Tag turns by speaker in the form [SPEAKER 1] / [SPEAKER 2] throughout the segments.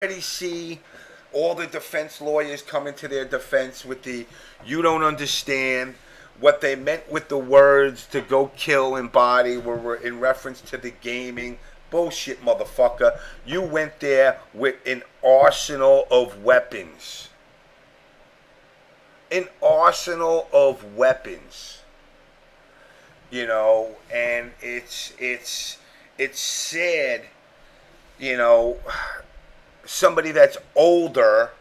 [SPEAKER 1] already see all the defense lawyers coming to their defense with the "you don't understand." What they meant with the words to go kill and body were in reference to the gaming. Bullshit, motherfucker. You went there with an arsenal of weapons. An arsenal of weapons. You know, and it's sad, you know, somebody that's older.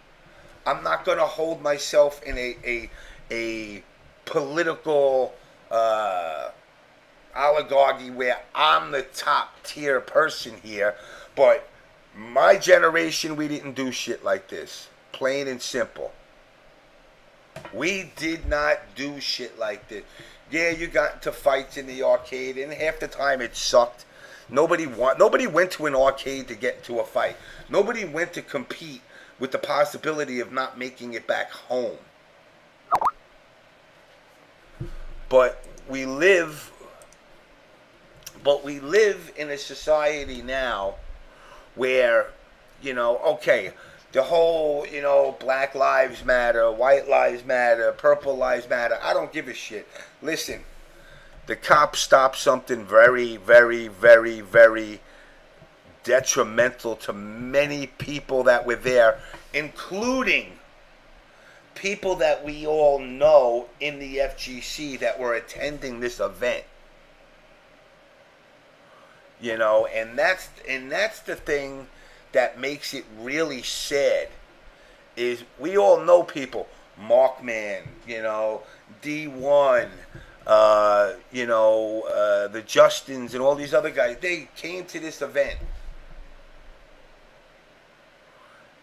[SPEAKER 1] I'm not going to hold myself in a political oligarchy where I'm the top tier person here, but my generation, we didn't do shit like this. Plain and simple. We did not do shit like this. Yeah, you got into fights in the arcade, and half the time it sucked. Nobody went to an arcade to get into a fight. Nobody went to compete with the possibility of not making it back home. But we live in a society now where, you know, okay, the whole, you know, Black Lives Matter, White Lives Matter, Purple Lives Matter, I don't give a shit. Listen, the cops stopped something very, very, very, very detrimental to many people that were there, including people that we all know in the FGC that were attending this event. You know, and that's the thing that makes it really sad. Is we all know people, Markman, you know, D1, you know, the Justins and all these other guys. They came to this event.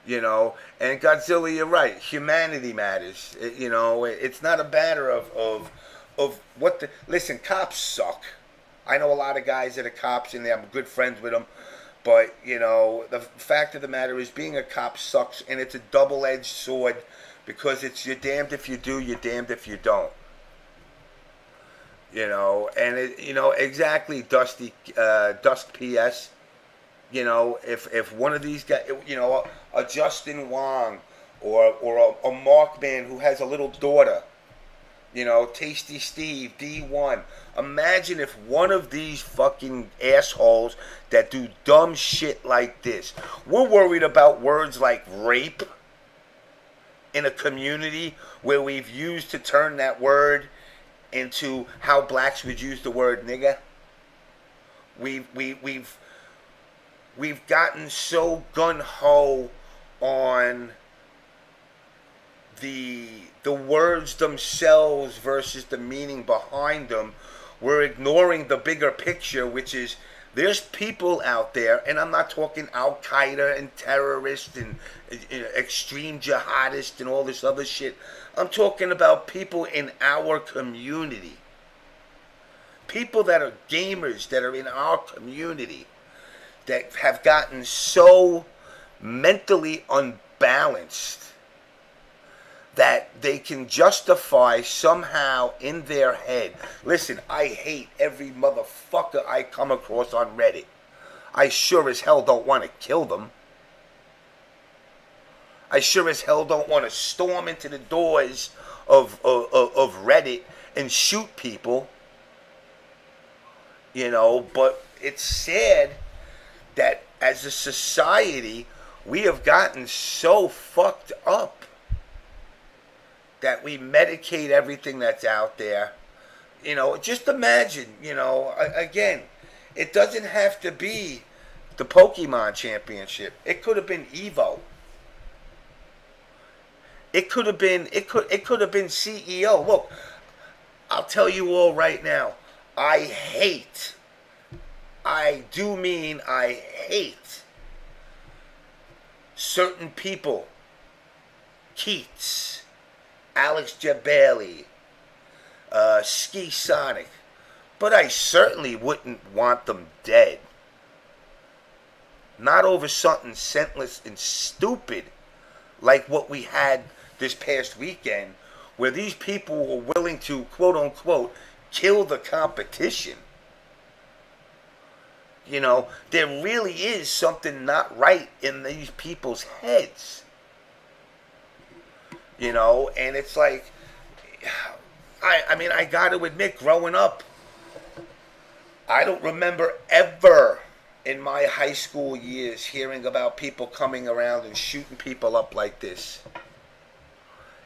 [SPEAKER 1] You know, and Godzilla, you're right. Humanity matters. You know, it's not a matter of what the... Listen, cops suck. I know a lot of guys that are cops, and I'm good friends with them. But, you know, the fact of the matter is being a cop sucks, and it's a double-edged sword because it's you're damned if you do, you're damned if you don't. You know, and, you know, exactly, Dusk PS. You know, if one of these guys, you know, a Justin Wong or a Markman who has a little daughter, you know, Tasty Steve, D1. Imagine if one of these fucking assholes that do dumb shit like this. We're worried about words like rape in a community where we've used to turn that word into how blacks would use the word nigger. We've gotten so gun-ho on the words themselves versus the meaning behind them. We're ignoring the bigger picture, which is there's people out there, and I'm not talking Al-Qaeda and terrorists and extreme jihadists and all this other shit. I'm talking about people in our community. People that are gamers that are in our community that have gotten so mentally unbalanced that they can justify somehow in their head. Listen, I hate every motherfucker I come across on Reddit. I sure as hell don't want to kill them. I sure as hell don't want to storm into the doors of Reddit and shoot people. You know, but it's sad that as a society, we have gotten so fucked up that we medicate everything that's out there. You know, just imagine, you know, again, it doesn't have to be the Pokemon Championship. It could have been Evo. It could have been CEO. Look, I'll tell you all right now, I hate certain people. Keats, Alex Jabali, Ski Sonic. But I certainly wouldn't want them dead. Not over something senseless and stupid like what we had this past weekend, where these people were willing to, quote unquote, kill the competition. You know, there really is something not right in these people's heads. You know, and it's like, I mean, I got to admit, growing up, I don't remember ever in my high school years hearing about people coming around and shooting people up like this.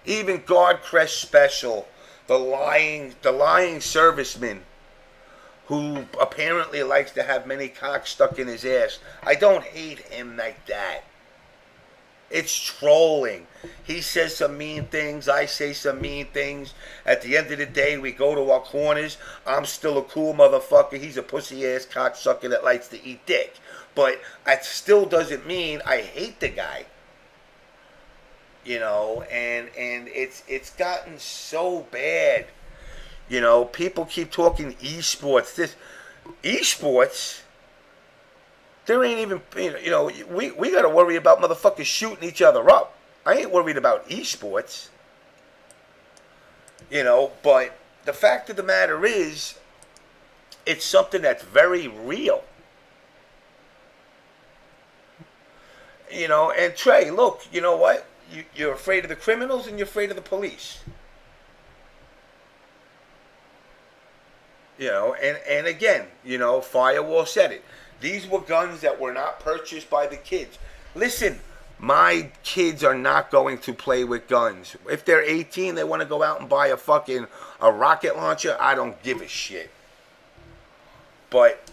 [SPEAKER 1] Even Guard Crest Special, the lying serviceman who apparently likes to have many cocks stuck in his ass. I don't hate him like that. It's trolling. He says some mean things. I say some mean things. At the end of the day, we go to our corners. I'm still a cool motherfucker. He's a pussy-ass cocksucker that likes to eat dick. But that still doesn't mean I hate the guy. You know, and it's gotten so bad. You know, people keep talking esports. This esports, there ain't even, you know, we got to worry about motherfuckers shooting each other up. I ain't worried about esports. You know, but the fact of the matter is, it's something that's very real. You know, and Trey, look, you know what? You're afraid of the criminals and you're afraid of the police. You know, and again, you know, Firewall said it. These were guns that were not purchased by the kids. Listen, my kids are not going to play with guns. If they're 18, they want to go out and buy a rocket launcher, I don't give a shit. But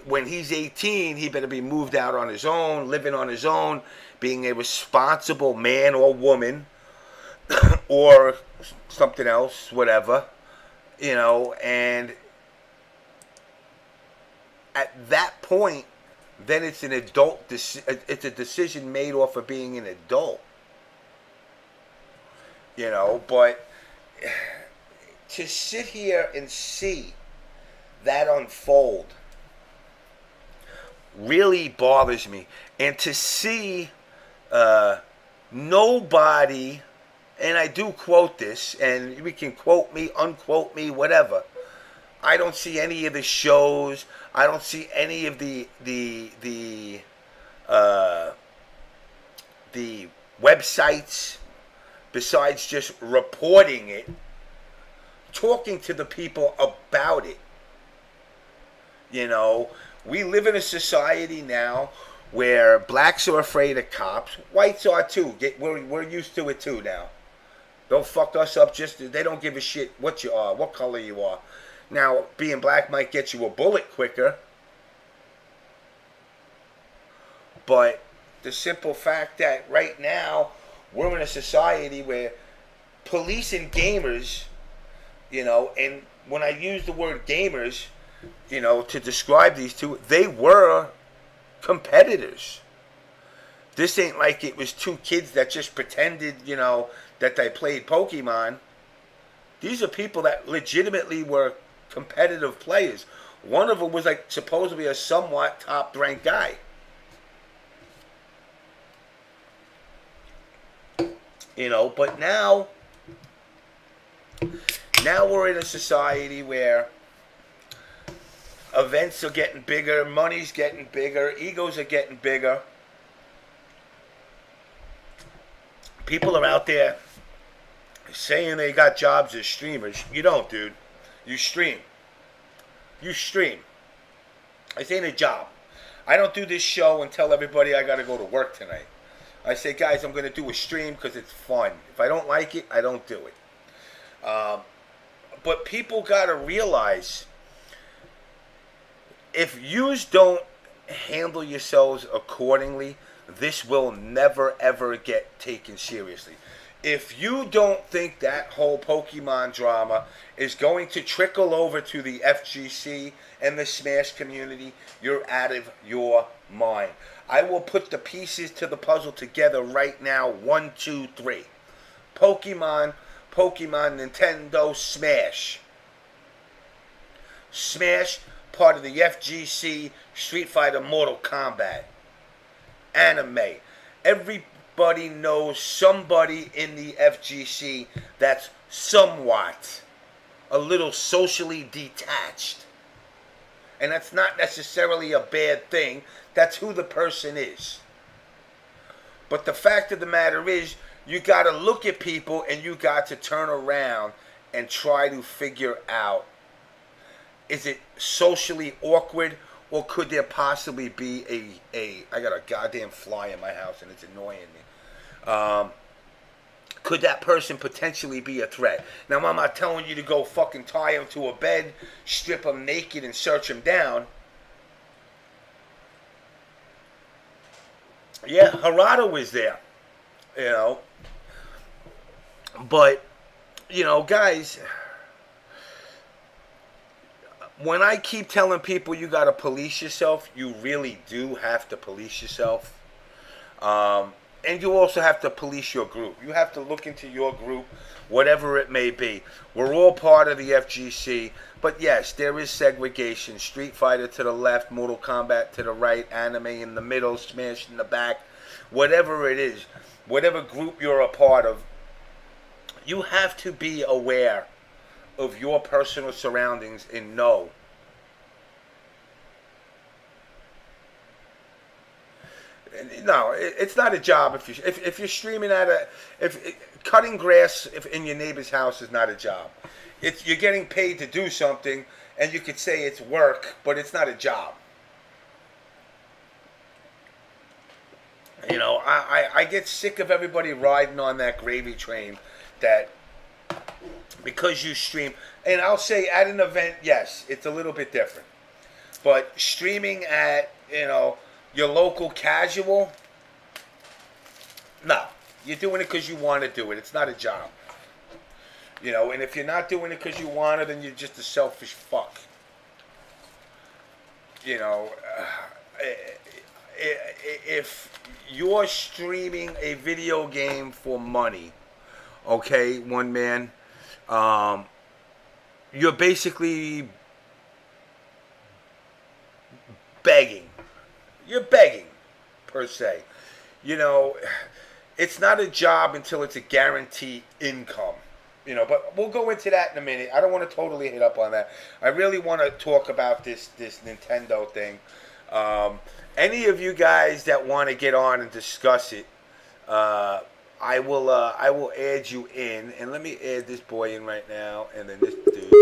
[SPEAKER 1] when he's 18, he better be moved out on his own, living on his own, being a responsible man or woman, or something else, whatever. You know, and at that point, then it's an adult. It's a decision made off of being an adult. You know, but to sit here and see that unfold really bothers me, and to see nobody. And I do quote this, and we can quote me, unquote me, whatever. I don't see any of the shows. I don't see any of the websites, besides just reporting it, talking to the people about it. You know, we live in a society now where blacks are afraid of cops. Whites are too. We're used to it too now. They'll fuck us up they don't give a shit what you are, what color you are. Now, being black might get you a bullet quicker. But the simple fact that right now, we're in a society where police and gamers, you know, and when I use the word gamers, you know, to describe these two, they were competitors. This ain't like it was two kids that just pretended, you know, that they played Pokemon. These are people that legitimately were competitive players. One of them was like supposedly a somewhat top-ranked guy. You know, but now we're in a society where events are getting bigger, money's getting bigger, egos are getting bigger. People are out there saying they got jobs as streamers. You don't, dude. You stream. You stream. This ain't a job. I don't do this show and tell everybody I got to go to work tonight. I say, guys, I'm going to do a stream because it's fun. If I don't like it, I don't do it. But people got to realize, if yous don't handle yourselves accordingly, this will never, ever get taken seriously. If you don't think that whole Pokemon drama is going to trickle over to the FGC and the Smash community, you're out of your mind. I will put the pieces to the puzzle together right now. 1, 2, 3. Pokemon, Nintendo, Smash. Smash, part of the FGC, Street Fighter, Mortal Kombat. Anime. Everybody knows somebody in the FGC that's somewhat a little socially detached. And that's not necessarily a bad thing. That's who the person is. But the fact of the matter is, you got to look at people and you got to turn around and try to figure out, is it socially awkward, or could there possibly be I got a goddamn fly in my house and it's annoying me. Could that person potentially be a threat? Now, I'm not telling you to go fucking tie him to a bed, strip him naked, and search him down. Yeah, Harada was there, you know. But, you know, guys, when I keep telling people you got to police yourself, you really do have to police yourself. And you also have to police your group. You have to look into your group, whatever it may be. We're all part of the FGC. But yes, there is segregation. Street Fighter to the left, Mortal Kombat to the right, anime in the middle, Smash in the back. Whatever it is, whatever group you're a part of, you have to be aware of your personal surroundings and know. No, it's not a job. If you're streaming cutting grass in your neighbor's house is not a job. You're getting paid to do something, and you could say it's work, but it's not a job. You know, I get sick of everybody riding on that gravy train that because you stream, and I'll say at an event, yes, it's a little bit different. But streaming at, you know, your local casual, no. You're doing it because you want to do it. It's not a job. You know, and if you're not doing it because you want it, then you're just a selfish fuck. You know, if you're streaming a video game for money, okay, one man, you're basically begging. You're begging, per se. You know, it's not a job until it's a guaranteed income. You know, but we'll go into that in a minute. I don't want to totally hit up on that. I really want to talk about this Nintendo thing. Any of you guys that want to get on and discuss it, I will add you in. And let me add this boy in right now, and then this dude.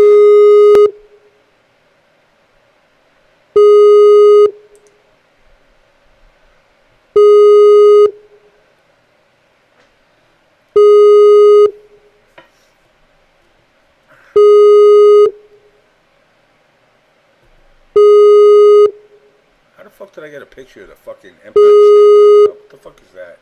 [SPEAKER 1] How the fuck did I get a picture of the fucking Empire State? What the fuck is that?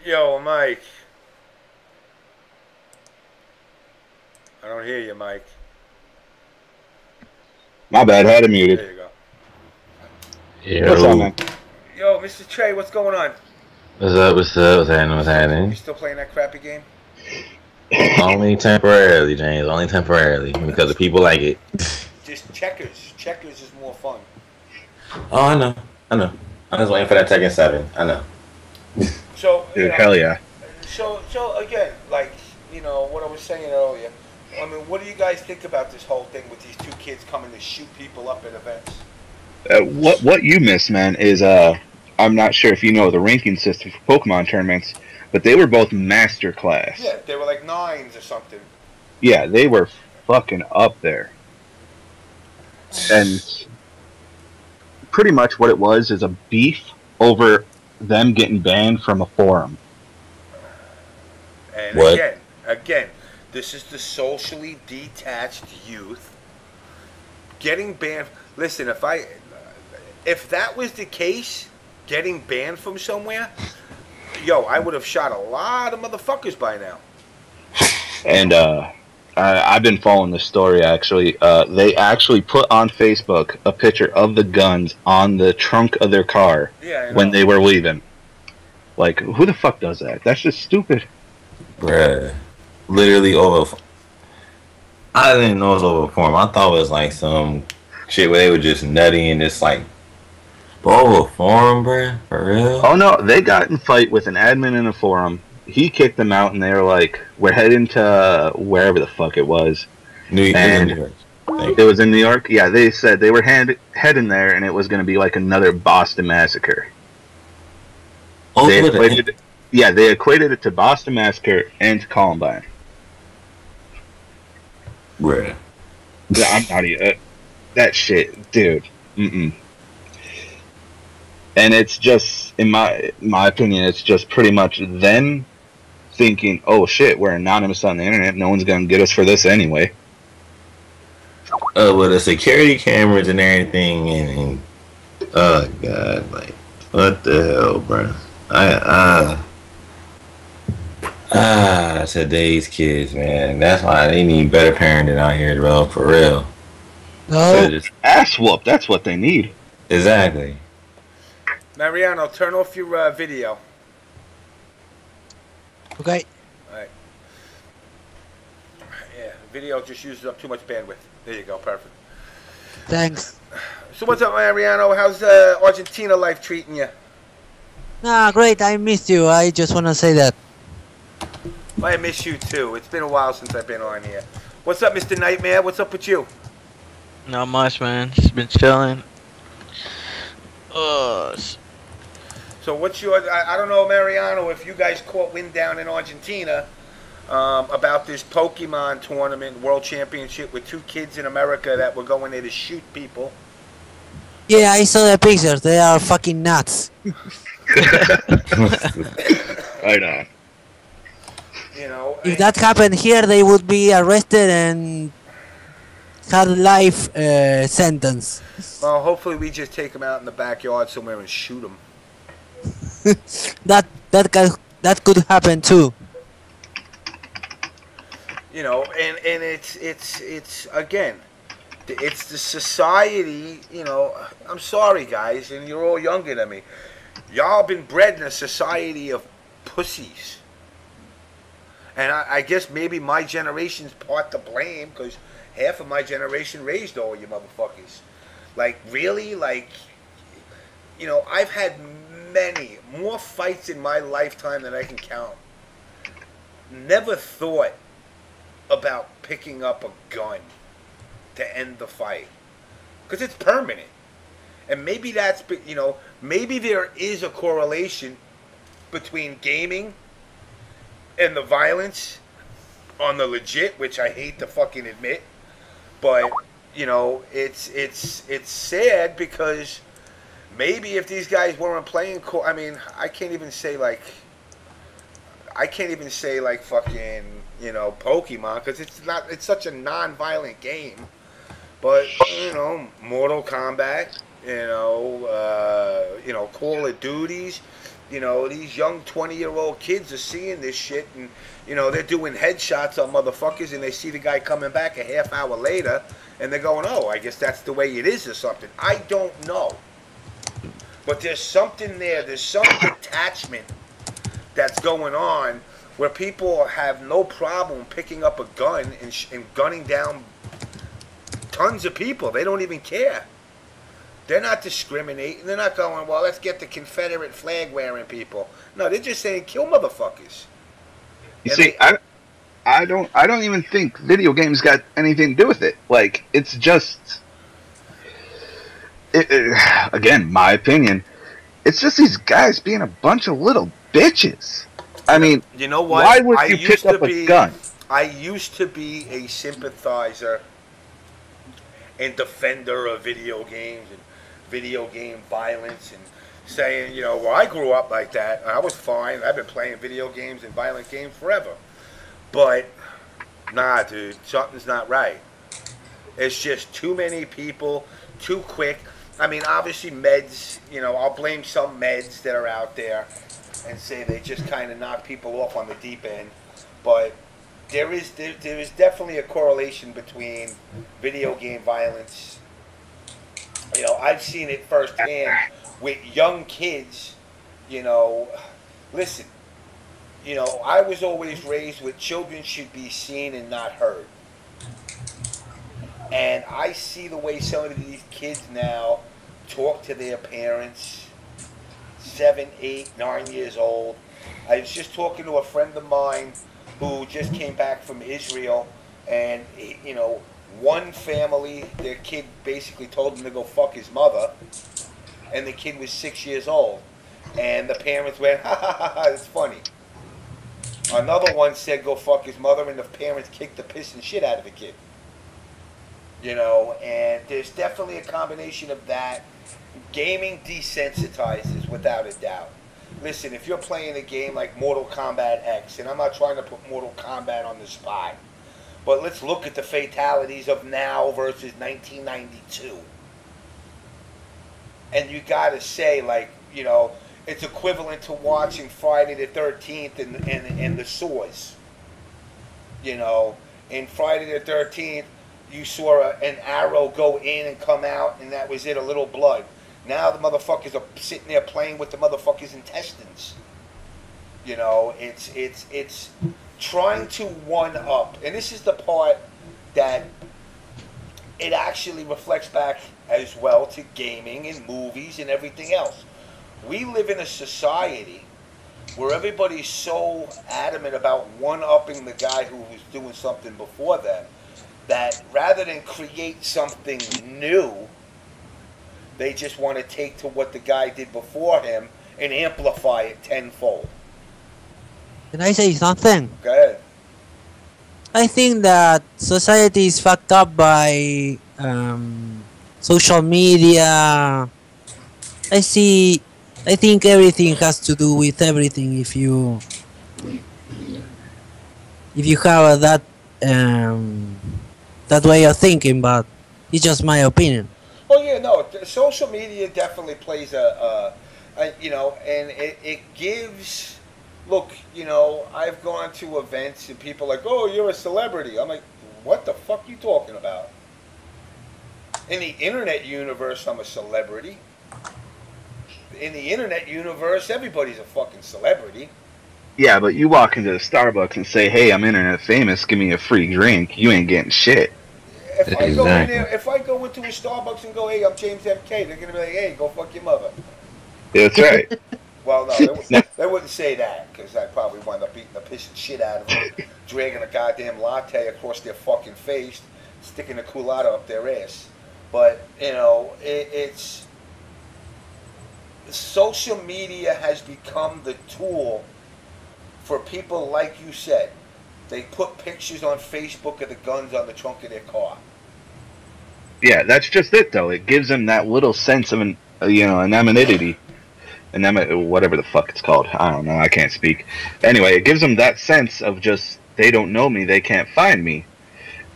[SPEAKER 1] Yo, Mike. I don't hear you, Mike.
[SPEAKER 2] My bad, I had it muted.
[SPEAKER 1] There you go.
[SPEAKER 2] Yo. What's up, man?
[SPEAKER 1] Yo, Mr. Trey, what's going on?
[SPEAKER 3] What's up? What's happening? What's happening?
[SPEAKER 1] You still playing that crappy game?
[SPEAKER 3] Only temporarily, James. Only temporarily. Because the people like it.
[SPEAKER 1] Just checkers. Checkers is more fun.
[SPEAKER 3] Oh, I know. I'm just waiting for that Tekken 7. I know.
[SPEAKER 1] So,
[SPEAKER 2] dude, hell yeah.
[SPEAKER 1] So again, like, you know, what I was saying earlier, I mean, what do you guys think about this whole thing with these two kids coming to shoot people up at events?
[SPEAKER 2] What you miss, man, is I'm not sure if you know the ranking system for Pokemon tournaments, but they were both master class.
[SPEAKER 1] Yeah, they were like 9s or something.
[SPEAKER 2] Yeah, they were fucking up there. And pretty much what it was is a beef over them getting banned from a forum.
[SPEAKER 1] And
[SPEAKER 3] what?
[SPEAKER 1] Again, this is the socially detached youth getting banned. Listen, if that was the case, getting banned from somewhere, yo, I would have shot a lot of motherfuckers by now.
[SPEAKER 2] And I've been following the story, actually. They actually put on Facebook a picture of the guns on the trunk of their car when they were leaving. Like, who the fuck does that? That's just stupid.
[SPEAKER 3] Bruh. Literally over... I didn't know it was over form. I thought it was like some shit where they were just nutty and it's like, bro, a forum, bro, for real?
[SPEAKER 2] Oh no, they got in fight with an admin in a forum. He kicked them out, and they were like, "We're heading to wherever the fuck it was."
[SPEAKER 3] New York.
[SPEAKER 2] It was in New York. Yeah, they said they were heading there, and it was going to be like another Boston massacre. They equated it to Boston Massacre and to Columbine.
[SPEAKER 3] Bruh.
[SPEAKER 2] Yeah, I'm not even that shit, dude. Mm-mm. And it's just, in my opinion, it's just pretty much them thinking, "Oh shit, we're anonymous on the internet. No one's gonna get us for this anyway."
[SPEAKER 3] With the security cameras and everything, and oh god, like what the hell, bro? Today's kids, man. That's why they need better parenting out here, bro. For real.
[SPEAKER 2] No, ass whoop. That's what they need.
[SPEAKER 3] Exactly.
[SPEAKER 1] Mariano, turn off your video.
[SPEAKER 4] Okay.
[SPEAKER 1] Alright. Yeah, video just uses up too much bandwidth. There you go, perfect.
[SPEAKER 4] Thanks.
[SPEAKER 1] So what's up, Mariano? How's Argentina life treating you?
[SPEAKER 4] Nah, great. I missed you. I just want to say that.
[SPEAKER 1] I miss you too. It's been a while since I've been on here. What's up, Mr. Nightmare? What's up with you?
[SPEAKER 5] Not much, man. Just been chilling.
[SPEAKER 1] So what's your... I don't know, Mariano, if you guys caught wind down in Argentina about this Pokemon tournament, World Championship, with 2 kids in America that were going there to shoot people.
[SPEAKER 4] Yeah, I saw the pictures. They are fucking nuts.
[SPEAKER 2] Right on.
[SPEAKER 1] You know,
[SPEAKER 4] if that happened here, they would be arrested and had a life sentence.
[SPEAKER 1] Well, hopefully we just take them out in the backyard somewhere and shoot them.
[SPEAKER 4] that could happen too.
[SPEAKER 1] You know, and it's again, it's the society. You know, I'm sorry, guys, and you're all younger than me. Y'all been bred in a society of pussies. And I guess maybe my generation's part to blame, because half of my generation raised all you motherfuckers. Like, really? Like, you know, I've had more fights in my lifetime than I can count. Never thought about picking up a gun to end the fight. Because it's permanent. And maybe that's, you know, maybe there is a correlation between gaming and the violence on the legit, which I hate to fucking admit, but you know, it's sad, because maybe if these guys weren't playing, I mean, I can't even say like fucking, you know, Pokemon, because it's such a non-violent game, but you know, Mortal Kombat, you know, Call of Duties. You know, these young 20-year-old kids are seeing this shit, and, you know, they're doing headshots on motherfuckers, and they see the guy coming back a half hour later, and they're going, oh, I guess that's the way it is or something. I don't know. But there's something there. There's some detachment that's going on where people have no problem picking up a gun and gunning down tons of people. They don't even care. They're not discriminating. They're not going, well, let's get the Confederate flag wearing people. No, they're just saying kill motherfuckers.
[SPEAKER 2] You see, I don't even think video games got anything to do with it. Like, it's just, again, my opinion, it's just these guys being a bunch of little bitches. I mean,
[SPEAKER 1] you know what?
[SPEAKER 2] Why would you pick up a gun?
[SPEAKER 1] I used to be a sympathizer and defender of video games and video game violence, and saying, you know, well, I grew up like that. I was fine. I've been playing video games and violent games forever. But, nah, dude, something's not right. It's just too many people, too quick. I mean, obviously meds, you know, I'll blame some meds that are out there and say they just kind of knock people off on the deep end. But there is definitely a correlation between video game violence. You know, I've seen it firsthand with young kids. You know, listen, you know, I was always raised with children should be seen and not heard. And I see the way some of these kids now talk to their parents, 7, 8, 9 years old. I was just talking to a friend of mine who just came back from Israel, and you know, one family, their kid basically told him to go fuck his mother, and the kid was 6 years old, and the parents went, ha ha ha ha, it's funny. Another one said go fuck his mother, and the parents kicked the piss and shit out of the kid. You know, and there's definitely a combination of that. Gaming desensitizes without a doubt. Listen, if you're playing a game like Mortal Kombat X, and I'm not trying to put Mortal Kombat on the spot, but let's look at the fatalities of now versus 1992. And you gotta say, like, you know, it's equivalent to watching Friday the 13th and the Saws. You know, in Friday the 13th, you saw an arrow go in and come out, and that was it, a little blood. Now the motherfuckers are sitting there playing with the motherfuckers' intestines. You know, it's trying to one up, and this is the part that it actually reflects back as well to gaming and movies and everything else. We live in a society where everybody's so adamant about one-upping the guy who was doing something before them, that rather than create something new, they just want to take to what the guy did before him and amplify it tenfold.
[SPEAKER 4] Can I say something?
[SPEAKER 1] Go ahead.
[SPEAKER 4] I think that society is fucked up by social media. I think everything has to do with everything. If you have that way of thinking, but it's just my opinion.
[SPEAKER 1] Oh yeah, no, social media definitely plays a you know, and it gives. Look, you know, I've gone to events and people are like, oh, you're a celebrity. I'm like, what the fuck are you talking about? In the internet universe, I'm a celebrity. In the internet universe, everybody's a fucking celebrity.
[SPEAKER 2] Yeah, but you walk into the Starbucks and say, hey, I'm internet famous, give me a free drink, you ain't getting shit.
[SPEAKER 1] If I go in there, if I go into a Starbucks and go, hey, I'm Jame9, they're gonna be like, hey, go fuck your mother.
[SPEAKER 2] That's right.
[SPEAKER 1] Well, no, they wouldn't say that, because I'd probably wind up beating the piss and shit out of them, dragging a goddamn latte across their fucking face, sticking a culotta up their ass. But, you know, it's... Social media has become the tool for people, like you said. They put pictures on Facebook of the guns on the trunk of their car.
[SPEAKER 2] Yeah, that's just it, though. It gives them that little sense of, anonymity. Whatever the fuck it's called. I don't know. I can't speak. Anyway, it gives them that sense of just, they don't know me, they can't find me.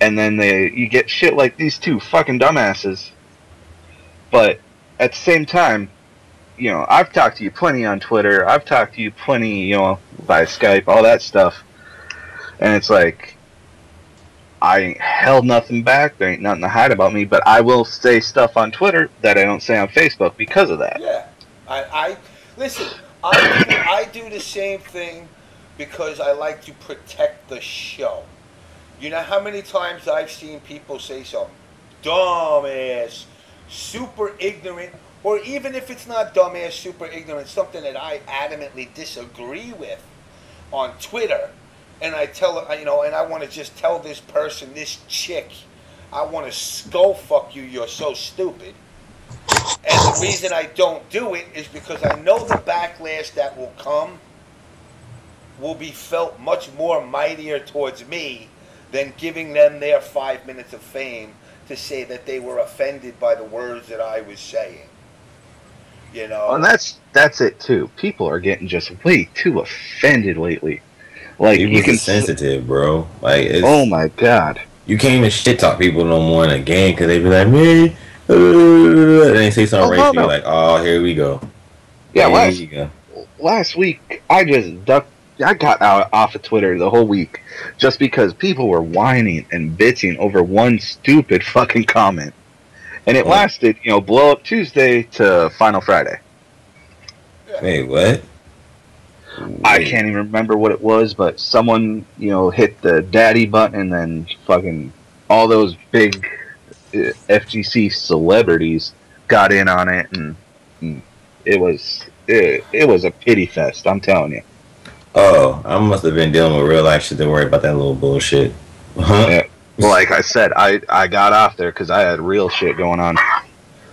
[SPEAKER 2] And then you get shit like these two fucking dumbasses. But at the same time, you know, I've talked to you plenty on Twitter. I've talked to you plenty, you know, by Skype, all that stuff. And it's like, I ain't held nothing back. There ain't nothing to hide about me. But I will say stuff on Twitter that I don't say on Facebook because of that.
[SPEAKER 1] Yeah. Listen, I do the same thing because I like to protect the show. You know how many times I've seen people say something dumbass, super ignorant, or even if it's not dumbass, super ignorant, something that I adamantly disagree with on Twitter, and I tell her, you know, and I want to just tell this person, this chick, I want to skull fuck you, you're so stupid. And the reason I don't do it is because I know the backlash that will come will be felt much more mightier towards me than giving them their 5 minutes of fame to say that they were offended by the words that I was saying. You know?
[SPEAKER 2] And that's it too. People are getting just way too offended lately. Like, you can
[SPEAKER 3] sensitive, bro. Like,
[SPEAKER 2] oh my god,
[SPEAKER 3] you can't even shit talk people no more in a game because they be like, man. And they say something racist, you're like, oh, here we go.
[SPEAKER 2] Yeah, last week, I just ducked. I got out off of Twitter the whole week just because people were whining and bitching over one stupid fucking comment. And it lasted, you know, Blow Up Tuesday to Final Friday.
[SPEAKER 3] Wait, what?
[SPEAKER 2] I can't even remember what it was, but someone, you know, hit the daddy button and then fucking all those big FGC celebrities got in on it, and it was a pity fest. I'm telling you.
[SPEAKER 3] Oh, I must have been dealing with real life shit. Don't worry about that little bullshit.
[SPEAKER 2] Yeah. Well, like I said, I got off there because I had real shit going on.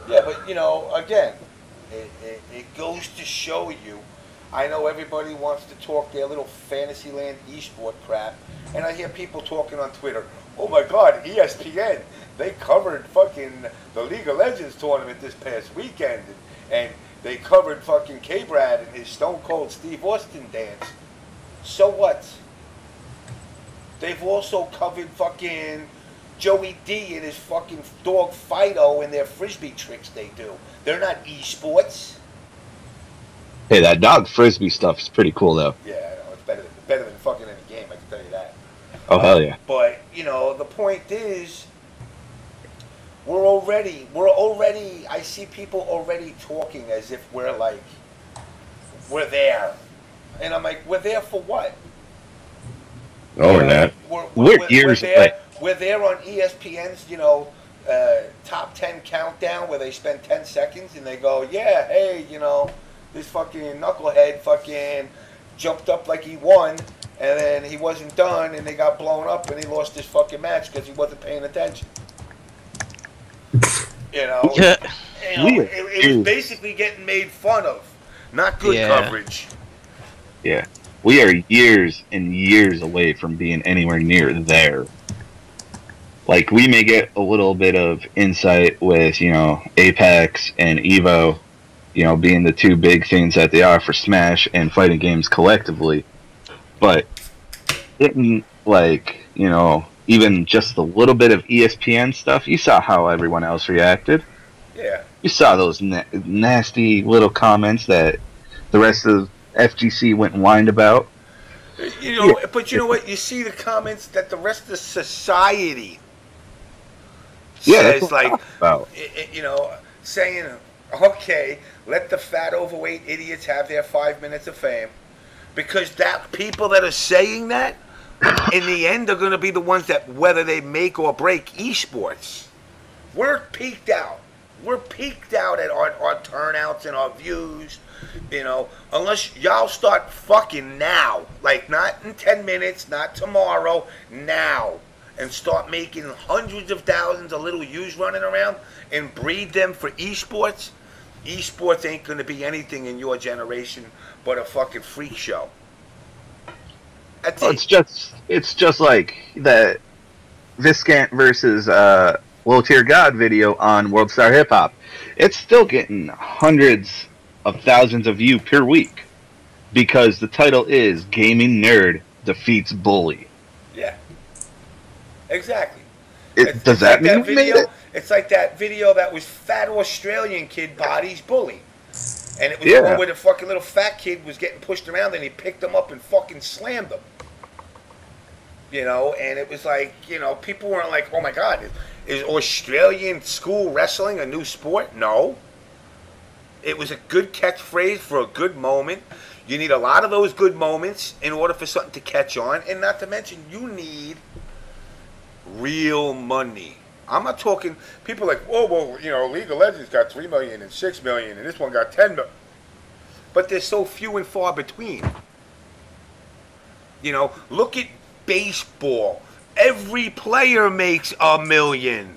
[SPEAKER 1] Yeah, but you know, again, it goes to show you. I know everybody wants to talk their little Fantasyland esport crap, and I hear people talking on Twitter. Oh my God, ESPN, they covered fucking the League of Legends tournament this past weekend, and they covered fucking K-Brad and his Stone Cold Steve Austin dance. So what? They've also covered fucking Joey D and his fucking dog Fido and their frisbee tricks they do. They're not esports.
[SPEAKER 2] Hey, that dog frisbee stuff is pretty cool though.
[SPEAKER 1] Yeah, I know, it's better than fucking any game, I can tell you that.
[SPEAKER 2] Oh hell yeah.
[SPEAKER 1] But, you know, the point is, we're already, I see people already talking as if we're like, we're there. And I'm like, we're there for what?
[SPEAKER 3] No, we're not.
[SPEAKER 2] We're years away.
[SPEAKER 1] We're there on ESPN's, you know, top 10 countdown where they spend 10 seconds and they go, yeah, hey, you know, this fucking knucklehead fucking jumped up like he won, and then he wasn't done, and they got blown up, and he lost his fucking match because he wasn't paying attention. You know?
[SPEAKER 5] Yeah.
[SPEAKER 1] You know, it was basically getting made fun of. Not good coverage.
[SPEAKER 2] Yeah. We are years and years away from being anywhere near there. Like, we may get a little bit of insight with, you know, Apex and EVO, you know, being the two big things that they are for Smash and fighting games collectively. But getting, like, you know, even just a little bit of ESPN stuff, you saw how everyone else reacted.
[SPEAKER 1] Yeah.
[SPEAKER 2] You saw those nasty little comments that the rest of FGC went and whined about.
[SPEAKER 1] You know, but you know what? You see the comments that the rest of society says, like, you know, saying, okay, let the fat, overweight idiots have their 5 minutes of fame. Because that people that are saying that, in the end, are going to be the ones that, whether they make or break esports. We're peaked out. We're peaked out at our turnouts and our views. You know, unless y'all start fucking now. Like, not in 10 minutes, not tomorrow, now. And start making hundreds of thousands of little U's running around and breed them for esports. Esports ain't going to be anything in your generation but a fucking freak show. That's it.
[SPEAKER 2] It's just like that Viscant versus Low Tier God video on World Star Hip Hop. It's still getting hundreds of thousands of views per week because the title is Gaming Nerd Defeats Bully.
[SPEAKER 1] Yeah. Exactly.
[SPEAKER 2] Does that mean we made it?
[SPEAKER 1] It's like that video that was fat Australian kid bodies bully. And it was the one where the fucking little fat kid was getting pushed around and he picked him up and fucking slammed him. You know, and it was like, you know, people weren't like, oh my God, is Australian school wrestling a new sport? No. It was a good catchphrase for a good moment. You need a lot of those good moments in order for something to catch on. And not to mention, you need real money. I'm not talking, people like, oh, well, you know, League of Legends got 3 million and 6 million and this one got 10 million. But they're so few and far between. You know, look at baseball. Every player makes $1 million.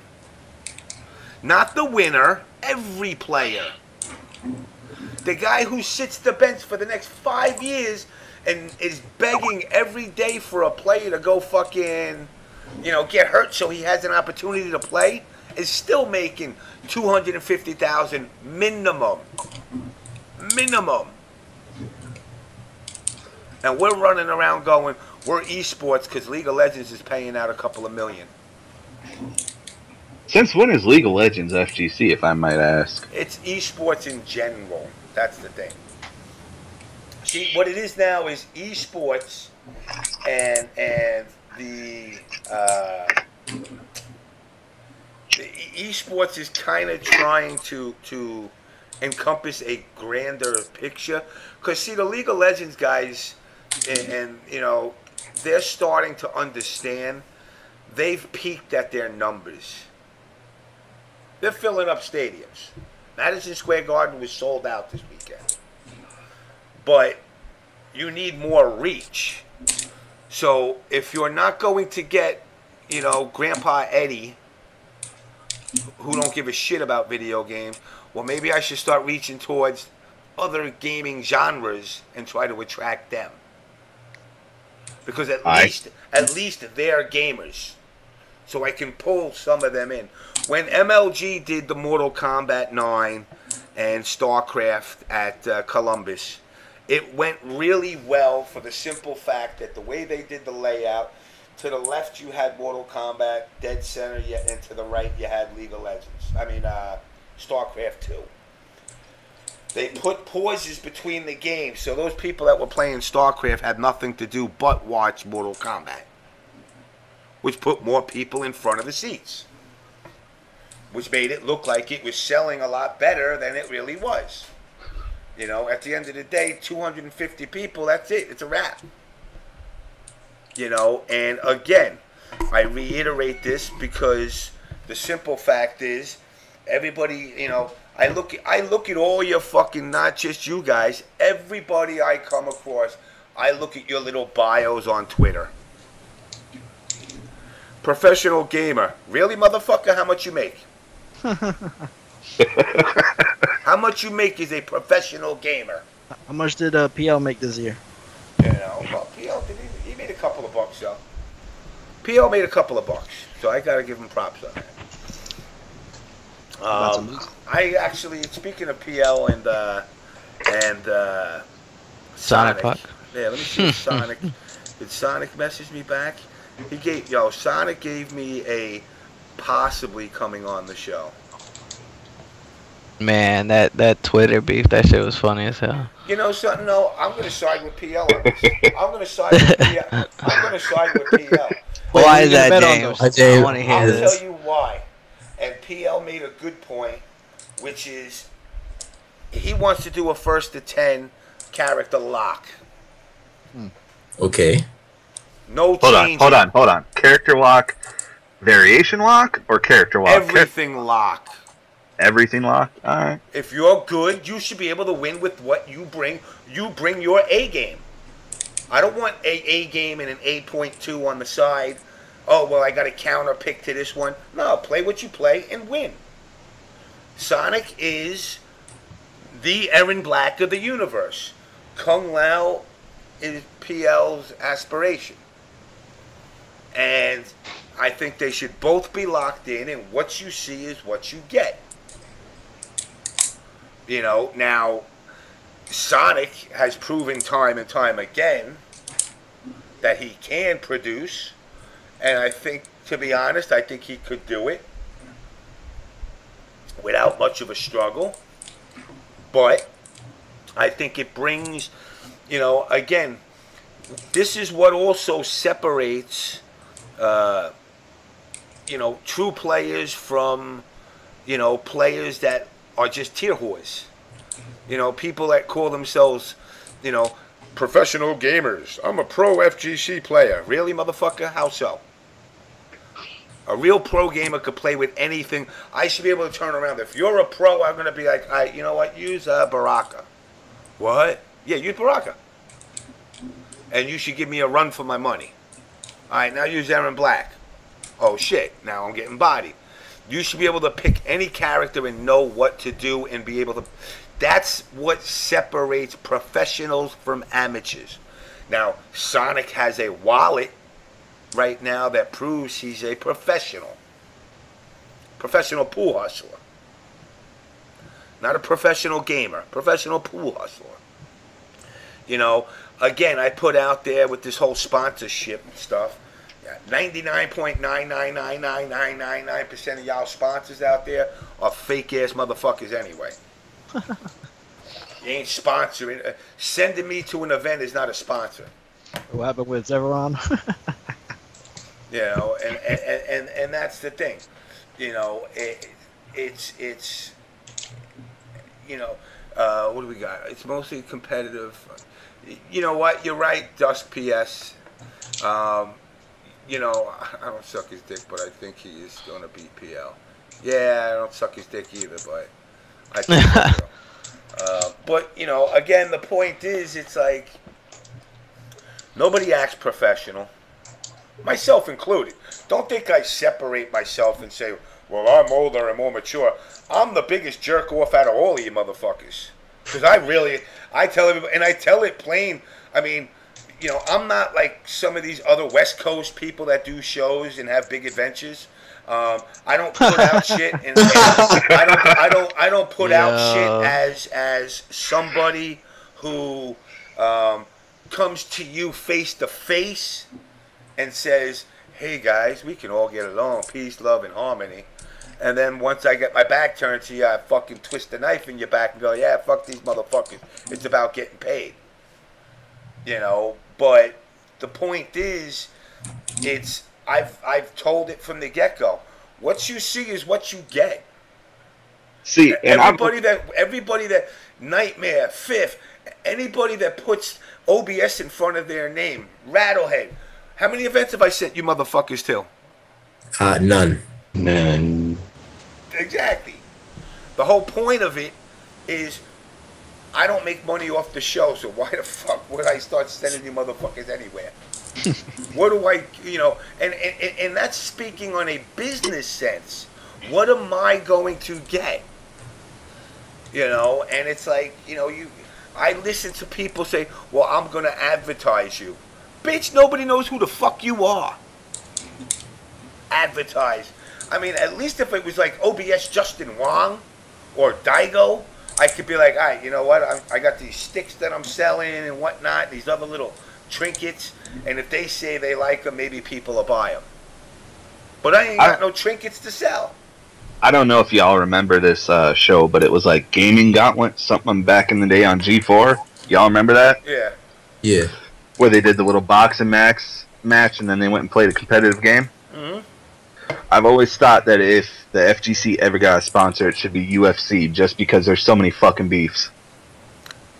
[SPEAKER 1] Not the winner, every player. The guy who sits the bench for the next 5 years and is begging every day for a player to go fucking, you know, get hurt so he has an opportunity to play is still making $250,000 minimum. Minimum. And we're running around going, we're esports because League of Legends is paying out a couple of million.
[SPEAKER 2] Since when is League of Legends FGC, if I might ask?
[SPEAKER 1] It's esports in general. That's the thing. See, what it is now is esports and the esports is kind of trying to encompass a grander picture. Because, see, the League of Legends guys, and you know, they're starting to understand they've peaked at their numbers. They're filling up stadiums. Madison Square Garden was sold out this weekend. But you need more reach. So if you're not going to get, Grandpa Eddie, who don't give a shit about video games, well, maybe I should start reaching towards other gaming genres and try to attract them. Because at least they're gamers. So I can pull some of them in. When MLG did the Mortal Kombat 9 and StarCraft at Columbus, it went really well for the simple fact that the way they did the layout, to the left you had Mortal Kombat, dead center, and to the right you had League of Legends. StarCraft 2. They put pauses between the games, so those people that were playing StarCraft had nothing to do but watch Mortal Kombat, which put more people in front of the seats, which made it look like it was selling a lot better than it really was. At the end of the day, 250 people, that's it. It's a wrap. And again, I reiterate this because the simple fact is, everybody, I look at all your fucking, not just you guys, everybody I come across, I look at your little bios on Twitter. Professional gamer. Really, motherfucker? How much you make? How much you make is a professional gamer?
[SPEAKER 6] How much did PL make this year?
[SPEAKER 1] Well, PL, he made a couple of bucks, though. PL made a couple of bucks, so I gotta give him props on that. I actually, speaking of PL and Sonic. Yeah, let me see if Sonic. Did Sonic message me back? Sonic gave me a possibly coming on the show.
[SPEAKER 5] Man, that Twitter beef, that shit was funny as hell.
[SPEAKER 1] You know something? No, I'm going to side with PL on this. I'm going to side with PL.
[SPEAKER 5] Why is that, James? I want to hear this.
[SPEAKER 1] I'll tell you why. And PL made a good point, which is he wants to do a 1st to 10 character lock.
[SPEAKER 3] Okay.
[SPEAKER 1] No change.
[SPEAKER 2] Hold on. Character lock, variation lock, or character lock?
[SPEAKER 1] Everything lock.
[SPEAKER 2] Everything lock? Alright.
[SPEAKER 1] If you're good, you should be able to win with what you bring. You bring your A game. I don't want A game and an 8.2 on the side. Oh, well, I got a counter pick to this one. No, play what you play and win. Sonic is the Aaron Black of the universe. Kung Lao is PL's aspiration. And I think they should both be locked in, and what you see is what you get. Now, Sonic has proven time and time again that he can produce, and I think, to be honest, I think he could do it without much of a struggle. But I think it brings, again, this is what also separates, true players from, players that are just tier whores. People that call themselves, professional gamers. I'm a pro FGC player. Really, motherfucker? How so? A real pro gamer could play with anything. I should be able to turn around. If you're a pro, I'm going to be like, you know what? Use Baraka. What? Yeah, use Baraka. And you should give me a run for my money. All right, now use Aaron Black. Oh, shit. Now I'm getting bodied. You should be able to pick any character and know what to do and be able to... That's what separates professionals from amateurs. Now, Sonic has a wallet right now that proves he's a professional. Professional pool hustler. Not a professional gamer. Professional pool hustler. Again, I put out there with this whole sponsorship stuff. 99.9999999% of y'all sponsors out there are fake-ass motherfuckers anyway. You ain't sponsoring. Sending me to an event is not a sponsor.
[SPEAKER 6] What happened with Zeron?
[SPEAKER 1] And that's the thing. What do we got? It's mostly competitive. You know what? You're right, Dusk PS. I don't suck his dick, but I think he is going to beat PL. Yeah, I don't suck his dick either, but I think but, you know, again, the point is, it's like, nobody acts professional, myself included. Don't think I separate myself and say, well, I'm older and more mature. I'm the biggest jerk off out of all of you motherfuckers. Because I tell everybody, and I tell it plain. I mean, you know, I'm not like some of these other West Coast people that do shows and have big adventures. I don't put out shit, and I don't put out shit as somebody who comes to you face to face and says, "Hey guys, we can all get along, peace, love, and harmony." And then once I get my back turned to you, I fucking twist the knife in your back and go, "Yeah, fuck these motherfuckers. It's about getting paid." You know, but the point is, I've told it from the get-go. What you see is what you get.
[SPEAKER 2] See, and
[SPEAKER 1] everybody that Nightmare, Fifth, anybody that puts OBS in front of their name, Rattlehead. How many events have I sent you motherfuckers to?
[SPEAKER 3] None.
[SPEAKER 2] None.
[SPEAKER 1] Exactly. The whole point of it is I don't make money off the show, so why the fuck would I start sending you motherfuckers anywhere? What do I, you know, and that's speaking on a business sense. What am I going to get? You know, and it's like, you know, I listen to people say, well, I'm going to advertise you. Bitch, nobody knows who the fuck you are. Advertise. I mean, at least if it was like OBS Justin Wong or Daigo, I could be like, all right, you know what? I got these sticks that I'm selling and whatnot, these other little trinkets, and if they say they like them, maybe people will buy them. But I ain't got no trinkets to sell.
[SPEAKER 2] I don't know if y'all remember this show, but it was like Gaming Gauntlet, something back in the day on G4. Y'all remember that?
[SPEAKER 1] Yeah.
[SPEAKER 3] Yeah.
[SPEAKER 2] Where they did the little boxing match, and then they went and played a competitive game.
[SPEAKER 1] Mm-hmm.
[SPEAKER 2] I've always thought that if the FGC ever got a sponsor, it should be UFC, just because there's so many fucking beefs.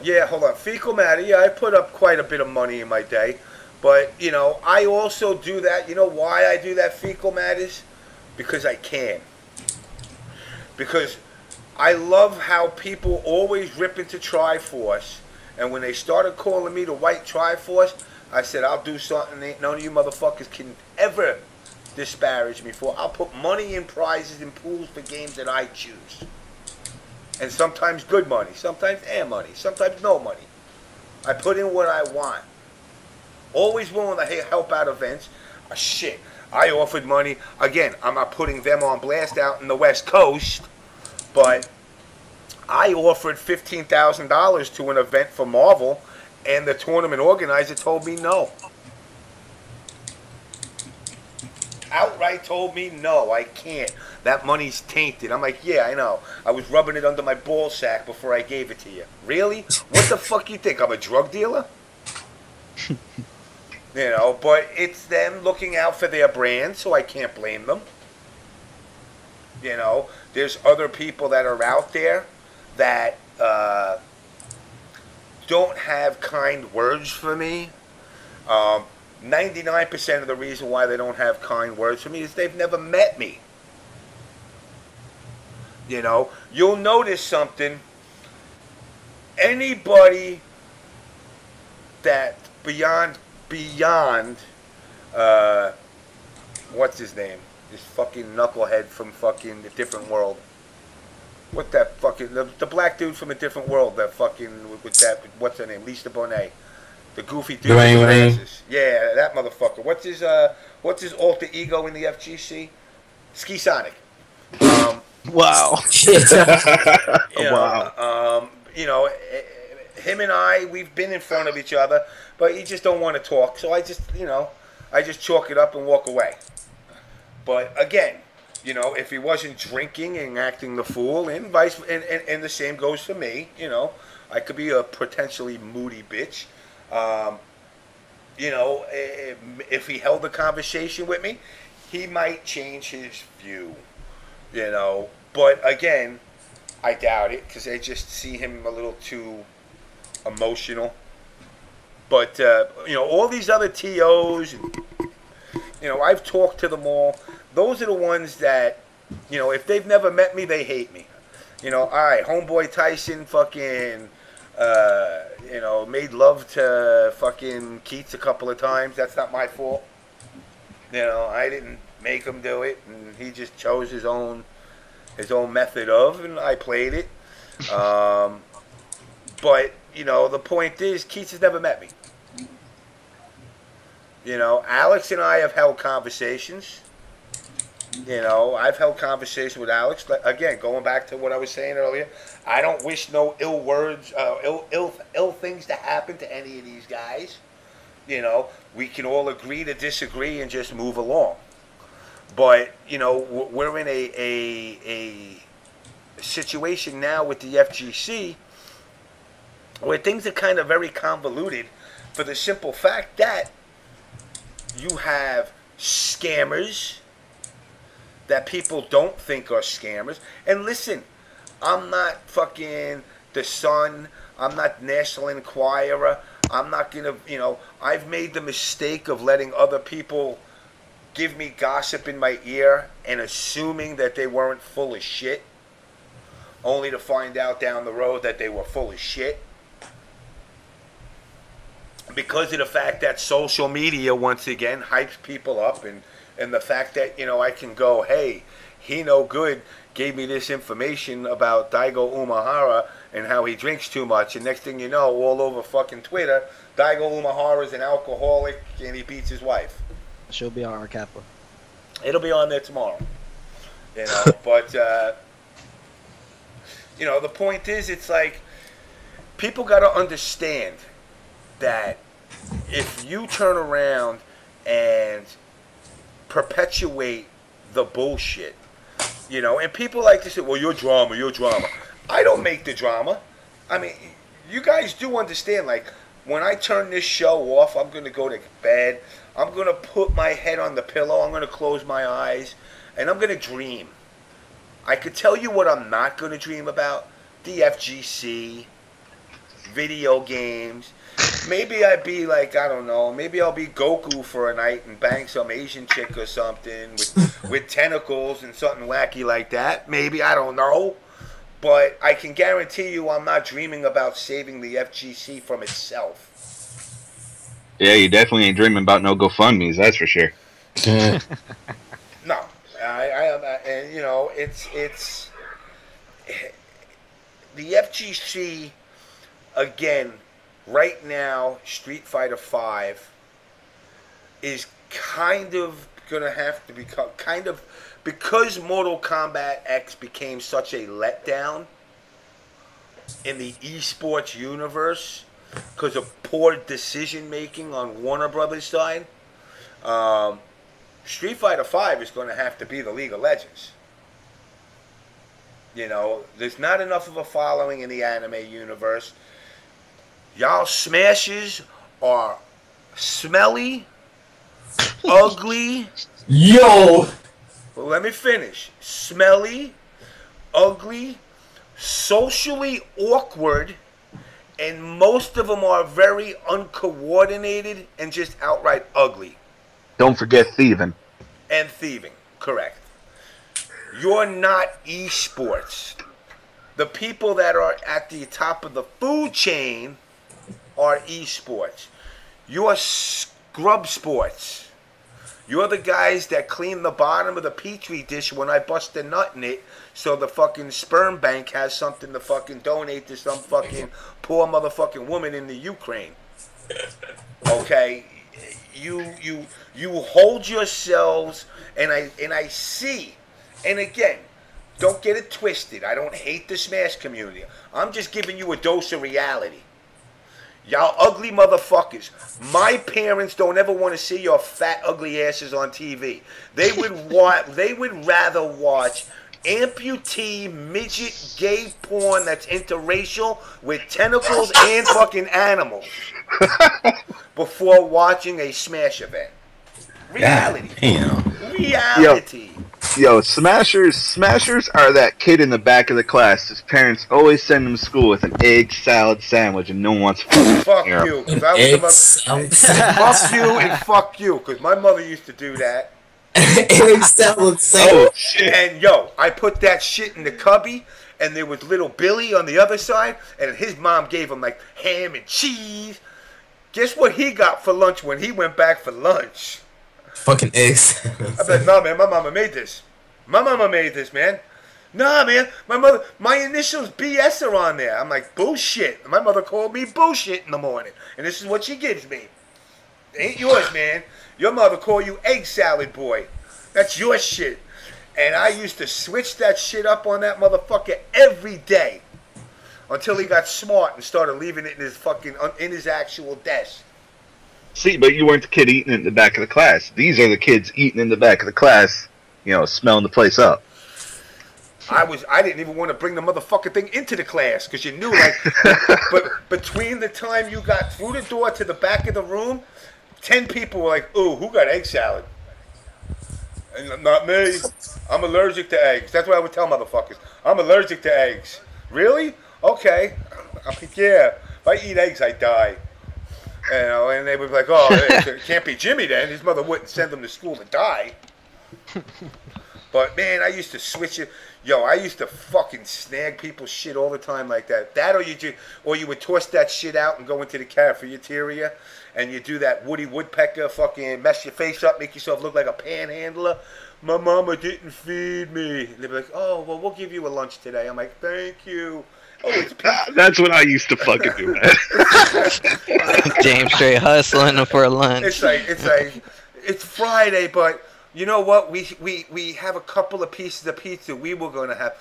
[SPEAKER 1] Yeah, hold on. Fecal matter. Yeah, I put up quite a bit of money in my day. But, you know, I also do that. You know why I do that, fecal matters? Because I can. Because I love how people always rip into Triforce. And when they started calling me the White Triforce, I said, I'll do something none of you motherfuckers can ever disparage me for. I'll put money in prizes and pools for games that I choose. And sometimes good money, sometimes air money, sometimes no money. I put in what I want. Always willing to help out events. Shit, I offered money. Again, I'm not putting them on blast out in the West Coast, but I offered $15,000 to an event for Marvel, and the tournament organizer told me no. Outright told me no, I can't. That money's tainted. I'm like, yeah, I know. I was rubbing it under my ball sack before I gave it to you. Really? What the fuck you think? I'm a drug dealer? You know, but it's them looking out for their brand, so I can't blame them. You know, there's other people that are out there that don't have kind words for me. 99% of the reason why they don't have kind words for me is they've never met me. You know, you'll notice something. Anybody that beyond, what's his name? This fucking knucklehead from fucking A Different World. What that fucking, the black dude from A Different World, that fucking, with that, what's her name? Lisa Bonet. The goofy dude. Yeah, that motherfucker. What's his alter ego in the FGC? Ski Sonic.
[SPEAKER 5] Wow.
[SPEAKER 2] Wow.
[SPEAKER 1] You know, him and I, we've been in front of each other, but he just don't want to talk. So I just, you know, I just chalk it up and walk away. But again, you know, if he wasn't drinking and acting the fool, and the same goes for me. You know, I could be a potentially moody bitch. You know, if he held a conversation with me, he might change his view, you know. But again, I doubt it, because I just see him a little too emotional. But, you know, all these other TOs, you know, I've talked to them all. Those are the ones that, You know, if they've never met me, they hate me. You know, all right, homeboy Tyson fucking, you know, made love to fucking Keats a couple of times. That's not my fault. You know, I didn't make him do it, and he just chose his own method of, and I played it. But you know, the point is, Keats has never met me. You know, Alex and I have held conversations. You know, I've held conversations with Alex. Again, going back to what I was saying earlier, I don't wish no ill words, ill things to happen to any of these guys. You know, we can all agree to disagree and just move along. But you know, we're in a situation now with the FGC where things are kind of very convoluted, for the simple fact that you have scammers that people don't think are scammers. And listen, I'm not fucking The Sun. I'm not National Enquirer. I'm not going to, you know, I've made the mistake of letting other people give me gossip in my ear and assuming that they weren't full of shit, only to find out down the road that they were full of shit. Because of the fact that social media, once again, hypes people up, and the fact that, you know, I can go, hey, he no good gave me this information about Daigo Umehara and how he drinks too much, and next thing you know, all over fucking Twitter, Daigo Umehara is an alcoholic and he beats his wife.
[SPEAKER 6] She'll be on our Kappa.
[SPEAKER 1] It'll be on there tomorrow. You know, but, you know, the point is, it's like, people got to understand that if you turn around and perpetuate the bullshit, you know, and people like to say, well, you're drama. I don't make the drama. I mean, you guys do understand, like, when I turn this show off, I'm going to go to bed. I'm going to put my head on the pillow. I'm going to close my eyes, and I'm going to dream. I could tell you what I'm not going to dream about. The FGC, video games. Maybe I'd be like, I don't know, maybe I'll be Goku for a night and bang some Asian chick or something with tentacles and something wacky like that. Maybe, I don't know. But I can guarantee you I'm not dreaming about saving the FGC from itself.
[SPEAKER 2] Yeah, you definitely ain't dreaming about no GoFundMe's, that's for sure.
[SPEAKER 1] No. And, you know, it's the FGC, again, right now, Street Fighter V is kind of going to have to become, kind of, because Mortal Kombat X became such a letdown in the esports universe because of poor decision making on Warner Brothers' side, Street Fighter V is going to have to be the League of Legends. You know, there's not enough of a following in the anime universe. Y'all smashes are smelly, ugly.
[SPEAKER 3] Yo!
[SPEAKER 1] Well, let me finish. Smelly, ugly, socially awkward, and most of them are very uncoordinated and just outright ugly.
[SPEAKER 2] Don't forget thieving.
[SPEAKER 1] And thieving, correct. You're not esports. The people that are at the top of the food chain are esports. You're scrub sports. You're the guys that clean the bottom of the petri dish when I bust a nut in it, so the fucking sperm bank has something to fucking donate to some fucking poor motherfucking woman in the Ukraine. Okay, you hold yourselves, and I see, and again, don't get it twisted. I don't hate the Smash community. I'm just giving you a dose of reality. Y'all ugly motherfuckers. My parents don't ever want to see your fat, ugly asses on TV. They would rather watch amputee, midget, gay porn that's interracial with tentacles and fucking animals before watching a Smash event. Reality.
[SPEAKER 3] Damn.
[SPEAKER 1] Reality.
[SPEAKER 2] Yo, smashers are that kid in the back of the class. His parents always send him to school with an egg salad sandwich, and no one wants to
[SPEAKER 1] fuck you. Fuck you and fuck you, because my mother used to do that.
[SPEAKER 3] Egg salad.
[SPEAKER 2] Oh shit!
[SPEAKER 1] And yo, I put that shit in the cubby, and there was little Billy on the other side, and his mom gave him like ham and cheese. Guess what he got for lunch when he went back for lunch?
[SPEAKER 3] Fucking eggs.
[SPEAKER 1] I bet, no, man, my mama made this. My mama made this, man. Nah, man, my initials BS are on there. I'm like, bullshit. My mother called me bullshit in the morning, and this is what she gives me. It ain't yours, man. Your mother called you egg salad boy. That's your shit. And I used to switch that shit up on that motherfucker every day until he got smart and started leaving it in his actual desk.
[SPEAKER 2] See, but you weren't the kid eating it in the back of the class. These are the kids eating in the back of the class, smelling the place up.
[SPEAKER 1] I didn't even want to bring the motherfucking thing into the class because you knew, like, but between the time you got through the door to the back of the room, 10 people were like, ooh, who got egg salad? And not me. I'm allergic to eggs. That's what I would tell motherfuckers. I'm allergic to eggs. Really? Okay. I'm like, yeah. If I eat eggs, I die. And they would be like, oh, it can't be Jimmy then. His mother wouldn't send him to school to die. But, man, I used to switch it. Yo, I used to fucking snag people's shit all the time like that. That or you would toss that shit out and go into the cafeteria and you do that Woody Woodpecker fucking mess your face up, make yourself look like a panhandler. My mama didn't feed me. And they'd be like, oh, well, we'll give you a lunch today. I'm like, thank you. Oh, it's
[SPEAKER 2] That's what I used to fucking do, man.
[SPEAKER 5] James straight hustling for a lunch.
[SPEAKER 1] It's Friday, but you know what? We have a couple of pieces of pizza we were gonna have.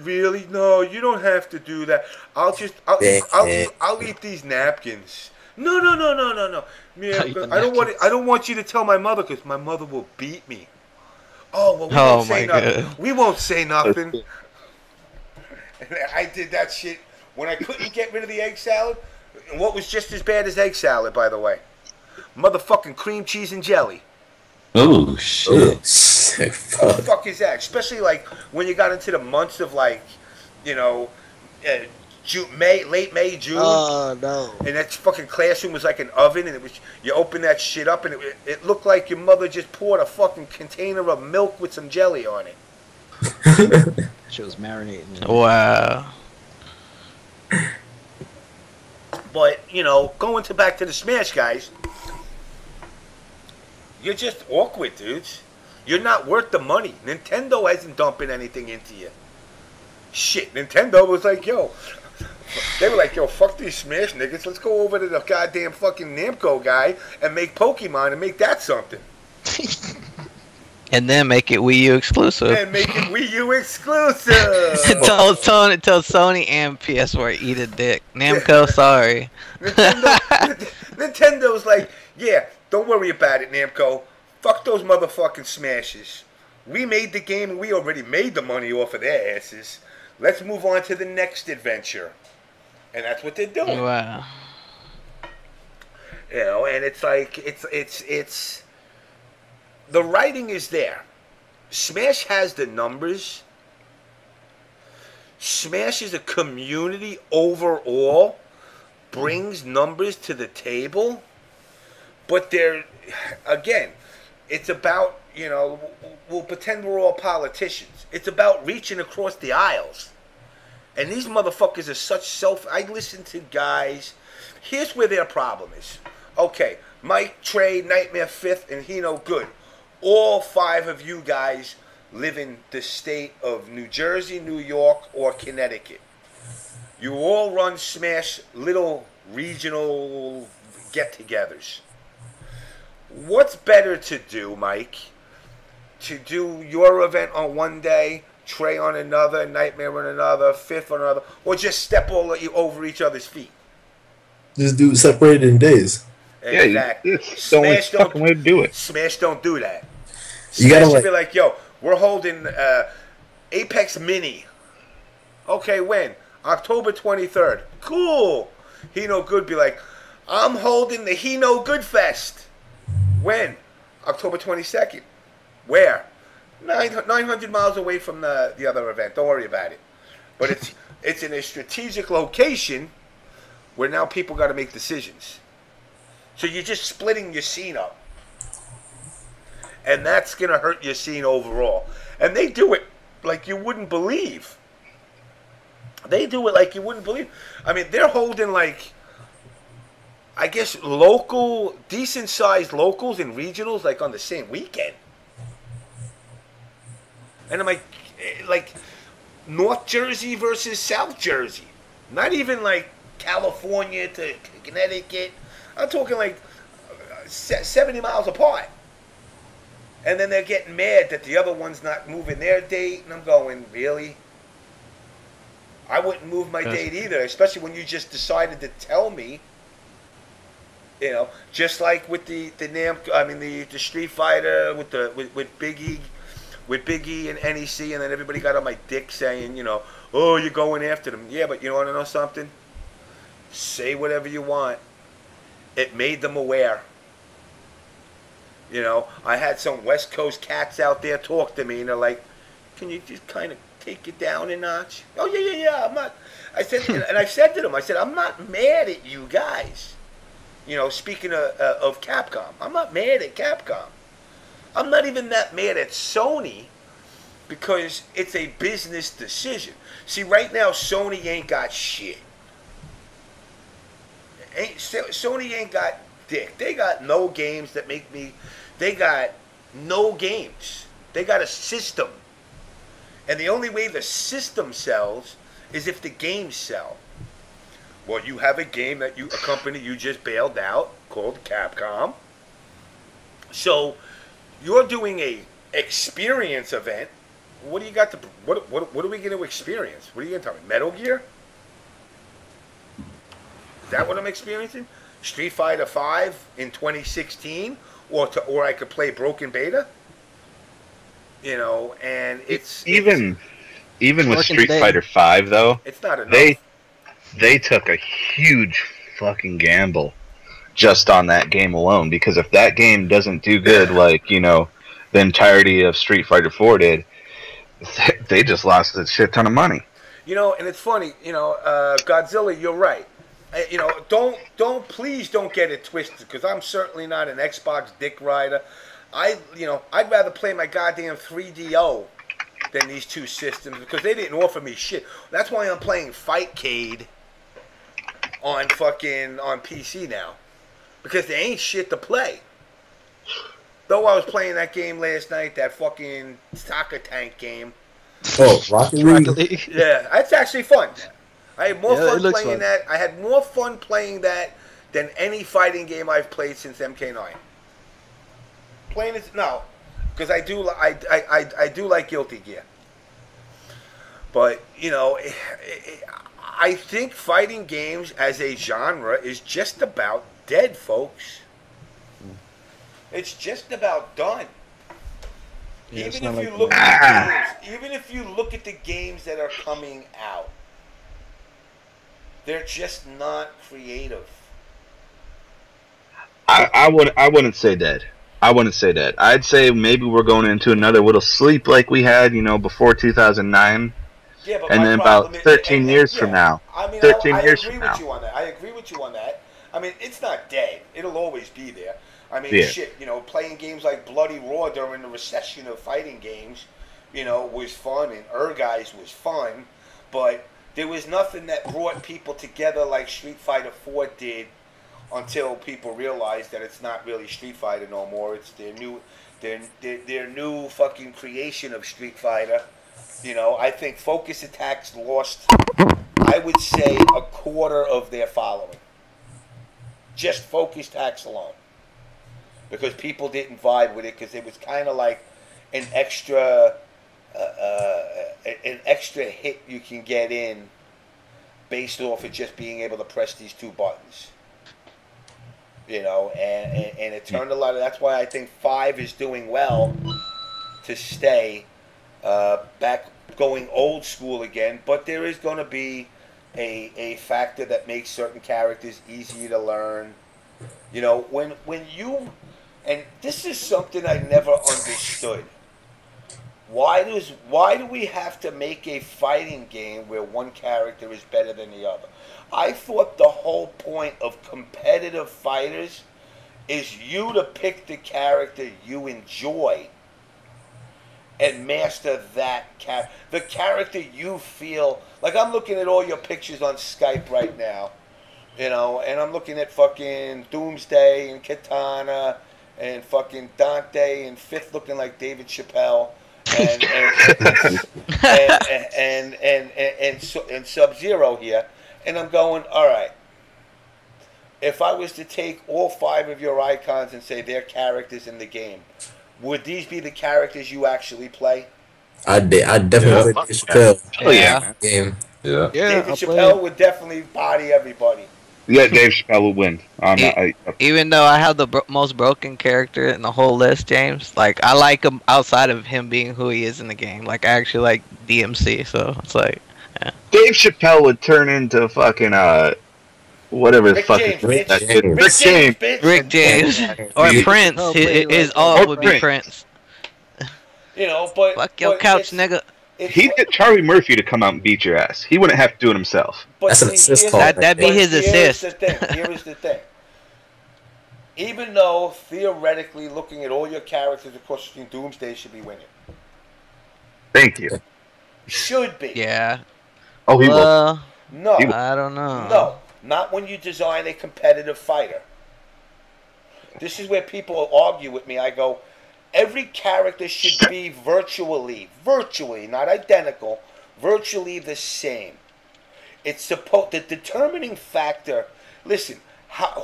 [SPEAKER 1] Really? No, you don't have to do that. I'll eat these napkins. No. Yeah, I don't want you to tell my mother because my mother will beat me. Oh, well, we won't say nothing. God. We won't say nothing. And I did that shit when I couldn't get rid of the egg salad. And what was just as bad as egg salad, by the way? Motherfucking cream cheese and jelly.
[SPEAKER 3] Oh, shit.
[SPEAKER 1] What the fuck is that? Especially, like, when you got into the months of, like, late May, June.
[SPEAKER 6] Oh, no.
[SPEAKER 1] And that fucking classroom was like an oven, and you open that shit up, and it looked like your mother just poured a fucking container of milk with some jelly on it.
[SPEAKER 6] She was marinating.
[SPEAKER 5] Wow.
[SPEAKER 1] But, going back to the Smash guys, you're just awkward, dudes. You're not worth the money. Nintendo isn't dumping anything into you. Shit, Nintendo was like, yo. They were like, yo, fuck these Smash niggas. Let's go over to the goddamn fucking Namco guy and make Pokemon and make that something.
[SPEAKER 5] And then make it Wii U exclusive. Tell Sony and PS4 eat a dick. Namco, sorry.
[SPEAKER 1] Nintendo's like, yeah, don't worry about it, Namco. Fuck those motherfucking Smashes. We made the game and we already made the money off of their asses. Let's move on to the next adventure. And that's what they're doing.
[SPEAKER 5] Wow.
[SPEAKER 1] And it's like, it's the writing is there. Smash has the numbers. Smash is a community overall, brings numbers to the table. But again, it's about, we'll pretend we're all politicians. It's about reaching across the aisles. And these motherfuckers are such I listen to guys. Here's where their problem is. Okay, Mike, Trey, Nightmare Fifth, and Hino Good. All 5 of you guys live in the state of New Jersey, New York, or Connecticut. You all run Smash little regional get-togethers. What's better to do, Mike? To do your event on one day, Trey on another, Nightmare on another, Fifth on another, or just step all over each other's feet?
[SPEAKER 3] Just do it separated in days.
[SPEAKER 1] Exactly.
[SPEAKER 2] Yeah, it's the only fucking way to do it.
[SPEAKER 1] Smash don't do that.
[SPEAKER 3] You gotta
[SPEAKER 1] be like, yo, we're holding Apex Mini. Okay, when? October 23rd. Cool. Hino Good be like, I'm holding the Hino Good Fest. When? October 22nd. Where? 900 miles away from the other event. Don't worry about it. But it's in a strategic location where now people got to make decisions. So you're just splitting your scene up. and that's gonna hurt your scene overall. And they do it like you wouldn't believe. They do it like you wouldn't believe. I mean, they're holding like, I guess, local, decent-sized locals and regionals like on the same weekend. And I'm like North Jersey versus South Jersey. Not even like California to Connecticut. I'm talking like 70 miles apart. And then they're getting mad that the other one's not moving their date. And I'm going, really? I wouldn't move my date either, especially when you just decided to tell me. You know, just like with the Street Fighter with Biggie and NEC, and then everybody got on my dick saying, you know, oh, you're going after them. Yeah, but you want to know something? Say whatever you want. It made them aware. You know, I had some West Coast cats out there talk to me, and they're like, can you just kind of take it down a notch? Oh, yeah, I'm not. I said, and I said to them, I said, I'm not mad at you guys. You know, speaking of Capcom, I'm not mad at Capcom. I'm not even that mad at Sony because it's a business decision. See, right now, Sony ain't got shit. Sony ain't got dick. They got no games that make me... They got no games. They got a system. And the only way the system sells is if the games sell. Well, you have a game a company you just bailed out called Capcom. So you're doing a experience event. What do you got to? What are we going to experience? What are you going to tell me? Metal Gear? Is that what I'm experiencing? Street Fighter V in 2016, or I could play Broken Beta. You know, and it's
[SPEAKER 2] even with Street Fighter V though.
[SPEAKER 1] It's not enough.
[SPEAKER 2] They took a huge fucking gamble just on that game alone, because if that game doesn't do good like, you know, the entirety of Street Fighter 4 did, they just lost a shit ton of money.
[SPEAKER 1] You know, and it's funny, you know, Godzilla, you're right. You know, please don't get it twisted, because I'm certainly not an Xbox dick rider. I'd rather play my goddamn 3DO than these two systems, because they didn't offer me shit. That's why I'm playing Fightcade on PC now, because there ain't shit to play. Though I was playing that game last night, that fucking soccer tank game.
[SPEAKER 3] Oh, Rocket League?
[SPEAKER 1] Yeah, that's actually fun. I had more fun playing that. I had more fun playing that than any fighting game I've played since MK9. Playing it, no, because I do like Guilty Gear. But, you know, I think fighting games as a genre is just about dead, folks. It's just about done. Yeah, even if you look at the games, even if you look at the games that are coming out, they're just not creative.
[SPEAKER 2] I wouldn't say dead. I wouldn't say that. I'd say maybe we're going into another little sleep like we had, you know, before 2009.
[SPEAKER 1] Yeah, but
[SPEAKER 2] and then about 13 years from now.
[SPEAKER 1] I mean,
[SPEAKER 2] 13
[SPEAKER 1] I
[SPEAKER 2] years
[SPEAKER 1] agree
[SPEAKER 2] from
[SPEAKER 1] with
[SPEAKER 2] now.
[SPEAKER 1] you on that. I agree with you on that. I mean, it's not dead. It'll always be there. I mean, shit, you know, playing games like Bloody Raw during the recession of fighting games, you know, was fun, and Guys was fun, but there was nothing that brought people together like Street Fighter 4 did until people realized that it's not really Street Fighter no more. It's their new fucking creation of Street Fighter. You know, I think Focus Attacks lost, I would say, a quarter of their following. Just Focus Attacks alone. Because people didn't vibe with it, because it was kind of like an extra hit you can get in based off of just being able to press these two buttons. You know, and it turned a lot of... That's why I think 5 is doing well to stay back going old school again. But there is going to be a factor that makes certain characters easier to learn. You know, when you... And this is something I never understood. Why do we have to make a fighting game where one character is better than the other? I thought the whole point of competitive fighters is you to pick the character you enjoy and master that the character you feel like. I'm looking at all your pictures on Skype right now, and I'm looking at fucking Doomsday and Katana and fucking Dante and Fifth looking like David Chappelle and Sub-Zero here, and I'm going, all right. If I was to take all 5 of your icons and say they're characters in the game, would these be the characters you actually play?
[SPEAKER 3] I definitely play Dave Chappelle.
[SPEAKER 5] Yeah.
[SPEAKER 3] Game.
[SPEAKER 7] Yeah.
[SPEAKER 1] David Chappelle would definitely body everybody.
[SPEAKER 2] Yeah, Dave Chappelle will win.
[SPEAKER 5] Even though I have the most broken character in the whole list, James, like I like him outside of him being who he is in the game. Like I actually like DMC, so it's like, yeah.
[SPEAKER 2] Dave Chappelle would turn into fucking whatever the fuck
[SPEAKER 1] Rick James,
[SPEAKER 5] Rick James, or Prince. His all would be Prince.
[SPEAKER 1] But
[SPEAKER 5] fuck your couch, nigga.
[SPEAKER 2] He'd get Charlie Murphy to come out and beat your ass. He wouldn't have to do it himself.
[SPEAKER 3] That's an assist call.
[SPEAKER 5] That'd be his assist.
[SPEAKER 1] Here is the thing. Even though theoretically, looking at all your characters, of course, Doomsday should be winning.
[SPEAKER 2] Thank you.
[SPEAKER 1] Should be.
[SPEAKER 5] Yeah.
[SPEAKER 2] Oh, he will.
[SPEAKER 1] No.
[SPEAKER 5] I don't know.
[SPEAKER 1] No. Not when you design a competitive fighter. This is where people argue with me. I go, every character should be virtually, not identical, virtually the same. It's the determining factor. Listen,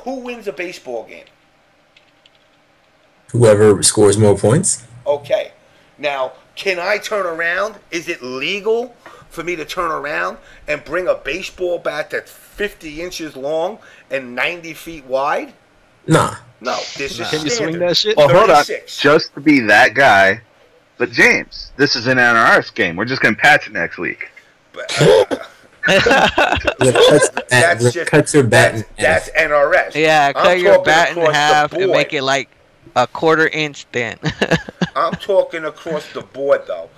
[SPEAKER 1] who wins a baseball game?
[SPEAKER 3] Whoever scores more points.
[SPEAKER 1] Okay. Now, can I turn around? Is it legal for me to turn around and bring a baseball bat that's 50 inches long and 90 feet wide?
[SPEAKER 3] Nah.
[SPEAKER 1] No, this is
[SPEAKER 6] Can you swing that shit?
[SPEAKER 2] Well, hold on.
[SPEAKER 1] 36.
[SPEAKER 2] Just to be that guy. But James, this is an NRS game. We're just going to patch it next week.
[SPEAKER 3] Cut your bat.
[SPEAKER 1] That's NRS.
[SPEAKER 5] Yeah, cut your bat in half and make it like a 1/4 inch thin.
[SPEAKER 1] I'm talking across the board, though.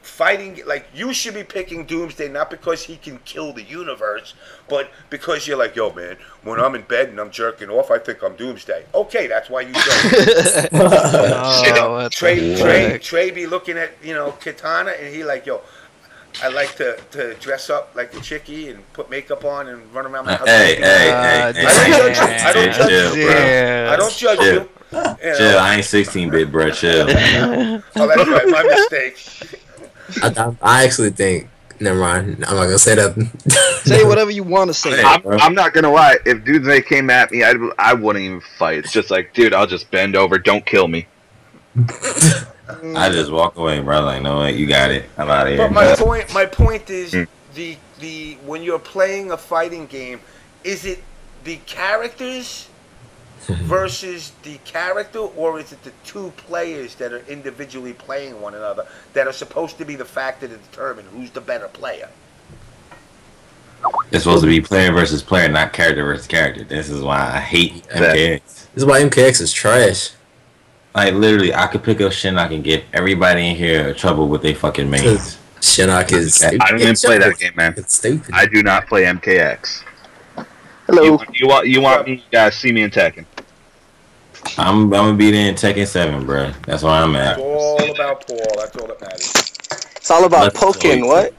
[SPEAKER 1] Fighting, like, you should be picking Doomsday not because he can kill the universe, but because you're like, yo, man, when I'm in bed and I'm jerking off, I think I'm Doomsday. Okay, that's why you don't. Trey be looking at, Katana, and he like, yo, I like to dress up like a chickie and put makeup on and run around my house.
[SPEAKER 3] Hey.
[SPEAKER 1] I don't judge you. I don't judge you.
[SPEAKER 3] Chill, I ain't 16-bit, bro. Chill.
[SPEAKER 1] Oh, that's right. My mistake.
[SPEAKER 3] I actually think. Never mind. I'm not gonna say that.
[SPEAKER 6] Say whatever you want to say.
[SPEAKER 2] I'm not gonna lie. If Doomsday came at me, I wouldn't even fight. It's just like, dude, I'll just bend over. Don't kill me.
[SPEAKER 3] I just walk away, bro. Like, no, you got it. I'm out of here.
[SPEAKER 1] But my point is the when you're playing a fighting game, is it the characters versus the character, or is it the two players that are individually playing one another that are supposed to be the factor to determine who's the better player?
[SPEAKER 3] It's supposed to be player versus player, not character versus character. This is why I hate MKX. This is why MKX is trash. Like, literally, I could pick up Shinnok and get everybody in here in trouble with their fucking mains. Shinnok is stupid.
[SPEAKER 2] I don't even play that game, man.
[SPEAKER 3] It's stupid.
[SPEAKER 2] I do not play MKX.
[SPEAKER 8] Hello.
[SPEAKER 2] You want me guys see me in Tekken?
[SPEAKER 3] I'm gonna be there in Tekken 7, bro. That's where I'm at.
[SPEAKER 1] It's all about Paul. That's all that matters.
[SPEAKER 8] It's all about poking. What?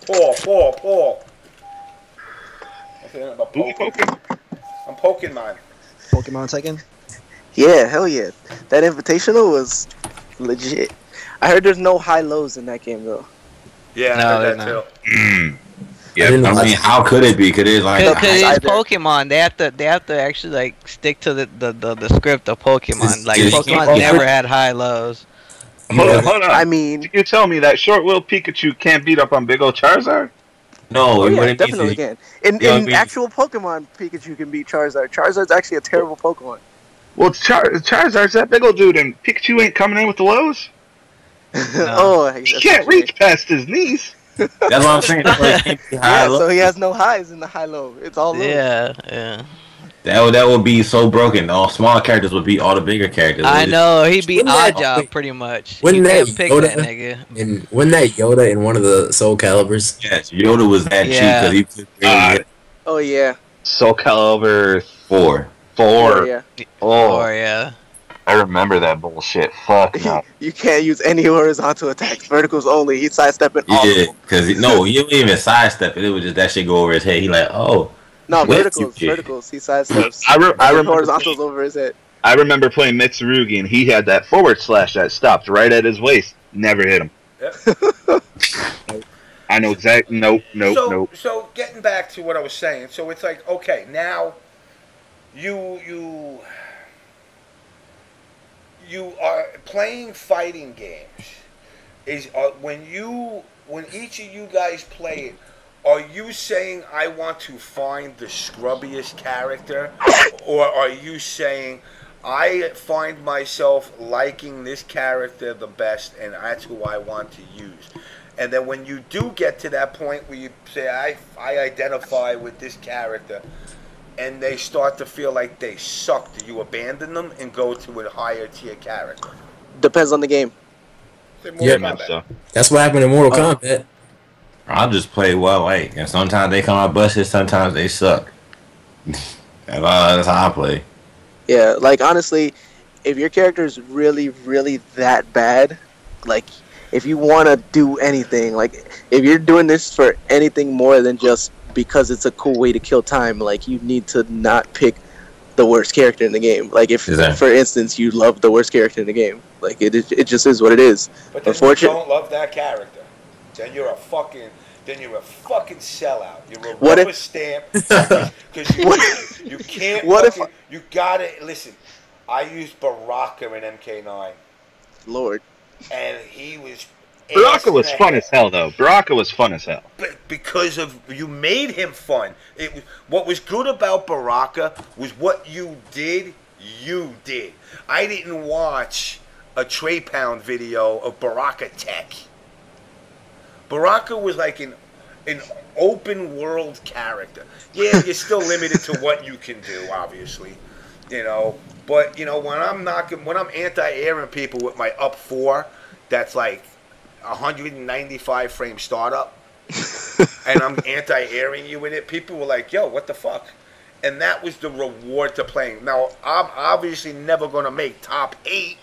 [SPEAKER 1] Paul. About poking. I'm poking mine.
[SPEAKER 6] Pokemon Tekken?
[SPEAKER 8] Yeah, hell yeah. That invitational was legit. I heard there's no high lows in that game though.
[SPEAKER 1] Yeah,
[SPEAKER 5] No,
[SPEAKER 1] I heard
[SPEAKER 5] there's
[SPEAKER 1] that too.
[SPEAKER 3] Yeah, I mean, how could it be? Could it like?
[SPEAKER 5] Because it's Pokemon, they have to actually like stick to the script of Pokemon. Like Pokemon never had high lows.
[SPEAKER 2] Hold on.
[SPEAKER 8] I mean,
[SPEAKER 2] you tell me that short-wheeled Pikachu can't beat up on big old Charizard?
[SPEAKER 3] No,
[SPEAKER 8] yeah, definitely can. In actual Pokemon, Pikachu can beat Charizard. Charizard's actually a terrible Pokemon.
[SPEAKER 2] Well, Charizard's that big old dude, and Pikachu ain't coming in with the lows.
[SPEAKER 8] No.
[SPEAKER 2] He can't reach past his knees.
[SPEAKER 3] That's what I'm saying.
[SPEAKER 8] Yeah, so he has no highs in the high low. It's all low.
[SPEAKER 5] Yeah.
[SPEAKER 3] That would be so broken. All small characters would beat all the bigger characters.
[SPEAKER 5] I know, he beat Oddjob pretty much.
[SPEAKER 3] Wouldn't that
[SPEAKER 5] nigga?
[SPEAKER 3] And wasn't that Yoda in one of the Soul Calibers? Yes, Yoda was that cheap because he took
[SPEAKER 8] Oh yeah.
[SPEAKER 2] Soul Calibur
[SPEAKER 3] 4.
[SPEAKER 2] 4.
[SPEAKER 8] Yeah.
[SPEAKER 2] Oh,
[SPEAKER 5] yeah.
[SPEAKER 2] I remember that bullshit. Fuck no.
[SPEAKER 8] You can't use any horizontal attacks. Verticals only. He's sidestepping all of
[SPEAKER 3] Yeah,
[SPEAKER 8] them.
[SPEAKER 3] because he don't even sidestep it. It was just that shit go over his head. He like, oh,
[SPEAKER 8] No,
[SPEAKER 3] flip you
[SPEAKER 8] verticals.
[SPEAKER 3] shit.
[SPEAKER 8] Verticals. He sidesteps.
[SPEAKER 2] I
[SPEAKER 8] And then
[SPEAKER 2] remember
[SPEAKER 8] horizontals over his head.
[SPEAKER 2] I remember playing Mitsurugi, and he had that forward slash that stopped right at his waist. Never hit him.
[SPEAKER 1] Yep.
[SPEAKER 2] I know exactly. Nope.
[SPEAKER 1] So getting back to what I was saying, so it's like, okay, now you are playing fighting games. When each of you guys play it, are you saying I want to find the scrubbiest character, or are you saying I find myself liking this character the best, and that's who I want to use? And then when you do get to that point where you say, I identify with this character, and they start to feel like they suck, do you abandon them and go to a higher tier character?
[SPEAKER 8] Depends on the game.
[SPEAKER 3] Yeah,
[SPEAKER 2] so.
[SPEAKER 3] That's what happened in Mortal Kombat. I'll just play well, like, and sometimes they come out busted, sometimes they suck. That's how I play.
[SPEAKER 8] Yeah, like honestly, if your character is really, really that bad, like if you want to do anything, like if you're doing this for anything more than just because it's a cool way to kill time, like you need to not pick the worst character in the game. Like if, for instance, you love the worst character in the game, like it just is what it is.
[SPEAKER 1] But then you don't love that character, then you're a fucking sellout. You're a rubber stamp because you can't. You gotta listen. I used Baraka in MK9.
[SPEAKER 8] Lord.
[SPEAKER 1] And he was.
[SPEAKER 2] Baraka was fun as hell, though. Baraka was fun as hell.
[SPEAKER 1] But because of you made him fun. What was good about Baraka was what you did. You did. I didn't watch a Trey Pound video of Baraka Tech. Baraka was like an open world character. Yeah, you're still limited to what you can do, obviously, you know. But you know, when I'm anti-airing people with my up 4, that's like 195 frame startup, and I'm anti-airing you with it, people were like, "Yo, what the fuck?" And that was the reward to playing. Now, I'm obviously never gonna make top 8,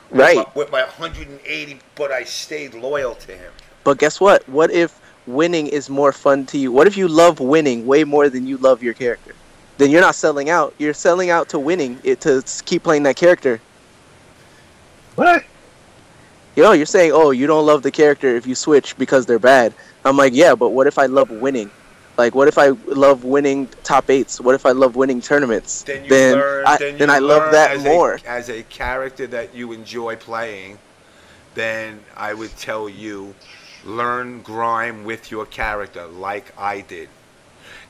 [SPEAKER 8] right,
[SPEAKER 1] with my 180, but I stayed loyal to him.
[SPEAKER 8] But guess what? What if winning is more fun to you? What if you love winning way more than you love your character? Then you're not selling out. You're selling out to winning, to keep playing that character.
[SPEAKER 2] What?
[SPEAKER 8] You're saying, oh, you don't love the character if you switch because they're bad. I'm like, yeah, but what if I love winning? Like, what if I love winning top 8s? What if I love winning tournaments? Then I love that more.
[SPEAKER 1] As a character that you enjoy playing, then I would tell you, learn grime with your character like I did.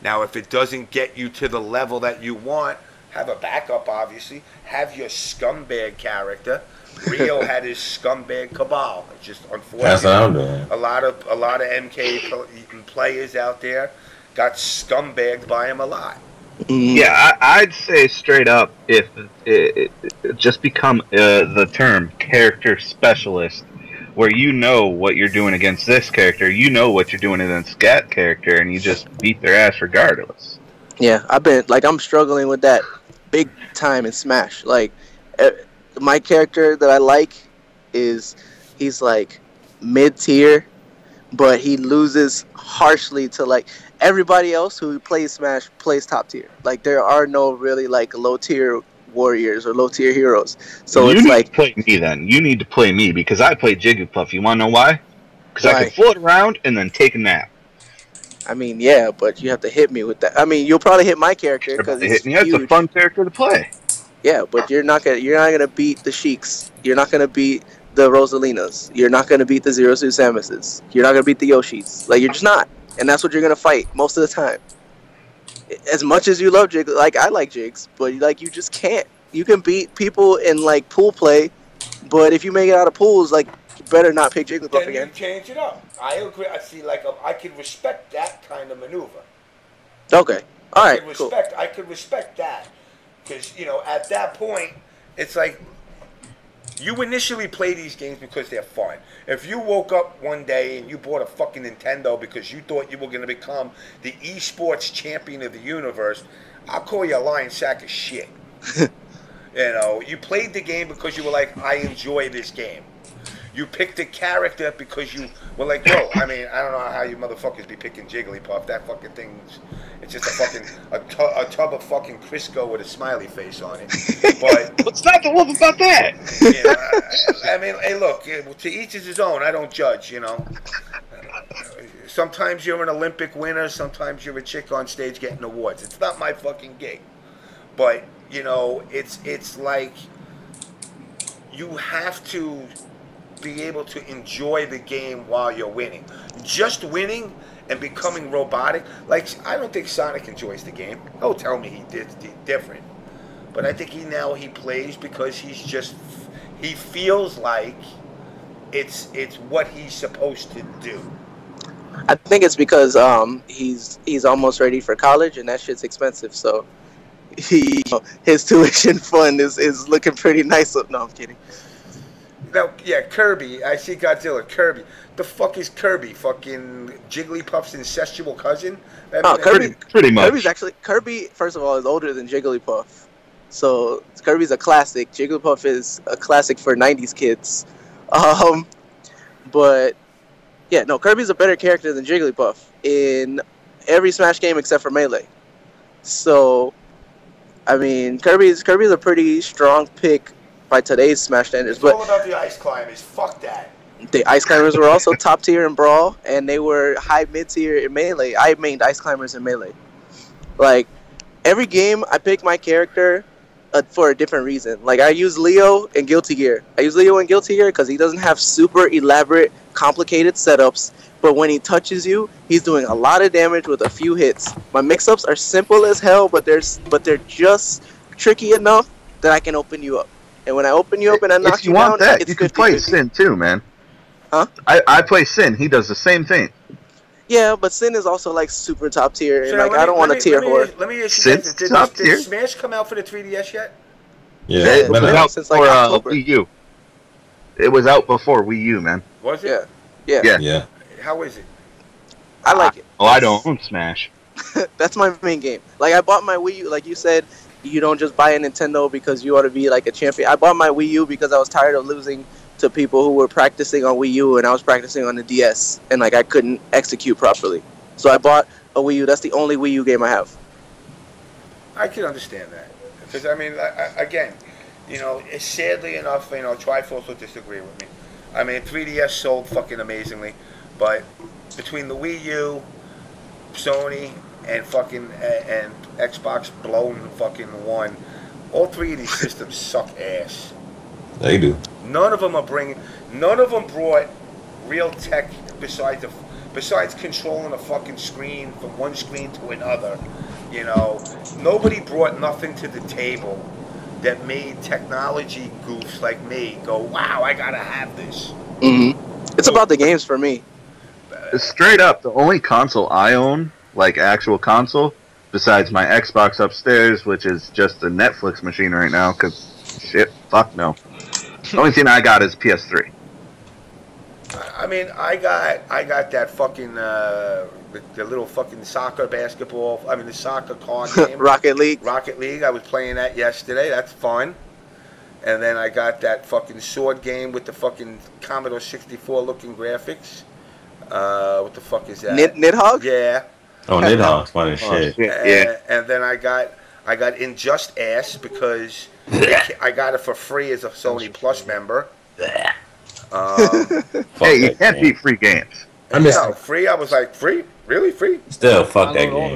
[SPEAKER 1] Now, if it doesn't get you to the level that you want, have a backup, obviously. Have your scumbag character. Rio had his scumbag cabal. It's just unfortunate.
[SPEAKER 3] That's what I'm doing.
[SPEAKER 1] A lot of MK players out there got scumbagged by him a lot.
[SPEAKER 2] Yeah, I'd say straight up, if it just become the term character specialist, where you know what you're doing against this character, you know what you're doing against that character, and you just beat their ass regardless.
[SPEAKER 8] Yeah, I'm struggling with that big time in Smash. Like, my character that I like he's like mid-tier, but he loses harshly to like everybody else who plays Smash plays top tier. Like, there are no really like low-tier warriors or low-tier heroes. So
[SPEAKER 2] you
[SPEAKER 8] it's
[SPEAKER 2] need
[SPEAKER 8] like
[SPEAKER 2] to play me then. You need to play me because I play Jigglypuff. You want to know why? Because I can float around and then take a nap.
[SPEAKER 8] I mean, yeah, but you have to hit me with that. I mean, you'll probably hit my character because it's huge.
[SPEAKER 2] It's a fun character to play.
[SPEAKER 8] Yeah, but you're not gonna beat the Sheiks. You're not gonna beat the Rosalinas. You're not gonna beat the Zero Suit Samuses. You're not gonna beat the Yoshis. Like, you're just not, and that's what you're gonna fight most of the time. As much as you love Jigs, like I like Jigs, but like you just can't. You can beat people in like pool play, but if you make it out of pools, like you better not pick Jigglypuff again.
[SPEAKER 1] Then you change it up. I agree. I see. Like I can respect that kind of maneuver.
[SPEAKER 8] Okay. All right. Cool.
[SPEAKER 1] I could respect that. Because, you know, at that point, it's like, you initially play these games because they're fun. If you woke up one day and you bought a fucking Nintendo because you thought you were going to become the esports champion of the universe, I'll call you a lying sack of shit. You know, you played the game because you were like, I enjoy this game. You picked a character because you were like, yo, I mean, I don't know how you motherfuckers be picking Jigglypuff. That fucking thing's, it's just a fucking, a tub of fucking Crisco with a smiley face on it. But
[SPEAKER 2] what's not to love about that?
[SPEAKER 1] You know, I mean, hey, look, to each is his own. I don't judge, you know. Sometimes you're an Olympic winner. Sometimes you're a chick on stage getting awards. It's not my fucking gig. But, you know, it's like you have to be able to enjoy the game while you're winning. Just winning and becoming robotic. Like, I don't think Sonic enjoys the game. He'll tell me he did different. But I think he plays because he feels like it's what he's supposed to do.
[SPEAKER 8] I think it's because he's almost ready for college and that shit's expensive, so his tuition fund is looking pretty nice. No, I'm kidding.
[SPEAKER 1] Now, yeah, Kirby. I see Godzilla. Kirby. The fuck is Kirby? Fucking Jigglypuff's incestual cousin? I mean,
[SPEAKER 8] Kirby.
[SPEAKER 2] Pretty much.
[SPEAKER 8] Kirby, first of all, is older than Jigglypuff. So Kirby's a classic. Jigglypuff is a classic for 90s kids. But yeah, no, Kirby's a better character than Jigglypuff in every Smash game except for Melee. So, I mean, Kirby's a pretty strong pick by today's Smash standards.
[SPEAKER 1] It's all about the Ice Climbers. Fuck that.
[SPEAKER 8] The Ice Climbers were also top tier in Brawl, and they were high mid tier in Melee. I mained Ice Climbers in Melee. Like, every game, I pick my character for a different reason. Like, I use Leo in Guilty Gear. I use Leo in Guilty Gear because he doesn't have super elaborate, complicated setups, but when he touches you, he's doing a lot of damage with a few hits. My mix-ups are simple as hell, but they're just tricky enough that I can open you up. And when I open you up and I knock you down, it's
[SPEAKER 2] you can play Sin too, man.
[SPEAKER 8] Huh?
[SPEAKER 2] I play Sin. He does the same thing.
[SPEAKER 8] Yeah, but Sin is also like super top tier, and like I don't want to tier whore.
[SPEAKER 1] Let me ask you this: did Smash come out for the 3DS yet?
[SPEAKER 2] Yeah, it was out since like October. Wii U. It was out before Wii U, man.
[SPEAKER 1] Was it?
[SPEAKER 8] Yeah.
[SPEAKER 1] How is it?
[SPEAKER 8] I like it.
[SPEAKER 2] Oh, I don't own Smash.
[SPEAKER 8] That's my main game. Like, I bought my Wii U, like you said, you don't just buy a Nintendo because you want to be like a champion. I bought my Wii U because I was tired of losing to people who were practicing on Wii U and I was practicing on the DS, and like I couldn't execute properly. So I bought a Wii U. That's the only Wii U game I have.
[SPEAKER 1] I can understand that. Because, I mean, again, you know, sadly enough, you know, Triforce will disagree with me. I mean, 3DS sold fucking amazingly, but between the Wii U, Sony, and fucking and Xbox blown fucking one, all three of these systems suck ass.
[SPEAKER 3] They do.
[SPEAKER 1] None of them brought real tech besides controlling a fucking screen from one screen to another. You know, nobody brought nothing to the table that made technology goofs like me go, wow, I gotta have this.
[SPEAKER 8] It's about the games for me.
[SPEAKER 2] Straight up, the only console I own, like actual console, besides my Xbox upstairs, which is just a Netflix machine right now, because shit, fuck no. The only thing I got is PS3.
[SPEAKER 1] I mean, I got that fucking the little fucking soccer basketball. I mean, the soccer card game.
[SPEAKER 8] Rocket League.
[SPEAKER 1] Rocket League. I was playing that yesterday. That's fun. And then I got that fucking sword game with the fucking Commodore 64 looking graphics. What the fuck is that?
[SPEAKER 8] Nidhogg?
[SPEAKER 1] Yeah.
[SPEAKER 3] Oh, Nidhogg's fun as shit.
[SPEAKER 1] Yeah. And then I got Injust Ass because I got it for free as a Sony Plus member.
[SPEAKER 2] Hey, you can't beat free games.
[SPEAKER 1] I missed free. I was like, free? Really free?
[SPEAKER 3] Still, fuck that game.
[SPEAKER 1] I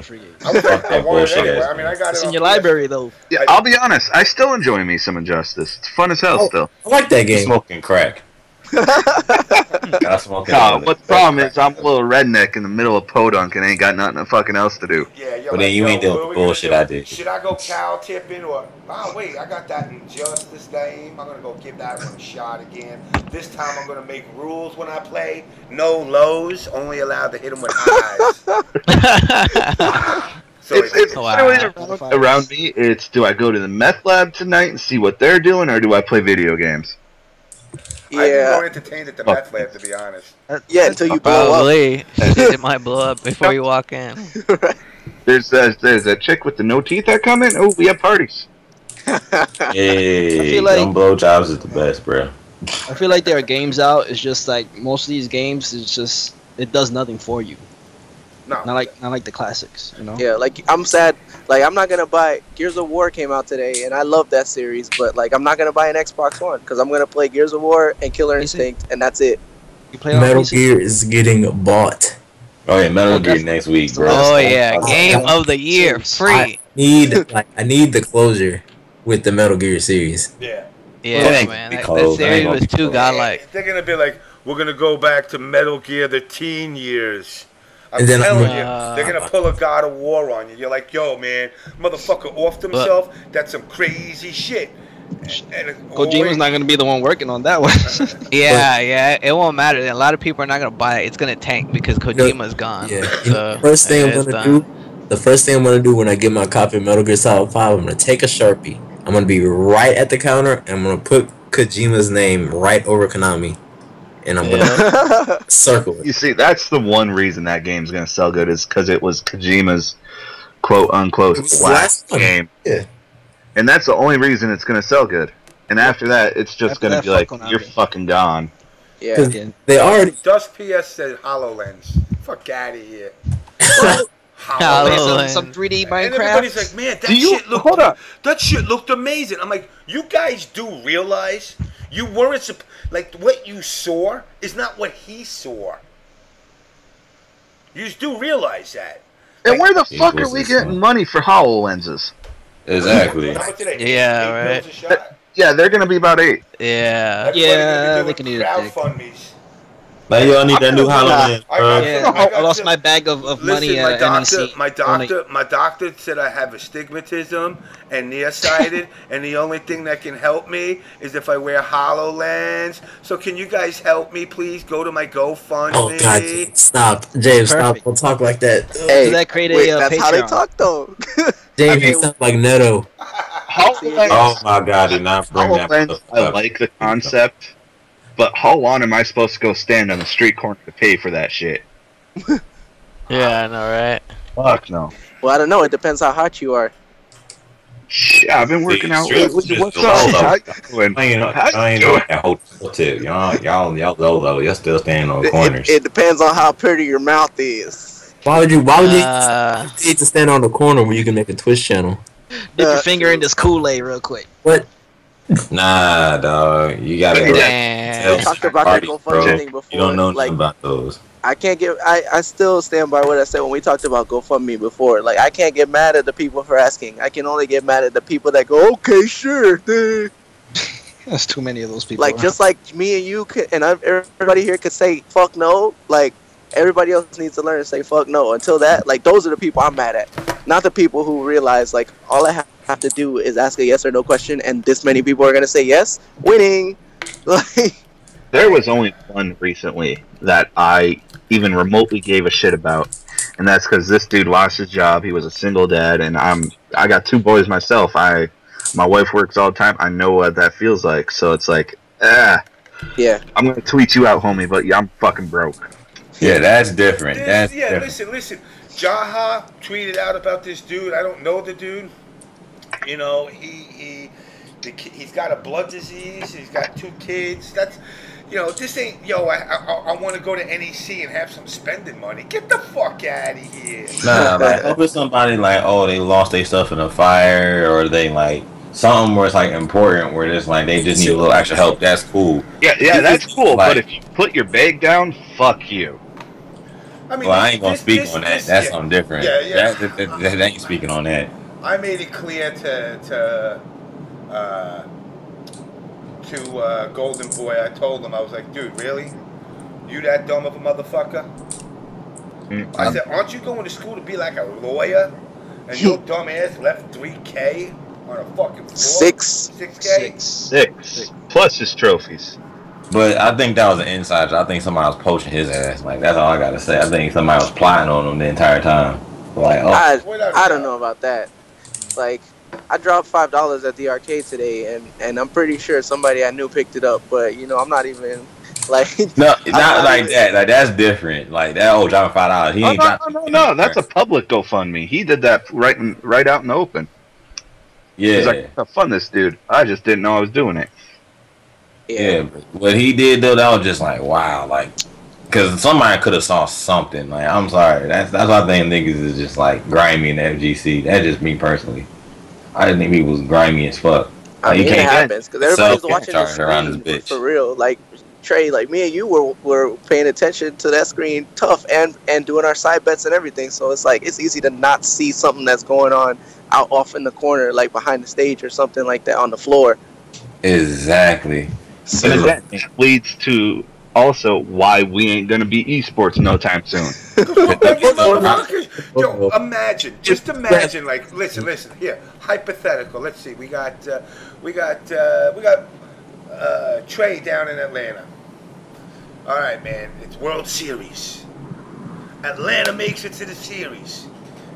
[SPEAKER 1] was like, I want it anyway. I mean, I got
[SPEAKER 6] it's
[SPEAKER 1] it
[SPEAKER 6] in your library though.
[SPEAKER 2] Yeah, I'll be honest. I still enjoy me some Injustice. It's fun as hell still.
[SPEAKER 3] I like that game. Smoking crack.
[SPEAKER 2] No, but the problem is I'm a little redneck in the middle of podunk and ain't got nothing fucking else to do.
[SPEAKER 1] Yeah,
[SPEAKER 3] but then you ain't doing the bullshit I did.
[SPEAKER 1] Should I go cow tipping or? Oh wait, I got that Injustice game. I'm gonna go give that one a shot again. This time I'm gonna make rules when I play. No lows, only allowed to hit them with highs. So
[SPEAKER 2] it's around me. It's do I go to the meth lab tonight and see what they're doing, or do I play video games?
[SPEAKER 1] Yeah. I'd be more entertained at the meth lab, to be honest.
[SPEAKER 8] Yeah, until you blow up.
[SPEAKER 5] It might blow up before you walk in.
[SPEAKER 2] There's a chick with the no teeth that come in. Oh, we have parties.
[SPEAKER 3] Hey,
[SPEAKER 6] I feel like
[SPEAKER 3] dumb blowjobs is the best, bro.
[SPEAKER 6] I feel like there are games out. It's just like most of these games. It's just it does nothing for you.
[SPEAKER 1] No.
[SPEAKER 6] Not like the classics. You know.
[SPEAKER 8] Yeah, like I'm sad. Like I'm not gonna buy. Gears of War came out today, and I love that series. But like I'm not gonna buy an Xbox One because I'm gonna play Gears of War and Killer Instinct, and that's it.
[SPEAKER 6] You play on
[SPEAKER 7] Metal
[SPEAKER 6] PC?
[SPEAKER 7] Gear is getting bought.
[SPEAKER 3] Oh yeah, Metal Gear next week, bro.
[SPEAKER 5] Oh yeah, game of the year, free.
[SPEAKER 7] I need the closure with the Metal Gear series.
[SPEAKER 1] Yeah.
[SPEAKER 5] Yeah, man. That series was too godlike.
[SPEAKER 1] They're gonna be like, we're gonna go back to Metal Gear, the teen years. I'm
[SPEAKER 7] And then
[SPEAKER 1] telling you, they're gonna pull a God of War on you. You're like, yo, man, motherfucker offed himself. That's some crazy shit. And
[SPEAKER 6] Kojima's not gonna be the one working on that one.
[SPEAKER 5] Yeah, it won't matter. A lot of people are not gonna buy it. It's gonna tank because Kojima's gone.
[SPEAKER 7] Yeah.
[SPEAKER 5] So,
[SPEAKER 7] the first thing I'm gonna do when I get my copy of Metal Gear Solid 5, I'm gonna take a Sharpie. I'm gonna be right at the counter, and I'm gonna put Kojima's name right over Konami, and I'm gonna circle it.
[SPEAKER 2] You see, that's the one reason that game's gonna sell good is because it was Kojima's quote unquote last game.
[SPEAKER 7] Yeah.
[SPEAKER 2] And that's the only reason it's gonna sell good. And after that, it's just gonna be like, you're fucking gone.
[SPEAKER 8] Yeah.
[SPEAKER 7] They already.
[SPEAKER 1] Dust PS said HoloLens. Fuck out of here.
[SPEAKER 5] HoloLens.
[SPEAKER 6] Some 3D Minecraft.
[SPEAKER 1] And everybody's like, man, that shit looked amazing. I'm like, you guys do realize you weren't like what you saw is not what he saw. You just do realize that.
[SPEAKER 2] And where the fuck are we getting money for HoloLenses?
[SPEAKER 3] Exactly.
[SPEAKER 5] Yeah, right.
[SPEAKER 2] Yeah, they're gonna be about 8.
[SPEAKER 5] Yeah.
[SPEAKER 6] Yeah, they can do
[SPEAKER 1] crowdfundies.
[SPEAKER 3] Like, y'all need that new HoloLens, bro.
[SPEAKER 6] I lost my bag of money at NEC.
[SPEAKER 1] My doctor said I have astigmatism and nearsighted, and the only thing that can help me is if I wear HoloLens. So can you guys help me, please? Go to my GoFundMe.
[SPEAKER 7] Oh God! Stop, James. Stop! Don't talk like that.
[SPEAKER 8] Hey,
[SPEAKER 6] Does that create
[SPEAKER 8] that's
[SPEAKER 6] Patreon?
[SPEAKER 8] how they talk though.
[SPEAKER 7] James, you sound like Neto.
[SPEAKER 3] Oh my God! Do not bring that.
[SPEAKER 2] I like the concept. But how long am I supposed to go stand on the street corner to pay for that shit?
[SPEAKER 5] Yeah, I know, right?
[SPEAKER 2] Fuck no.
[SPEAKER 8] Well, I don't know. It depends how hot you are.
[SPEAKER 2] Yeah, I've been working out. What's up?
[SPEAKER 3] I ain't doing that hotel tip. Y'all low though. Y'all still standing on corners.
[SPEAKER 8] It depends on how pretty your mouth is.
[SPEAKER 7] Why would you need to stand on the corner where you can make a Twitch channel?
[SPEAKER 6] Dip your finger in this Kool-Aid real quick.
[SPEAKER 7] What?
[SPEAKER 3] Nah, dog. You gotta go.
[SPEAKER 8] We talked about that GoFundMe thing before.
[SPEAKER 3] You don't know nothing about those.
[SPEAKER 8] I can't get. I still stand by what I said when we talked about GoFundMe before. Like, I can't get mad at the people for asking. I can only get mad at the people that go, okay, sure.
[SPEAKER 6] There's too many of those people.
[SPEAKER 8] Like, just like me and you could, and everybody here could say fuck no. Like, everybody else needs to learn to say fuck no. Until that, like, those are the people I'm mad at, not the people who realize like all I have to do is ask a yes or no question, and this many people are gonna say yes, winning. Like,
[SPEAKER 2] there was only one recently that I even remotely gave a shit about, and that's because this dude lost his job. He was a single dad, and I got 2 boys myself. My wife works all the time. I know what that feels like. So it's like, yeah, I'm gonna tweet you out, homie, but yeah, I'm fucking broke.
[SPEAKER 3] Yeah, that's different. That's different.
[SPEAKER 1] Listen. Jaha tweeted out about this dude. I don't know the dude. You know, he's got a blood disease. He's got 2 kids. That's, you know, this ain't, I want to go to NEC and have some spending money. Get the fuck out of here.
[SPEAKER 3] Nah, like, if it's somebody like, oh, they lost their stuff in a fire, or they like something where it's like important, where it's like they just need a little extra help. That's cool.
[SPEAKER 2] Yeah, that's cool. Like, but if you put your bag down, fuck you.
[SPEAKER 3] I mean, well, I ain't gonna speak on that. That's something different. Yeah. That ain't speaking on that.
[SPEAKER 1] I made it clear to Golden Boy. I told him, I was like, dude, really? You that dumb of a motherfucker? I said, aren't you going to school to be like a lawyer? And your dumb ass left $3K on a fucking floor? $6K?
[SPEAKER 2] Six. Plus his trophies.
[SPEAKER 3] But I think that was an insider. I think somebody was poaching his ass. Like, that's all I gotta say. I think somebody was plotting on him the entire time. Like,
[SPEAKER 8] I don't know about that. Like, I dropped $5 at the arcade today, and I'm pretty sure somebody I knew picked it up. But, you know, I'm not even... Like
[SPEAKER 3] no, not like that. Like that's different. Like that old dropping $5. He ain't got
[SPEAKER 2] no. That's a public GoFundMe. He did that right out in the open.
[SPEAKER 3] Yeah.
[SPEAKER 2] He's like, "How fun this dude." I just didn't know I was doing it.
[SPEAKER 3] Yeah. What he did though, that was just like wow, like because somebody could have saw something. Like I'm sorry, that's why I think niggas is just like grimy in the FGC. That's just me personally. I didn't think he was grimy as fuck.
[SPEAKER 8] I mean, it happens because everybody's watching the screen
[SPEAKER 3] around this bitch.
[SPEAKER 8] For real. Like Trey, like me and you were paying attention to that screen tough and doing our side bets and everything. So it's like it's easy to not see something that's going on out off in the corner, like behind the stage or something like that on the floor.
[SPEAKER 3] Exactly.
[SPEAKER 2] So, and that leads to also why we ain't gonna be esports no time soon.
[SPEAKER 1] Yo, just imagine, like, listen, here, hypothetical. Let's see, we got Trey down in Atlanta. All right, man, it's World Series. Atlanta makes it to the series,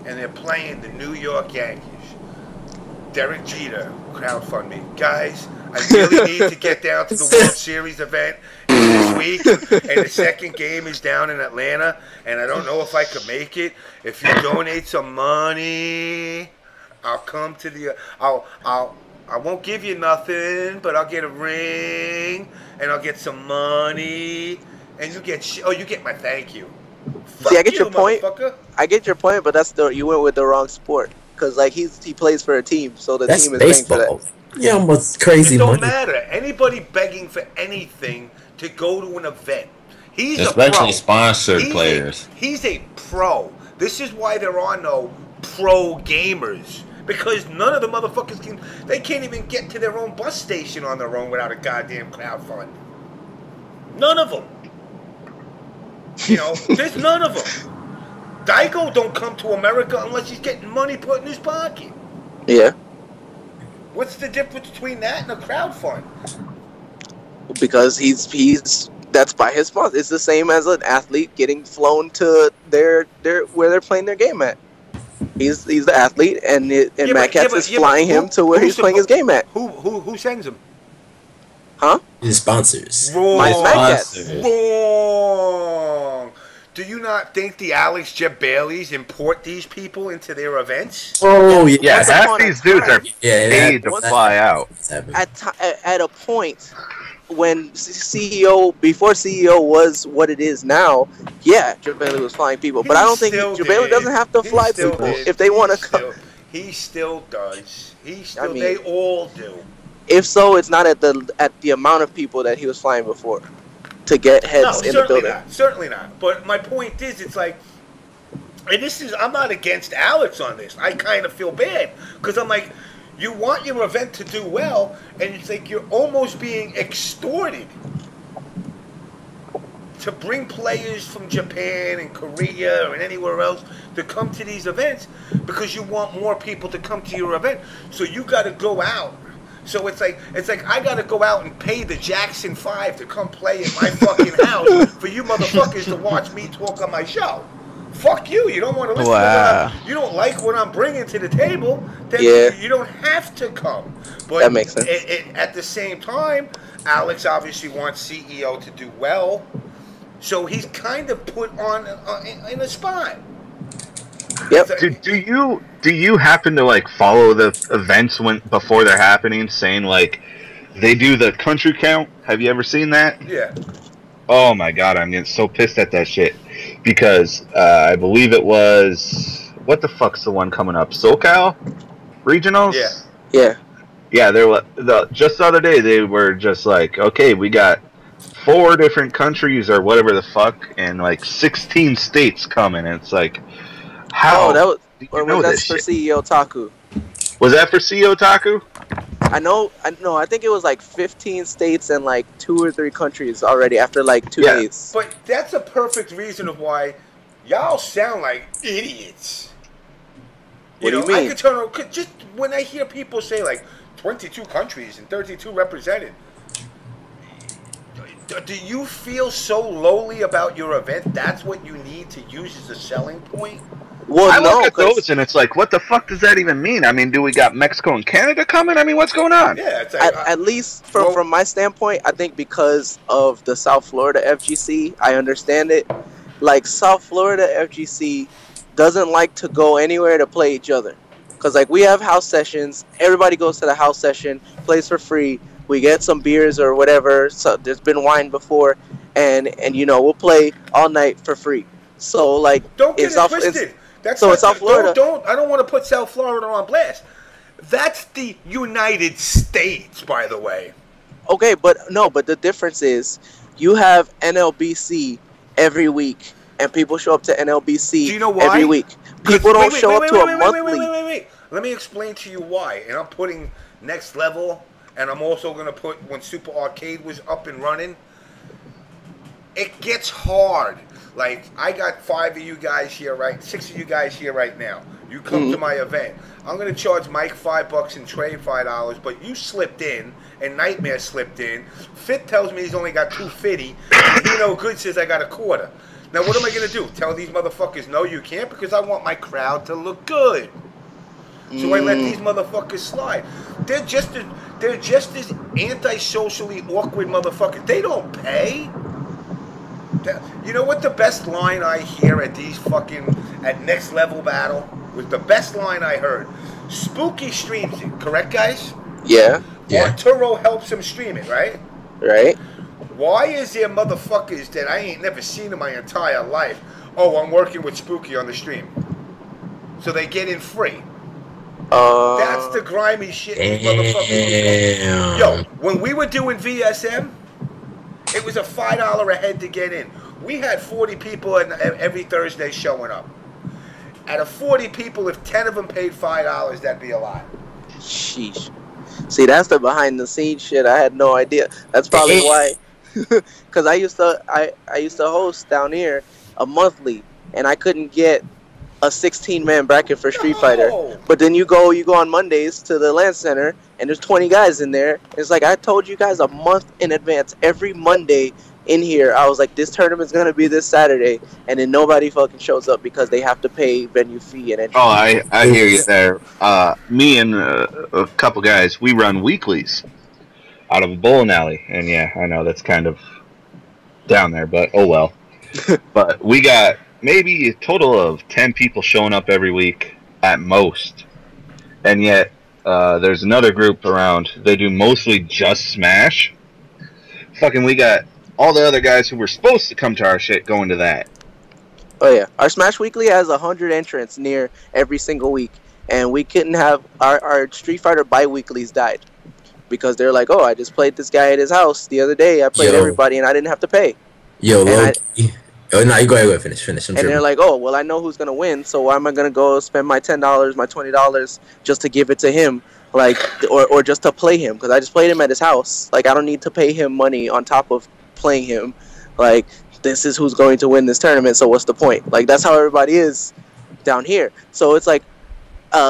[SPEAKER 1] and they're playing the New York Yankees. Derek Jeter, crowdfund me, guys. I really need to get down to the World Series event this week, and the second game is down in Atlanta, and I don't know if I could make it. If you donate some money, I'll come to the. I won't give you nothing, but I'll get a ring, and I'll get some money, and you get my thank you.
[SPEAKER 8] See, I get your point. I get your point, but you went with the wrong sport. Because like he plays for a team, so the team is paying for that.
[SPEAKER 7] Yeah, almost crazy.
[SPEAKER 1] It don't matter. Anybody begging for anything to go to an event. He's
[SPEAKER 3] especially
[SPEAKER 1] a pro.
[SPEAKER 3] Sponsored players.
[SPEAKER 1] He's a pro. This is why there are no pro gamers. Because none of the motherfuckers can't even get to their own bus station on their own without a goddamn crowdfund. None of them. You know, there's none of them. Daigo don't come to America unless he's getting money put in his pocket.
[SPEAKER 8] Yeah.
[SPEAKER 1] What's the difference between that and a crowdfund?
[SPEAKER 8] Because that's by his sponsor. It's the same as an athlete getting flown to their where they're playing their game at. He's the athlete, and Mad Catz is flying him to where he's playing his game at.
[SPEAKER 1] Who sends him?
[SPEAKER 8] Huh?
[SPEAKER 7] His sponsors.
[SPEAKER 1] Wrong.
[SPEAKER 8] My Mad Catz.
[SPEAKER 1] Wrong. Do you not think the Alex Jeb Baileys import these people into their events?
[SPEAKER 7] Oh, yeah.
[SPEAKER 2] Half these dudes are paid to fly out.
[SPEAKER 8] At a point when before CEO was what it is now, yeah, Jeb Bailey was flying people. But I don't think Jeb Bailey doesn't have to fly people if they want to come.
[SPEAKER 1] He still does. They all do.
[SPEAKER 8] If so, it's not at the amount of people that he was flying before. To get heads in the building.
[SPEAKER 1] Certainly not. But my point is, it's like, and I'm not against Alex on this. I kind of feel bad because I'm like, you want your event to do well, and it's like you're almost being extorted to bring players from Japan and Korea and anywhere else to come to these events because you want more people to come to your event. So you got to go out. So it's like I gotta go out and pay the Jackson 5 to come play in my fucking house for you motherfuckers to watch me talk on my show. Fuck you! You don't want to listen. To you don't like what I'm bringing to the table. Then you don't have to come. But
[SPEAKER 8] that makes sense.
[SPEAKER 1] At the same time, Alex obviously wants CEO to do well, so he's kind of put on in a spot.
[SPEAKER 8] Yep.
[SPEAKER 2] Do you happen to like follow the events before they're happening? Saying like they do the country count. Have you ever seen that?
[SPEAKER 1] Yeah.
[SPEAKER 2] Oh my god, I'm getting so pissed at that shit because I believe it was what the fuck's the one coming up? SoCal regionals.
[SPEAKER 8] Yeah.
[SPEAKER 2] Just the other day they were just like, okay, we got 4 different countries or whatever the fuck, and like 16 states coming. And it's like. How?
[SPEAKER 8] Oh, that was for CEO Taku.
[SPEAKER 2] Was that for CEO Taku?
[SPEAKER 8] I think it was like 15 states and like 2 or 3 countries already after like 2 days.
[SPEAKER 1] But that's a perfect reason of why y'all sound like idiots.
[SPEAKER 8] What do you mean?
[SPEAKER 1] I could just when I hear people say like 22 countries and 32 represented. Do you feel so lowly about your event? That's what you need to use as a selling point?
[SPEAKER 8] Well,
[SPEAKER 2] I
[SPEAKER 8] no,
[SPEAKER 2] look at those and it's like, what the fuck does that even mean? I mean, do we got Mexico and Canada coming? I mean, what's going on?
[SPEAKER 1] Yeah, it's like,
[SPEAKER 8] at least from my standpoint, I think because of the South Florida FGC, I understand it. Like, South Florida FGC doesn't like to go anywhere to play each other. Because, like, we have house sessions. Everybody goes to the house session, plays for free. We get some beers or whatever. So there's been wine before. And you know, we'll play all night for free. So, like,
[SPEAKER 1] don't get it twisted. That's
[SPEAKER 8] so in South Florida.
[SPEAKER 1] I don't want to put South Florida on blast. That's the United States, by the way.
[SPEAKER 8] Okay, but the difference is you have NLBC every week, and people show up to NLBC.
[SPEAKER 1] Do you know why?
[SPEAKER 8] Every week. People don't show up to a monthly.
[SPEAKER 1] Wait. Let me explain to you why. And I'm putting Next Level, and I'm also going to put when Super Arcade was up and running. It gets hard. Like, I got 5 of you guys here, right? 6 of you guys here right now. You come to my event. I'm going to charge Mike $5 and Trey $5, but you slipped in, and Nightmare slipped in. Fit tells me he's only got $2.50, and he no good says I got a quarter. Now, what am I going to do? Tell these motherfuckers, no, you can't, because I want my crowd to look good. So I let these motherfuckers slide. They're just as anti-socially awkward motherfuckers. They don't pay. You know what the best line I hear at these at Next Level Battle was the best line I heard. Spooky streams it, correct, guys?
[SPEAKER 8] Yeah.
[SPEAKER 1] Arturo helps him stream it, right?
[SPEAKER 8] Right.
[SPEAKER 1] Why is there motherfuckers that I ain't never seen in my entire life? Oh, I'm working with Spooky on the stream, so they get in free. That's the grimy shit these motherfuckers do. Yo, when we were doing VSM, it was a $5 a head to get in. We had 40 people every Thursday showing up. Out of 40 people, if 10 of them paid $5, that'd be a lot.
[SPEAKER 8] Sheesh. See, that's the behind the scenes shit. I had no idea. That's probably why. Because I used to host down here a monthly, and I couldn't get a 16-man bracket for Street Fighter. But then you go on Mondays to the LAN Center, and there's 20 guys in there. It's like I told you guys a month in advance. Every Monday in here, I was like, this tournament's going to be this Saturday. And then nobody fucking shows up because they have to pay venue fee and entry.
[SPEAKER 2] Oh, I hear you there. Me and a couple guys, we run weeklies out of a bowling alley. And yeah, I know that's kind of down there, but oh well. But we got maybe a total of 10 people showing up every week at most. And yet, there's another group around. They do mostly just Smash. Fucking, we got all the other guys who were supposed to come to our shit going to that.
[SPEAKER 8] Oh yeah, our Smash Weekly has 100 entrants near every single week, and we couldn't have our Street Fighter bi-weeklies died because they're like, oh, I just played this guy at his house the other day. I played everybody, and I didn't have to pay.
[SPEAKER 7] Oh no, you go ahead, finish.
[SPEAKER 8] And they're like, oh, well, I know who's gonna win, so why am I gonna go spend my $10, my $20 just to give it to him, like, or just to play him? Because I just played him at his house. Like, I don't need to pay him money on top of playing him. Like, this is who's going to win this tournament, so what's the point? Like, that's how everybody is down here. So it's like,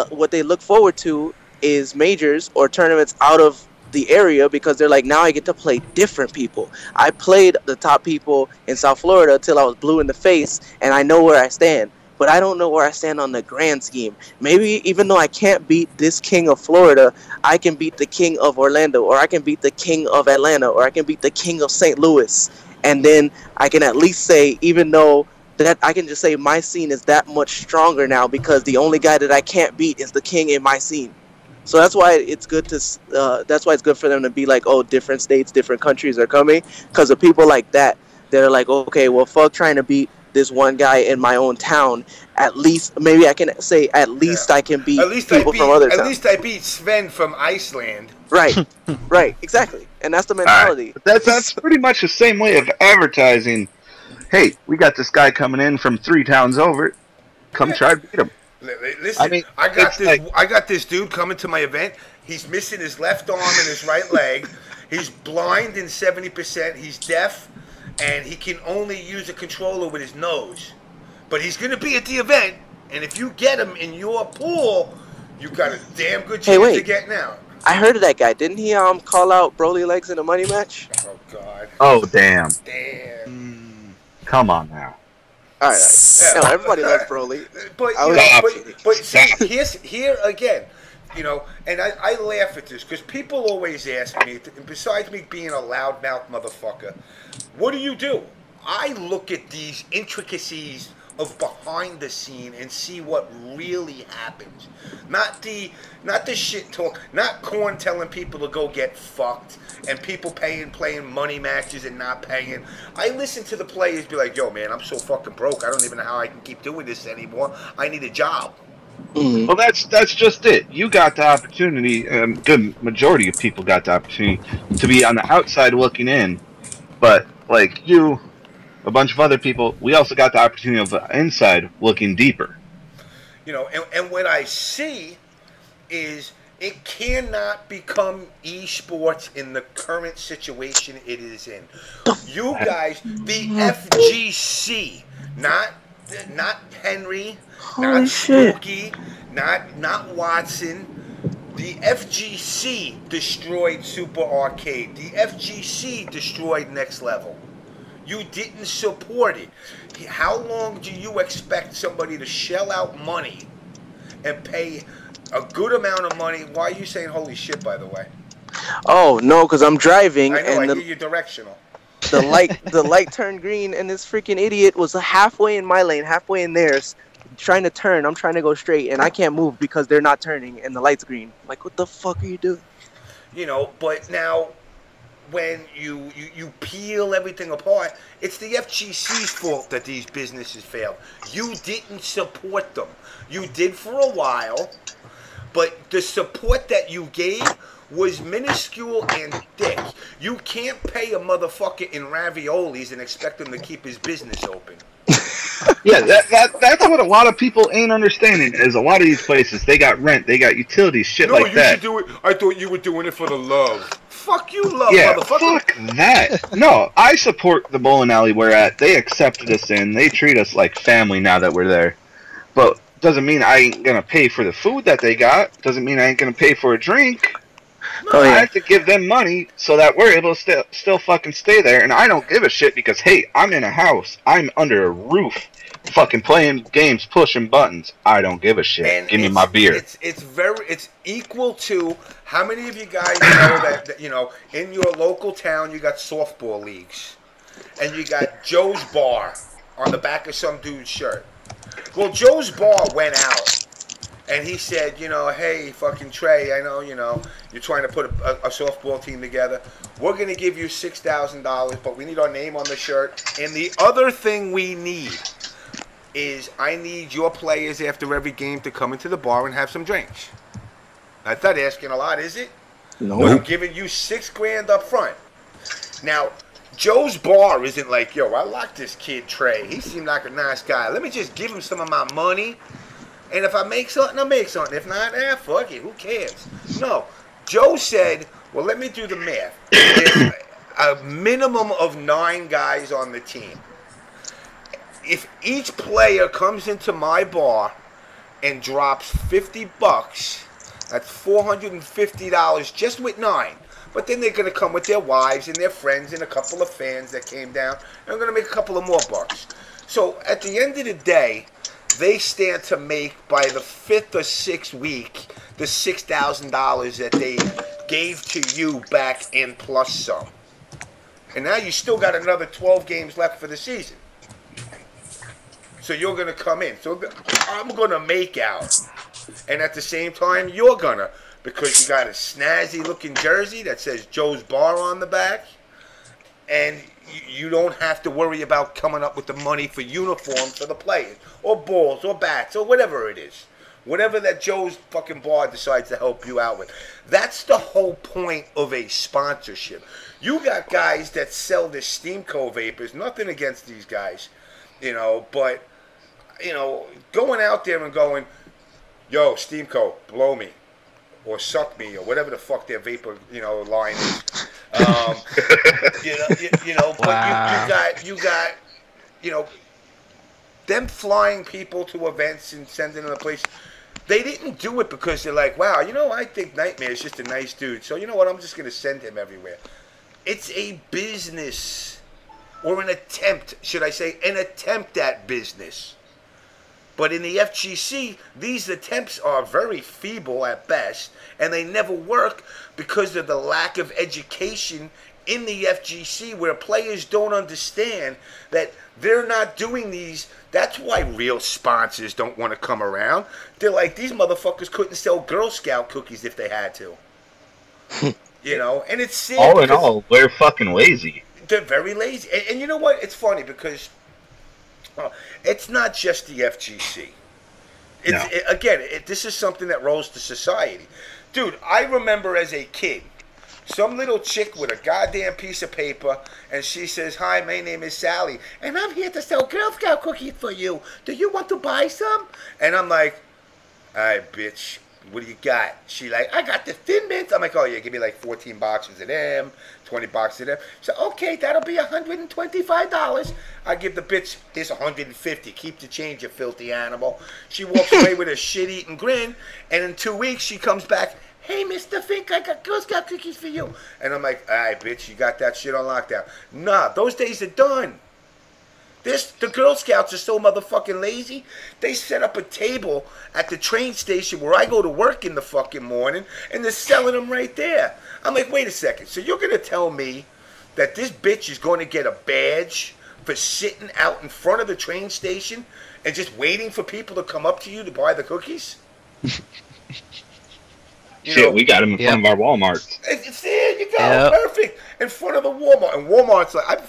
[SPEAKER 8] what they look forward to is majors or tournaments out of the area, because they're like, now I get to play different people. I played the top people in South Florida till I was blue in the face, and I know where I stand. But I don't know where I stand on the grand scheme. Maybe even though I can't beat this king of Florida, I can beat the king of Orlando, or I can beat the king of Atlanta, or I can beat the king of St. Louis. And then I can at least say, even though that I can just say my scene is that much stronger now, because the only guy that I can't beat is the king in my scene. So that's why it's good to. That's why it's good for them to be like, oh, different states, different countries are coming, because of people like that. They're like, okay, well, fuck trying to beat this one guy in my own town. At least, maybe I can say, at least I can beat people from other towns.
[SPEAKER 1] At least I beat Sven from Iceland.
[SPEAKER 8] Right, right, exactly, and that's the mentality.
[SPEAKER 2] Right. That's pretty much the same way of advertising. Hey, we got this guy coming in from 3 towns over. Come try to beat him.
[SPEAKER 1] Listen, I got this dude coming to my event. He's missing his left arm and his right leg. He's blind in 70%. He's deaf, and he can only use a controller with his nose. But he's going to be at the event, and if you get him in your pool, you got a damn good chance of getting out.
[SPEAKER 8] I heard of that guy. Didn't he call out Broly Legs in a money match?
[SPEAKER 1] Oh, God.
[SPEAKER 2] Oh, damn.
[SPEAKER 1] Damn.
[SPEAKER 2] Come on now.
[SPEAKER 8] All right. Yeah. No, everybody loves Broly.
[SPEAKER 1] But see, here again, you know, and I laugh at this because people always ask me, besides me being a loudmouth motherfucker, what do? I look at these intricacies of behind the scene and see what really happens. Not the shit talk, not Corn telling people to go get fucked and people playing money matches and not paying. I listen to the players be like, yo man, I'm so fucking broke, I don't even know how I can keep doing this anymore. I need a job.
[SPEAKER 2] Mm-hmm. Well, that's just it. You got the opportunity, good majority of people got the opportunity to be on the outside looking in, but like you, a bunch of other people, we also got the opportunity of the inside looking deeper.
[SPEAKER 1] You know, and what I see is it cannot become esports in the current situation it is in. You guys, the FGC, not Henry, not Spooky, not Watson. The FGC destroyed Super Arcade. The FGC destroyed Next Level. You didn't support it. How long do you expect somebody to shell out money and pay a good amount of money? Why are you saying holy shit, by the way?
[SPEAKER 8] Oh, no, because I'm driving.
[SPEAKER 1] I know, and I hear you directional.
[SPEAKER 8] The light turned green, and this freaking idiot was halfway in my lane, halfway in theirs, trying to turn. I'm trying to go straight, and I can't move because they're not turning, and the light's green. I'm like, what the fuck are you doing?
[SPEAKER 1] You know, but now, when you peel everything apart, it's the FGC's fault that these businesses failed. You didn't support them. You did for a while, but the support that you gave was minuscule and thick. You can't pay a motherfucker in raviolis and expect him to keep his business open.
[SPEAKER 2] Yeah, that's what a lot of people ain't understanding. Is a lot of these places, they got rent, they got utilities, shit like that. No, you should
[SPEAKER 1] do it. I thought you were doing it for the love. Fuck you, love,
[SPEAKER 2] yeah,
[SPEAKER 1] motherfucker.
[SPEAKER 2] Fuck that. No, I support the bowling alley we're at. They accepted us in. They treat us like family now that we're there. But doesn't mean I ain't gonna pay for the food that they got. Doesn't mean I ain't gonna pay for a drink. No, I have to give them money so that we're able to still fucking stay there. And I don't give a shit because, hey, I'm in a house. I'm under a roof fucking playing games, pushing buttons. I don't give a shit. And give me my beer.
[SPEAKER 1] It's equal to how many of you guys know that you know in your local town you got softball leagues and you got Joe's Bar on the back of some dude's shirt. Well, Joe's Bar went out and he said, you know, hey, fucking Trey, I know, you know, you're trying to put a softball team together. We're going to give you $6,000, but we need our name on the shirt. And the other thing we need is I need your players after every game to come into the bar and have some drinks. That's not asking a lot, is it?
[SPEAKER 8] No.
[SPEAKER 1] But I'm giving you $6,000 up front. Now, Joe's Bar isn't like, yo, I like this kid Trey. He seemed like a nice guy. Let me just give him some of my money. And if I make something, I'll make something. If not, fuck it. Who cares? No. Joe said, well, let me do the math. There's a minimum of 9 guys on the team. If each player comes into my bar and drops $50, that's $450 just with 9. But then they're going to come with their wives and their friends and a couple of fans that came down. And I'm going to make a couple of more bucks. So at the end of the day, they stand to make by the 5th or 6th week the $6,000 that they gave to you back in plus some. And now you still got another 12 games left for the season. So you're going to come in. So I'm going to make out. And at the same time, you're going to. Because you got a snazzy looking jersey that says Joe's Bar on the back. And you don't have to worry about coming up with the money for uniforms for the players. Or balls or bats or whatever it is. Whatever that Joe's fucking bar decides to help you out with. That's the whole point of a sponsorship. You got guys that sell the Steamco vapors. Nothing against these guys. You know, but, you know, going out there and going, yo, Steamco, blow me. Or suck me, or whatever the fuck their vapor, you know, line is. You know, but wow. you got, you know, them flying people to events and sending them to places. They didn't do it because they're like, wow, you know, I think Nightmare is just a nice dude. So you know what? I'm just going to send him everywhere. It's a business. or an attempt, should I say, an attempt at business. But in the FGC, these attempts are very feeble at best, and they never work because of the lack of education in the FGC, where players don't understand that they're not doing these. That's why real sponsors don't want to come around. They're like, these motherfuckers couldn't sell Girl Scout cookies if they had to. You know, and it's sad.
[SPEAKER 2] All in all, we're fucking lazy.
[SPEAKER 1] They're very lazy. And you know what? It's funny because it's not just the FGC. This is something that rolls to society. Dude, I remember as a kid, some little chick with a goddamn piece of paper, and she says, "Hi, my name is Sally, and I'm here to sell Girl Scout cookies for you. Do you want to buy some?" And I'm like, "All right, bitch, what do you got?" She like, "I got the Thin Mints." I'm like, "Oh yeah, give me like 14 boxes of them, 20 boxes of them." So okay, that'll be $125. I give the bitch this 150. Keep the change, you filthy animal. She walks away with a shit-eating grin, and in 2 weeks she comes back. "Hey, Mr. Fink, I got Girl Scout cookies for you." And I'm like, "All right, bitch, you got that shit on lockdown." Nah, those days are done. The Girl Scouts are so motherfucking lazy. They set up a table at the train station where I go to work in the fucking morning, and they're selling them right there. I'm like, wait a second. So you're going to tell me that this bitch is going to get a badge for sitting out in front of the train station and just waiting for people to come up to you to buy the cookies?
[SPEAKER 2] Shit, we got them in front of our Walmarts.
[SPEAKER 1] There you go, perfect. In front of the Walmart, and Walmart's like,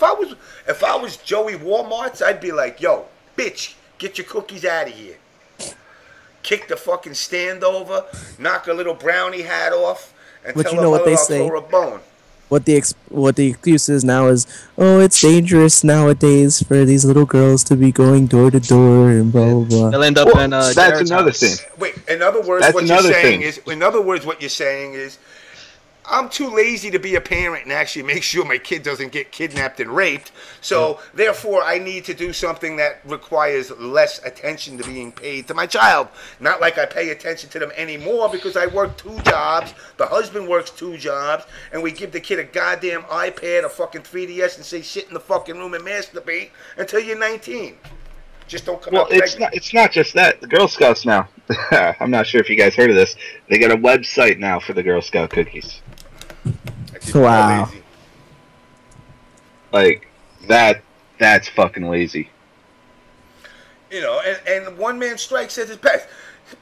[SPEAKER 1] if I was Joey Walmart's, I'd be like, "Yo, bitch, get your cookies out of here." Kick the fucking stand over, knock a little brownie hat off, and
[SPEAKER 9] but
[SPEAKER 1] tell
[SPEAKER 9] you know
[SPEAKER 1] her
[SPEAKER 9] what they
[SPEAKER 1] I'll
[SPEAKER 9] say.
[SPEAKER 1] throw her a bone.
[SPEAKER 9] What the excuse is now is, oh, it's dangerous nowadays for these little girls to be going door to door and blah blah blah.
[SPEAKER 6] They'll end up in
[SPEAKER 2] that's
[SPEAKER 6] Jared's
[SPEAKER 2] another
[SPEAKER 6] house.
[SPEAKER 2] thing.
[SPEAKER 1] Wait, in other words, what you're saying is, I'm too lazy to be a parent and actually make sure my kid doesn't get kidnapped and raped. So therefore, I need to do something that requires less attention to being paid to my child. Not like I pay attention to them anymore because I work 2 jobs. The husband works 2 jobs, and we give the kid a goddamn iPad, a fucking 3DS, and say sit in the fucking room and masturbate until you're 19. Just don't come out pregnant.
[SPEAKER 2] It's not just that. The Girl Scouts now. I'm not sure if you guys heard of this. They got a website now for the Girl Scout cookies.
[SPEAKER 9] Wow.
[SPEAKER 2] Like that's fucking lazy.
[SPEAKER 1] You know, and one man strike says it's best.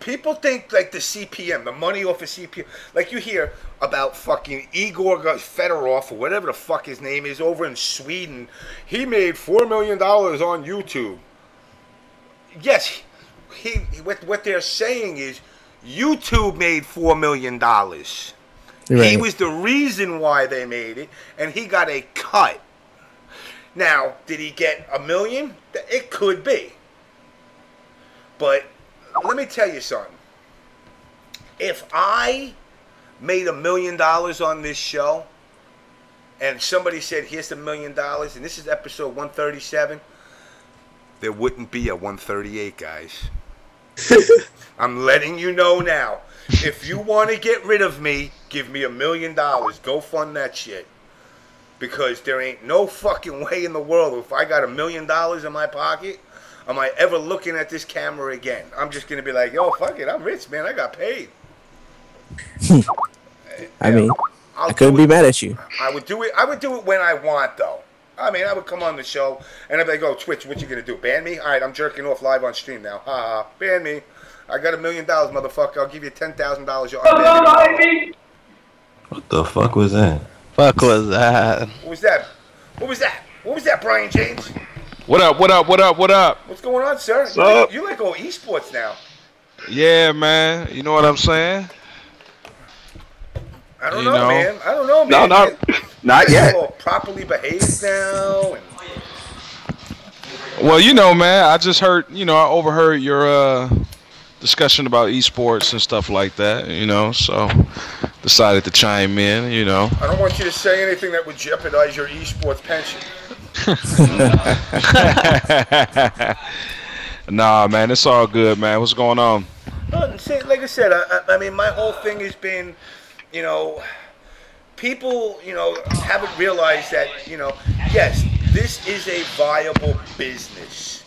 [SPEAKER 1] People think like the CPM, the money off of CPM, like you hear about fucking Igor Fedorov or whatever the fuck his name is over in Sweden. He made $4 million on YouTube. Yes, what they're saying is YouTube made $4 million. Right. He was the reason why they made it, and he got a cut. Now, did he get $1 million? It could be. But let me tell you something. If I made $1 million on this show, and somebody said, "Here's $1 million," and this is episode 137, there wouldn't be a 138, guys. I'm letting you know now. If you want to get rid of me, give me $1 million. Go fund that shit. Because there ain't no fucking way in the world, if I got $1 million in my pocket, am I ever looking at this camera again. I'm just going to be like, "Yo, fuck it. I'm rich, man. I got paid."
[SPEAKER 9] I mean, I couldn't be mad at you.
[SPEAKER 1] I would do it when I want, though. I mean, I would come on the show, and I'd be like, "Oh, Twitch, what you going to do? Ban me? All right, I'm jerking off live on stream now. Ha ha. Ban me. I got $1 million, motherfucker. I'll give you $10,000. You'll unban me."
[SPEAKER 3] What the fuck was that?
[SPEAKER 5] Fuck was that?
[SPEAKER 1] What was that? What was that? What was that, Brian James?
[SPEAKER 10] What up? What up? What up? What up?
[SPEAKER 1] What's going on, sir? You like all esports now?
[SPEAKER 10] Yeah, man. You know what I'm saying?
[SPEAKER 1] I don't know, man. I don't know, man.
[SPEAKER 2] No, not yet.
[SPEAKER 1] All properly behaved now.
[SPEAKER 10] Well, you know, man. I just heard. I overheard your discussion about esports and stuff like that. So decided to chime in.
[SPEAKER 1] I don't want you to say anything that would jeopardize your esports pension.
[SPEAKER 10] Nah, man, it's all good, man. What's going on?
[SPEAKER 1] Like I said, I mean, my whole thing has been, people, haven't realized that, yes, this is a viable business.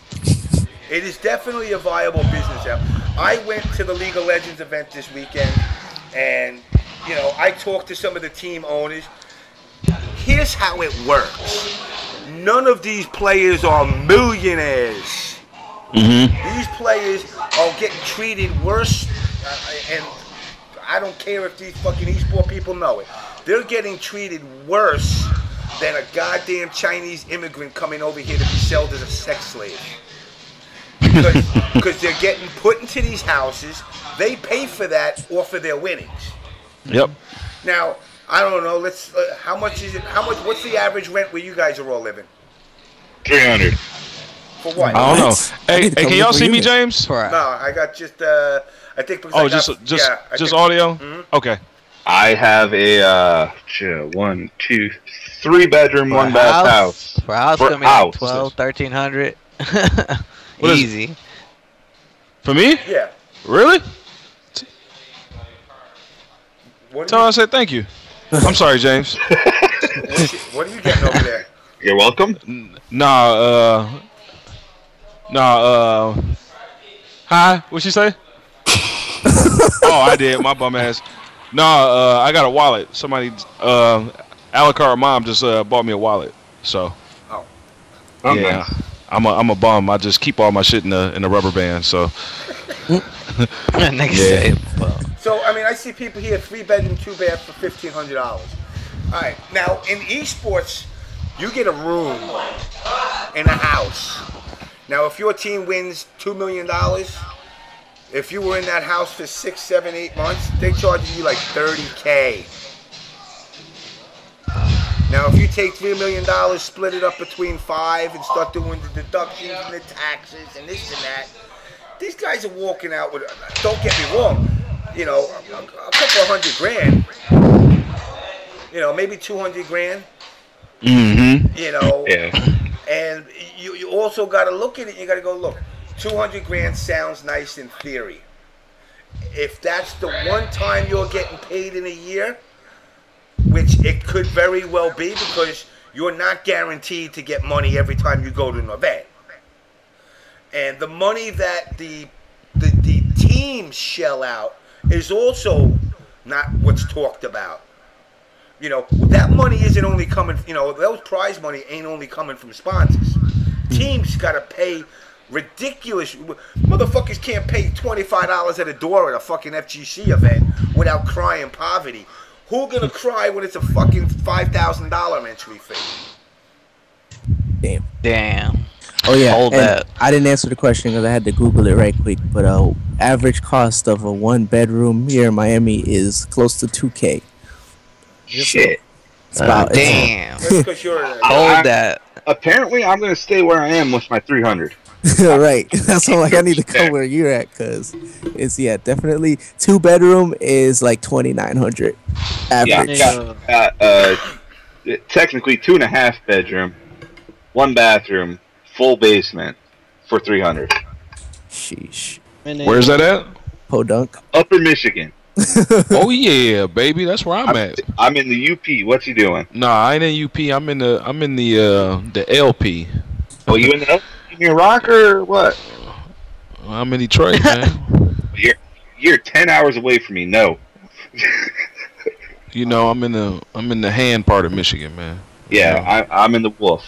[SPEAKER 1] It is definitely a viable business now. I went to the League of Legends event this weekend, and I talked to some of the team owners. Here's how it works. None of these players are millionaires. These players are getting treated worse, and I don't care if these fucking esport people know it. They're getting treated worse than a goddamn Chinese immigrant coming over here to be sold as a sex slave. Because they're getting put into these houses. They pay for that off of their winnings.
[SPEAKER 10] Yep.
[SPEAKER 1] Now, I don't know. Let's. How much is it? What's the average rent where you guys are all living?
[SPEAKER 2] 300.
[SPEAKER 1] For what?
[SPEAKER 10] I don't know. Hey, can y'all see me, James?
[SPEAKER 1] No, I got just. I think. Because
[SPEAKER 10] just audio. Okay.
[SPEAKER 2] I have a 1, 2, 3 bedroom, 1 bath house.
[SPEAKER 5] For a house, it's gonna be like 1,300. Easy.
[SPEAKER 10] For me?
[SPEAKER 1] Yeah.
[SPEAKER 10] Really? Tell her I said thank you. I'm sorry, James.
[SPEAKER 1] What are you getting over there?
[SPEAKER 2] You're welcome.
[SPEAKER 10] Hi. What'd she say? Oh, I did. My bum ass. I got a wallet. Somebody, Alucard mom just bought me a wallet. So.
[SPEAKER 1] Oh.
[SPEAKER 10] Yeah. I'm a bum. I just keep all my shit in the rubber band. So.
[SPEAKER 5] Next day.
[SPEAKER 1] So I mean, I see people here 3-bedroom, 2-bath for $1,500. All right. Now in esports, you get a room in a house. Now if your team wins $2 million, if you were in that house for 6, 7, 8 months, they charge you like $30K. Now, if you take $3 million, split it up between 5, and start doing the deductions and the taxes and this and that, these guys are walking out with, don't get me wrong, a couple of $100,000, maybe $200,000.
[SPEAKER 2] Yeah.
[SPEAKER 1] And you also got to look at it. You got to go look. $200,000 sounds nice in theory. If that's the one time you're getting paid in a year, which it could very well be, because you're not guaranteed to get money every time you go to an event. And the money that the teams shell out is also not what's talked about. That money isn't only coming, those prize money ain't only coming from sponsors. Teams got to pay ridiculous. Motherfuckers can't pay $25 at a door at a fucking FGC event without crying poverty. Who gonna cry when it's a fucking $5,000 entry fee?
[SPEAKER 5] Damn.
[SPEAKER 9] Oh yeah,
[SPEAKER 5] Hold that.
[SPEAKER 9] I didn't answer the question because I had to Google it right quick. But average cost of a 1-bedroom here in Miami is close to $2K.
[SPEAKER 2] Shit.
[SPEAKER 9] It's about
[SPEAKER 5] damn.
[SPEAKER 1] Hold
[SPEAKER 5] that.
[SPEAKER 2] Apparently, I'm gonna stay where I am with my 300.
[SPEAKER 9] Right. That's all. Like, I need to come where you're at, cause it's definitely 2-bedroom is like 2,900 average.
[SPEAKER 2] Yeah, technically 2.5 bedroom, 1 bathroom, full basement for 300.
[SPEAKER 9] Sheesh.
[SPEAKER 10] Where's that at?
[SPEAKER 9] Podunk.
[SPEAKER 2] Upper Michigan.
[SPEAKER 10] Oh yeah, baby, that's where I'm at.
[SPEAKER 2] I'm in the UP. What's he doing?
[SPEAKER 10] Nah, I ain't in UP. I'm in the LP.
[SPEAKER 2] Oh, you in the LP? You in Rocker or what?
[SPEAKER 10] I'm in Detroit, man.
[SPEAKER 2] You're 10 hours away from me. No.
[SPEAKER 10] I'm in the hand part of Michigan, man.
[SPEAKER 2] Yeah, I'm in the Wolf.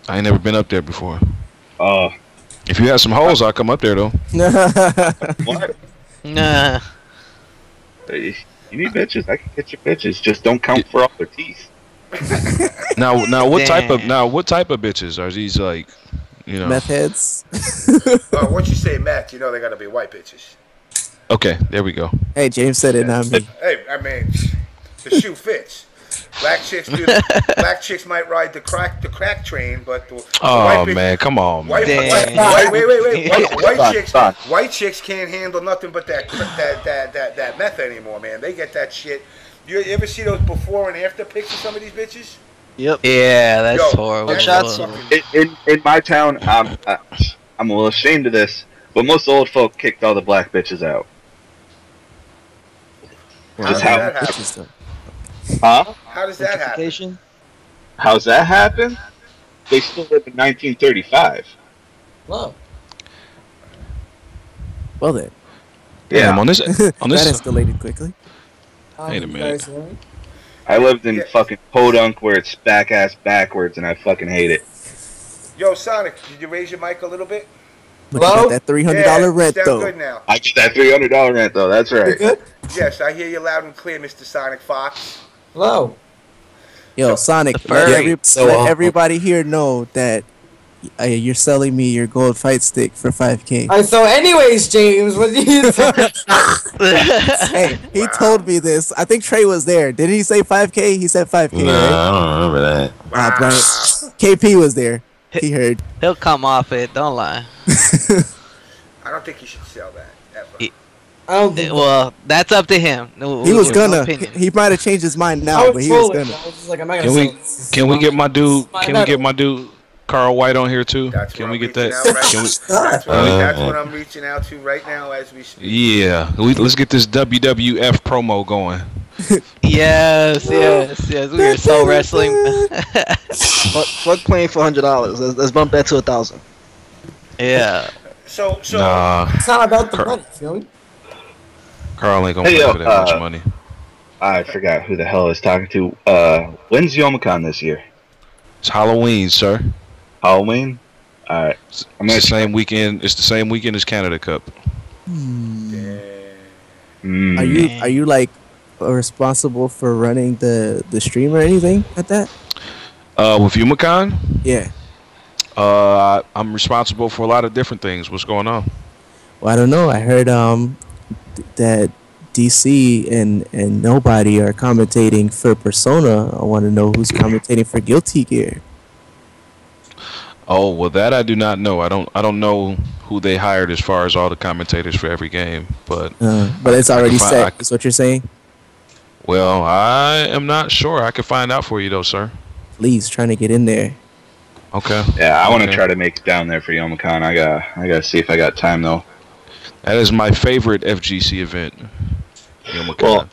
[SPEAKER 10] I ain't never been up there before. If you have some holes, I'll come up there though.
[SPEAKER 2] What?
[SPEAKER 5] Nah.
[SPEAKER 2] You need bitches. I can get your bitches. Just don't count for all their teeth.
[SPEAKER 10] Now what type of bitches are these, like,
[SPEAKER 9] meth heads?
[SPEAKER 1] Once you say meth, they gotta be white bitches.
[SPEAKER 10] Okay, there we go.
[SPEAKER 9] Hey, James said it, not me.
[SPEAKER 1] Hey, I mean, the shoe fits. Black chicks might ride the crack train, but the white bitch,
[SPEAKER 10] man, come on, man.
[SPEAKER 1] White chicks can't handle nothing but that meth anymore, man. They get that shit. You ever see those before and after pics of some of these bitches?
[SPEAKER 6] Yep.
[SPEAKER 5] Yeah, that's horrible.
[SPEAKER 2] In my town, I'm a little ashamed of this, but most old folk kicked all the black bitches out.
[SPEAKER 1] How does that happen?
[SPEAKER 2] Huh?
[SPEAKER 1] How does that happen?
[SPEAKER 2] How's that happen? They still live in 1935.
[SPEAKER 11] Whoa.
[SPEAKER 9] Well then.
[SPEAKER 10] Damn, on this
[SPEAKER 9] that escalated quickly.
[SPEAKER 10] Wait a minute.
[SPEAKER 2] I lived in fucking Podunk where it's back-ass backwards, and I fucking hate it.
[SPEAKER 1] Yo, Sonic, did you raise your mic a little bit?
[SPEAKER 9] Hello? That $300 rent,
[SPEAKER 1] sound
[SPEAKER 9] though.
[SPEAKER 1] Good now.
[SPEAKER 2] I get that $300 rent, though. That's right.
[SPEAKER 11] Good?
[SPEAKER 1] Yes, I hear you loud and clear, Mr. Sonic Fox.
[SPEAKER 11] Hello.
[SPEAKER 9] Yo, Sonic, let everybody here know that you're selling me your gold fight stick for $5K.
[SPEAKER 11] So anyways, James, what do you think?
[SPEAKER 9] Hey, he told me this. I think Trey was there. Did he say $5K? He said $5K,
[SPEAKER 3] No,
[SPEAKER 9] right?
[SPEAKER 3] I don't remember that.
[SPEAKER 9] Brian. KP was there. He heard.
[SPEAKER 5] He'll come off it. Don't lie.
[SPEAKER 1] I don't think you should sell that ever.
[SPEAKER 11] I don't think
[SPEAKER 5] Well, that's up to him.
[SPEAKER 9] He was gonna. He might have changed his mind now, but he was gonna.
[SPEAKER 11] I was just like, I'm not gonna
[SPEAKER 10] Can we get my dude? Can we get my dude Carl White on here too? Can we get that?
[SPEAKER 1] That's what I'm reaching out to right now as we speak.
[SPEAKER 10] Yeah, let's get this WWF promo going.
[SPEAKER 5] Yes. We are so wrestling.
[SPEAKER 6] Fuck playing for $100. Let's bump that to 1,000.
[SPEAKER 5] Yeah.
[SPEAKER 1] So
[SPEAKER 10] nah,
[SPEAKER 11] it's not about the money, feel me?
[SPEAKER 10] Carl ain't gonna play for that much money.
[SPEAKER 2] I forgot who the hell I was talking to. When's Youmacon this year?
[SPEAKER 10] It's Halloween, sir.
[SPEAKER 2] Halloween? Alright.
[SPEAKER 10] It's the same weekend. It's the same weekend as Canada Cup.
[SPEAKER 9] Are you like responsible for running the stream or anything like that?
[SPEAKER 10] With Youmacon?
[SPEAKER 9] Yeah.
[SPEAKER 10] I'm responsible for a lot of different things. What's going on?
[SPEAKER 9] Well, I don't know. I heard that DC and Nobody are commentating for Persona. I want to know who's commentating for Guilty Gear.
[SPEAKER 10] Oh, well, that I do not know. I don't know who they hired as far as all the commentators for every game, but
[SPEAKER 9] it's already set. Is what you're saying?
[SPEAKER 10] Well, I am not sure. I can find out for you though, sir.
[SPEAKER 9] Please, trying to get in there.
[SPEAKER 10] Okay.
[SPEAKER 2] Yeah, I want to try to make it down there for Youmacon. I gotta see if I got time though.
[SPEAKER 10] That is my favorite FGC event. Youmacon.
[SPEAKER 2] Well,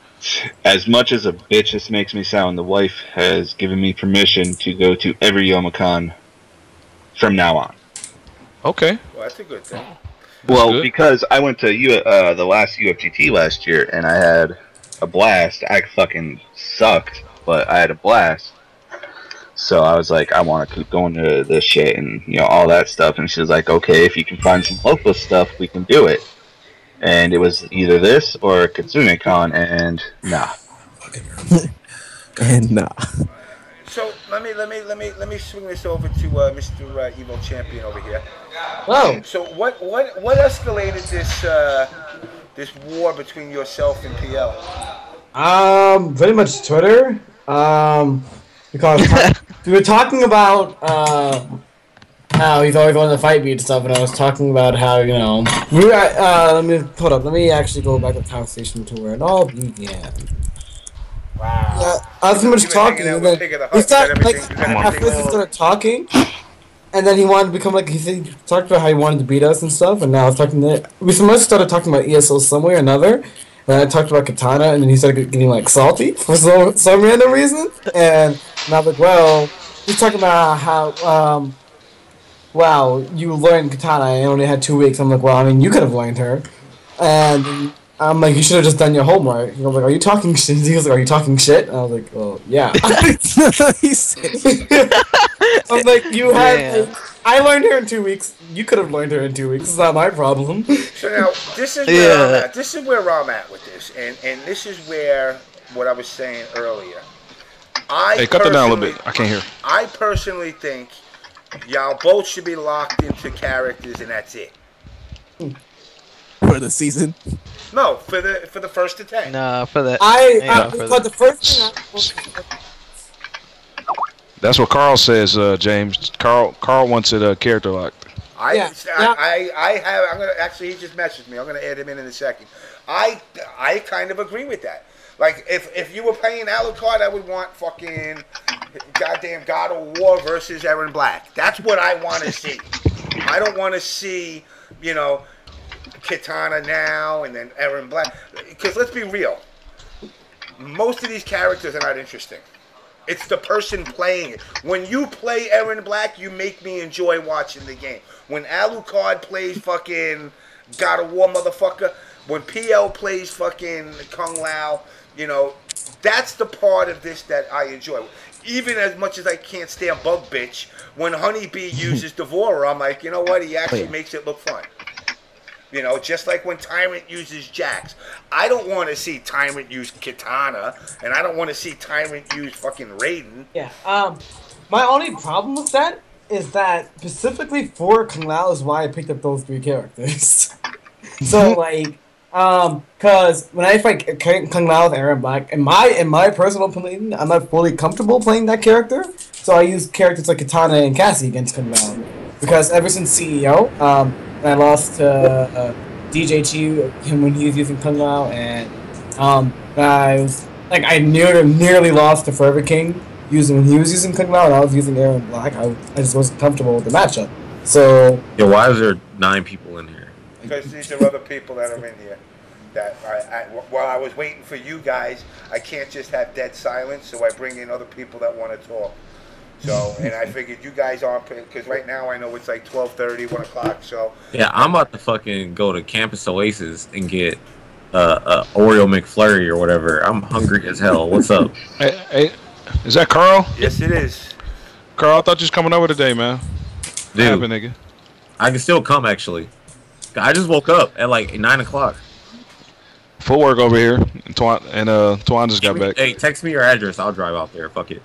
[SPEAKER 2] as much as a bitch this makes me sound, the wife has given me permission to go to every Youmacon from now on.
[SPEAKER 10] Okay.
[SPEAKER 1] Well, that's a good thing.
[SPEAKER 2] Well, because I went to the last UFGT last year and I had a blast. I fucking sucked, but I had a blast. So I was like, I want to keep going to this shit and all that stuff. And she was like, okay, if you can find some local stuff, we can do it. And it was either this or KitsuneCon, and nah.
[SPEAKER 9] And nah.
[SPEAKER 1] So let me swing this over to Mr. Evo Champion over here.
[SPEAKER 11] Whoa.
[SPEAKER 1] So what escalated this war between yourself and PL?
[SPEAKER 11] Pretty much Twitter. Because we were talking about how he's always wanted to fight me and stuff, and I was talking about how we were. Let me actually go back to the conversation to where it all began.
[SPEAKER 1] Wow.
[SPEAKER 11] Yeah, I was pretty much talking, and then he started talking, and then he wanted to become he talked about how he wanted to beat us and stuff, and now I was talking we started talking about ESO some way or another, and I talked about Katana, and then he started getting salty for some random reason, and I was like, well, he's talking about how wow, you learned Katana, I only had 2 weeks. I'm like, well, I mean, you could have learned her, and I'm like, you should have just done your homework. I was like, are you talking shit? He was like, are you talking shit? And I was like, well, yeah.
[SPEAKER 9] He said,
[SPEAKER 11] I'm like, you had. I learned her in 2 weeks. You could have learned her in 2 weeks. It's not my problem.
[SPEAKER 1] So now, this is where I'm at. This is where I'm at with this, and this is where what I was saying earlier.
[SPEAKER 10] Hey, cut that down a little bit. I can't hear.
[SPEAKER 1] I personally think y'all both should be locked into characters, and that's it.
[SPEAKER 9] For the season?
[SPEAKER 1] No, for the first to 10.
[SPEAKER 5] No, for the.
[SPEAKER 11] But the first thing.
[SPEAKER 10] That's what Carl says, James. Carl wants it character locked.
[SPEAKER 1] I have. I'm gonna actually. He just messaged me. I'm gonna add him in a second. I kind of agree with that. Like if you were playing Alucard, I would want fucking goddamn God of War versus Aaron Black. That's what I want to see. I don't want to see Kitana now and then Aaron Black. Because let's be real, most of these characters are not interesting. It's the person playing it. When you play Aaron Black, you make me enjoy watching the game. When Alucard plays fucking God of War motherfucker, when PL plays fucking Kung Lao, you know, that's the part of this that I enjoy. Even as much as I can't stand Bug Bitch, when Honeybee uses Devourer, I'm like, you know what? He actually makes it look fun. You know, just like when Tyrant uses Jax. I don't want to see Tyrant use Kitana, and I don't want to see Tyrant use fucking Raiden.
[SPEAKER 11] Yeah. My only problem with that is that specifically for Kung Lao is why I picked up those 3 characters. So like, cause when I fight Kung Lao with Aaron Black, in my personal opinion, I'm not fully comfortable playing that character. So I use characters like Kitana and Cassie against Kung Lao, because ever since CEO, I lost to DJT him when he was using Kung Lao, and I was like I nearly lost to Forever King when he was using Kung Lao and I was using Aaron Black. I just wasn't comfortable with the matchup. So
[SPEAKER 3] yeah, why is there 9 people in here?
[SPEAKER 1] Because these are other people that are in here. That while I was waiting for you guys, I can't just have dead silence, so I bring in other people that want to talk. So, and I figured you guys aren't, because right now I know it's like 12:30, 1 o'clock, so.
[SPEAKER 3] Yeah, I'm about to fucking go to Campus Oasis and get Oreo McFlurry or whatever. I'm hungry as hell. What's up?
[SPEAKER 10] Hey, is that Carl?
[SPEAKER 1] Yes, it is.
[SPEAKER 10] Carl, I thought you was coming over today, man.
[SPEAKER 3] Dude,
[SPEAKER 10] happened, nigga?
[SPEAKER 3] I can still come, actually. I just woke up at like 9 o'clock.
[SPEAKER 10] Footwork over here, and Twan just got back.
[SPEAKER 3] Hey, text me your address. I'll drive out there. Fuck it.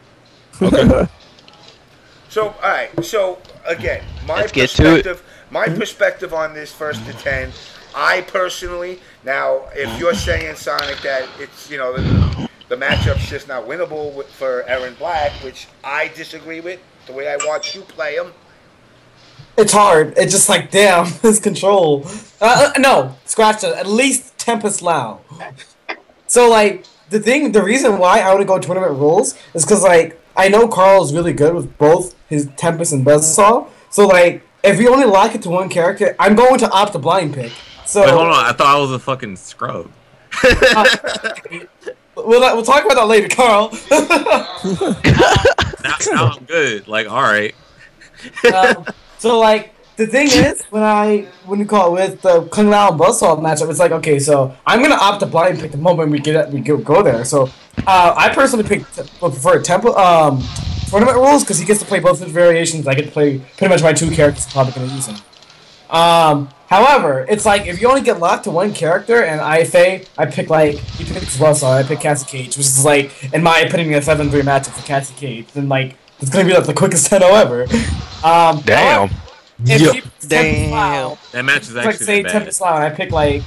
[SPEAKER 10] Okay.
[SPEAKER 1] So, all right. So, again, my perspective on this 1st to 10. I personally, now, if you're saying, Sonic, that it's, you know, the matchup's just not winnable for Aaron Black, which I disagree with, the way I watch you play him.
[SPEAKER 11] It's hard. It's just like, damn, his control. No, scratch it. At least Tempest Lao. So, like, the reason why I would go tournament rules is because, like, I know Carl is really good with both his Tempest and Buzzsaw. So, like, if you only lock it to one character, I'm going to opt a blind pick. So,
[SPEAKER 3] wait, hold on. I thought I was a fucking scrub.
[SPEAKER 11] We'll talk about that later, Carl.
[SPEAKER 3] now I'm good. Like, all right.
[SPEAKER 11] So, like, the thing is, when you call it with the Kung Lao and Buzzsaw matchup, it's like, okay, so I'm gonna opt to blind pick the moment we go there. So, I personally prefer tournament rules because he gets to play both his variations. I get to play pretty much my 2 characters. I'm probably gonna use them. However, it's like if you only get locked to one character, and I pick like he picks Buzzsaw, I pick Cassie Cage, which is like in my opinion a 7-3 matchup for Cassie Cage. Then like it's gonna be like the quickest 10-0 ever.
[SPEAKER 10] Damn.
[SPEAKER 11] Damn.
[SPEAKER 3] That match is actually
[SPEAKER 11] like say Tempest Lao, and I pick like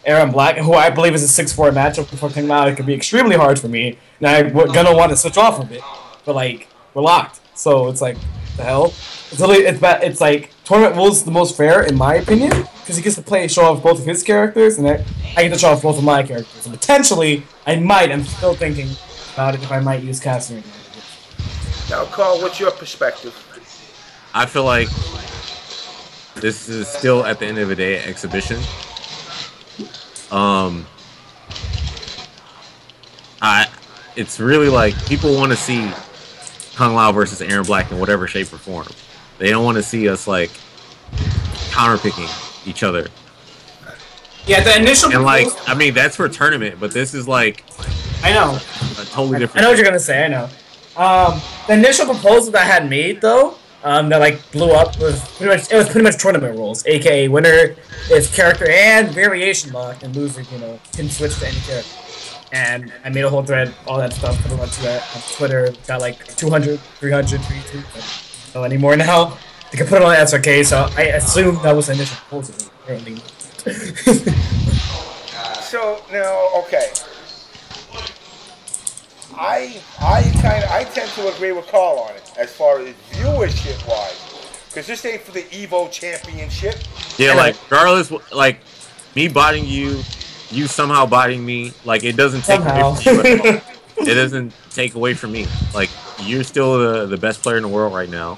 [SPEAKER 11] Aaron Black, who I believe is a 6-4 matchup for Kung Lao. It could be extremely hard for me, and I'm gonna want to switch off of it. But like we're locked, so it's like the hell. It's like tournament rules is the most fair in my opinion because he gets to show off both of his characters, and I get to show off both of my characters. And potentially, I'm still thinking about it if I might use Cassie again.
[SPEAKER 1] Now, Carl, what's your perspective?
[SPEAKER 3] I feel like this is still at the end of the day an exhibition. It's really like people want to see Kung Lao versus Aaron Black in whatever shape or form. They don't want to see us like counterpicking each other.
[SPEAKER 11] Yeah, the initial
[SPEAKER 3] and like I mean that's for tournament, but this is like
[SPEAKER 11] I know
[SPEAKER 3] a totally different.
[SPEAKER 11] I know what you're gonna say. I know. The initial proposal that I had made though. That like blew up was pretty much tournament rules, aka winner is character and variation lock, and loser can switch to any character. And I made a whole thread, all that stuff, put it on Twitter. Got like 200, 300 retweets. I don't know anymore now. They can put it on SRK, so I assume that was the initial proposal. Apparently.
[SPEAKER 1] So now, okay. I tend to agree with Carl on it as far as viewership wise, because this ain't for the Evo Championship.
[SPEAKER 3] Yeah, like regardless, like me botting you, you somehow botting me, like it doesn't take away from you at all. It doesn't take away from me. Like you're still the best player in the world right now.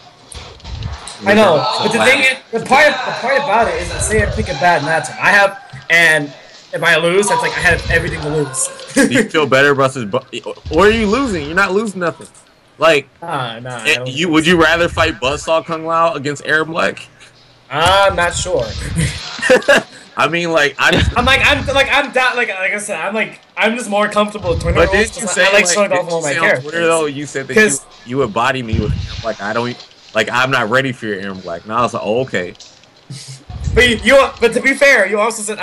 [SPEAKER 11] I know, but the thing is, the part about it is, say I pick a bad matchup, and if I lose, that's like I have everything to lose.
[SPEAKER 12] Do you feel better versus, or are you losing? You're not losing nothing. Like, would you rather fight Buzzsaw Kung Lao against Aaron Black?
[SPEAKER 11] I'm not sure.
[SPEAKER 12] I mean, like, I'm down. Like I said, I'm just more comfortable with tournament rules. But did you say,
[SPEAKER 11] I like showing off all my characters.
[SPEAKER 12] Twitter, though, you said that you embody me with Aaron Black. I'm not ready for your Aaron Black. Now I was like, oh, okay.
[SPEAKER 11] But to be fair, you also said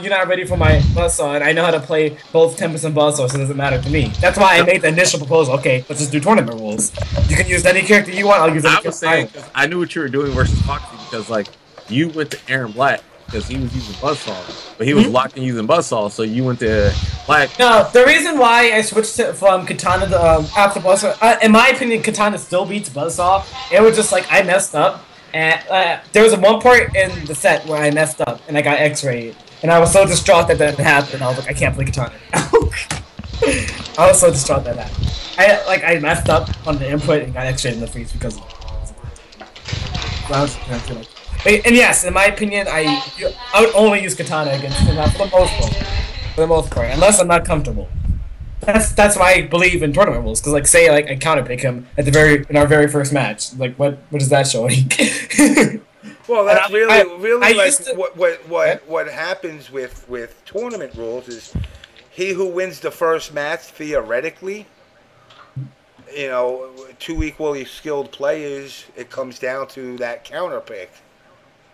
[SPEAKER 11] you're not ready for my Buzzsaw, and I know how to play both Tempest and Buzzsaw, so it doesn't matter to me. That's why I made the initial proposal. Okay, let's just do tournament rules. You can use any character you want. I'll use any character. I was saying,
[SPEAKER 12] I knew what you were doing versus Foxy, because like you went to Aaron Black because he was using Buzzsaw, but he was locked in using Buzzsaw, so you went to Black.
[SPEAKER 11] No, the reason why I switched from Katana to after Buzzsaw, in my opinion, Katana still beats Buzzsaw. It was just like I messed up. And there was one part in the set where I messed up and I got X-rayed, and I was so distraught that happened. I was like, I can't play Katana. I was so distraught that happened. I messed up on the input and got X-rayed in the face because of it. And yes, in my opinion, I would only use Katana against him for the most part. For the most part, unless I'm not comfortable. That's why I believe in tournament rules, because like say like I counterpick him at in our very first match. Like what is that showing?
[SPEAKER 1] Well, that's what happens with tournament rules is he who wins the first match theoretically, you know, two equally skilled players, it comes down to that counterpick.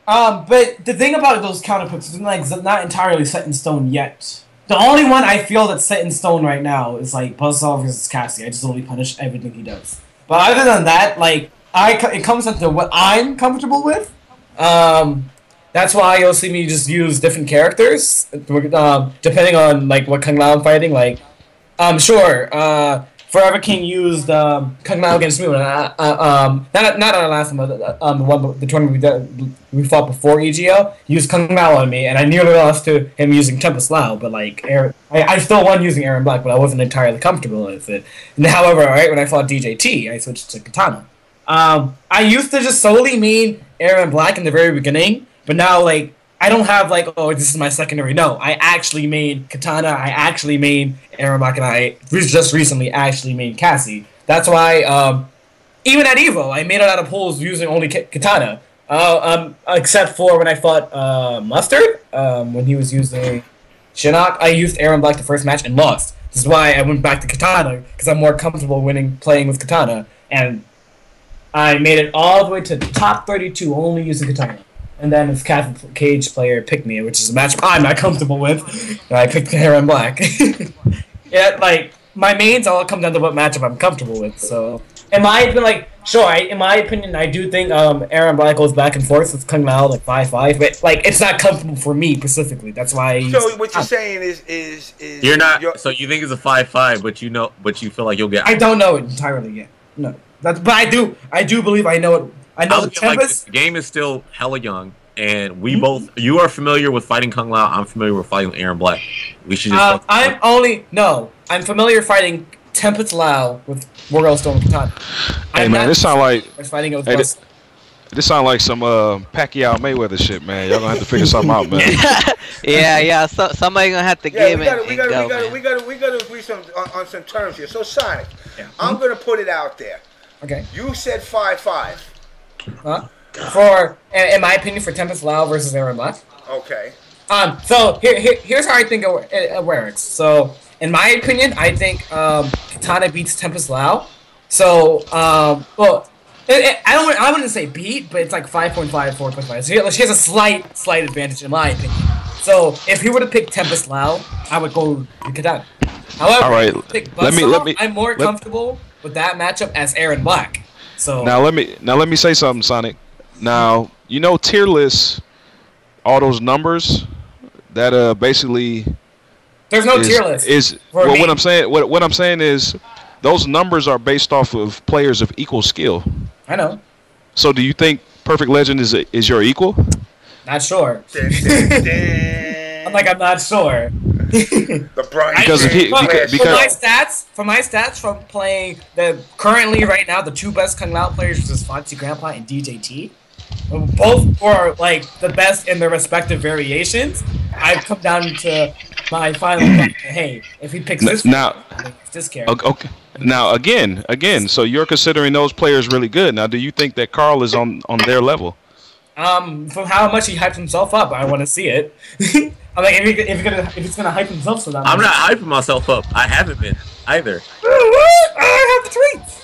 [SPEAKER 11] But the thing about those counterpicks is like not entirely set in stone yet. The only one I feel that's set in stone right now is like Buzzsaw versus Cassie. I just only punish everything he does. But other than that, like it comes down to what I'm comfortable with. That's why you'll see me just use different characters, depending on like what Kung Lao I'm fighting. Like, sure, Forever King used Kung Lao against me when not on our last one, but the tournament we fought before EGL. He used Kung Lao on me, and I nearly lost to him using Tempest Lao. But like, I still won using Aaron Black, but I wasn't entirely comfortable with it. And however, right when I fought DJT, I switched to Katana. I used to just solely mean Aaron Black in the very beginning, but now like I don't have like, oh, this is my secondary. No, I actually made Katana. I actually made Aaron Black, and I just recently actually made Cassie. That's why even at Evo, I made it out of pools using only Katana. Except for when I fought Mustard, when he was using Shinnok, I used Aaron Black the first match and lost. This is why I went back to Katana, because I'm more comfortable playing with Katana, and I made it all the way to top 32 only using Katana. And then his Cage player picked me, which is a match I'm not comfortable with. And I picked Aaron Black. Yeah, like my mains all come down to what matchup I'm comfortable with. So, in my opinion, I do think Aaron Black goes back and forth with Kung Lao like 5-5, but like it's not comfortable for me specifically. That's why.
[SPEAKER 1] So what you're saying is
[SPEAKER 12] you're not. So you think it's a 5-5, but you feel like you'll get.
[SPEAKER 11] I don't know it entirely yet. No, but I do believe I know it. I know
[SPEAKER 12] the game is still hella young, and we both. You are familiar with fighting Kung Lao. I'm familiar with fighting Aaron Black. We should just.
[SPEAKER 11] I'm familiar fighting Tempest Lao with Wargirl Stone Katana.
[SPEAKER 10] Hey man, this sound like.
[SPEAKER 11] Fighting it with
[SPEAKER 10] this sound like some Pacquiao Mayweather shit, man. Y'all gonna have to figure something out, man.
[SPEAKER 5] yeah. So somebody gonna have to give it.
[SPEAKER 1] We gotta agree on some terms here. So Sonic, I'm gonna put it out there.
[SPEAKER 11] Okay.
[SPEAKER 1] You said 5-5.
[SPEAKER 11] In my opinion, for Tempest Lao versus Aaron Black.
[SPEAKER 1] Okay.
[SPEAKER 11] So here's how I think it works. So in my opinion, I think Katana beats Tempest Lao. So I wouldn't say beat, but it's like 5.5, 4.5. So she has a slight advantage in my opinion. So if he were to pick Tempest Lao, I would go with Katana. However,
[SPEAKER 10] all right,
[SPEAKER 11] pick Buzzsaw, I'm more comfortable with that matchup as Aaron Black. So
[SPEAKER 10] now let me say something, Sonic. Now you know tier lists, all those numbers that basically
[SPEAKER 11] there's no tier list.
[SPEAKER 10] What I'm saying is those numbers are based off of players of equal skill.
[SPEAKER 11] I know.
[SPEAKER 10] So do you think Perfect Legend is your equal?
[SPEAKER 11] Not sure. I'm not sure.
[SPEAKER 10] Because
[SPEAKER 11] for my stats from playing currently right now the two best Kung Lao players, which is Fancy Grandpa and DJT, both are like the best in their respective variations. I've come down to my final hey, if he picks this character.
[SPEAKER 10] Okay. Now again, so you're considering those players really good. Now, do you think that Carl is on their level?
[SPEAKER 11] From how much he hyped himself up, I want to see it. I'm like, if he's gonna hype himself so that
[SPEAKER 12] I'm not hyping myself up. I haven't been either.
[SPEAKER 11] I have the tweets.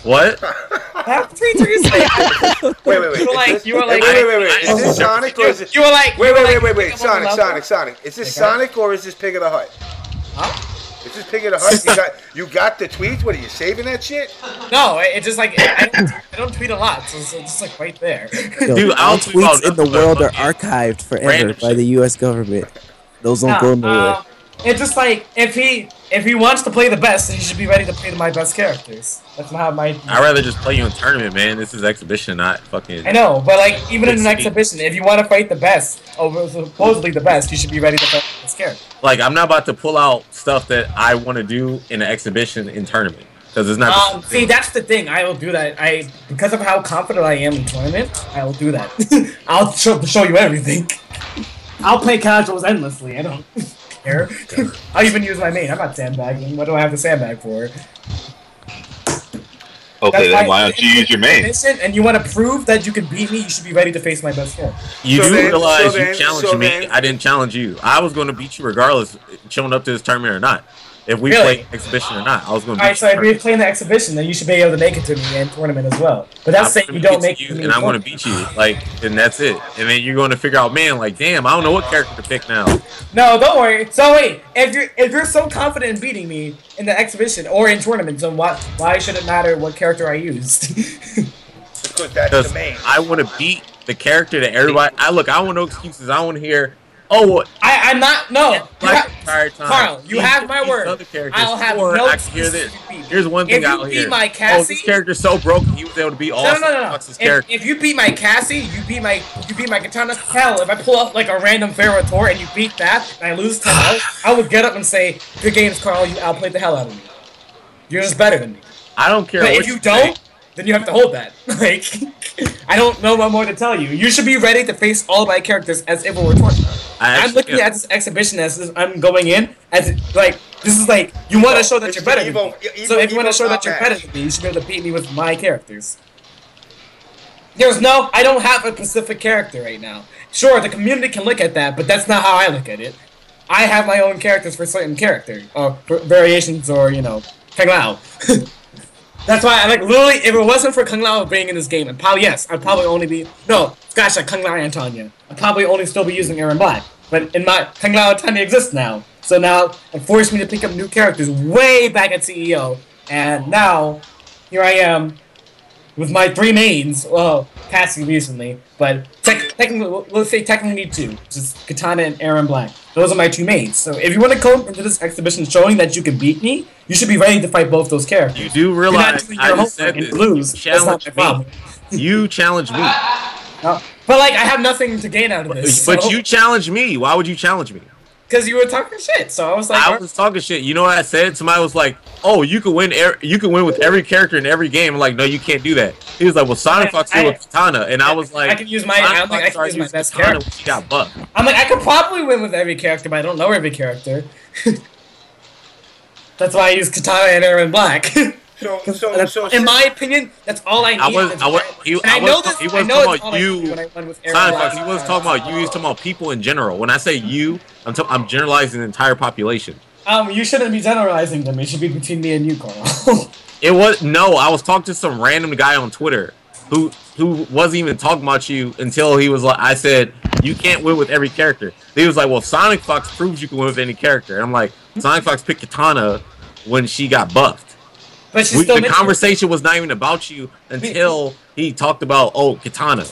[SPEAKER 12] What?
[SPEAKER 11] I have the tweets.
[SPEAKER 1] Wait.
[SPEAKER 11] You were like,
[SPEAKER 1] Is this Sonic or is this?
[SPEAKER 11] You were like,
[SPEAKER 1] wait. Sonic. Is this Sonic or is this Pig of the Hut?
[SPEAKER 11] Huh?
[SPEAKER 1] Is this Pig of the Hut? You got the tweets? What are you saving that shit?
[SPEAKER 11] No, it's just like I don't tweet a lot, so it's just like right there.
[SPEAKER 9] Yo,
[SPEAKER 12] Dude,
[SPEAKER 9] all tweets in the world are archived forever by the U.S. government. Those don't go nowhere.
[SPEAKER 11] It's just like if he wants to play the best, then he should be ready to play my best characters. That's not how my.
[SPEAKER 12] I'd rather just play you in tournament, man. This is exhibition, not fucking.
[SPEAKER 11] I know, but like even in an exhibition, if you want to fight the best, supposedly the best, you should be ready to fight this character.
[SPEAKER 12] Like I'm not about to pull out stuff that I want to do in an exhibition in tournament because it's not.
[SPEAKER 11] See, that's the thing. I will do that. Because of how confident I am in tournament, I will do that. I'll show you everything. I'll play casuals endlessly. I don't care. I'll even use my main. I'm not sandbagging. What do I have to sandbag for?
[SPEAKER 2] Okay, then why don't you use your main?
[SPEAKER 11] And you want to prove that you can beat me, you should be ready to face my best friend.
[SPEAKER 12] You do realize you challenged me. I didn't challenge you. I was going to beat you regardless, showing up to this tournament or not. If we play exhibition or not, I was going to beat you.
[SPEAKER 11] Alright, so if we play in the exhibition, then you should be able to make it to me in tournament as well. But that's saying you don't make it to me.
[SPEAKER 12] And I'm going to beat you, and that's it. And then you're going to figure out, man, like, damn, I don't know what character to pick now.
[SPEAKER 11] No, don't worry. So wait, if you're so confident in beating me in the exhibition or in tournaments, then why should it matter what character I used?
[SPEAKER 1] Because that's the main.
[SPEAKER 12] I want to beat the character that everybody. I want no excuses. I want to hear.
[SPEAKER 11] I'm not. No,
[SPEAKER 12] Carl,
[SPEAKER 11] you have my word. I'll have no excuses.
[SPEAKER 12] Here's one thing I'll hear.
[SPEAKER 11] If you beat my Cassie,
[SPEAKER 12] this character's so broken, he was able to beat all.
[SPEAKER 11] No. If you beat my Cassie, you beat my Katana. Hell, if I pull up like a random Ferrotor and you beat that, and I lose 10-0, I would get up and say, "Good games, Carl. You outplayed the hell out of me. You're just better than me."
[SPEAKER 12] I don't care.
[SPEAKER 11] But if you don't, then you have to hold that. Like, I don't know what more to tell you. You should be ready to face all my characters as if it were tournament. I'm looking at this exhibition as I'm going in as like this is like you want to show that you're better than me. So if you want to show that you're better than me, you should be able to beat me with my characters. I don't have a specific character right now. Sure, the community can look at that, but that's not how I look at it. I have my own characters for certain characters, or variations, or Kung Lao. That's why I literally, if it wasn't for Kung Lao being in this game, I'd probably only be, Kung Lao Antonia. I'd probably only still be using Aaron Black. But in my, Kung Lao Antonia exists now. So now, it forced me to pick up new characters way back at CEO. And now, here I am, with my 3 mains, well, Cassie recently, but technically, let's say technically 2, just Katana and Aaron Black. Those are my 2 mains. So if you want to come into this exhibition showing that you can beat me, you should be ready to fight both those characters.
[SPEAKER 12] You do realize I just said this.
[SPEAKER 11] Lose.
[SPEAKER 12] You challenge me.
[SPEAKER 11] But I have nothing to gain out of this.
[SPEAKER 12] But you challenge me. Why would you challenge me?
[SPEAKER 11] Because you were talking shit, so I was like...
[SPEAKER 12] I was talking shit. You know what I said? Somebody was like, "Oh, you can win. You can win with every character in every game." I'm like, "No, you can't do that." He was like, "Well, Sonic Fox did with Katana," and I was like,
[SPEAKER 11] "I can use my. I can use my best character."
[SPEAKER 12] She got buffed.
[SPEAKER 11] I'm like, I could probably win with every character, but I don't know every character. That's why I use Katana and Aaron Black. So in my opinion, that's all I need.
[SPEAKER 12] He wasn't talking about you. Sonic Fox. He wasn't talking about you. He was talking about people in general. When I say you, I'm generalizing the entire population.
[SPEAKER 11] You shouldn't be generalizing them. It should be between me and you, Carl.
[SPEAKER 12] I was talking to some random guy on Twitter who wasn't even talking about you until he was like, I said, "You can't win with every character." He was like, "Well, Sonic Fox proves you can win with any character." And I'm like, Sonic Fox picked Katana when she got buffed.
[SPEAKER 11] But
[SPEAKER 12] the conversation was not even about you until he talked about, Katana.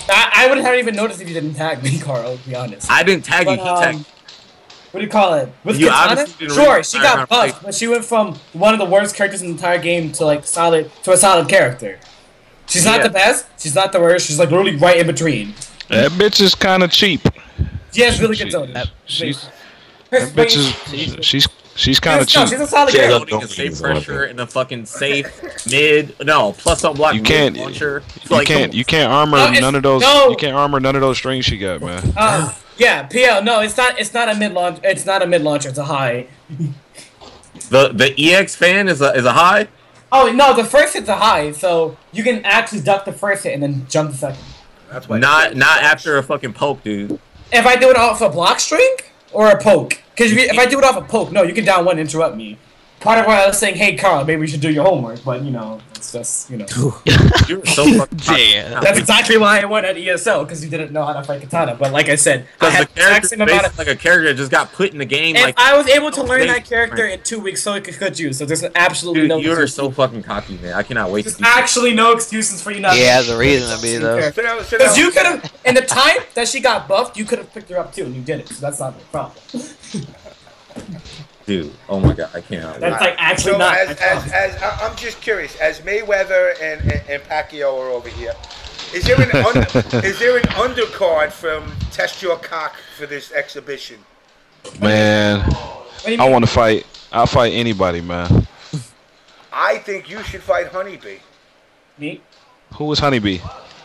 [SPEAKER 11] I would have even noticed if you didn't tag me, Carl, to be honest.
[SPEAKER 12] I didn't tag you, he tagged.
[SPEAKER 11] What do you call it? With Katana? Sure, she got buffed, but she went from one of the worst characters in the entire game to a solid character. She's not the best, she's not the worst, she's literally right in between.
[SPEAKER 10] That bitch is kind of cheap.
[SPEAKER 11] She has really good zoning.
[SPEAKER 10] She's kind of cheap.
[SPEAKER 11] She's a solid character.
[SPEAKER 12] A safe pressure and a fucking safe mid. No, plus on block.
[SPEAKER 10] You can't armor none of those. You can't armor none of those strings she got, man.
[SPEAKER 11] Yeah, PL. No, it's not. It's not a mid launch. It's not a mid launcher. It's a high.
[SPEAKER 12] The EX fan is a high.
[SPEAKER 11] Oh no, the first hit's a high, so you can actually duck the first hit and then jump the second.
[SPEAKER 1] That's why.
[SPEAKER 12] Not after a fucking poke, dude.
[SPEAKER 11] If I do it off a block string or a poke, because if I do it off a poke, no, you can down one and interrupt me. Part of why I was saying, hey Carl, maybe we should do your homework, but it's just
[SPEAKER 12] You're so fucking
[SPEAKER 5] damn.
[SPEAKER 11] That's exactly why I went at ESL, because you didn't know how to fight katana. But like I said, I had
[SPEAKER 12] the character like a character that just got put in the game.
[SPEAKER 11] And
[SPEAKER 12] like
[SPEAKER 11] I was able to learn that character in 2 weeks, so it could use. So there's absolutely no.
[SPEAKER 12] You're so fucking cocky, man. I cannot wait.
[SPEAKER 11] There's actually no excuses for you not.
[SPEAKER 5] He has a reason to be though.
[SPEAKER 11] Because you could have, in the time that she got buffed, you could have picked her up too, and you did it. So that's not the problem.
[SPEAKER 12] Dude, oh my god, I can't.
[SPEAKER 11] That's like actually
[SPEAKER 1] so
[SPEAKER 11] not.
[SPEAKER 1] I'm just curious. As Mayweather and Pacquiao are over here, is there an undercard from Test Your Cock for this exhibition?
[SPEAKER 10] Man, I want to fight. I'll fight anybody, man.
[SPEAKER 1] I think you should fight Honeybee.
[SPEAKER 11] Me?
[SPEAKER 10] Who was Honeybee?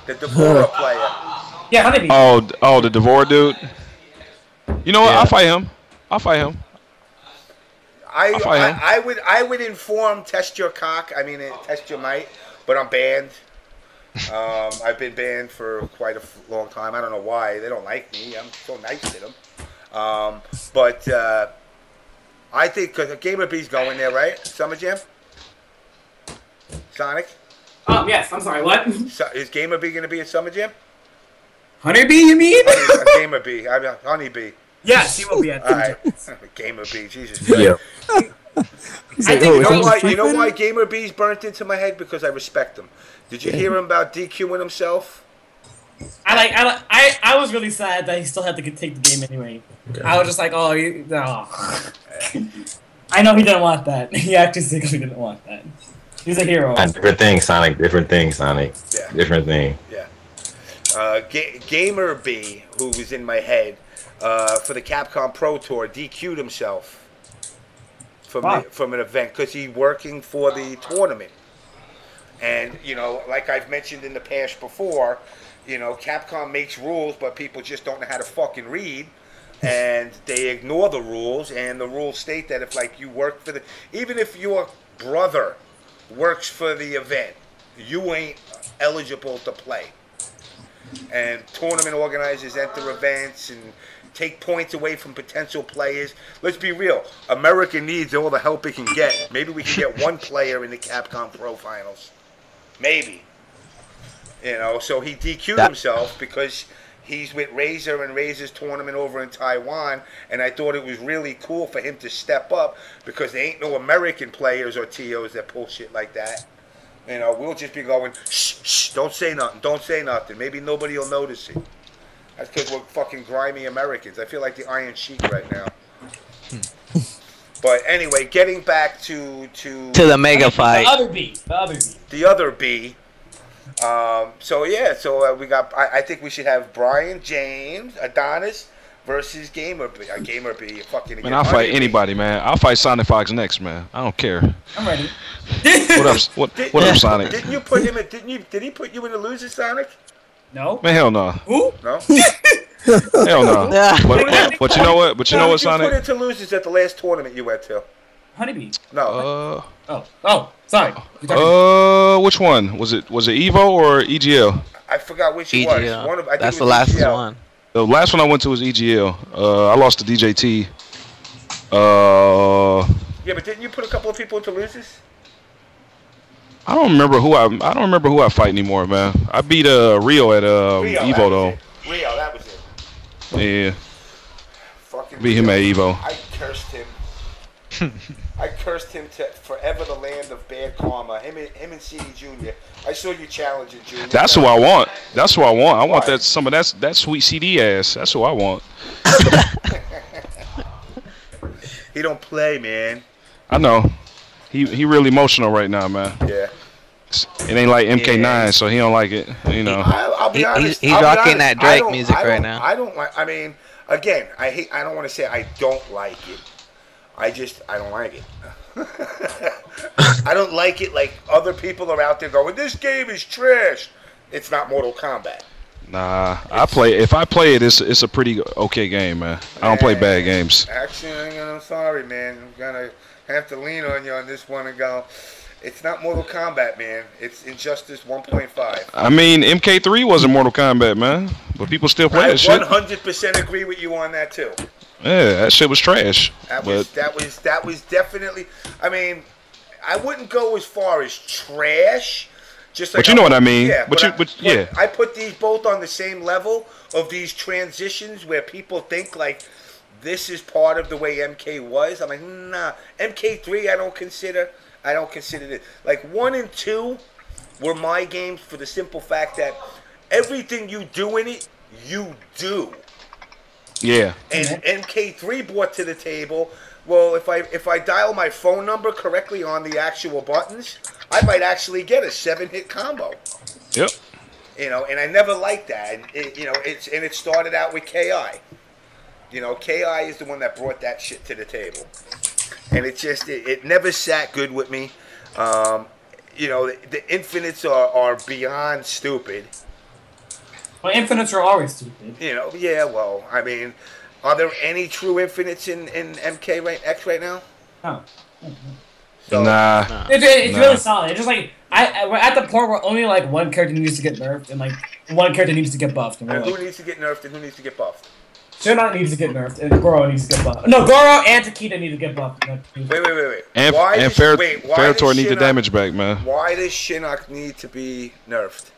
[SPEAKER 1] The Devora player.
[SPEAKER 11] Yeah, Honeybee.
[SPEAKER 10] Oh, the Devora dude. You know what?
[SPEAKER 12] Yeah.
[SPEAKER 10] I'll fight him.
[SPEAKER 1] I would inform Test Your Cock. I mean, Test Your Might, but I'm banned. I've been banned for quite a long time. I don't know why. They don't like me. I'm so nice to them. But I think because Gamer B's going there, right? Summer Jam? Sonic?
[SPEAKER 11] Yes. I'm sorry. What?
[SPEAKER 1] Is Gamer B going to be at Summer Jam?
[SPEAKER 11] Honeybee, you mean?
[SPEAKER 1] Gamer B. I mean, Honeybee.
[SPEAKER 11] Yes, he will be at.
[SPEAKER 1] All right. Gamer B. Jesus Christ. Yeah. You know why Gamer B's burnt into my head? Because I respect him. Did you hear him about DQing himself?
[SPEAKER 11] I was really sad that he still had to take the game anyway. Okay. I was just like, oh, no. I know he didn't want that. He actually secretly didn't want that. He's a hero.
[SPEAKER 3] Different thing, Sonic. Different thing, Sonic.
[SPEAKER 1] Yeah.
[SPEAKER 3] Different thing.
[SPEAKER 1] Yeah. Gamer B, who was in my head, for the Capcom Pro Tour, DQ'd himself from an event because he's working for the tournament. And, like I've mentioned in the past before, Capcom makes rules, but people just don't know how to fucking read. And they ignore the rules, and the rules state that if, you work for even if your brother works for the event, you ain't eligible to play. And tournament organizers enter events and take points away from potential players. Let's be real. America needs all the help it can get. Maybe we can get one player in the Capcom Pro Finals. Maybe. So he DQ'd himself because he's with Razor and Razor's tournament over in Taiwan, and I thought it was really cool for him to step up because there ain't no American players or TOs that pull shit like that. We'll just be going, shh, don't say nothing. Maybe nobody will notice it. That's because we're fucking grimy Americans. I feel like the Iron Sheik right now. But anyway, getting back to
[SPEAKER 5] the mega fight.
[SPEAKER 1] The other B. So we got. I think we should have Brian, James, Adonis versus Gamer B. Gamer B, fucking.
[SPEAKER 10] Man, I'll fight anybody, man. I'll fight Sonic Fox next, man. I don't care.
[SPEAKER 11] I'm ready.
[SPEAKER 10] What up? What up, Sonic?
[SPEAKER 1] Didn't you put him in? Did he put you in the loser, Sonic?
[SPEAKER 11] No.
[SPEAKER 10] Man, hell no.
[SPEAKER 11] Who?
[SPEAKER 1] No.
[SPEAKER 10] Hell no. But you know what? But you know what, Sonic?
[SPEAKER 1] You put into losers at the last tournament you went to.
[SPEAKER 11] Honeybee.
[SPEAKER 1] No.
[SPEAKER 11] Sorry.
[SPEAKER 10] Which one was it? Was it Evo or EGL?
[SPEAKER 1] I forgot which it was.
[SPEAKER 5] That's the last one.
[SPEAKER 10] The last one I went to was EGL. I lost to DJT.
[SPEAKER 1] Yeah, but didn't you put a couple of people into losers?
[SPEAKER 10] I don't remember who I fight anymore, man. I beat Rio at Evo though.
[SPEAKER 1] Rio, that was it.
[SPEAKER 10] Yeah.
[SPEAKER 1] Fucking
[SPEAKER 10] beat him at Evo.
[SPEAKER 1] I cursed him. I cursed him to forever the land of bad karma. Him and CD Jr. I saw you challenging Jr.
[SPEAKER 10] That's who I want. That's who I want. I want some of that sweet CD ass. That's who I want.
[SPEAKER 1] He don't play, man.
[SPEAKER 10] I know. He really emotional right now, man.
[SPEAKER 1] Yeah.
[SPEAKER 10] It ain't like MK9, so he don't like it.
[SPEAKER 1] I'll be honest.
[SPEAKER 5] He's rocking that Drake music right now.
[SPEAKER 1] I don't like. I mean, again, I don't want to say I don't like it. I don't like it. I don't like it like other people are out there going, this game is trash. It's not Mortal Kombat.
[SPEAKER 10] Nah, if I play it, it's a pretty okay game, man. I don't play bad games.
[SPEAKER 1] Actually, I'm sorry, man. I'm gonna have to lean on you on this one and go. It's not Mortal Kombat, man. It's Injustice 1.5.
[SPEAKER 10] I mean, MK3 wasn't Mortal Kombat, man, but people still play that shit.
[SPEAKER 1] I 100% agree with you on that too.
[SPEAKER 10] Yeah, that shit was trash.
[SPEAKER 1] That was definitely. I mean, I wouldn't go as far as trash. Just like
[SPEAKER 10] but you know what I mean.
[SPEAKER 1] Yeah,
[SPEAKER 10] but
[SPEAKER 1] I put these both on the same level of these transitions where people think like this is part of the way MK was. I'm like, nah. MK3, I don't consider it. Like 1 and 2 were my games for the simple fact that everything you do in it, you do.
[SPEAKER 10] Yeah.
[SPEAKER 1] And MK3 brought to the table. Well, if I dial my phone number correctly on the actual buttons, I might actually get a 7-hit combo.
[SPEAKER 10] Yep.
[SPEAKER 1] You know, and I never liked that. And it started out with KI. You know, KI is the one that brought that shit to the table. And it never sat good with me. You know, the infinites are beyond stupid.
[SPEAKER 11] Well, infinites are always stupid.
[SPEAKER 1] You know, yeah, well, I mean, are there any true infinites in MK X right now?
[SPEAKER 11] No.
[SPEAKER 1] So,
[SPEAKER 10] nah.
[SPEAKER 11] It's really solid. It's just like we're at the point where only like one character needs to get nerfed and like one character needs to get buffed.
[SPEAKER 1] And who needs to get nerfed and who needs to get buffed?
[SPEAKER 11] Shinnok needs to get nerfed and Goro needs to get buffed. No, Goro and Takeda need to get buffed.
[SPEAKER 1] Wait.
[SPEAKER 10] And Ferritor needs the damage back, man.
[SPEAKER 1] Why does Shinnok need to be nerfed?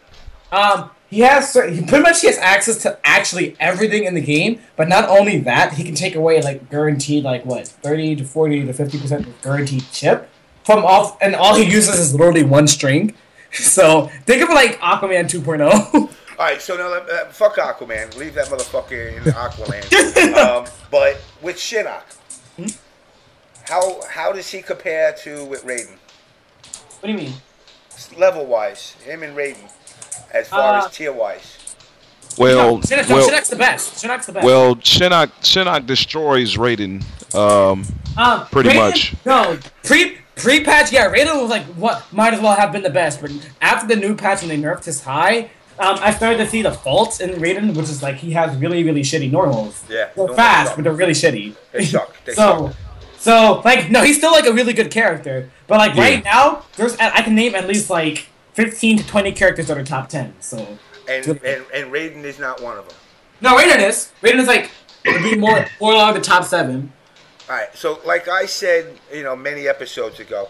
[SPEAKER 11] He pretty much has access to actually everything in the game, but not only that, he can take away like guaranteed like what 30 to 40 to 50% guaranteed chip from off, and all he uses is literally one string. So think of it like Aquaman 2.0.
[SPEAKER 1] All right, so now fuck Aquaman. Leave that motherfucker in Aqualand. But with Shinnok, how does he compare to with Raiden?
[SPEAKER 11] What do you mean?
[SPEAKER 1] Level wise, him and Raiden. As far as tier wise.
[SPEAKER 10] Well,
[SPEAKER 11] Shinnok's the best. Shinnok's the best.
[SPEAKER 10] Well, Shinnok destroys Raiden. Pretty much.
[SPEAKER 11] No, pre-patch, yeah, Raiden was like what might as well have been the best, but after the new patch when they nerfed his high, I started to see the faults in Raiden, which is like he has really shitty normals.
[SPEAKER 1] Yeah.
[SPEAKER 11] They're fast, but they're really shitty.
[SPEAKER 1] They suck.
[SPEAKER 11] So like no, he's still like a really good character, but like right now, I can name at least like 15 to 20 characters that are top 10. So
[SPEAKER 1] and Raiden is not one of them.
[SPEAKER 11] No, Raiden is. Raiden is like more along the top 7.
[SPEAKER 1] All right. So like I said, many episodes ago,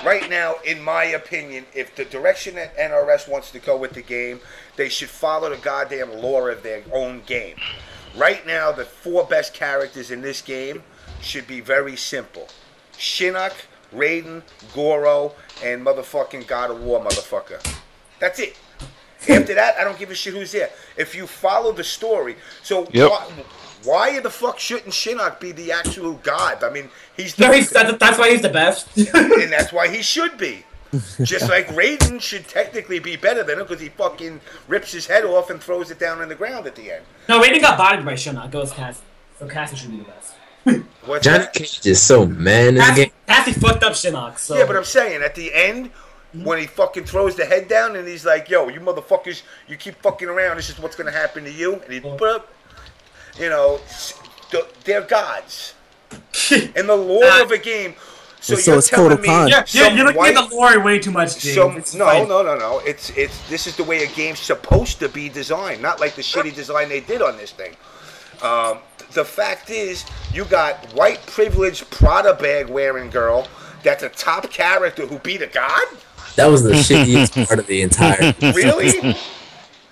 [SPEAKER 1] right now, in my opinion, if the direction that NRS wants to go with the game, they should follow the goddamn lore of their own game. Right now, the 4 best characters in this game should be very simple: Shinnok, Raiden, Goro, and motherfucking God of War motherfucker. That's it. After that, I don't give a shit who's there. If you follow the story, so why the fuck shouldn't Shinnok be the actual god? I mean, that's
[SPEAKER 11] why he's the best.
[SPEAKER 1] And that's why he should be. Just like Raiden should technically be better than him because he fucking rips his head off and throws it down on the ground at the end.
[SPEAKER 11] No, Raiden got bodied by Shinnok. Goes Cassie. So Cassie should be the best.
[SPEAKER 7] Johnny Cage is so mad in this game.
[SPEAKER 11] Cassie fucked up Shinnok. So.
[SPEAKER 1] Yeah, but I'm saying at the end, when he fucking throws the head down and he's like, "Yo, you motherfuckers, you keep fucking around. This is what's gonna happen to you." And he, they're gods in the lore of a game. So you're telling me,
[SPEAKER 11] you're looking at the lore way too much, James.
[SPEAKER 1] No. It's this is the way a game's supposed to be designed, not like the shitty design they did on this thing. The fact is, you got white privileged Prada bag wearing girl that's a top character who beat a god?
[SPEAKER 7] That was the shittiest part of the entire
[SPEAKER 1] Really?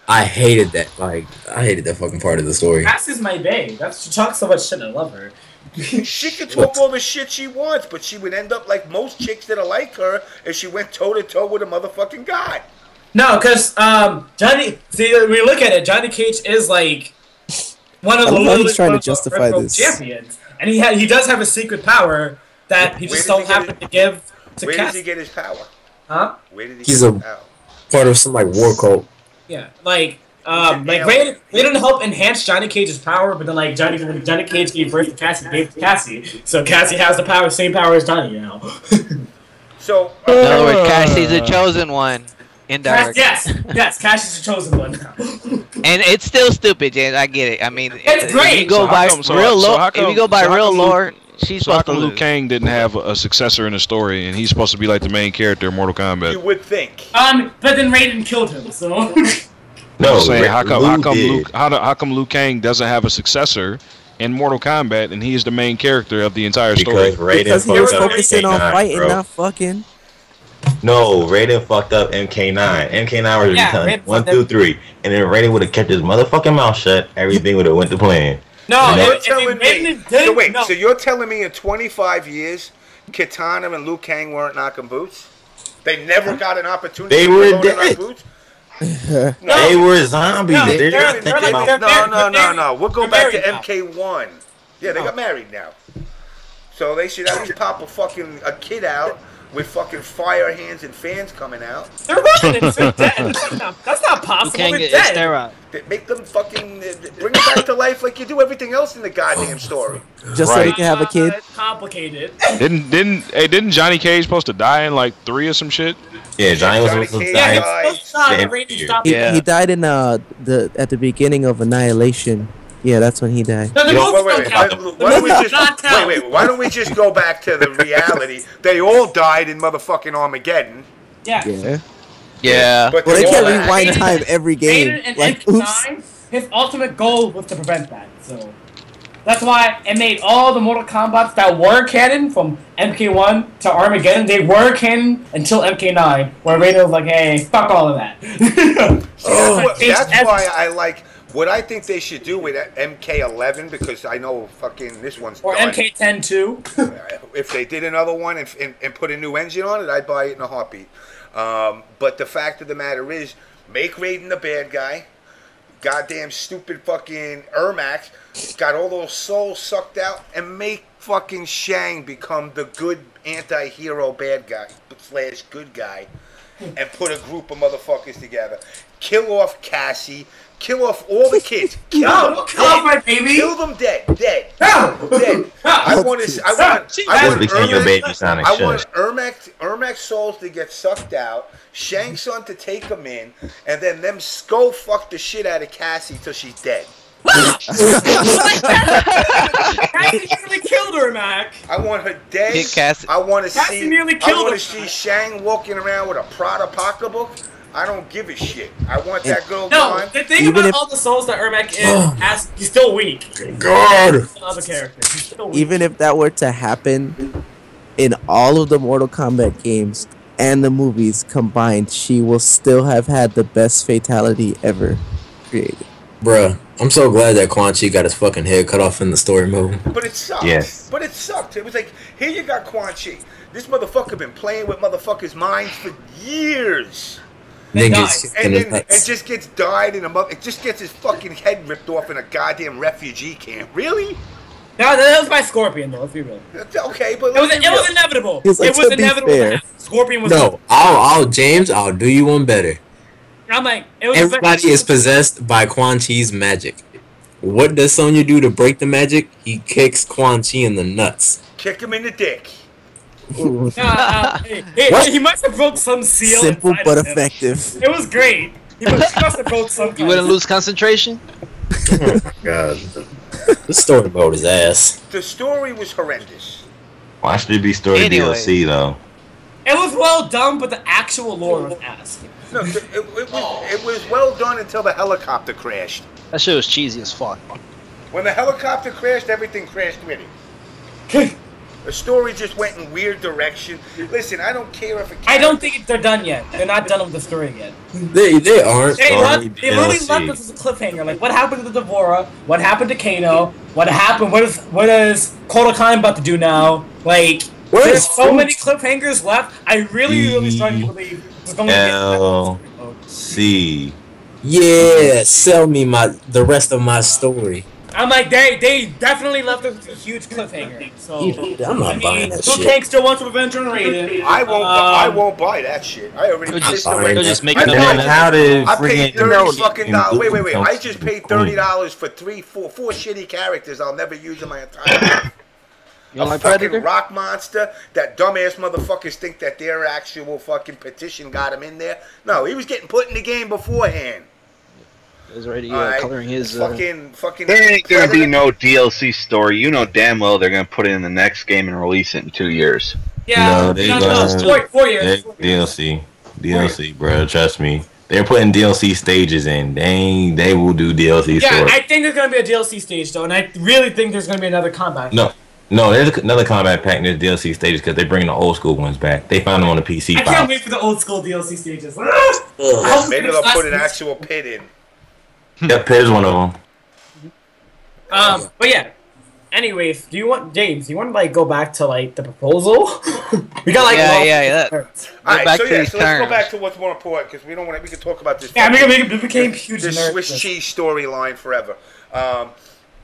[SPEAKER 7] I hated that. Like, I hated that fucking part of the story.
[SPEAKER 11] Cassie's my babe. She talks so much shit, I love her.
[SPEAKER 1] She can talk all the shit she wants, but she would end up like most chicks that are like her if she went toe-to-toe with a motherfucking god.
[SPEAKER 11] No, because Johnny... See, when you look at it, Johnny Cage is like... one of the
[SPEAKER 9] he's trying to justify this
[SPEAKER 11] champions, and he does have a secret power that he just don't happen to give to
[SPEAKER 1] Where does he get his power?
[SPEAKER 11] Huh?
[SPEAKER 1] Where did he
[SPEAKER 7] He's
[SPEAKER 1] get his power?
[SPEAKER 7] Part of some like war cult.
[SPEAKER 11] Yeah, like Raiden didn't help enhance Johnny Cage's power, but then like Johnny Cage gave birth to Cassie, gave to Cassie, so Cassie has the power, same power as Johnny now.
[SPEAKER 1] So
[SPEAKER 5] in other words, Cassie's the chosen one. Indirect.
[SPEAKER 11] Yes, Cassie's the chosen one now.
[SPEAKER 5] And it's still stupid, James. I get it. I mean,
[SPEAKER 11] It's great.
[SPEAKER 5] If you go by real lore, she's supposed to
[SPEAKER 10] Liu
[SPEAKER 5] lose.
[SPEAKER 10] Kang didn't have a successor in the story, and he's supposed to be like the main character in Mortal Kombat.
[SPEAKER 1] You would think.
[SPEAKER 11] But then Raiden killed him, so.
[SPEAKER 10] No, I'm saying, how come Liu Kang doesn't have a successor in Mortal Kombat, and he is the main character of the entire story?
[SPEAKER 7] Because
[SPEAKER 9] he was focusing on fighting, not fucking.
[SPEAKER 3] No, Raiden fucked up MK9. MK9 was done 1 through 3, and then Raiden would have kept his motherfucking mouth shut. Everything would have went to plan.
[SPEAKER 1] No, you're telling me. So wait, so you're telling me in 25 years, Kitana and Liu Kang weren't knocking boots? They never got an opportunity.
[SPEAKER 3] They
[SPEAKER 1] to
[SPEAKER 3] were
[SPEAKER 1] knock
[SPEAKER 3] dead.
[SPEAKER 1] Boots?
[SPEAKER 3] No, they were zombies.
[SPEAKER 1] No. We'll go back to MK1. Yeah, they got married now. So they should at least pop a kid out with fucking fire hands and fans coming out.
[SPEAKER 11] They're running. They're dead. That's not possible.
[SPEAKER 6] You can't
[SPEAKER 11] They're
[SPEAKER 6] get
[SPEAKER 11] dead.
[SPEAKER 1] Make them fucking bring it back to life like you do everything else in the goddamn story.
[SPEAKER 9] Just so they can have a kid.
[SPEAKER 11] It's complicated.
[SPEAKER 10] Didn't Johnny Cage supposed to die in like 3 or some shit?
[SPEAKER 3] Yeah, Johnny was supposed to die.
[SPEAKER 9] He died in at the beginning of Annihilation. Yeah, that's when he died.
[SPEAKER 1] Wait. Why don't we just go back to the reality? They all died in motherfucking Armageddon.
[SPEAKER 11] Yeah.
[SPEAKER 5] Yeah.
[SPEAKER 9] But they can't rewind time every game.
[SPEAKER 11] And
[SPEAKER 9] Like,
[SPEAKER 11] MK9, his ultimate goal was to prevent that. So that's why it made all the Mortal Kombats that were canon from MK1 to Armageddon. They were canon until MK9, where Raiden was like, "Hey, fuck all of that."
[SPEAKER 1] That's why I like. What I think they should do with MK11, because I know fucking this one's
[SPEAKER 11] or
[SPEAKER 1] done.
[SPEAKER 11] MK10 too.
[SPEAKER 1] If they did another one and put a new engine on it, I'd buy it in a heartbeat. But the fact of the matter is, make Raiden the bad guy. Goddamn stupid fucking Ermac got all those souls sucked out, and make fucking Shang become the good anti-hero bad guy / good guy, and put a group of motherfuckers together. Kill off Cassie. Kill off all the kids. Kill them dead. Kill them dead. Dead. I want Ermac's souls to get sucked out, Shang's son to take them in, and then them go fuck the shit out of Cassie till she's dead.
[SPEAKER 11] Cassie nearly killed her, Mac.
[SPEAKER 1] I want her dead. I want to see Shang walking around with a Prada pocketbook. I don't give a shit. I want that girl gone.
[SPEAKER 11] The thing about all the souls that Ermac is, he's still weak.
[SPEAKER 9] God.
[SPEAKER 11] Other characters. He's still weak.
[SPEAKER 9] Even if that were to happen in all of the Mortal Kombat games and the movies combined, she will still have had the best fatality ever created.
[SPEAKER 7] Bruh, I'm so glad that Quan Chi got his fucking head cut off in the story mode.
[SPEAKER 1] But it sucked.
[SPEAKER 7] Yes.
[SPEAKER 1] But it sucked. It was like, here you got Quan Chi. This motherfucker been playing with motherfuckers' minds for years.
[SPEAKER 7] And
[SPEAKER 1] just gets died in it just gets his fucking head ripped off in a goddamn refugee camp. Really?
[SPEAKER 11] No, that was by Scorpion though. Let's be real.
[SPEAKER 1] Okay, but
[SPEAKER 11] it was inevitable.
[SPEAKER 9] Like,
[SPEAKER 11] it was inevitable. Scorpion was.
[SPEAKER 7] No, I'll do you one better.
[SPEAKER 11] I'm like,
[SPEAKER 7] everybody is possessed by Quan Chi's magic. What does Sonya do to break the magic? He kicks Quan Chi in the nuts.
[SPEAKER 1] Kick him in the dick.
[SPEAKER 11] He must have broke some seal.
[SPEAKER 9] Simple but effective.
[SPEAKER 11] It was great. He must have broke some.
[SPEAKER 6] You wouldn't lose concentration?
[SPEAKER 7] Oh my god. The story mode is ass.
[SPEAKER 1] The story was horrendous.
[SPEAKER 3] Why should it be story DLC though?
[SPEAKER 11] It was well done, but the actual lore was ass.
[SPEAKER 1] No, it was well done until the helicopter crashed.
[SPEAKER 6] That shit was cheesy as fuck.
[SPEAKER 1] When the helicopter crashed, everything crashed with it. The story just went in weird direction. Listen, I don't care if
[SPEAKER 11] I don't think they're done yet. They're not done with the story yet.
[SPEAKER 7] They aren't.
[SPEAKER 11] They really left us as a cliffhanger. Like, what happened to the Devora? What happened to Kano? What happened? What is Kotal Khan about to do now? Like, there's so many cliffhangers left. I really strongly believe it's going to get
[SPEAKER 3] C.
[SPEAKER 7] Yeah, sell me the rest of my story.
[SPEAKER 11] I'm like, they definitely left us a huge cliffhanger. So
[SPEAKER 7] I'm not buying that shit.
[SPEAKER 11] Liu Kang still wants revenge on Raiden.
[SPEAKER 1] I won't buy that shit. I already pissed away.
[SPEAKER 6] Just make it
[SPEAKER 1] I paid $30 fucking dollars. Wait. I just paid $30 for four shitty characters I'll never use in my entire life.
[SPEAKER 6] You like
[SPEAKER 1] fucking
[SPEAKER 6] Predator?
[SPEAKER 1] rock monster that dumbass motherfuckers think that their actual fucking petition got him in there. No, he was getting put in the game beforehand.
[SPEAKER 6] is already coloring his.
[SPEAKER 1] Fucking.
[SPEAKER 2] There ain't gonna be no DLC story. You know damn well they're gonna put it in the next game and release it in 2 years.
[SPEAKER 3] Yeah, no, they
[SPEAKER 11] no, 4 years.
[SPEAKER 3] DLC, bro. Trust me. They're putting DLC stages in. They will do DLC
[SPEAKER 11] Yeah,
[SPEAKER 3] story.
[SPEAKER 11] I think there's gonna be a DLC stage though, and I really think there's gonna be another combat.
[SPEAKER 3] No, there's another combat pack. And there's DLC stages because they're bringing the old school ones back. They found them on the PC.
[SPEAKER 11] I can't wait for the old school DLC stages.
[SPEAKER 1] Maybe they'll put an actual pit in.
[SPEAKER 3] Yep, Pit is one of them.
[SPEAKER 11] But yeah. Anyways, James? Do you want to like go back to like the proposal? We got like
[SPEAKER 5] yeah.
[SPEAKER 1] Alright, so let's go back to what's more important because we don't want to. We can talk about this.
[SPEAKER 11] Yeah, we became huge.
[SPEAKER 1] This Swiss cheese storyline forever.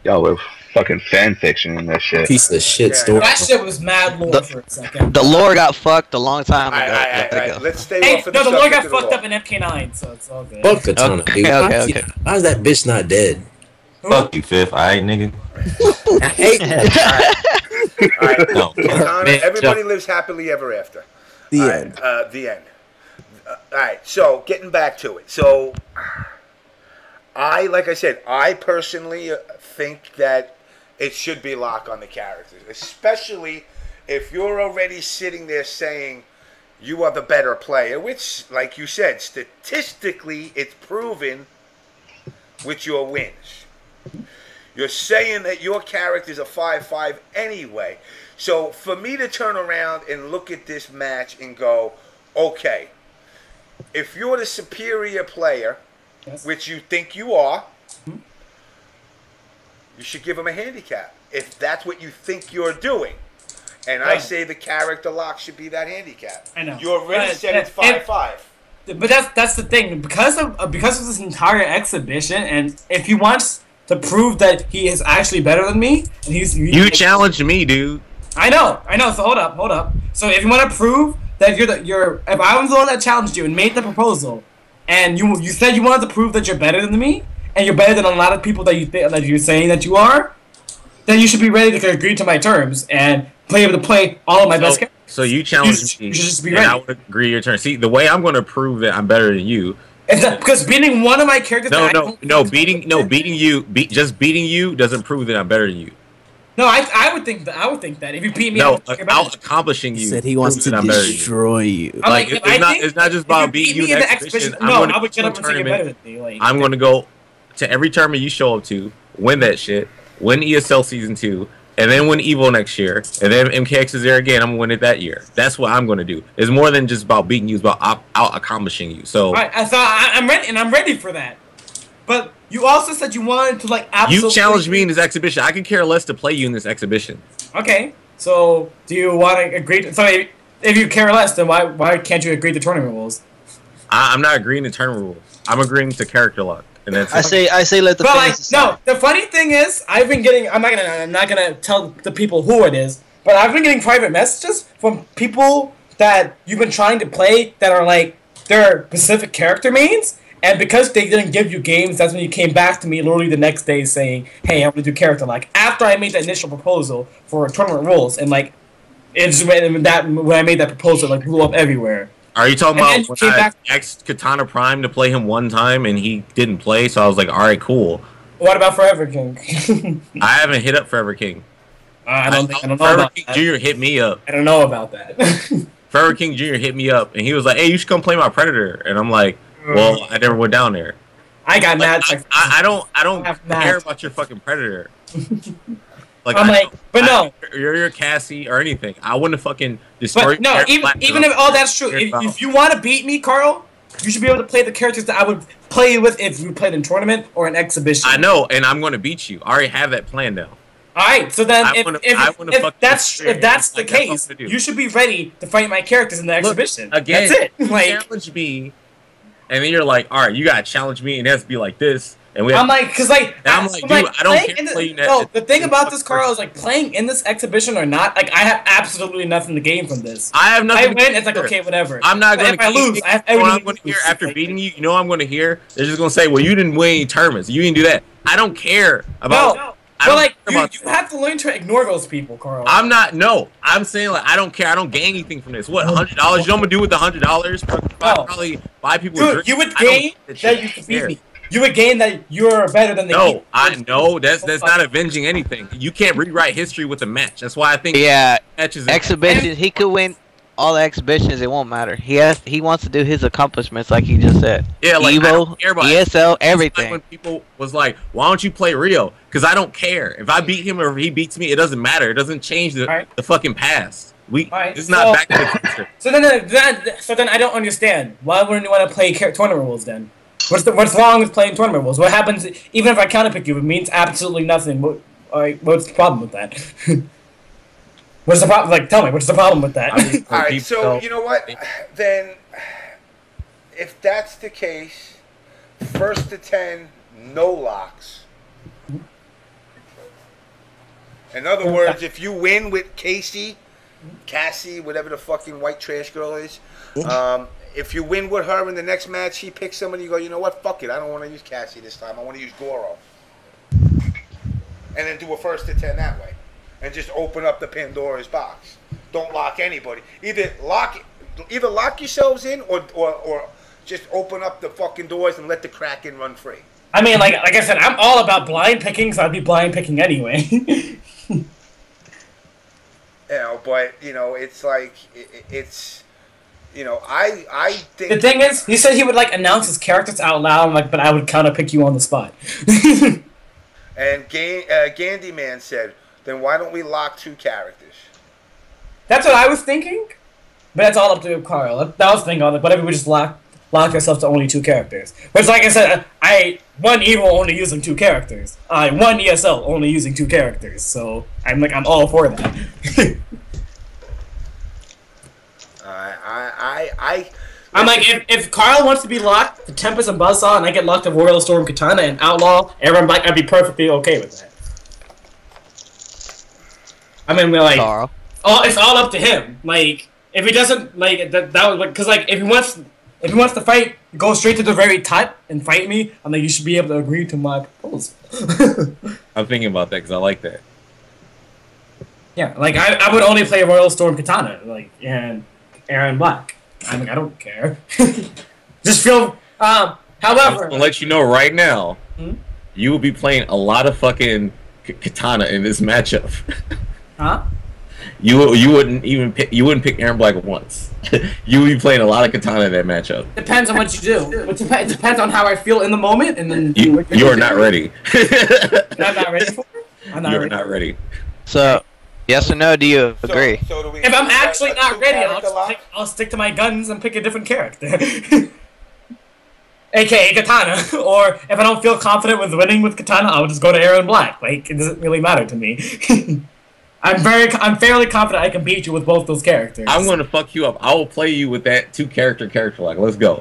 [SPEAKER 2] Yo, we're fucking fan fiction in that shit.
[SPEAKER 7] Piece of shit story.
[SPEAKER 11] That shit was mad lore for a second.
[SPEAKER 5] The lore got fucked a long time ago.
[SPEAKER 1] Let's stay off of the
[SPEAKER 11] lore got fucked up in MK9, so it's all good.
[SPEAKER 7] Fuck Katana, dude.
[SPEAKER 5] Okay.
[SPEAKER 7] How's that bitch not dead?
[SPEAKER 3] Fuck you, Fifth. Alright, nigga.
[SPEAKER 7] I hate that.
[SPEAKER 1] Alright,
[SPEAKER 3] No.
[SPEAKER 1] Katana, everybody lives happily ever after.
[SPEAKER 9] The end.
[SPEAKER 1] The end. Alright, so getting back to it. So, like I said, I personally think that it should be lock on the characters, especially if you're already sitting there saying you are the better player, which, like you said, statistically it's proven with your wins. You're saying that your character's a 5-5 anyway. So for me to turn around and look at this match and go, okay, if you're the superior player, which you think you are, you should give him a handicap. If that's what you think you're doing. And I say the character lock should be that handicap.
[SPEAKER 11] I know.
[SPEAKER 1] You already said it's 5-5.
[SPEAKER 11] But that's the thing. Because of this entire exhibition, and if he wants to prove that he is actually better than me, and
[SPEAKER 12] you challenged me, dude.
[SPEAKER 11] I know. So hold up. So if you want to prove that if I was the one that challenged you and made the proposal, and you said you wanted to prove that you're better than me, and you're better than a lot of people that you're saying that you are, then you should be ready to agree to my terms and be able to play all of my best characters.
[SPEAKER 12] So you challenged me,
[SPEAKER 11] you should just be ready.
[SPEAKER 12] And I would agree to your terms. See, the way I'm going to prove that I'm better than you.
[SPEAKER 11] Because beating one of my characters.
[SPEAKER 12] Beating you doesn't prove that I'm better than you.
[SPEAKER 11] No, I would think that if you beat me,
[SPEAKER 12] out accomplishing you.
[SPEAKER 9] He said he wants to destroy you.
[SPEAKER 12] Like it's not just about beating you in the exhibition.
[SPEAKER 11] No, I would get up and say you're better than me. Like,
[SPEAKER 12] I'm going to go to every tournament you show up to, win that shit, win ESL Season 2, and then win EVO next year, and then MKX is there again. I'm gonna win it that year. That's what I'm gonna do. It's more than just about beating you. It's about out accomplishing you. So
[SPEAKER 11] I'm ready, and I'm ready for that. But you also said you wanted to like absolutely.
[SPEAKER 12] You challenged me in this exhibition. I could care less to play you in this exhibition.
[SPEAKER 11] Okay, so do you want to agree? If you care less, then why can't you agree to tournament rules?
[SPEAKER 12] I'm not agreeing to tournament rules. I'm agreeing to character lock. And that's
[SPEAKER 6] I say let the fans decide.
[SPEAKER 11] No, the funny thing is, I'm not gonna tell the people who it is, but I've been getting private messages from people that you've been trying to play that are like their specific character mains, and because they didn't give you games, that's when you came back to me literally the next day saying, "Hey, I'm gonna do character lock." After I made the initial proposal for tournament rules, and like it's when I made that proposal, like blew up everywhere.
[SPEAKER 12] Are you talking about when I asked Katana Prime to play him one time and he didn't play, so I was like, alright, cool.
[SPEAKER 11] What about Forever King?
[SPEAKER 12] I haven't hit up Forever King.
[SPEAKER 11] I don't know
[SPEAKER 12] Forever
[SPEAKER 11] about
[SPEAKER 12] King
[SPEAKER 11] that.
[SPEAKER 12] Jr. hit me up.
[SPEAKER 11] I don't know about that.
[SPEAKER 12] Forever King Jr. hit me up and he was like, hey, you should come play my Predator. And I'm like, well, I never went down there.
[SPEAKER 11] I got mad.
[SPEAKER 12] I don't care about your fucking Predator. Like, you're your Cassie or anything. I wouldn't fucking destroy.
[SPEAKER 11] But no, even if all that's true, if you want to beat me, Carl, you should be able to play the characters that I would play with if you played in tournament or an exhibition.
[SPEAKER 12] I know, and I'm going to beat you. I already have that plan now.
[SPEAKER 11] All right, so then if that's the case, you should be ready to fight my characters in the exhibition.
[SPEAKER 12] Again,
[SPEAKER 11] that's it.
[SPEAKER 12] You challenge me, and then you're like, all right, you got to challenge me, and it has to be like this. And
[SPEAKER 11] I'm like, dude, I don't
[SPEAKER 12] care playing that.
[SPEAKER 11] No, the thing about this, Carl, is like playing in this exhibition or not. Like, I have absolutely nothing to gain from this.
[SPEAKER 12] I have nothing.
[SPEAKER 11] I win, it's like okay, whatever.
[SPEAKER 12] I'm not going to.
[SPEAKER 11] If I lose,
[SPEAKER 12] I'm going to hear after beating you. You know, what I'm going to hear. They're just going to say, well, you didn't win any tournaments. You didn't do that. I don't care about.
[SPEAKER 11] No. But like, you have to learn to ignore those people, Carl.
[SPEAKER 12] I'm not. No, I'm saying like I don't care. I don't gain anything from this. What, $100? You know what I'm gonna do with the $100? Probably buy people.
[SPEAKER 11] Dude, you would gain that you can beat me. You would gain that you're better than the.
[SPEAKER 12] No, I know that's not avenging anything. You can't rewrite history with a match. That's why I think matches
[SPEAKER 5] exhibitions. He could win all the exhibitions. It won't matter. He wants to do his accomplishments, like he just said.
[SPEAKER 12] Yeah, like
[SPEAKER 5] Evo, ESL, everything.
[SPEAKER 12] Like when people was like, "Why don't you play Rio?" Because I don't care if I beat him or if he beats me. It doesn't matter. It doesn't change the fucking past. This is not Back to the Future.
[SPEAKER 11] So then I don't understand. Why wouldn't you want to play tournament rules then? What's wrong with playing tournament rules? What happens even if I counterpick you? It means absolutely nothing. What's the problem with that? What's the problem? Like, tell me, what's the problem with that?
[SPEAKER 1] All right, so you know what? Then, if that's the case, first to 10, no locks. In other words, if you win with Cassie, whatever the fucking white trash girl is, if you win with her in the next match, she picks somebody, you go, you know what, fuck it, I don't want to use Cassie this time, I want to use Goro. And then do a first to 10 that way. And just open up the Pandora's box. Don't lock anybody. Either lock yourselves in or just open up the fucking doors and let the Kraken run free.
[SPEAKER 11] I mean, like I said, I'm all about blind picking, so I'd be blind picking anyway.
[SPEAKER 1] But it's like it's I think
[SPEAKER 11] the thing is, he said he would like announce his characters out loud, but I would counter pick you on the spot.
[SPEAKER 1] And Jame9 said, then why don't we lock 2 characters?
[SPEAKER 11] That's what I was thinking, but that's all up to Carl. That was the thing on it. Whatever, we just lock ourselves to only 2 characters. But like I said, I won Evo only using 2 characters. I won ESL only using 2 characters. So I'm all for that. I'm like, if Carl wants to be locked to Tempest and Buzzsaw, and I get locked to Royal Storm, Katana, and Outlaw, Aaron Black, I'd be perfectly okay with that. I mean, we're like, Carl. It's all up to him. Like, if he doesn't like that was because like if he wants to fight, go straight to the very top and fight me. I'm like, you should be able to agree to my proposal.
[SPEAKER 12] I'm thinking about that because I like that.
[SPEAKER 11] Yeah, like I would only play Royal Storm Katana, like, and Aaron Black. I'm like, I don't care. Just feel. However,
[SPEAKER 12] I'll let you know right now, you will be playing a lot of fucking Katana in this matchup.
[SPEAKER 11] Huh?
[SPEAKER 12] You wouldn't pick Aaron Black once. You would be playing a lot of Katana in that matchup.
[SPEAKER 11] Depends on what you do. It depends on how I feel in the moment, and then
[SPEAKER 12] you are not ready.
[SPEAKER 11] I'm not ready for it.
[SPEAKER 12] You're not ready.
[SPEAKER 5] So, yes or no? Do you agree?
[SPEAKER 1] So
[SPEAKER 11] if I'm actually not ready, I'll stick to my guns and pick a different character. AKA Katana. Or if I don't feel confident with winning with Katana, I'll just go to Aaron Black. Like, it doesn't really matter to me. I'm fairly confident I can beat you with both those characters.
[SPEAKER 12] I'm going to fuck you up. I will play you with that 2 character lock. Let's go.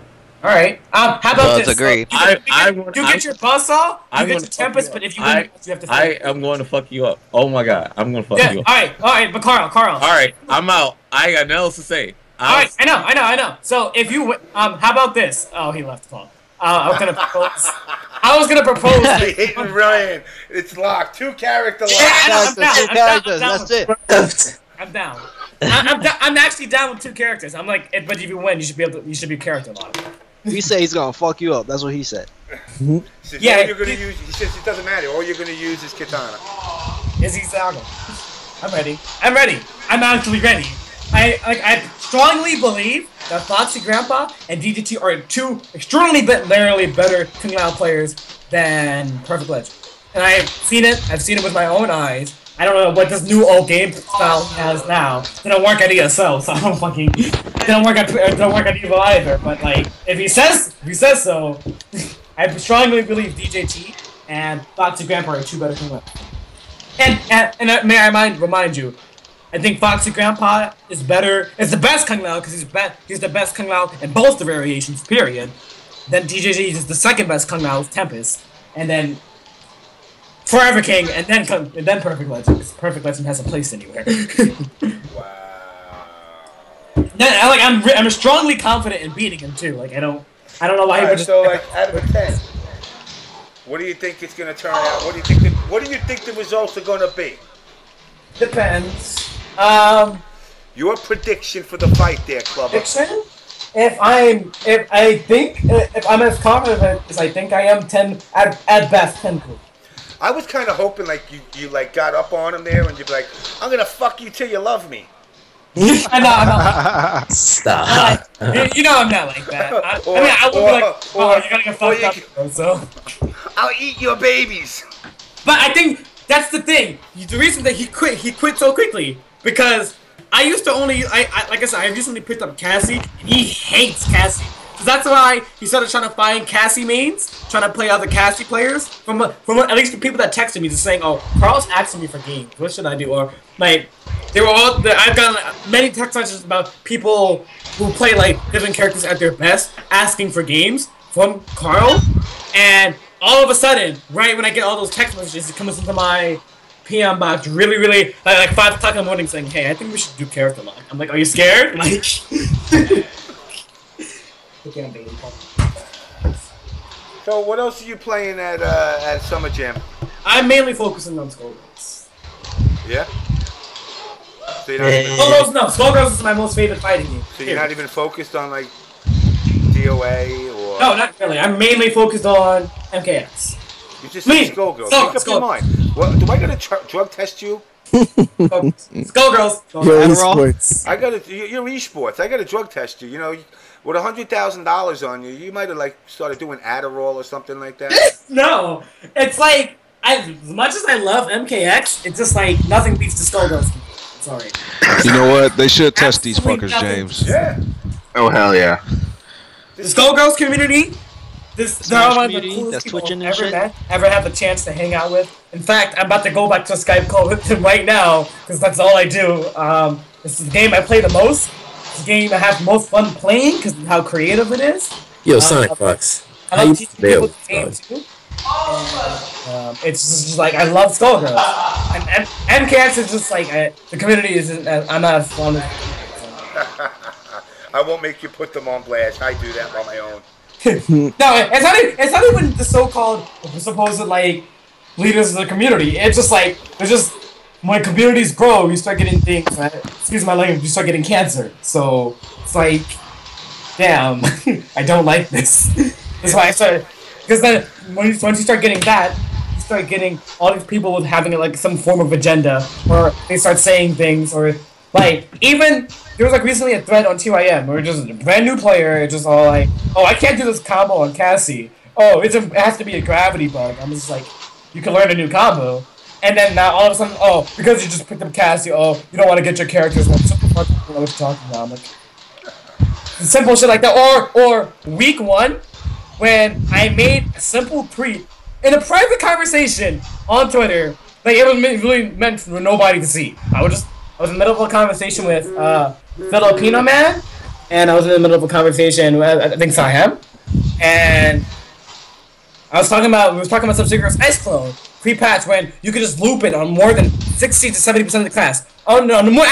[SPEAKER 11] All right. How about this?
[SPEAKER 5] Agreed.
[SPEAKER 11] You get your Buzzsaw, you get your Tempest, but if you win, you have to fight.
[SPEAKER 12] I am going to fuck you up. Oh my god, I'm going to fuck you up.
[SPEAKER 11] All right, but Carl. All
[SPEAKER 12] right, I'm out. I ain't got nothing else to say.
[SPEAKER 11] All right, I know. So if you how about this? Oh, he left the call. I was gonna propose.
[SPEAKER 1] Hitting Ryan. It's locked. 2 character lock.
[SPEAKER 11] Yeah, I'm down.
[SPEAKER 5] That's it.
[SPEAKER 11] I'm down. I'm actually down with 2 characters. I'm like, but if you win, you should be character locked.
[SPEAKER 6] He said he's gonna fuck you up. That's what he said.
[SPEAKER 11] Yeah.
[SPEAKER 1] You're gonna use. He says it doesn't matter. All you're gonna use is Katana.
[SPEAKER 11] Is he Saga? I'm ready. I'm actually ready. I strongly believe that Foxy Grandpa and DDT are 2 extraordinarily better Kung Lao players than Perfect Legend. And I've seen it with my own eyes. I don't know what this new old game style has now. They don't work at ESL, so I don't fucking. They don't work at Evo either. But like, if he says so, I strongly believe DJT and Foxy Grandpa are 2 better Kung Lao. And may I remind you, I think Foxy Grandpa is better. Is the best Kung Lao because he's the best Kung Lao in both the variations. Period. Then DJZ is the second best Kung Lao with Tempest, and then Forever King, and then Perfect Legend. Perfect Legend has a place anywhere.
[SPEAKER 1] Wow.
[SPEAKER 11] I'm strongly confident in beating him too. Like I don't know why he would just.
[SPEAKER 1] So like out of a 10, what do you think it's gonna turn out? What do you think the results are gonna be?
[SPEAKER 11] Depends.
[SPEAKER 1] Your prediction for the fight there, Clubber.
[SPEAKER 11] Prediction? if I'm as confident as I think I am, 10 at best 10 cool.
[SPEAKER 1] I was kind of hoping like you like got up on him there and you'd be like, I'm gonna fuck you till you love me.
[SPEAKER 11] I know, I'm not.
[SPEAKER 7] Stop.
[SPEAKER 11] You know I'm not like that. I would be like, oh, you gotta get fucked up, so.
[SPEAKER 1] I'll eat your babies.
[SPEAKER 11] But I think that's the thing. The reason that he quit so quickly because I used to only, like I said, I recently picked up Cassie, and he hates Cassie. So that's why he started trying to find Cassie mains, trying to play other Cassie players. From at least the people that texted me, just saying, "Oh, Carl's asking me for games. What should I do?" Or like, I've gotten many text messages about people who play like different characters at their best, asking for games from Carl, and all of a sudden, right when I get all those text messages, it comes into my PM box really, like 5 o'clock in the morning saying, "Hey, I think we should do character lock." I'm like, "Are you scared?" Like,
[SPEAKER 1] so what else are you playing at Summer Jam?
[SPEAKER 11] I'm mainly focusing on Skullgirls.
[SPEAKER 1] Yeah? So you're not
[SPEAKER 11] Skullgirls is my most favorite fighting game.
[SPEAKER 1] So you're not even focused on like DOA or...
[SPEAKER 11] No, not really. I'm mainly focused on MKX.
[SPEAKER 1] You just said Skullgirls. Make up your mind. What, do I gotta drug test you?
[SPEAKER 11] Skullgirls.
[SPEAKER 9] You're esports.
[SPEAKER 1] You're esports. I gotta drug test you. You know, with $100,000 on you, you might have like started doing Adderall or something like that.
[SPEAKER 11] No, it's like as much as I love MKX, it's just like nothing beats the Skullgirls. Sorry.
[SPEAKER 10] You know what? They should test these fuckers, James.
[SPEAKER 1] Yeah.
[SPEAKER 2] Oh hell yeah.
[SPEAKER 11] The Skullgirls community. They're one of the coolest people ever had the chance to hang out with. In fact, I'm about to go back to a Skype call with him right now because that's all I do. This is the game I play the most. It's the game I have the most fun playing because of how creative it is.
[SPEAKER 7] Yo, Sonic Fox.
[SPEAKER 11] I love teaching people the game too. And, it's just like I love Skullgirls. And MKX is just like the community isn't. I'm not as fond of.
[SPEAKER 1] I won't make you put them on blast. I do that on my own.
[SPEAKER 11] No, it's not even the so-called supposed like leaders of the community. It's just like there's just when communities grow, you start getting things. Excuse my language. You start getting cancer. So it's like, damn, I don't like this. That's why I started. Because then once you start getting that, you start getting all these people with having like some form of agenda, or they start saying things, or like even. There was like recently a thread on TYM where just a brand new player, it's just all like, "Oh, I can't do this combo on Cassie. Oh, it has to be a gravity bug." I'm just like, you can learn a new combo, and then now all of a sudden, oh, because you just picked up Cassie, oh, you don't want to get your characters. Like, simple fucking know what you're talking about. I'm like, simple shit like that, or week 1 when I made a simple tweet in a private conversation on Twitter, like it was really meant for nobody to see. I was in the middle of a conversation with Filipino man, and I was in the middle of a conversation with, I think, Sahem, and we was talking about Sub-Zero's Ice Clone pre-patch when you could just loop it on more than 60 to 70% of the class. Oh no, more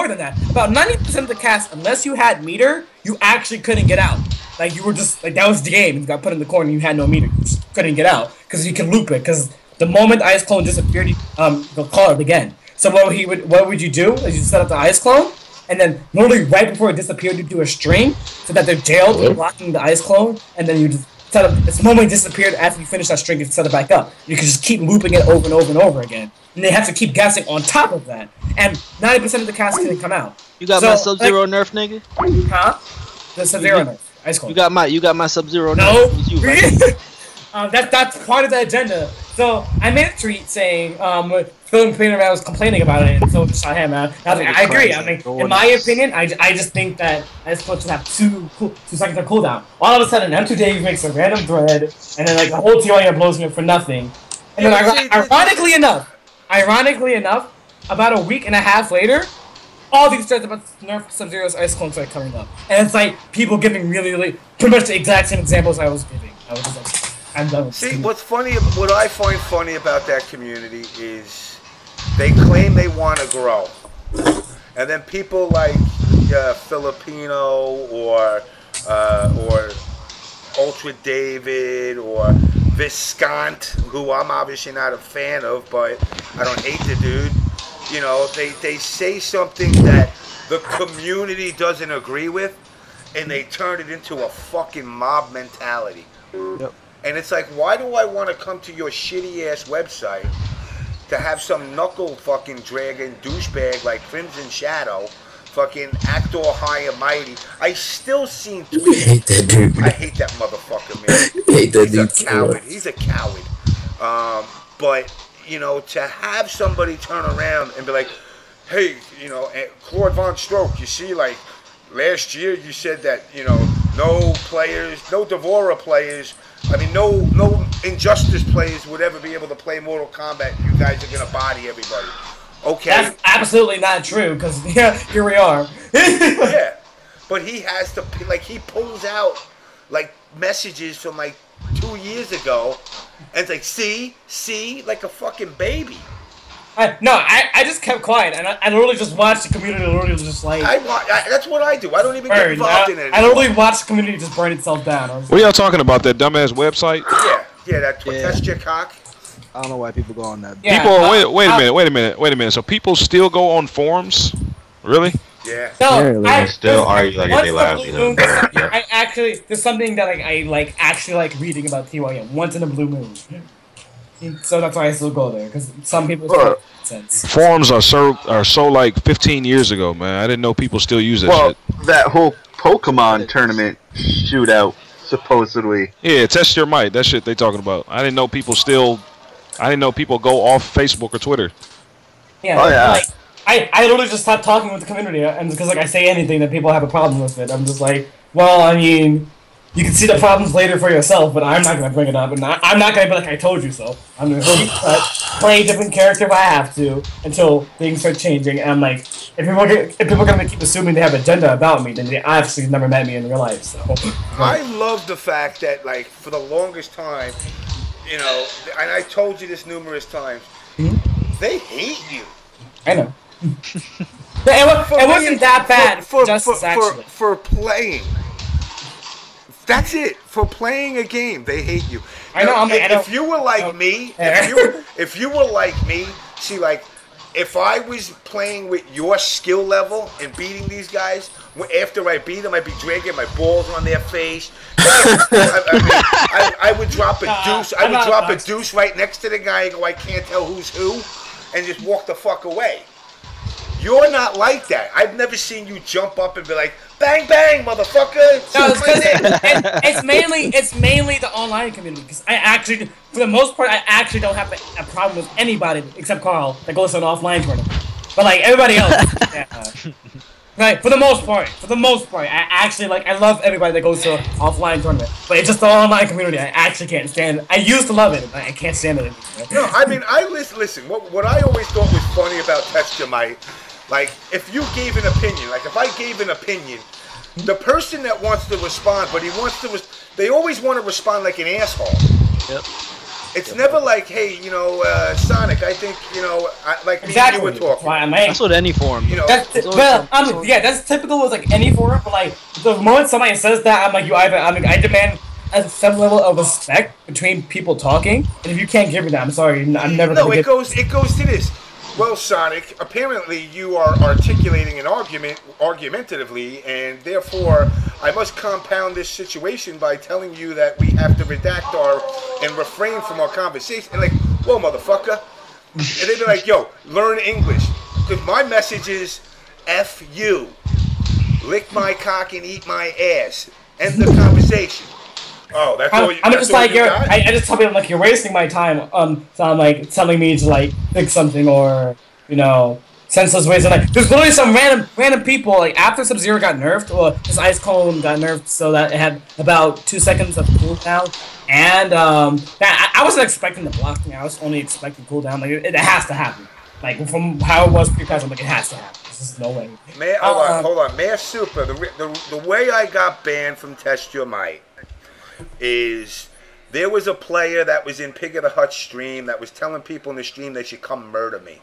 [SPEAKER 11] than that. About 90% of the class, unless you had meter, you actually couldn't get out. Like you were just like that was the game. You got put in the corner, and you had no meter, you just couldn't get out because you can loop it. Because the moment Ice Clone disappeared, they'll call it again. So what would you do? Is you set up the Ice Clone, and then literally right before it disappeared, you do a string so that they're jailed blocking the Ice Clone, and then you just set up. This moment it disappeared after you finish that string, you set it back up. You can just keep looping it over and over and over again, and they have to keep guessing on top of that. And 90% of the cast couldn't come out.
[SPEAKER 6] You got my Sub-Zero nerf, nigga?
[SPEAKER 11] Huh? The Sub-Zero nerf. Ice Clone.
[SPEAKER 6] You got my Sub-Zero nerf.
[SPEAKER 11] No.
[SPEAKER 6] You, right?
[SPEAKER 11] That's part of the agenda. So I made a tweet saying, Filipino man was complaining about it, and so just shot him out. I agree. I mean, in my opinion, I just think that Ice Clone should have 2 seconds of cooldown. All of a sudden, M2 Dave makes a random thread, and then like the whole TYM blows me up for nothing. And then ironically enough, about a week and a half later, all these threads about Nerf Sub-Zero's Ice Clone started coming up, and it's like people giving really pretty much the exact same examples I was giving. I was just like, I'm done.
[SPEAKER 1] See, what I find funny about that community is they claim they want to grow, and then people like Filipino or Ultra David or Viscant, who I'm obviously not a fan of, but I don't hate the dude. You know, they say something that the community doesn't agree with, and they turned it into a fucking mob mentality.
[SPEAKER 6] Yep.
[SPEAKER 1] And it's like, why do I want to come to your shitty ass website to have some knuckle fucking dragon douchebag like Crimson Shadow fucking act all high and mighty? I still seen tweets.
[SPEAKER 7] I hate that dude.
[SPEAKER 1] I hate that motherfucker, man.
[SPEAKER 7] I hate that
[SPEAKER 1] He's
[SPEAKER 7] dude
[SPEAKER 1] a coward. He's a coward. But, you know, to have somebody turn around and be like, hey, you know, Claude Von Stroke, you see, like, last year you said that, you know, no players, no Devora players, I mean, no Injustice players would ever be able to play Mortal Kombat. You guys are going to body everybody. Okay.
[SPEAKER 11] That's absolutely not true, because here we are.
[SPEAKER 1] Yeah. But he has to, like, he pulls out, like, messages from, like, 2 years ago, and it's like, see, like a fucking baby.
[SPEAKER 11] I just kept quiet, and I literally just watched the community literally just like...
[SPEAKER 1] that's what I do. I don't even get involved in it anymore.
[SPEAKER 11] I literally watched the community just burn itself down.
[SPEAKER 10] What are y'all talking about, that dumbass website?
[SPEAKER 1] Yeah, test your cock.
[SPEAKER 6] I don't know why people go on that.
[SPEAKER 10] Yeah, people, wait a minute. So people still go on forums? Really?
[SPEAKER 1] Yeah.
[SPEAKER 3] No, I still argue like if they livelihood.
[SPEAKER 11] I actually, there's something that I actually like reading about TYM once in a blue moon. So that's why I still go there, because some people sense.
[SPEAKER 10] Forums are so like 15 years ago, man. I didn't know people still use that shit.
[SPEAKER 2] That whole Pokemon tournament shootout, supposedly.
[SPEAKER 10] Yeah, test your might. That shit they talking about. I didn't know people go off Facebook or Twitter.
[SPEAKER 11] Yeah. Oh yeah. Like, I literally just stopped talking with the community, and because like I say anything that people have a problem with it, I'm just like, well, I mean, you can see the problems later for yourself, but I'm not gonna bring it up, and I'm not gonna be like I told you so. I'm gonna play a different character if I have to until things start changing. And I'm like, if people are gonna keep assuming they have an agenda about me, then they obviously never met me in real life. So
[SPEAKER 1] I love the fact that like for the longest time, you know, and I told you this numerous times, they hate you.
[SPEAKER 11] I know. It wasn't that bad
[SPEAKER 1] for playing. That's it. For playing a game, they hate you.
[SPEAKER 11] I know.
[SPEAKER 1] If you were like me, if you were like me, see, like, if I was playing with your skill level and beating these guys, after I beat them, I'd be dragging my balls on their face. I would drop a deuce. I would drop a deuce right next to the guy and go, I can't tell who's who, and just walk the fuck away. You're not like that. I've never seen you jump up and be like, bang, bang, motherfucker.
[SPEAKER 11] No, it's mainly the online community. Because I actually, for the most part, I actually don't have a problem with anybody except Carl that goes to an offline tournament. But like everybody else, right? For the most part, I actually I love everybody that goes to an offline tournament. But it's just the online community. I actually can't stand it. I used to love it, but I can't stand it anymore.
[SPEAKER 1] No, I mean, listen. What I always thought was funny about Test Jame9. Like, if you gave an opinion, like if I gave an opinion, the person that wants to respond, but they always want to respond like an asshole. Yep. It's never like, hey, you know, Sonic, I think, you know, like me and you were talking.
[SPEAKER 6] That's what any forum.
[SPEAKER 1] You know,
[SPEAKER 11] that's typical with like any forum. But like the moment somebody says that, I'm like, I demand some level of respect between people talking, and if you can't give me that, I'm sorry, I'm never.
[SPEAKER 1] No, it goes to this. Well, Sonic, apparently you are articulating an argument argumentatively, and therefore I must compound this situation by telling you that we have to redact and refrain from our conversation. And like, whoa, motherfucker. And they'd be like, yo, learn English. Because my message is, F you. Lick my cock and eat my ass. End the conversation. Oh, that's all you,
[SPEAKER 11] I'm
[SPEAKER 1] that's
[SPEAKER 11] just
[SPEAKER 1] all
[SPEAKER 11] like,
[SPEAKER 1] you got?
[SPEAKER 11] I just tell people, like, you're wasting my time, so I'm like, telling me to, like, fix something or, you know, senseless ways. And, like, there's literally some random people, like, after Sub-Zero got nerfed, or his Ice Cone got nerfed so that it had about 2 seconds of cooldown, and, I wasn't expecting the blocking, I was only expecting cooldown, like, it has to happen. Like, from how it was pre-patch, I'm like, it has to happen. There's just no way.
[SPEAKER 1] Hold on. Mayor Super, the way I got banned from Test Your Might is there was a player that was in Pig of the Hut stream that was telling people in the stream they should come murder me.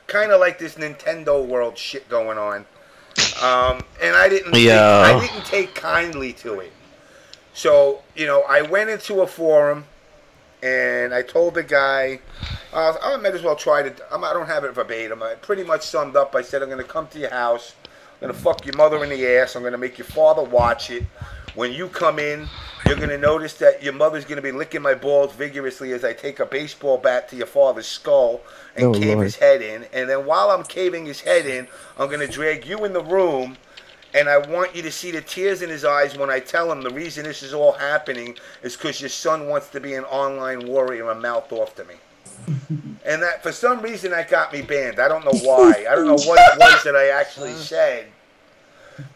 [SPEAKER 1] Kind of like this Nintendo World shit going on. And I didn't take kindly to it. So, you know, I went into a forum and I told the guy, I might as well try to, I don't have it verbatim. I pretty much summed up. I said, I'm going to come to your house. I'm going to fuck your mother in the ass. I'm going to make your father watch it. When you come in, you're going to notice that your mother's going to be licking my balls vigorously as I take a baseball bat to your father's skull and cave his head in. And then while I'm caving his head in, I'm going to drag you in the room, and I want you to see the tears in his eyes when I tell him the reason this is all happening is because your son wants to be an online warrior and mouth off to me. And that, for some reason, that got me banned. I don't know why. I don't know what it was that I actually said.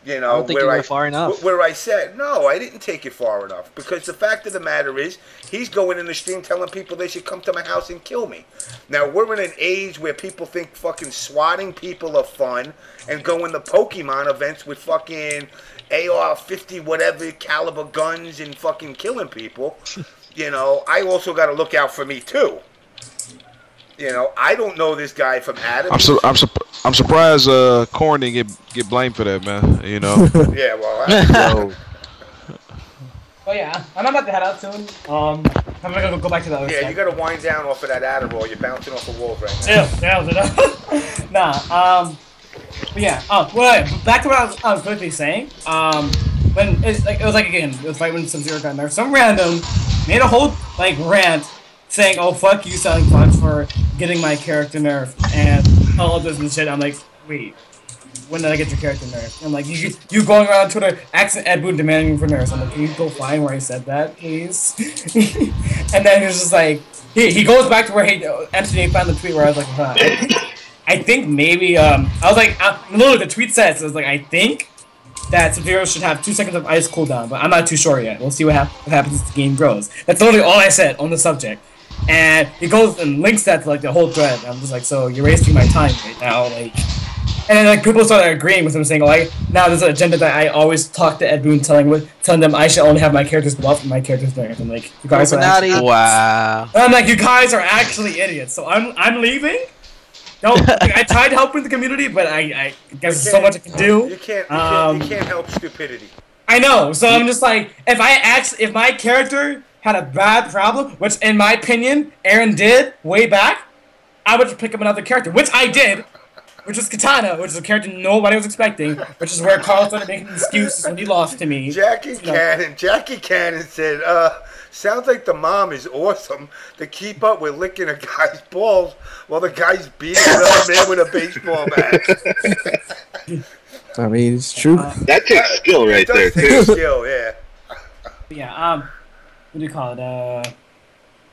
[SPEAKER 1] You know,
[SPEAKER 6] I don't think you went far enough.
[SPEAKER 1] Where I said, no, I didn't take it far enough. Because the fact of the matter is, he's going in the stream telling people they should come to my house and kill me. Now, we're in an age where people think fucking swatting people are fun and going to Pokemon events with fucking AR-50 whatever caliber guns and fucking killing people. You know, I also got to look out for me, too. You know, I don't know this guy from Adam.
[SPEAKER 10] I'm surprised Corn didn't get blamed for that, man. You know.
[SPEAKER 1] Yeah, well.
[SPEAKER 11] Oh yeah, I'm about to head out soon. I'm gonna go back to the other
[SPEAKER 1] Yeah,
[SPEAKER 11] side.
[SPEAKER 1] you gotta wind down off of that Adderall. You're bouncing off the walls right now.
[SPEAKER 11] Nah. But yeah. Oh, well, back to what I was quickly saying. When it was right when Sub-Zero got nerfed. Some random made a whole rant saying, "Oh fuck you, Sonic Fox, for getting my character nerfed," and all of this and shit. I'm like, wait, when did I get your character nerfed? I'm like, you going around Twitter asking Ed Boon demanding for nerfs. I'm like, can you go find where I said that, please? And then he was just like, he goes back to where Anthony found the tweet where I was like, huh. I think maybe I was like, literally the tweet says, it was like, I think that Sub-Zero should have 2 seconds of ice cooldown, but I'm not too sure yet. We'll see what happens as the game grows. That's literally all I said on the subject. And he goes and links that to the whole thread. I'm just like, so you're wasting my time right now, and then people started agreeing with him, saying, now there's an agenda that I always talk to Ed Boon, telling them I should only have my characters buffed and my characters nerfed. I'm like, you guys are actually,
[SPEAKER 5] wow.
[SPEAKER 11] I'm like, you guys are actually idiots. So I'm leaving. No, I tried helping the community, but I guess there's so much I can do.
[SPEAKER 1] You can't help stupidity.
[SPEAKER 11] I know. So I'm just like, if my character had a bad problem, which in my opinion, Aaron did way back, I would just pick up another character, which I did, which was Katana, which is a character nobody was expecting, which is where Carl started making excuses when he lost to me.
[SPEAKER 1] Jackie Cannon said, sounds like the mom is awesome to keep up with licking a guy's balls while the guy's beating another man with a baseball bat.
[SPEAKER 9] I mean, it's true.
[SPEAKER 2] That takes skill right there, too.
[SPEAKER 1] Takes skill, yeah.
[SPEAKER 11] Yeah, what do you call it?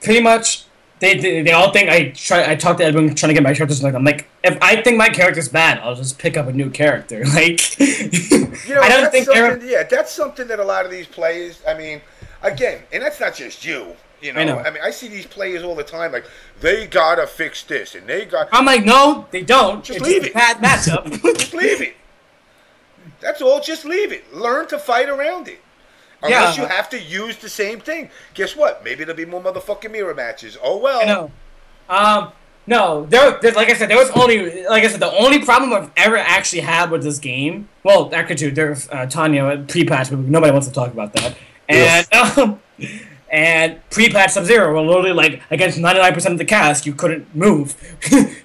[SPEAKER 11] Pretty much, they all think I talked to Edwin trying to get my characters. I'm like, if I think my character's bad, I'll just pick up a new character. Like,
[SPEAKER 1] you know,
[SPEAKER 11] I don't think
[SPEAKER 1] that's something that a lot of these players. I mean, again, and that's not just you. You know, I mean, I see these players all the time. Like, they gotta fix this, and they got.
[SPEAKER 11] I'm like, no, they don't.
[SPEAKER 1] Just leave it.
[SPEAKER 11] Bad matchup.
[SPEAKER 1] Just leave it. That's all. Just leave it. Learn to fight around it. Unless you have to use the same thing. Guess what? Maybe there'll be more motherfucking mirror matches. Oh well.
[SPEAKER 11] I know. No, there, like I said, there was only, like I said, the only problem I've ever actually had with this game. Well, actually, there's Tanya pre-patch, but nobody wants to talk about that. And and pre-patch Sub-Zero, well, literally against 99% of the cast, you couldn't move.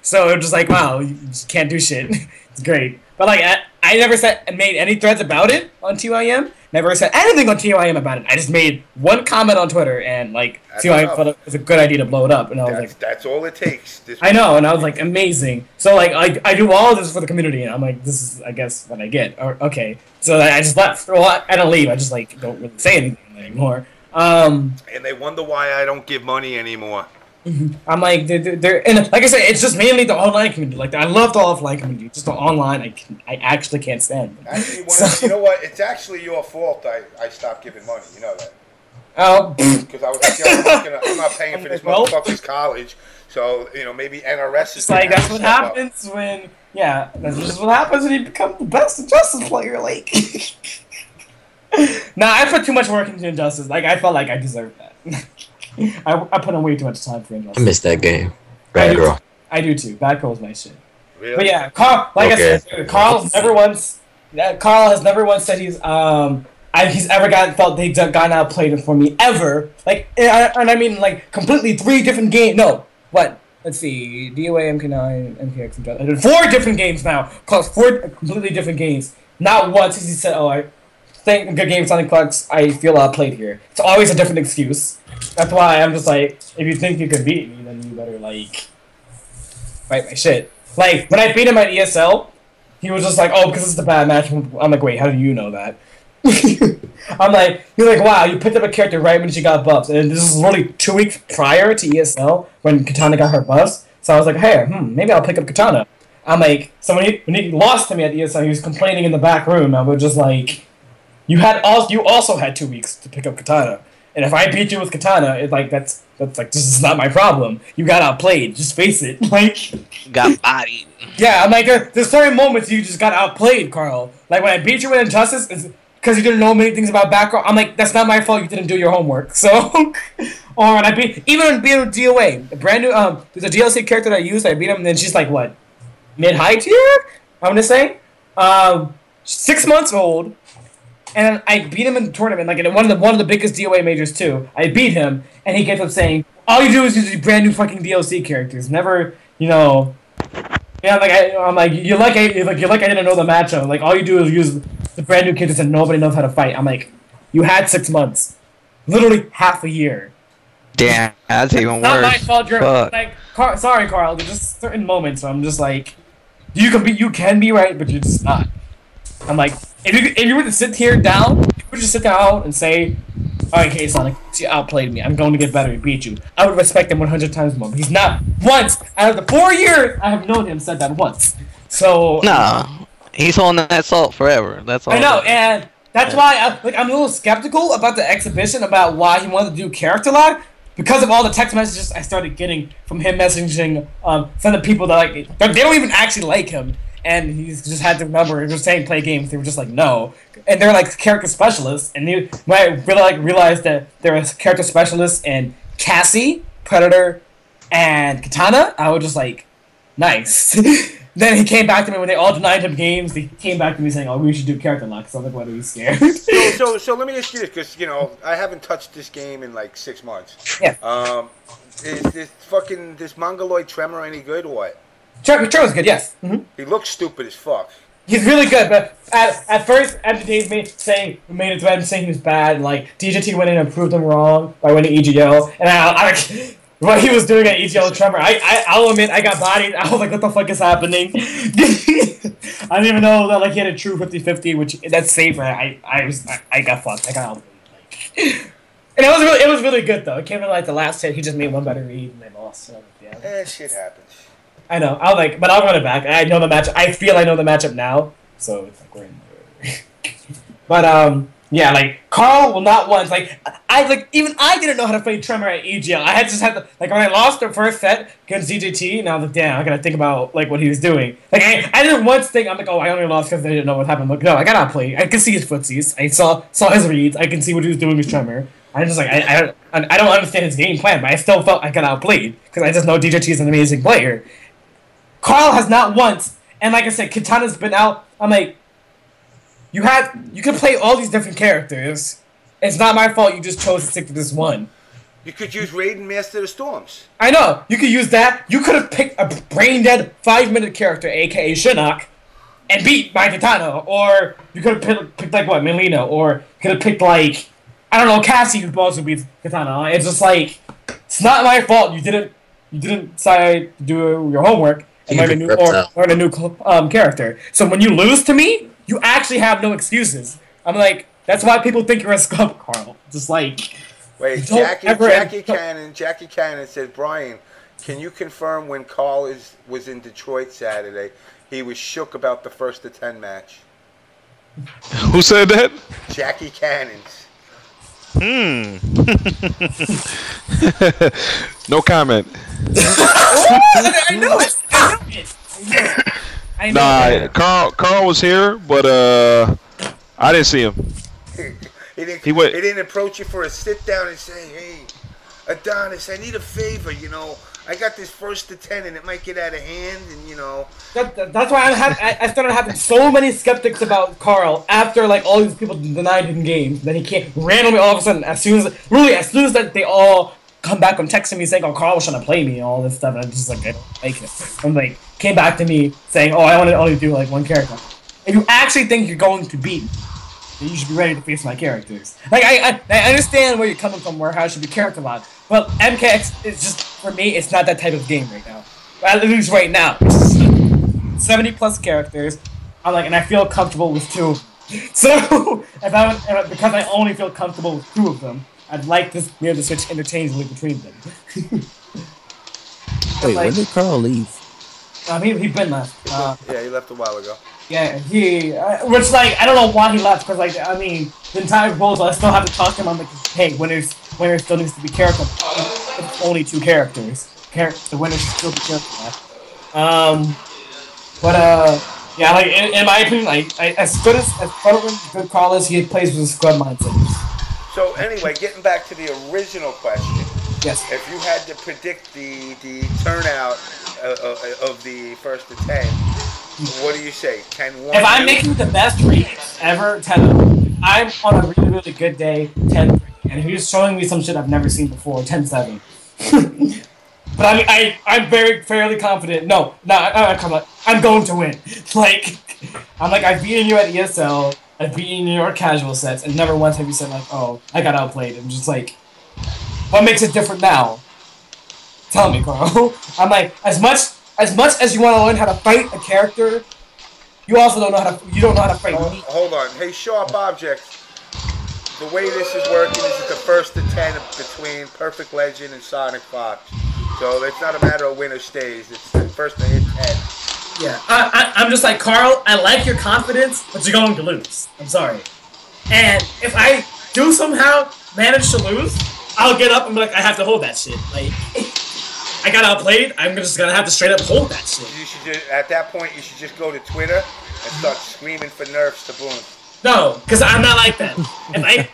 [SPEAKER 11] So it was just like, wow, you just can't do shit. It's great. But I never made any threads about it on TYM. Never said anything on TYM about it. I just made one comment on Twitter, and TYM thought it was a good idea to blow it up. And I was like,
[SPEAKER 1] that's all it takes.
[SPEAKER 11] I know, and I was like, amazing. So I do all of this for the community, and I'm like, this is, I guess, what I get. Okay, so I just left. Well, I don't leave. I just don't really say anything anymore.
[SPEAKER 1] And they wonder why I don't give money anymore.
[SPEAKER 11] I'm like, they're and like I said, it's just mainly the online community. I love the offline community. Just the online, I actually can't stand.
[SPEAKER 1] Actually, you know what? It's actually your fault. I stopped giving money. You know that.
[SPEAKER 11] Oh.
[SPEAKER 1] Because I was like, I'm not paying for this motherfucker's college. So maybe NRS is.
[SPEAKER 11] That's what happens when. Yeah, that's just what happens when you become the best Injustice player. Nah, I put too much work into Injustice. I felt like I deserved that. I put in way too much time for Injustice.
[SPEAKER 7] I missed that game. Bad Girl.
[SPEAKER 11] I do too. Bad Girl was my shit.
[SPEAKER 1] Really?
[SPEAKER 11] But yeah, Carl. I said, Carl has never once said he's ever felt they've gotten outplayed for me ever. And I mean completely 3 different games. No, what? let's see, DOA, MK9, MKX, and I did 4 different games now. Across 4 completely different games. Not once has he said, "Oh, I think good game, Sonic Fox. I feel outplayed here." It's always a different excuse. That's why I'm just like, if you think you can beat me, then you better like fight my shit. Like when I beat him at ESL, he was just like, "Oh, because it's a bad match." I'm like, "Wait, how do you know that?" I'm like, "You're like, wow, you picked up a character right when she got buffs," and this is literally 2 weeks prior to ESL when Katana got her buffs. So I was like, "Hey, maybe I'll pick up Katana." I'm like, so when he lost to me at ESL, he was complaining in the back room. I was just like, you also had 2 weeks to pick up Katana, and if I beat you with Katana, it's like that's like this is not my problem. You got outplayed. Just face it. Like,
[SPEAKER 5] got bodied.
[SPEAKER 11] Yeah, I'm like, there's certain moments you just got outplayed, Carl. Like when I beat you with Injustice, it's because you didn't know many things about background. I'm like, that's not my fault. You didn't do your homework. So, or when I beat DOA, a brand new there's a DLC character that I used. I beat him, and then she's like what, mid-high tier? I'm gonna say, 6 months old, and I beat him in the tournament, like in one of the biggest DOA majors too. I beat him, and he gets up saying, "All you do is use these brand new fucking DLC characters. Never, you know." Yeah, I'm like, you're like I didn't know the matchup. Like all you do is use the brand new characters and nobody knows how to fight. I'm like, you had 6 months, literally half a year.
[SPEAKER 5] Damn, that's even worse.
[SPEAKER 11] Not my fault. You're like, sorry, Carl. There's just certain moments where I'm just like, you can be right, but you're just not. I'm like, if you were to sit here down, you would just sit down and say, "Okay, Sonic, you outplayed me. I'm going to get better and beat you." I would respect him 100 times more. But he's not once out of the 4 years I have known him said that once. So
[SPEAKER 5] nah, he's holding that salt forever. That's all.
[SPEAKER 11] I know, and that's why I'm a little skeptical about the exhibition, about why he wanted to do character lock, because of all the text messages I started getting from him messaging some of the people that like they don't even actually like him. And he's just had the number. He was saying play games. They were just like no, and they're like character specialists. And when I really realized that there was character specialists in Cassie, Predator, and Katana, I was just like, nice. Then he came back to me when they all denied him games. He came back to me saying, "Oh, we should do character lock." So I'm like, "What are you scared?"
[SPEAKER 1] So let me ask you this, because I haven't touched this game in like 6 months.
[SPEAKER 11] Yeah.
[SPEAKER 1] Is this Mongoloid Tremor any good or what?
[SPEAKER 11] Trevor's good, yes. Mm-hmm.
[SPEAKER 1] He looks stupid as fuck.
[SPEAKER 11] He's really good, but at first, MTT made a thread saying he was bad, and like DJT went in and proved him wrong by winning EGL, and what he was doing at EGL Tremor, I'll admit I got bodied. I was like, what the fuck is happening? I didn't even know that like he had a true 50-50, which that's safe. I got fucked. I got outplayed. And it was really good though. It came in like the last hit. He just made one better read and they lost. So, yeah.
[SPEAKER 1] Shit happens.
[SPEAKER 11] I know. But I'll run it back. I know the match. I feel I know the matchup now, so it's like we're in. But yeah, like Carl will not once even I didn't know how to play Tremor at EGL. I just had to when I lost the first set against DJT, and I was like, damn, I gotta think about like what he was doing. Like I didn't once think I'm like, oh, I only lost because I didn't know what happened. But no, I got outplayed. I can see his footsies. I saw his reads. I can see what he was doing with Tremor. I just I don't understand his game plan, but I still felt I got outplayed because I just know DJT is an amazing player. Carl has not once, and like I said, Katana's been out. I'm like, you can play all these different characters. It's not my fault you just chose to stick to this one.
[SPEAKER 1] You could use Raiden Master of the Storms.
[SPEAKER 11] I know. You could use that. You could have picked a brain-dead 5-minute character, a.k.a. Shinnok, and beat my Katana. Or you could have picked like, what, Melina. Or you could have picked, like, I don't know, Cassie, who also beats Katana. It's just like, it's not my fault you didn't decide to do your homework and learn a new character. So when you lose to me, you actually have no excuses. I'm like, that's why people think you're a scum, Carl. Just like...
[SPEAKER 1] Wait, Jackie Cannon said, Brian, can you confirm when Carl was in Detroit Saturday, he was shook about the first to 10 match?
[SPEAKER 10] Who said that?
[SPEAKER 1] Jackie Cannons.
[SPEAKER 10] No comment.
[SPEAKER 11] I know it. I know
[SPEAKER 10] Carl was here, but I didn't see him.
[SPEAKER 1] He didn't approach you for a sit down and say, "Hey, Adonis, I need a favor. I got this first to 10 and it might get out of hand." And
[SPEAKER 11] that's why I started having so many skeptics about Carl after like all these people denied him games. Then he can't randomly all of a sudden as soon as that they all come back from texting me saying, "Oh, Carl was trying to play me," and all this stuff. And I'm just like, I don't like it. And like, came back to me saying, "Oh, I want to only do like one character." If you actually think you're going to beat me, then you should be ready to face my characters. Like, I understand where you're coming from, where how it should be characterized, but MKX is just, for me, it's not that type of game right now. At least right now. 70+ characters. I'm like, and I feel comfortable with 2 of them. So, because I only feel comfortable with 2 of them, I'd like to be able to switch interchangeably between them.
[SPEAKER 9] Wait, when did Carl leave?
[SPEAKER 11] He been left.
[SPEAKER 1] Yeah, he left a while ago.
[SPEAKER 11] Yeah, which, like, I don't know why he left, because, like, I mean, the entire proposal, I still have to talk to him. I'm like, hey, winner still needs to be character. It's only 2 characters. The winner should still be character. Yeah, like, in my opinion, like, as good Carl is, he plays with a squad mindset.
[SPEAKER 1] So, anyway, getting back to the original question.
[SPEAKER 11] Yes.
[SPEAKER 1] If you had to predict the turnout of the first to 10, what do you say? 10-1?
[SPEAKER 11] If I'm making the best ratings ever, 10. I'm on a really, really good day, 10-3. And if he's showing me some shit I've never seen before, 10-7. But I mean, I'm fairly confident. I'm going to win. Like, I've beaten you at ESL, I've beaten you in your casual sets, and never once have you said, like, oh, I got outplayed. I'm just like, what makes it different now? Tell me, Carl. I'm like, as much as you want to learn how to fight a character, you also don't know how to fight me.
[SPEAKER 1] Hold on. Hey, Sharp Object. The way this is working is the first to 10 between Perfect Legend and Sonic Fox. So it's not a matter of win or stays. It's the first to hit 10.
[SPEAKER 11] Yeah. I'm just like, Carl, I like your confidence, but you're going to lose. I'm sorry. And if I do somehow manage to lose, I'll get up and be like, I have to hold that shit. Like, I got outplayed. I'm just gonna have to straight up hold that shit.
[SPEAKER 1] You should at that point, you should just go to Twitter and start screaming for nerfs to Boone.
[SPEAKER 11] No, because I'm not like that. I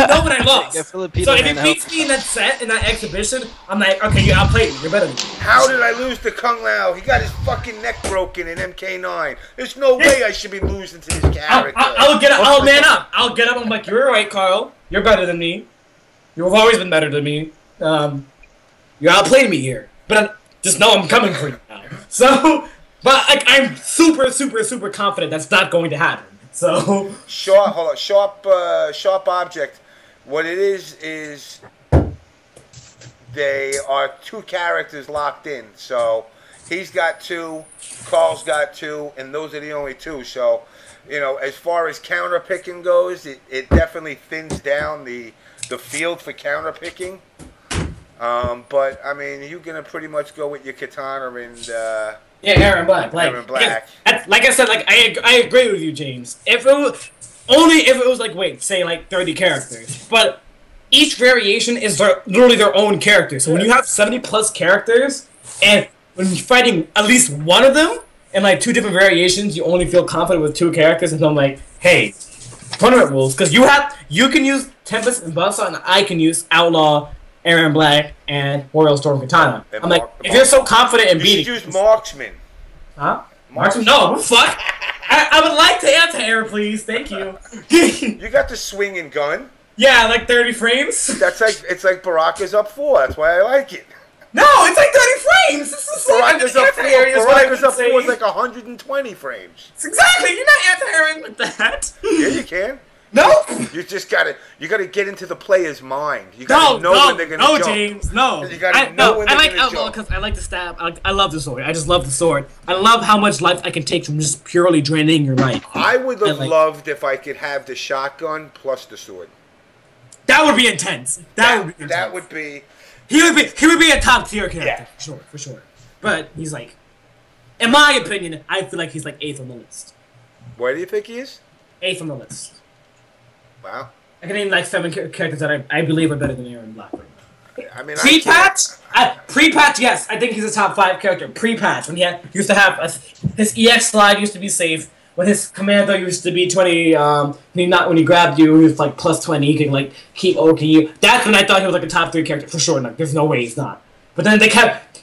[SPEAKER 11] know what I lost. So if he beats me in that set, in that exhibition, I'm like, okay, you outplayed me. You're better than me.
[SPEAKER 1] How did I lose to Kung Lao? He got his fucking neck broken in MK9. There's no way I should be losing to this character.
[SPEAKER 11] I'll man up. I'll get up. I'm like, you're right, Carl. You're better than me. You've always been better than me. You outplayed me here. But just know I'm coming for you now. So, but like, I'm super, super, super confident that's not going to happen. So
[SPEAKER 1] hold on. Sharp Object. What it is they are 2 characters locked in. So he's got 2, Carl's got 2, and those are the only 2. So, you know, as far as counter picking goes, it definitely thins down the field for counter picking. But I mean, you're gonna pretty much go with your Katana and
[SPEAKER 11] yeah, Aaron Black.
[SPEAKER 1] Aaron Black.
[SPEAKER 11] Like I said, like I agree with you, James. If it was like, wait, say like 30 characters, but each variation is literally their own character. So when you have 70+ characters, and when you're fighting at least one of them in like 2 different variations, you only feel confident with 2 characters. And so I'm like, hey, tournament rules, because you can use Tempest and Buzzsaw, and I can use Outlaw, Aaron Black, and Royal Storm Katana. I'm like, if you're so confident in beating...
[SPEAKER 1] You should use Marksman.
[SPEAKER 11] Huh? Marksman? No, fuck! I would like to anti-air, please. Thank you.
[SPEAKER 1] You got the swinging gun.
[SPEAKER 11] Yeah, like 30 frames.
[SPEAKER 1] It's like Baraka's up 4. That's why I like it.
[SPEAKER 11] No, it's like 30 frames. This is
[SPEAKER 1] Baraka's up 4. Baraka's up 4 is like 120 frames.
[SPEAKER 11] Exactly. You're not anti-airing with that.
[SPEAKER 1] Yeah, you can.
[SPEAKER 11] No.
[SPEAKER 1] You just gotta get into the player's mind. You gotta know when they're gonna jump.
[SPEAKER 11] No, James, no.
[SPEAKER 1] You gotta know when they're gonna jump. I like Outlaw
[SPEAKER 11] because I like to stab. I love the sword. I just love the sword. I love how much life I can take from just purely draining your life.
[SPEAKER 1] I would have loved if I could have the shotgun plus the sword.
[SPEAKER 11] That would be intense. That would be. He would be a top tier character. Yeah. For sure. But he's like, in my opinion, I feel like he's like 8th on the list.
[SPEAKER 1] Where do you think he is?
[SPEAKER 11] 8th on the list.
[SPEAKER 1] Wow.
[SPEAKER 11] I can name like 7 characters that I believe are better than Aaron Black.
[SPEAKER 1] I mean,
[SPEAKER 11] pre-patch, yes, I think he's a top 5 character. Pre-patch, when he used to have his EX slide used to be safe. When his commando used to be 20, when he grabbed you, he was like plus 20. He can like keep oking you. That's when I thought he was like a top 3 character for sure. Like, there's no way he's not. But then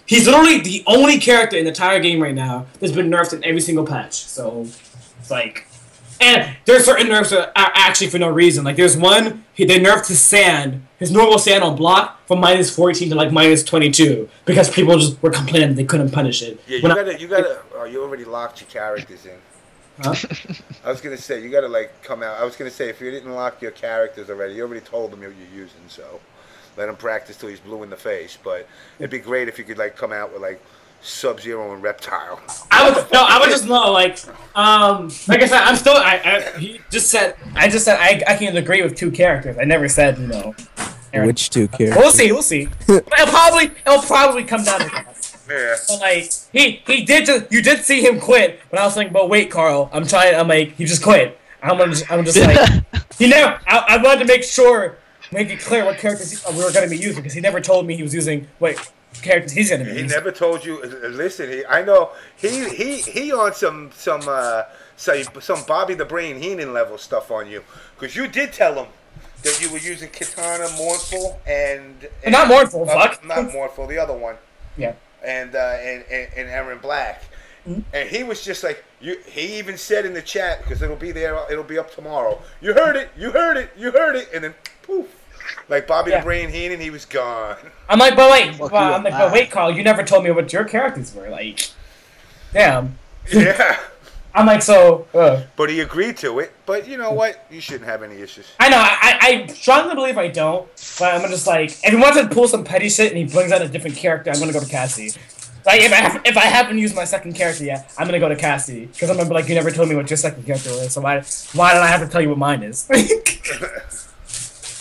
[SPEAKER 11] he's literally the only character in the entire game right now that's been nerfed in every single patch. So it's like. And there's certain nerfs that are actually for no reason. Like there's one, they nerfed his sand, his normal sand on block from -14 to like -22 because people just were complaining they couldn't punish it.
[SPEAKER 1] Yeah, you gotta. Oh, you already locked your characters in.
[SPEAKER 11] Huh?
[SPEAKER 1] I was gonna say you gotta like come out. I was gonna say if you didn't lock your characters already, you already told them what you're using. So let him practice till he's blue in the face. But it'd be great if you could like come out with like Sub-Zero and Reptile.
[SPEAKER 11] I would just know like like I said, I'm still I I can agree with 2 characters. I never said Aaron.
[SPEAKER 9] Which 2 characters?
[SPEAKER 11] We'll see. But it'll probably come down to that.
[SPEAKER 1] Yeah.
[SPEAKER 11] But like you did see him quit, but I was like, but wait, Carl, I'm like he just quit. I'm just like I wanted to make it clear what characters we were gonna be using because he never told me he was using what characters he's gonna be using.
[SPEAKER 1] He never told you. Listen, I know he on some Bobby the Brain Heenan level stuff on you because you did tell him that you were using Katana, Mournful, and
[SPEAKER 11] not Mournful, fuck,
[SPEAKER 1] not Mournful, the other one.
[SPEAKER 11] Yeah.
[SPEAKER 1] And Aaron Black, and he was just like he even said in the chat because it'll be up tomorrow. You heard it, and then poof, like Bobby the Brain Heenan, he was gone.
[SPEAKER 11] I'm like, but wait, Carl, you never told me what your characters were like. Damn.
[SPEAKER 1] Yeah.
[SPEAKER 11] I'm like so.
[SPEAKER 1] But he agreed to it. But you know what? You shouldn't have any issues.
[SPEAKER 11] I know. I strongly believe I don't. But I'm just like, if he wants to pull some petty shit and he brings out a different character, I'm gonna go to Cassie. Like if I haven't used my second character yet, I'm gonna go to Cassie because I'm gonna be like, you never told me what your second character was, so why don't I have to tell you what mine is?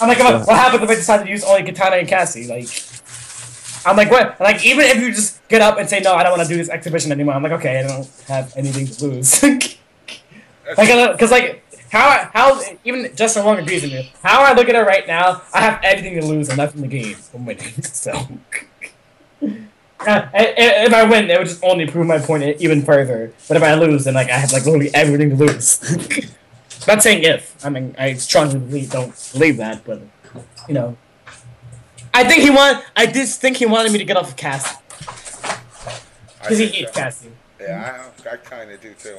[SPEAKER 11] I'm like, what happens if I decide to use only Katana and Cassie? Like, I'm like, what? Like, even if you just get up and say, no, I don't want to do this exhibition anymore, I'm like, okay, I don't have anything to lose. Like, because, like, how, even Justin Wong agrees with me, how I look at it right now, I have everything to lose and nothing to gain from winning, so. If I win, it would just only prove my point even further. But if I lose, then, like, I have, like, literally everything to lose. Not saying if. I mean, I strongly don't believe that, but, you know. I just think he wanted me to get off of Cassie. Because he hates Cassie.
[SPEAKER 1] Yeah, I kind of do too.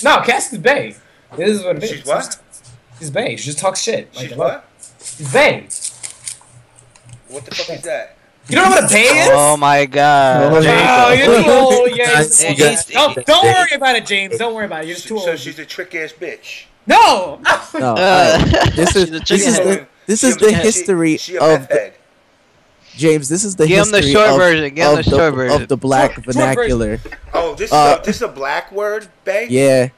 [SPEAKER 11] No, Cassie's bae. It is what it is.
[SPEAKER 1] She's what?
[SPEAKER 11] She's bae. She just talks shit.
[SPEAKER 1] She's what?
[SPEAKER 11] She's bae.
[SPEAKER 1] What the fuck is that?
[SPEAKER 11] You don't know what a bae is?
[SPEAKER 5] Oh my god.
[SPEAKER 11] Oh, you're too old. Yeah. Don't worry about it, James. Don't worry about it. You're just too old.
[SPEAKER 1] So she's a trick ass bitch.
[SPEAKER 11] No.
[SPEAKER 9] No. This is the history of. James, this is the history of the black vernacular.
[SPEAKER 1] Oh, this is a black word, bae?
[SPEAKER 9] Yeah.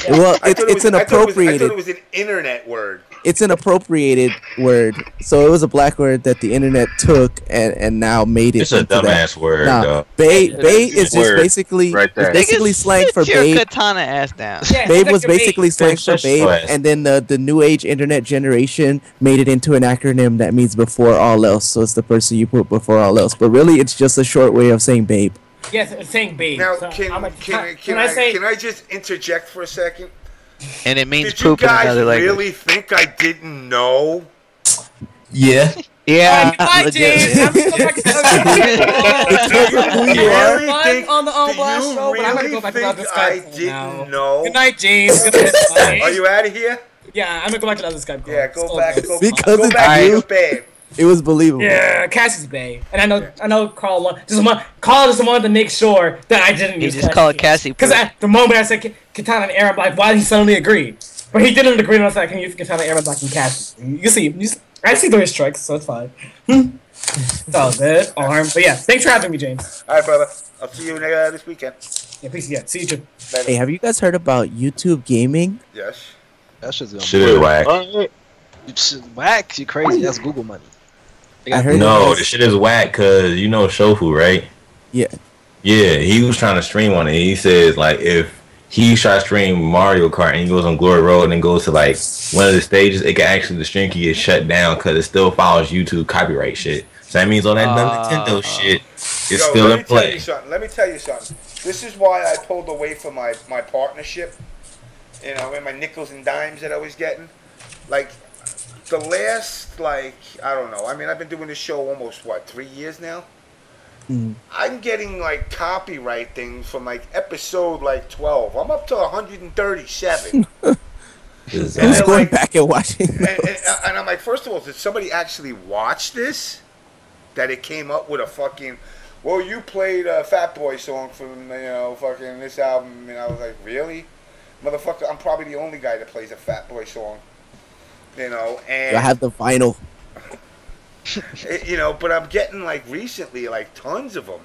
[SPEAKER 9] Well, it's an appropriated.
[SPEAKER 1] I thought it was an internet word.
[SPEAKER 9] It's an appropriated word. So it was a black word that the internet took and now made it.
[SPEAKER 3] It's a dumbass word.
[SPEAKER 9] Nah, bae is just basically basically slang for babe.
[SPEAKER 5] Katana ass down.
[SPEAKER 9] Babe was basically slang for babe, and then the new age internet generation made it into an acronym that means before all else. So it's the person you put before all else. But really, it's just a short way of saying babe.
[SPEAKER 11] Yes, it's saying babe.
[SPEAKER 1] Now,
[SPEAKER 11] so
[SPEAKER 1] can I just interject for a second?
[SPEAKER 5] And it means
[SPEAKER 1] Did you
[SPEAKER 5] poop in
[SPEAKER 1] guys
[SPEAKER 5] another language.
[SPEAKER 1] really think I didn't know?
[SPEAKER 3] Yeah.
[SPEAKER 5] Yeah.
[SPEAKER 11] I did. I'm gonna go back to on the Blast show, but I'm gonna go back to the Skype
[SPEAKER 1] I didn't know.
[SPEAKER 11] Good night, James. Good night.
[SPEAKER 1] Are you out of here?
[SPEAKER 11] Yeah, I'm gonna go back to the other Skype call.
[SPEAKER 1] Yeah, go back.
[SPEAKER 9] Because
[SPEAKER 1] go back to your babe.
[SPEAKER 9] It was believable.
[SPEAKER 11] Yeah, Cassie's bae, and I know Carl just wanted to make sure that I didn't use.
[SPEAKER 5] He just called Cassie.
[SPEAKER 11] Because at the moment I said Katana and Aaron Black, why did he suddenly agree? But he didn't agree when I said I can use Katana, Aaron Black, and Cassie. You see, I see the strikes, so it's fine. It's all good. Arm, but yeah, thanks for having me, James.
[SPEAKER 1] All right, brother. I'll see you this weekend.
[SPEAKER 11] Yeah, please. Yeah, see you too.
[SPEAKER 9] Hey, have you guys heard about YouTube gaming?
[SPEAKER 1] Yes.
[SPEAKER 6] That shit's gonna
[SPEAKER 3] Shit is whack.
[SPEAKER 6] Whack? You crazy? That's Google money.
[SPEAKER 9] I heard
[SPEAKER 3] no, the shit is whack because you know Shofu, right?
[SPEAKER 9] Yeah.
[SPEAKER 3] Yeah, he was trying to stream on it. He says like if he tries to stream Mario Kart and he goes on Glory Road and then goes to like one of the stages, it can actually the stream can get shut down because it still follows YouTube copyright shit. So that means all that Nintendo shit is still in play.
[SPEAKER 1] Let me tell you something. This is why I pulled away from my partnership. You know, and my nickels and dimes that I was getting. Like the last, like, I don't know. I mean, I've been doing this show almost, 3 years now? I'm getting, like, copyright things from, like, episode, 12. I'm up to 137.
[SPEAKER 9] Who's going back and watching?
[SPEAKER 1] And I'm like, first of all, did somebody actually watch this? That it came up with a fucking, well, you played a Fat Boy song from, fucking this album. And I was like, really? Motherfucker, I'm probably the only guy that plays a Fat Boy song. And
[SPEAKER 9] I have the vinyl.
[SPEAKER 1] But I'm getting, like, recently, like, tons of them.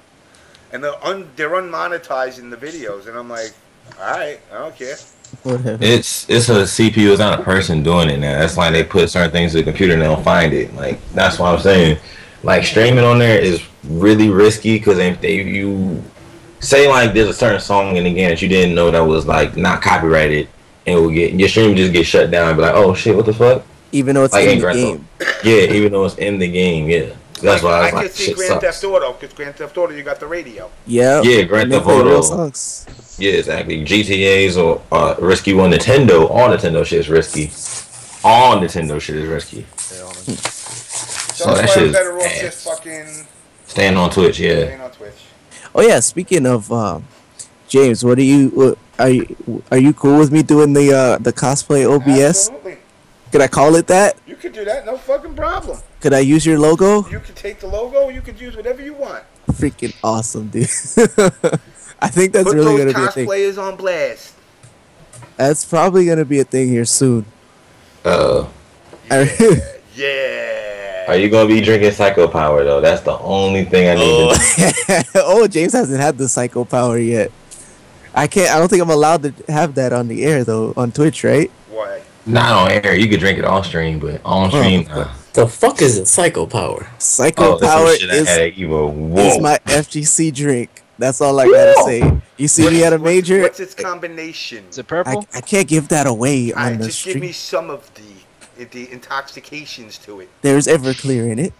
[SPEAKER 1] And they're unmonetizing the videos. And I'm like, all right, I don't care.
[SPEAKER 3] It's a CPU. It's not a person doing it now. That's why they put certain things to the computer and they'll find it. Like, that's what I'm saying. Like, streaming on there is really risky because if you say, like, there's a certain song in the game that you didn't know that was, like, not copyrighted, and your stream just get shut down and be like, oh shit, what the fuck?
[SPEAKER 9] Even though it's like, in the game.
[SPEAKER 3] Yeah, even though it's in the game, yeah. That's why I was like,
[SPEAKER 1] see Grand Theft Auto, because Grand Theft Auto, you got the radio.
[SPEAKER 9] Yeah.
[SPEAKER 3] Yeah, Grand Theft Auto. Yeah, exactly. GTA's or Risky One. Nintendo, all Nintendo shit is risky. All Nintendo shit is risky.
[SPEAKER 1] So that's why I'm better off just fucking
[SPEAKER 3] staying on Twitch, yeah.
[SPEAKER 1] Staying on Twitch.
[SPEAKER 9] Oh yeah, speaking of James, are you cool with me doing the cosplay OBS?
[SPEAKER 1] Absolutely.
[SPEAKER 9] Could I call it that?
[SPEAKER 1] You could do that, no fucking problem.
[SPEAKER 9] Could I use your logo?
[SPEAKER 1] You could take the logo, you could use whatever you want.
[SPEAKER 9] Freaking awesome, dude. I think that's really gonna be a thing.
[SPEAKER 1] Put those cosplayers on blast.
[SPEAKER 9] That's probably gonna be a thing here soon.
[SPEAKER 1] Yeah.
[SPEAKER 3] Are you gonna be drinking Psycho Power though? That's the only thing I need
[SPEAKER 9] to know. Oh, James hasn't had the Psycho Power yet. I don't think I'm allowed to have that on the air though, on Twitch, right?
[SPEAKER 1] Why?
[SPEAKER 3] Not on air. You could drink it off stream, but on stream.
[SPEAKER 7] The fuck is it? Psycho Power.
[SPEAKER 9] Psycho Power is my FGC drink. That's all I gotta say. You see me at a major.
[SPEAKER 1] What's its combination?
[SPEAKER 6] Is it purple?
[SPEAKER 9] I can't give that away on the
[SPEAKER 1] just
[SPEAKER 9] stream.
[SPEAKER 1] Give me some of the intoxications to it.
[SPEAKER 9] There's Everclear in it.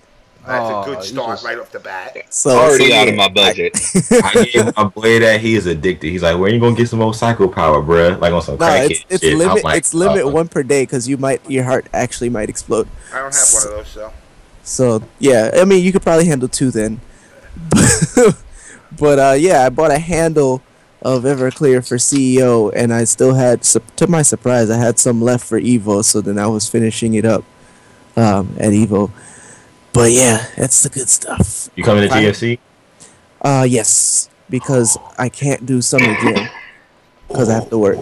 [SPEAKER 1] That's a good start right off the bat.
[SPEAKER 2] So already out of my budget.
[SPEAKER 3] I gave my boy that he is addicted. He's like, where you gonna get some more Psycho Power, bruh? Like on some crackhead
[SPEAKER 9] it's
[SPEAKER 3] shit.
[SPEAKER 9] limit.
[SPEAKER 3] Like,
[SPEAKER 9] it's limit one per day because your heart actually might explode.
[SPEAKER 1] I don't have one of those, so.
[SPEAKER 9] So yeah, I mean you could probably handle 2 then. But yeah, I bought a handle of Everclear for CEO, and I still had, to my surprise, I had some left for Evo. So then I was finishing it up at Evo. But yeah, that's the good stuff.
[SPEAKER 3] You coming to TFC?
[SPEAKER 9] Yes, because I can't do summer jam because I have to work.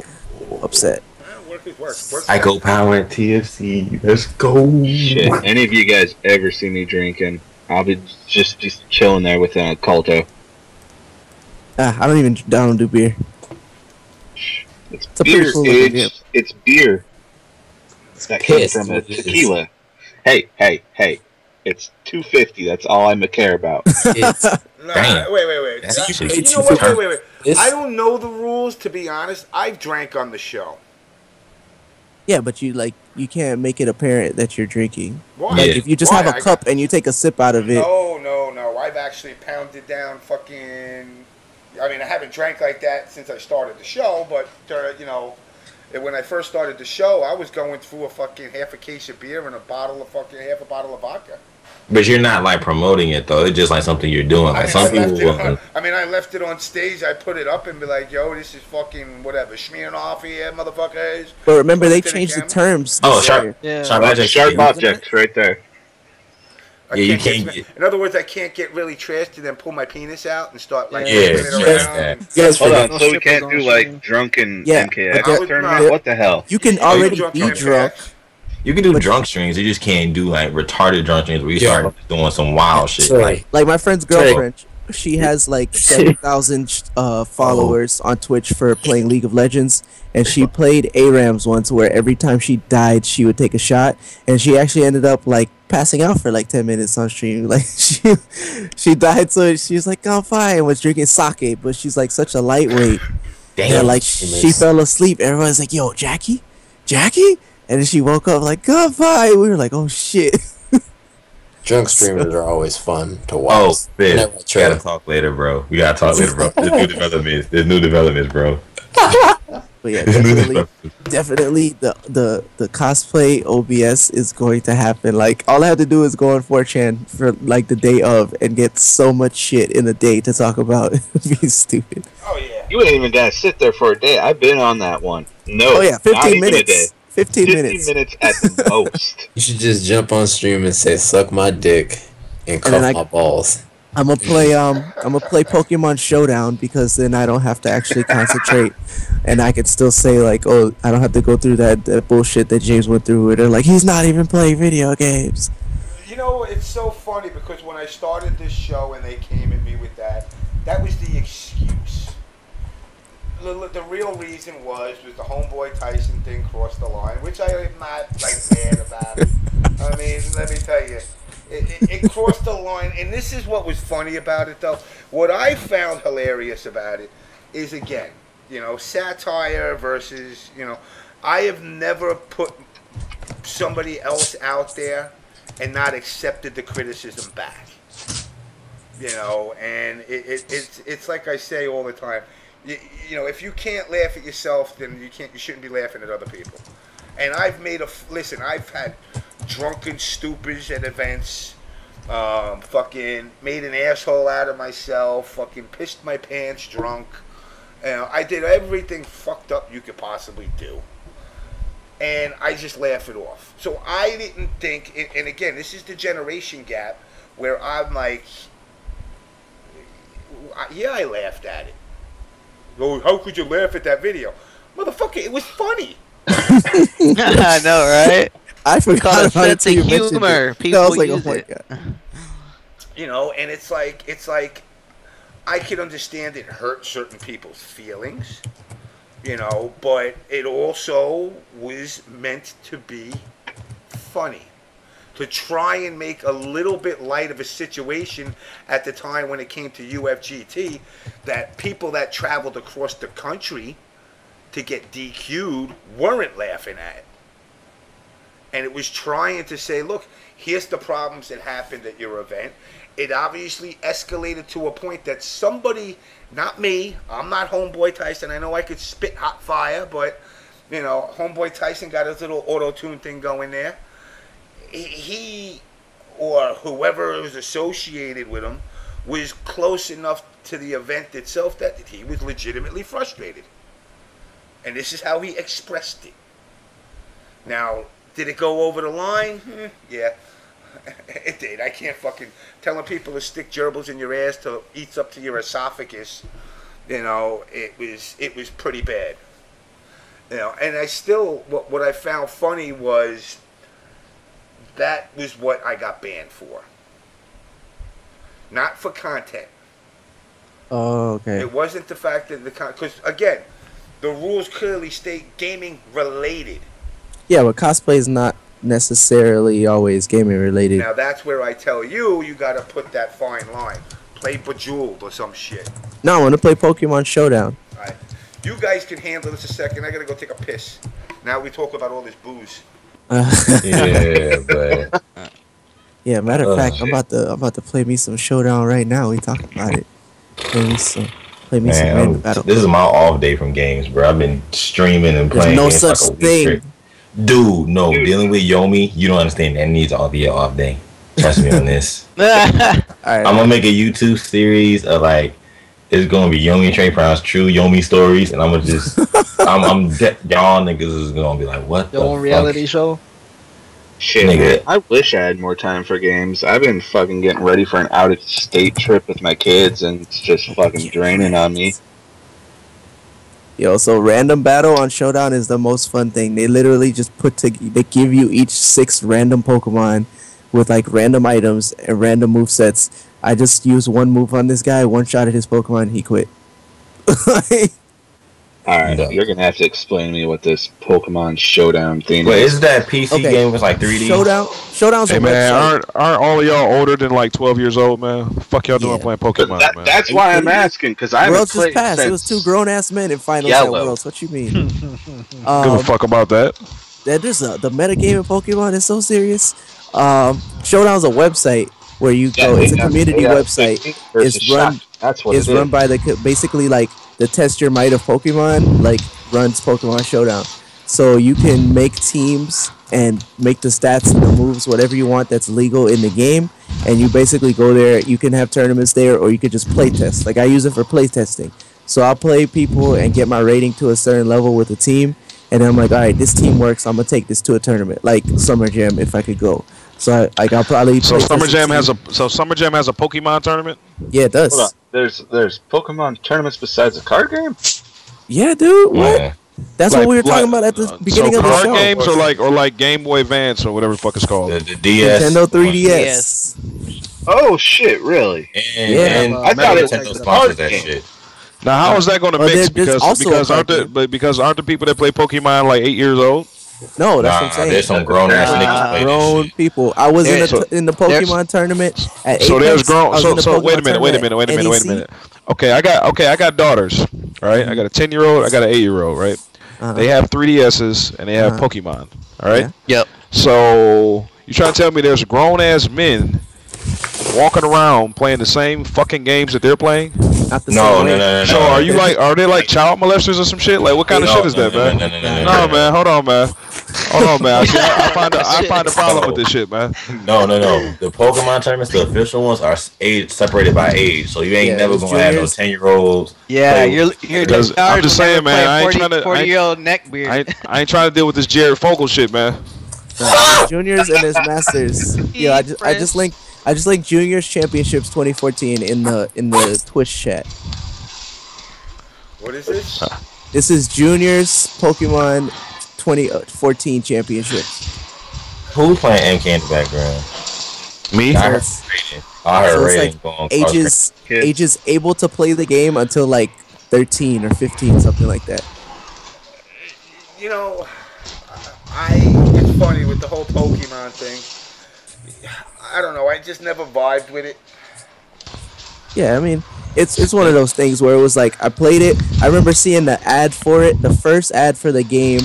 [SPEAKER 9] Upset.
[SPEAKER 1] Work is work.
[SPEAKER 3] Psycho Power at TFC. Let's go.
[SPEAKER 2] Shit. Any of you guys ever see me drinking? I'll be just chilling there with Colto.
[SPEAKER 9] I don't do beer.
[SPEAKER 2] It's beer. It's beer. That comes from a tequila. Hey. It's $2.50. That's all I care about.
[SPEAKER 1] Wait. Wait. I don't know the rules, to be honest. I've drank on the show.
[SPEAKER 9] Yeah, but you can't make it apparent that you're drinking.
[SPEAKER 1] Why?
[SPEAKER 9] Like if you just have a cup and you take a sip out of it.
[SPEAKER 1] No. I've actually pounded down fucking. I mean, I haven't drank like that since I started the show, but when I first started the show, I was going through a fucking half a case of beer and half a bottle of vodka.
[SPEAKER 3] But you're not like promoting it though. It's just like something you're doing. Like some people.
[SPEAKER 1] I left it on stage. I put it up and be like, "Yo, this is fucking whatever, smearing off here, motherfuckers."
[SPEAKER 9] But remember, they changed the terms.
[SPEAKER 3] Sharp objects, right there.
[SPEAKER 1] You can't get. In other words, I can't get really trashed and then pull my penis out and start like
[SPEAKER 2] hold on, so we can't do like drunken MKX tournament. What the hell?
[SPEAKER 9] You can already be drunk.
[SPEAKER 3] You can do drunk streams. You just can't do like retarded drunk streams where you start doing some wild shit.
[SPEAKER 9] Like my friend's girlfriend, she has like 7,000 followers on Twitch for playing League of Legends, and she played ARAMs once where every time she died, she would take a shot, and she actually ended up like passing out for like 10 minutes on stream. Like she died, so she's like, "Oh, fine," and was drinking sake, but she's like such a lightweight. Damn, and, like she fell asleep. Everyone's like, "Yo, Jackie," and then she woke up like, "Oh, fine." We were like, "Oh shit."
[SPEAKER 7] Drunk streamers are always fun to watch.
[SPEAKER 3] Oh, man. We gotta talk later, bro. There's new developments, bro.
[SPEAKER 9] But yeah, definitely the cosplay OBS is going to happen. Like, all I have to do is go on 4chan for like the day of and get so much shit in a day to talk about. Being stupid.
[SPEAKER 1] Oh yeah.
[SPEAKER 2] You ain't even gotta sit there for a day. I've been on that one. No.
[SPEAKER 9] Oh yeah, 15 minutes. 15
[SPEAKER 2] minutes. 15 minutes at the most.
[SPEAKER 7] You should just jump on stream and say, suck my dick and cuff my balls.
[SPEAKER 9] I'm gonna play Pokemon Showdown because then I don't have to actually concentrate, and I can still say like, oh, I don't have to go through that bullshit that James went through. Where they're like, he's not even playing video games.
[SPEAKER 1] You know, it's so funny because when I started this show and they came at me with that was the excuse. The real reason was the Homeboy Tyson thing crossed the line, which I am not like mad about it. I mean, let me tell you. It crossed the line, and this is what was funny about it, though. What I found hilarious about it is, again, you know, satire versus, you know, I have never put somebody else out there and not accepted the criticism back. You know, and it's like I say all the time. You know, if you can't laugh at yourself, then you shouldn't be laughing at other people. And I've I've had drunken stupids at events, fucking made an asshole out of myself, fucking pissed my pants drunk. You know, I did everything fucked up you could possibly do. And I just laugh it off. So I didn't think, and again, this is the generation gap where I'm like, yeah, I laughed at it. Oh, how could you laugh at that video? Motherfucker, it was funny.
[SPEAKER 5] I know, right?
[SPEAKER 9] I forgot about
[SPEAKER 5] it. Sense of humor. People use it.
[SPEAKER 1] You know, and it's like I can understand it hurt certain people's feelings, you know, but it also was meant to be funny. To try and make a little bit light of a situation at the time when it came to UFGT, that people that traveled across the country to get DQ'd weren't laughing at it. And it was trying to say, look, here's the problems that happened at your event. It obviously escalated to a point that somebody, not me, I'm not Homeboy Tyson. I know I could spit hot fire, but, you know, Homeboy Tyson got his little auto-tune thing going there. He, or whoever was associated with him, was close enough to the event itself that he was legitimately frustrated. And this is how he expressed it. Now, did it go over the line? Yeah, it did. I can't fucking... Telling people to stick gerbils in your ass till it eats up to your esophagus, you know, it was pretty bad. You know, and I still... What I found funny was... That was what I got banned for. Not for content.
[SPEAKER 9] Oh, okay.
[SPEAKER 1] It wasn't the fact that because, again, the rules clearly state gaming related.
[SPEAKER 9] Yeah, but cosplay is not necessarily always gaming related.
[SPEAKER 1] Now, that's where I tell you, you got to put that fine line. Play Bejeweled or some shit.
[SPEAKER 9] No, I want to play Pokemon Showdown.
[SPEAKER 1] All right. You guys can handle this a second. I got to go take a piss. Now we talk about all this booze.
[SPEAKER 3] Yeah, but
[SPEAKER 9] yeah. Matter of fact, I'm about to play me some Showdown right now. We talking about it. Play me some random battle.
[SPEAKER 3] This is my off day from games, bro. I've been streaming and playing.
[SPEAKER 9] There's no such thing,
[SPEAKER 3] dude. No, dealing with Yomi, you don't understand. That needs all be an off day. Trust me on this.
[SPEAKER 9] Right,
[SPEAKER 3] I'm gonna make a YouTube series of like. It's gonna be Yomi and Trey Brown's true Yomi stories, and I'm gonna just, y'all niggas is gonna be like, what?
[SPEAKER 6] Your own reality show.
[SPEAKER 2] Shit, nigga. I wish I had more time for games. I've been fucking getting ready for an out-of-state trip with my kids, and it's just fucking draining on me.
[SPEAKER 9] Yo, so random battle on Showdown is the most fun thing. They literally just they give you each 6 random Pokemon with like random items and random movesets. I just used one move on this guy, one shot at his Pokemon, he quit.
[SPEAKER 2] Alright, you're gonna have to explain to me what this Pokemon Showdown thing
[SPEAKER 3] is.
[SPEAKER 2] Is
[SPEAKER 3] isn't that PC game with like 3D?
[SPEAKER 9] Showdown's
[SPEAKER 10] hey, man, aren't all of y'all older than like 12 years old, man? The fuck y'all doing playing Pokemon, man?
[SPEAKER 2] That's why I'm asking, because I haven't played
[SPEAKER 9] just passed. It was 2 grown-ass men in finals at Worlds. What you mean?
[SPEAKER 10] Give a fuck about that.
[SPEAKER 9] The metagame in Pokemon is so serious. Showdown's a website where you go. It's a community website. It's run by basically like the Test Your Might of Pokemon, like runs Pokemon Showdown. So you can make teams and make the stats and the moves, whatever you want that's legal in the game. And you basically go there. You can have tournaments there, or you could just play test. Like I use it for play testing. So I'll play people and get my rating to a certain level with a team. and then I'm like, all right, this team works. I'm gonna take this to a tournament like Summer Jam if I could go. So I'll probably.
[SPEAKER 10] So Summer Jam has a Pokemon tournament.
[SPEAKER 9] Yeah, it does.
[SPEAKER 2] There's Pokemon tournaments besides a card game.
[SPEAKER 9] Yeah, dude. What? Yeah. That's what we were talking about at the beginning of the show.
[SPEAKER 10] Card games or like Game Boy Advance or whatever the fuck it's called.
[SPEAKER 3] The DS.
[SPEAKER 9] Nintendo 3DS.
[SPEAKER 2] Oh shit! Really?
[SPEAKER 3] And I thought Nintendo sponsors that shit.
[SPEAKER 10] Now, how is that going to mix? Because aren't the people that play Pokemon like 8 years old?
[SPEAKER 9] No, that's what I'm saying.
[SPEAKER 3] There's some grown ass niggas.
[SPEAKER 9] Grown people. I was in the Pokemon tournament at
[SPEAKER 10] So there's grown. So wait a minute. Okay, I got daughters. All right, I got a 10-year-old. I got an 8-year-old. Right. They have 3DSs and they have Pokemon. All right.
[SPEAKER 5] Yeah. Yep.
[SPEAKER 10] So you trying to tell me there's grown ass men walking around playing the same fucking games that they're playing?
[SPEAKER 3] No.
[SPEAKER 10] So are they like child molesters or some shit? Like what kind of shit is that, man? No, man. Hold on, man. I find a problem with this shit, man.
[SPEAKER 3] No. The Pokemon tournaments, the official ones, are age separated by age, so you ain't never gonna have no 10-year-olds.
[SPEAKER 5] Yeah, you're
[SPEAKER 10] I'm just saying, man. I ain't trying to.
[SPEAKER 5] 40-year-old neckbeard.
[SPEAKER 10] I ain't trying to deal with this Jared Fogle shit, man.
[SPEAKER 9] Juniors and his masters. Yeah, I just linked Juniors Championships 2014 in the Twitch chat.
[SPEAKER 1] What is this?
[SPEAKER 9] This is Juniors Pokemon 2014 Championships.
[SPEAKER 3] Who's playing MK in the background?
[SPEAKER 10] Me.
[SPEAKER 3] I heard rating going.
[SPEAKER 9] Ages able to play the game until like 13 or 15, something like that.
[SPEAKER 1] You know, it's funny with the whole Pokemon thing. I don't know. I just never vibed with it.
[SPEAKER 9] Yeah, I mean, it's one of those things where it was like I played it. I remember seeing the ad for it, the first ad for the game,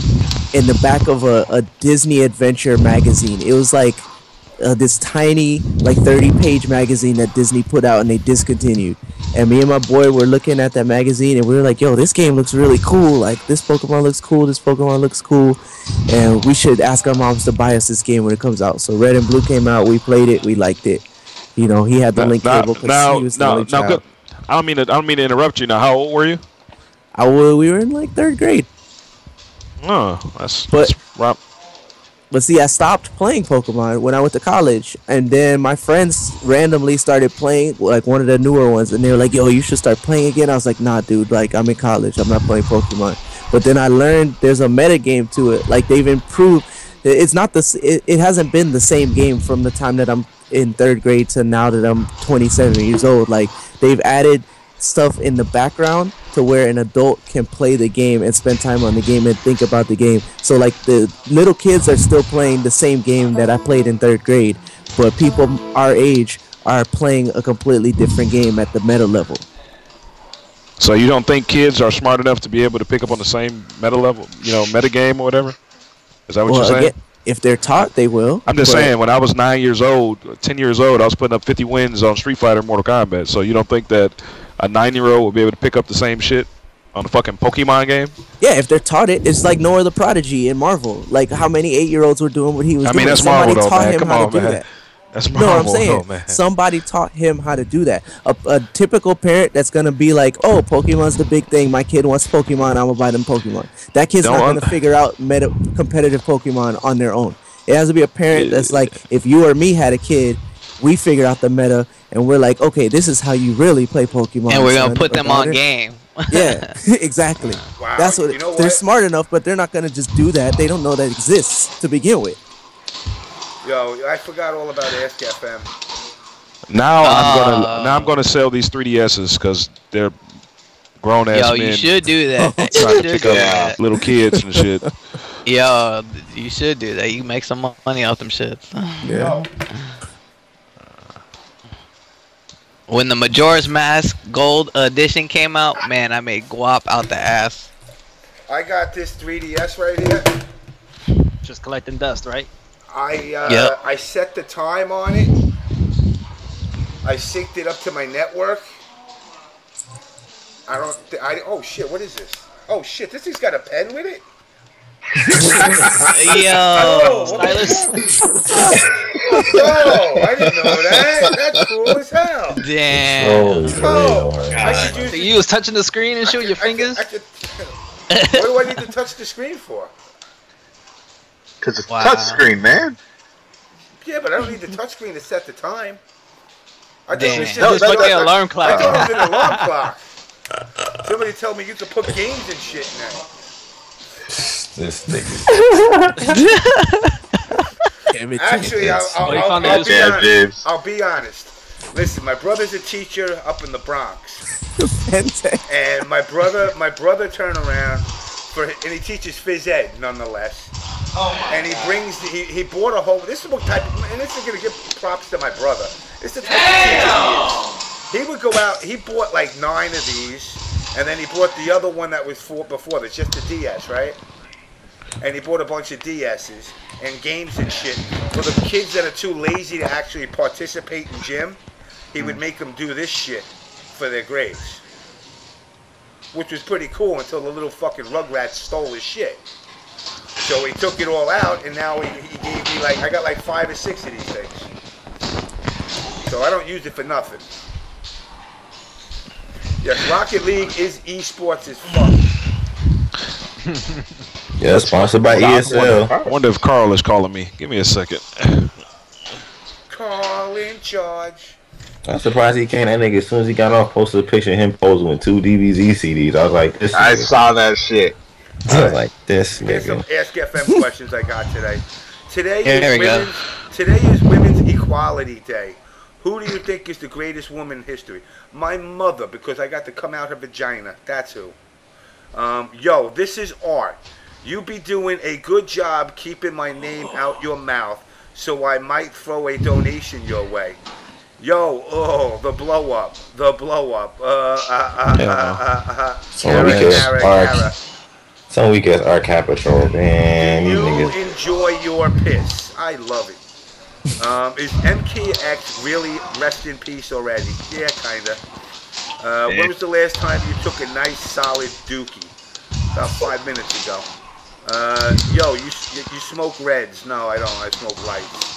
[SPEAKER 9] in the back of a Disney Adventure magazine. It was like this tiny, like 30-page magazine that Disney put out and they discontinued. And me and my boy were looking at that magazine and we were like, yo, this game looks really cool. Like, this Pokemon looks cool. This Pokemon looks cool. And we should ask our moms to buy us this game when it comes out. So Red and Blue came out. We played it. We liked it. You know, he had the link cable because he was the only child.
[SPEAKER 10] I don't mean to interrupt you. Now, how old were you?
[SPEAKER 9] We were in like 3rd grade.
[SPEAKER 10] Oh, that's rough.
[SPEAKER 9] But see, I stopped playing Pokemon when I went to college, and then my friends randomly started playing like one of the newer ones, and they were like, "Yo, you should start playing again." I was like, "Nah, dude. Like, I'm in college. I'm not playing Pokemon." But then I learned there's a meta game to it. Like, they've improved. It's not it hasn't been the same game from the time that I'm in 3rd grade to now that I'm 27 years old. Like, they've added stuff in the background to where an adult can play the game and spend time on the game and think about the game. So like the little kids are still playing the same game that I played in 3rd grade, but people our age are playing a completely different game at the meta level.
[SPEAKER 10] So you don't think kids are smart enough to be able to pick up on the same meta level, meta game or whatever? Is that what you're saying?
[SPEAKER 9] Again, if they're taught, they will.
[SPEAKER 10] I'm just saying, when I was 9 years old, 10 years old, I was putting up 50 wins on Street Fighter and Mortal Kombat. So you don't think that a 9-year-old will be able to pick up the same shit on the fucking Pokemon game?
[SPEAKER 9] Yeah, if they're taught it, it's like Noah the Prodigy in Marvel. Like how many 8-year-olds were doing what he was doing.
[SPEAKER 10] I mean, that's
[SPEAKER 9] Somebody
[SPEAKER 10] Marvel, though,
[SPEAKER 9] taught
[SPEAKER 10] man.
[SPEAKER 9] him
[SPEAKER 10] Come
[SPEAKER 9] how
[SPEAKER 10] on,
[SPEAKER 9] to do
[SPEAKER 10] man.
[SPEAKER 9] that.
[SPEAKER 10] That's Marvel,
[SPEAKER 9] no, I'm saying
[SPEAKER 10] though, man.
[SPEAKER 9] Somebody taught him how to do that. A typical parent that's gonna be like, "Oh, Pokemon's the big thing. My kid wants Pokemon. I'm gonna buy them Pokemon." That kid's not gonna figure out competitive Pokemon on their own. It has to be a parent that's like, if you or me had a kid, we figure out the meta and we're like, okay, this is how you really play Pokemon.
[SPEAKER 5] And we're gonna put them on game.
[SPEAKER 9] Yeah, exactly.
[SPEAKER 1] Wow.
[SPEAKER 9] That's what they're smart enough, but they're not gonna just do that. They don't know that exists to begin with.
[SPEAKER 1] Yo, I forgot all about Ask FM.
[SPEAKER 10] Now I'm gonna sell these 3DSs because they're grown ass men.
[SPEAKER 5] Yo, you should do that.
[SPEAKER 10] Trying to pick up little kids and shit.
[SPEAKER 5] Yo, you should do that. You make some money off them shits.
[SPEAKER 9] Yeah.
[SPEAKER 5] When the Majora's Mask Gold Edition came out, man, I made guap out the ass.
[SPEAKER 1] I got this 3DS right here.
[SPEAKER 6] Just collecting dust, right?
[SPEAKER 1] I set the time on it. I synced it up to my network. Oh shit, what is this? Oh shit, this thing's got a pen with it?
[SPEAKER 5] Yo,
[SPEAKER 6] stylus.
[SPEAKER 1] Oh, I didn't know that. That's cool as hell.
[SPEAKER 5] Damn.
[SPEAKER 1] Oh, I could use
[SPEAKER 6] So you was touching the screen and shooting your fingers?
[SPEAKER 1] What do I need to touch the screen for?
[SPEAKER 2] Because it's touch screen, man.
[SPEAKER 1] Yeah, but I don't need the touch screen to set the time. I thought
[SPEAKER 5] Damn.
[SPEAKER 1] it was
[SPEAKER 5] Just like the alarm clock.
[SPEAKER 1] I thought it was an alarm clock. Somebody told me you could put games and shit now.
[SPEAKER 3] This nigga.
[SPEAKER 1] Actually, I'll be honest. Listen, my brother's a teacher up in the Bronx, and my brother turned around and he teaches phys ed nonetheless. And he bought a whole. This is what type of, and this is gonna give props to my brother. It's the type of teacher he is. He would go out. He bought like 9 of these, and then he bought the other one that was before. That's just the DS, right? And he bought a bunch of DSs and games and shit for the kids that are too lazy to actually participate in gym. He would make them do this shit for their grades, which was pretty cool until the little fucking rugrats stole his shit. So he took it all out, and now he gave me like, I got like 5 or 6 of these things. So I don't use it for nothing. Yes, Rocket League is esports as fuck.
[SPEAKER 3] Yeah, sponsored by ESL.
[SPEAKER 10] I wonder if Carl is calling me. Give me a second.
[SPEAKER 1] Carl in charge.
[SPEAKER 3] I'm surprised he came. That nigga, as soon as he got off, posted a picture of him posing with 2 DBZ CDs. I was like, this.
[SPEAKER 2] I saw that shit.
[SPEAKER 3] I was like, this
[SPEAKER 1] Here's
[SPEAKER 3] nigga.
[SPEAKER 1] some Ask FM questions I got today. Today is Women's Equality Day. Who do you think is the greatest woman in history? My mother, because I got to come out her vagina. That's who. Yo, this is art. You be doing a good job keeping my name out your mouth, so I might throw a donation your way. Yo, oh, the blow up.
[SPEAKER 3] Some weak ass art cap patrol, man.
[SPEAKER 1] You enjoy your piss. I love it. Is MKX really rest in peace already? Yeah, kinda. When was the last time you took a nice solid dookie? About 5 minutes ago. Yo, you smoke reds? No, I don't. I smoke lights.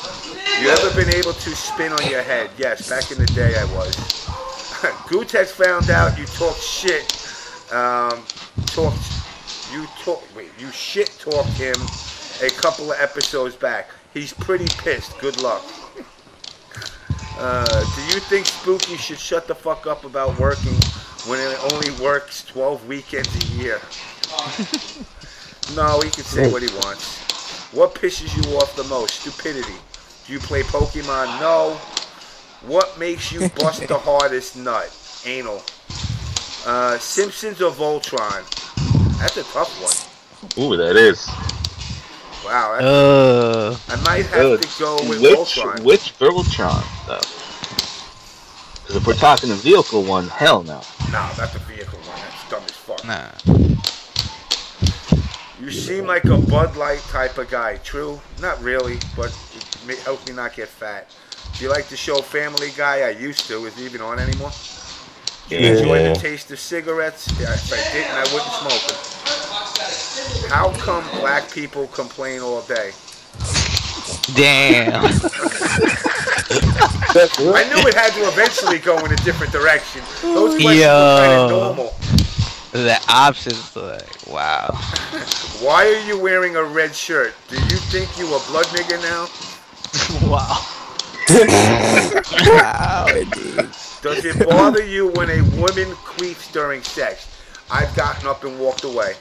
[SPEAKER 1] You ever been able to spin on your head? Yes, back in the day I was. Gutex found out you talk shit. You shit talked him a couple of episodes back. He's pretty pissed. Good luck. Do you think Spooky should shut the fuck up about working when it only works 12 weekends a year? No, he can say what he wants. What pisses you off the most? Stupidity. Do you play Pokemon? No. What makes you bust the hardest nut? Anal. Simpsons or Voltron? That's a tough one.
[SPEAKER 2] Ooh, that is.
[SPEAKER 1] Wow. I might have to go with Voltron.
[SPEAKER 2] Which Voltron, though? Because if we're talking the vehicle one, hell no.
[SPEAKER 1] No, not the vehicle one. That's dumb as fuck.
[SPEAKER 5] Nah.
[SPEAKER 1] You seem like a Bud Light type of guy. True? Not really, but it helps me not get fat. Do you like the show Family Guy? I used to. Is it even on anymore? Do you enjoy the taste of cigarettes? Yeah, if I didn't, I wouldn't smoke them. How come black people complain all day?
[SPEAKER 5] Damn.
[SPEAKER 1] I knew it had to eventually go in a different direction. Those questions are kind of normal.
[SPEAKER 5] The options, like, wow.
[SPEAKER 1] Why are you wearing a red shirt? Do you think you a blood nigga now?
[SPEAKER 5] Wow.
[SPEAKER 9] Wow, indeed.
[SPEAKER 1] Does it bother you when a woman queefs during sex? I've gotten up and walked away.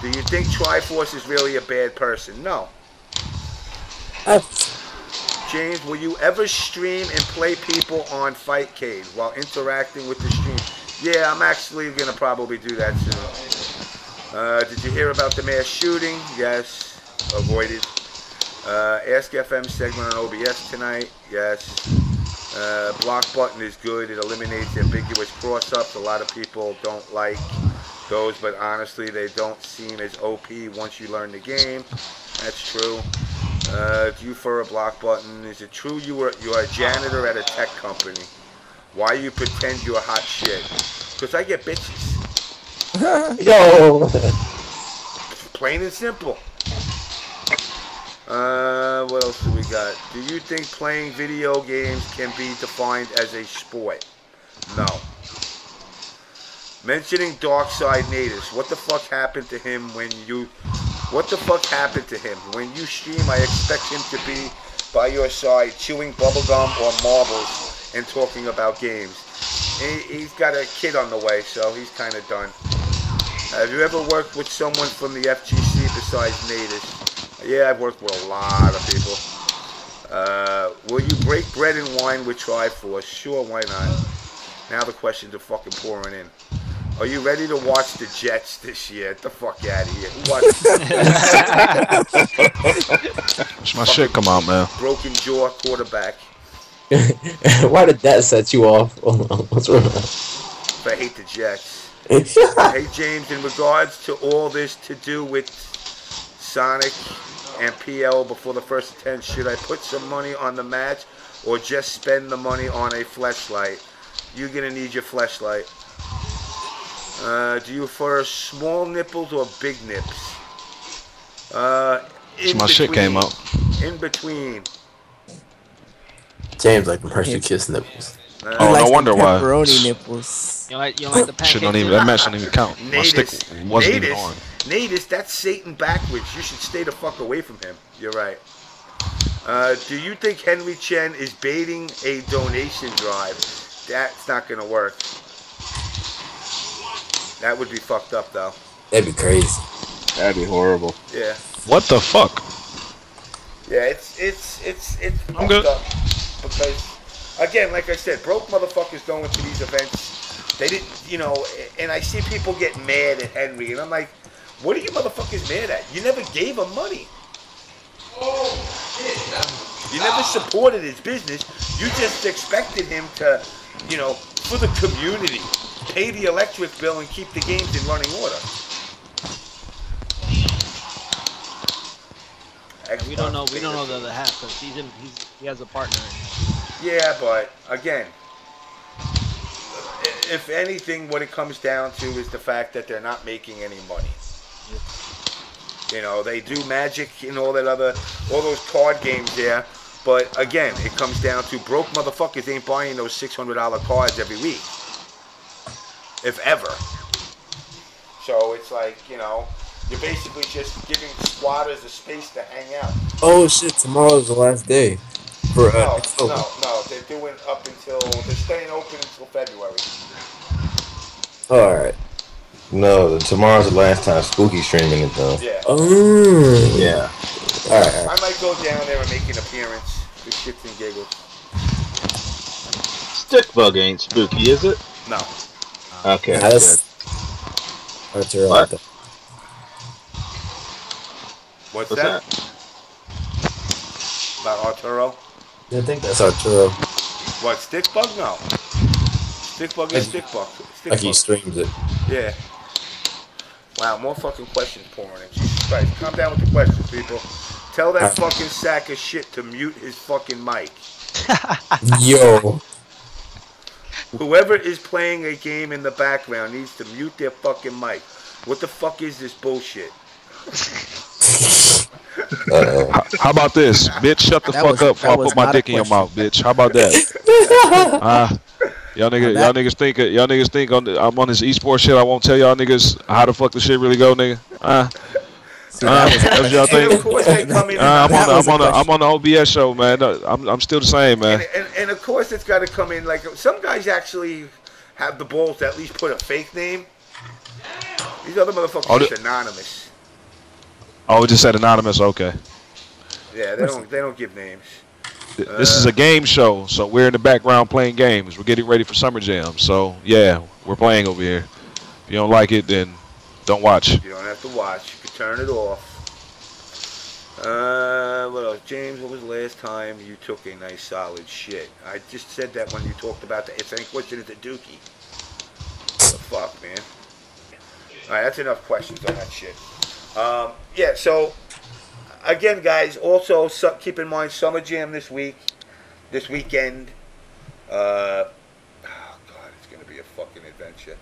[SPEAKER 1] Do you think Triforce is really a bad person? No. James, will you ever stream and play people on Fightcade while interacting with the stream? Yeah, I'm actually going to probably do that soon. Did you hear about the mass shooting? Yes. Avoided. Ask FM segment on OBS tonight? Yes. Block button is good. It eliminates ambiguous cross-ups. A lot of people don't like those, but honestly, they don't seem as OP once you learn the game. That's true. Do you prefer a block button? Is it true you are a janitor at a tech company? Why you pretend you're hot shit? Because I get bitches.
[SPEAKER 11] Yo.
[SPEAKER 1] Plain and simple. What else do we got? Do you think playing video games can be defined as a sport? No. Mentioning Dark Side Natives. What the fuck happened to him when you... What the fuck happened to him? When you stream, I expect him to be by your side, chewing bubblegum or marbles and talking about games. He's got a kid on the way, so he's kind of done. Have you ever worked with someone from the FGC besides Natives? Yeah, I've worked with a lot of people. Will you break bread and wine with Triforce? Sure, why not? Now the questions are fucking pouring in. Are you ready to watch the Jets this year? Get the fuck out of here.
[SPEAKER 10] Watch my shit come out, man.
[SPEAKER 1] Broken jaw quarterback.
[SPEAKER 7] Why did that set you off? What's wrong?
[SPEAKER 1] I hate the Jets. Hey, James, in regards to all this to do with Sonic and PL before the first 10, should I put some money on the match or just spend the money on a fleshlight? You're going to need your fleshlight. Do you prefer small nipples or big nips?
[SPEAKER 10] My shit came up.
[SPEAKER 1] In between.
[SPEAKER 7] James like the Hershey Kiss nipples.
[SPEAKER 10] Oh, no wonder why.
[SPEAKER 9] Pepperoni nipples.
[SPEAKER 6] You like the pancake?
[SPEAKER 10] That match don't even count. My stick wasn't even on.
[SPEAKER 1] Natus, that's Satan backwards. You should stay the fuck away from him. You're right. Do you think Henry Chen is baiting a donation drive? That's not gonna work. That would be fucked up, though.
[SPEAKER 7] That'd be crazy.
[SPEAKER 2] That'd be horrible.
[SPEAKER 1] Yeah.
[SPEAKER 10] What the fuck?
[SPEAKER 1] Yeah, it's
[SPEAKER 10] I'm good.
[SPEAKER 1] Up because, again, like I said, broke motherfuckers going to these events. They didn't, you know, and I see people get mad at Henry, and I'm like, what are you motherfuckers mad at? You never gave him money. You never supported his business. You just expected him to, you know, for the community, pay the electric bill and keep the games in running order.
[SPEAKER 6] We don't know the other half because he has a partner.
[SPEAKER 1] Yeah, but again, if anything, what it comes down to is the fact that they're not making any money. You know, they do Magic and all those card games there. But again, it comes down to broke motherfuckers ain't buying those $600 cards every week, if ever. So it's like, you know, you're basically just giving squatters a space to hang out.
[SPEAKER 7] Oh shit! Tomorrow's the last day. For
[SPEAKER 1] no, they're doing they're staying open until February.
[SPEAKER 7] All right.
[SPEAKER 3] No, tomorrow's the last time Spooky streaming it though.
[SPEAKER 1] Yeah.
[SPEAKER 7] Oh.
[SPEAKER 3] Yeah.
[SPEAKER 7] All right.
[SPEAKER 1] I might go down there and make an appearance. Do shits and giggles.
[SPEAKER 2] Stickbug ain't spooky, is it?
[SPEAKER 1] No.
[SPEAKER 2] Okay.
[SPEAKER 7] That's
[SPEAKER 2] what?
[SPEAKER 1] What's that? About Arturo?
[SPEAKER 7] I think that's Arturo.
[SPEAKER 1] What, Stickbug? No. Stickbug is Stickbug.
[SPEAKER 7] Like he streams it.
[SPEAKER 1] Yeah. Wow, more fucking questions pouring in. Jesus Christ. Calm down with the questions, people. Tell that fucking sack of shit to mute his fucking mic.
[SPEAKER 7] Yo.
[SPEAKER 1] Whoever is playing a game in the background needs to mute their fucking mic. What the fuck is this bullshit?
[SPEAKER 10] How about this? Bitch, shut the fuck up before I put my dick in your mouth, bitch. How about that? Y'all niggas think I'm on this esports shit. I won't tell y'all niggas how the fuck the shit really go, nigga. That's y'all think? I'm on the OBS show, man. I'm still the same, man.
[SPEAKER 1] And of course it's got to come in like some guys actually have the balls to at least put a fake name. These other motherfuckers are anonymous.
[SPEAKER 10] Oh, it just said anonymous. Okay.
[SPEAKER 1] Yeah, they don't give names.
[SPEAKER 10] This is a game show, so we're in the background playing games. We're getting ready for Summer Jam, so yeah, we're playing over here. If you don't like it, then don't watch.
[SPEAKER 1] You don't have to watch. You can turn it off. What else? James, what was the last time you took a nice solid shit? I just said that when you talked about the If Any Question is a Dookie. What the fuck, man? Alright, that's enough questions on that shit. Yeah, so again, guys, also keep in mind Summer Jam this weekend. Oh God, it's gonna be a fucking adventure.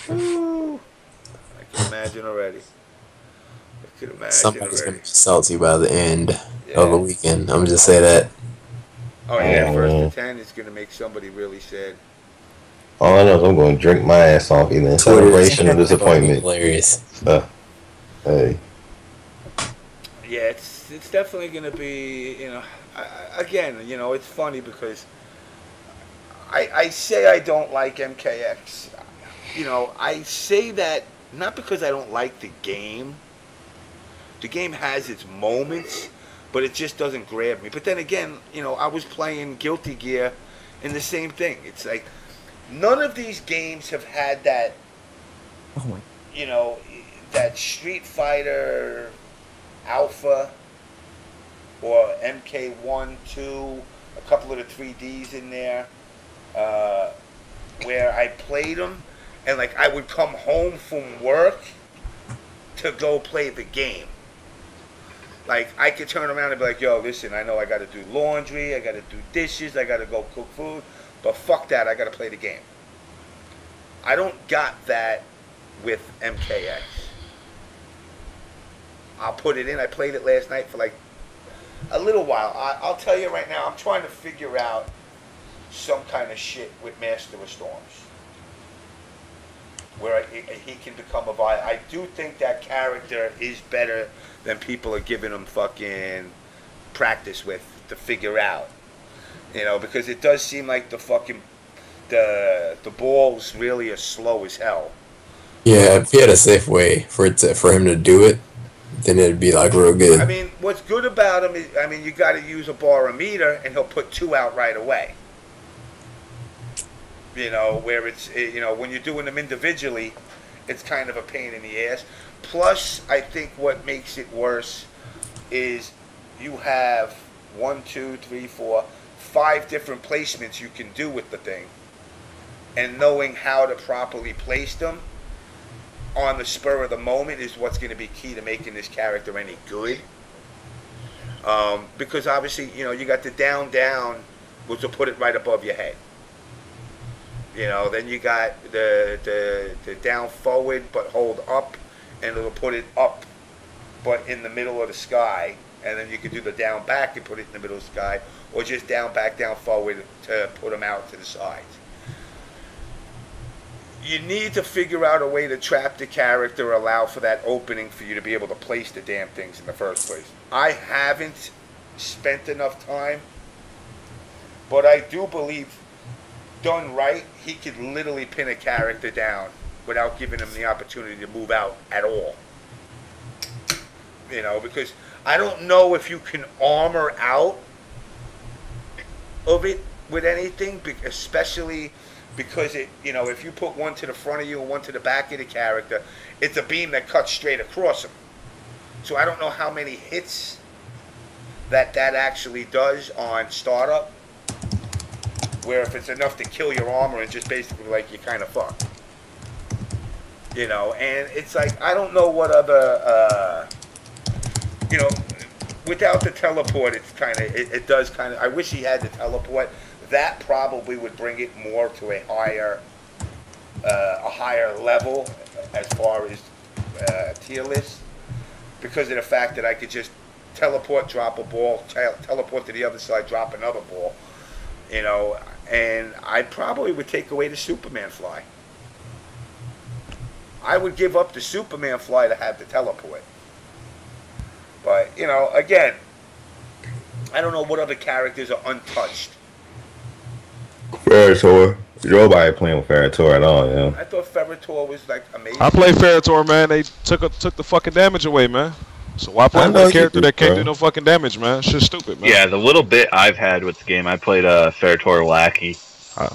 [SPEAKER 1] Woo. I can imagine already.
[SPEAKER 7] Somebody's gonna be salty by the end of the weekend. I'm just say that.
[SPEAKER 1] Oh yeah, first to 10 is gonna make somebody really sad.
[SPEAKER 3] All I know is I'm going to drink my ass off either in celebration or disappointment.
[SPEAKER 7] Hilarious.
[SPEAKER 3] Hey.
[SPEAKER 1] Yeah, it's definitely gonna be, you know. Again, you know, it's funny because I say I don't like MKX. You know, I say that not because I don't like the game. The game has its moments, but it just doesn't grab me. But then again, you know, I was playing Guilty Gear, and the same thing. It's like none of these games have had that.
[SPEAKER 9] Oh my.
[SPEAKER 1] You know, that Street Fighter Alpha or MK1, 2, a couple of the 3Ds in there, where I played them, and like I would come home from work to go play the game. Like I could turn around and be like, yo, listen, I know I got to do laundry, I got to do dishes, I got to go cook food, but fuck that, I got to play the game. I don't got that with MKX. I'll put it in. I played it last night for like a little while. I'll tell you right now, I'm trying to figure out some kind of shit with Master of Storms, where he can become a violent. I do think that character is better than people are giving him fucking practice with to figure out. You know, because it does seem like the fucking the balls really are slow as hell.
[SPEAKER 7] Yeah, if he had a safe way for him to do it, then it'd be like real good.
[SPEAKER 1] I mean, what's good about him is, I mean, you got to use a barometer, and he'll put 2 out right away. You know, where it's, you know, when you're doing them individually, it's kind of a pain in the ass. Plus, I think what makes it worse is you have 1, 2, 3, 4, 5 different placements you can do with the thing, and knowing how to properly place them on the spur of the moment is what's going to be key to making this character any good. Because obviously, you know, you got the down, which will put it right above your head. You know, then you got the down forward but hold up, and it'll put it up but in the middle of the sky. And then you can do the down back and put it in the middle of the sky, or just down back, down forward to put them out to the sides. You need to figure out a way to trap the character, allow for that opening for you to be able to place the damn things in the first place. I haven't spent enough time, but I do believe, done right, he could literally pin a character down without giving him the opportunity to move out at all. You know, because I don't know if you can armor out of it with anything, especially because it, you know, if you put one to the front of you and one to the back of the character, it's a beam that cuts straight across him. So I don't know how many hits that actually does on startup, where if it's enough to kill your armor and just basically like you kind of fucked. You know, and it's like, I don't know what other, you know, without the teleport, it's kind of, it does kind of, I wish he had the teleport. That probably would bring it more to a higher level as far as tier list, because of the fact that I could just teleport, drop a ball, teleport to the other side, drop another ball, you know, and I probably would take away the Superman fly. I would give up the Superman fly to have the teleport. But, you know, again, I don't know what other characters are untouched.
[SPEAKER 3] Ferritor. Nobody playing with Ferritor at all, yeah.
[SPEAKER 1] I thought Ferritor was like amazing.
[SPEAKER 10] I played Ferritor, man. They took the fucking damage away, man. So why play with a character that can't do no fucking damage, man? It's just stupid, man.
[SPEAKER 2] Yeah, the little bit I've had with the game, I played Ferritor Lackey.
[SPEAKER 10] I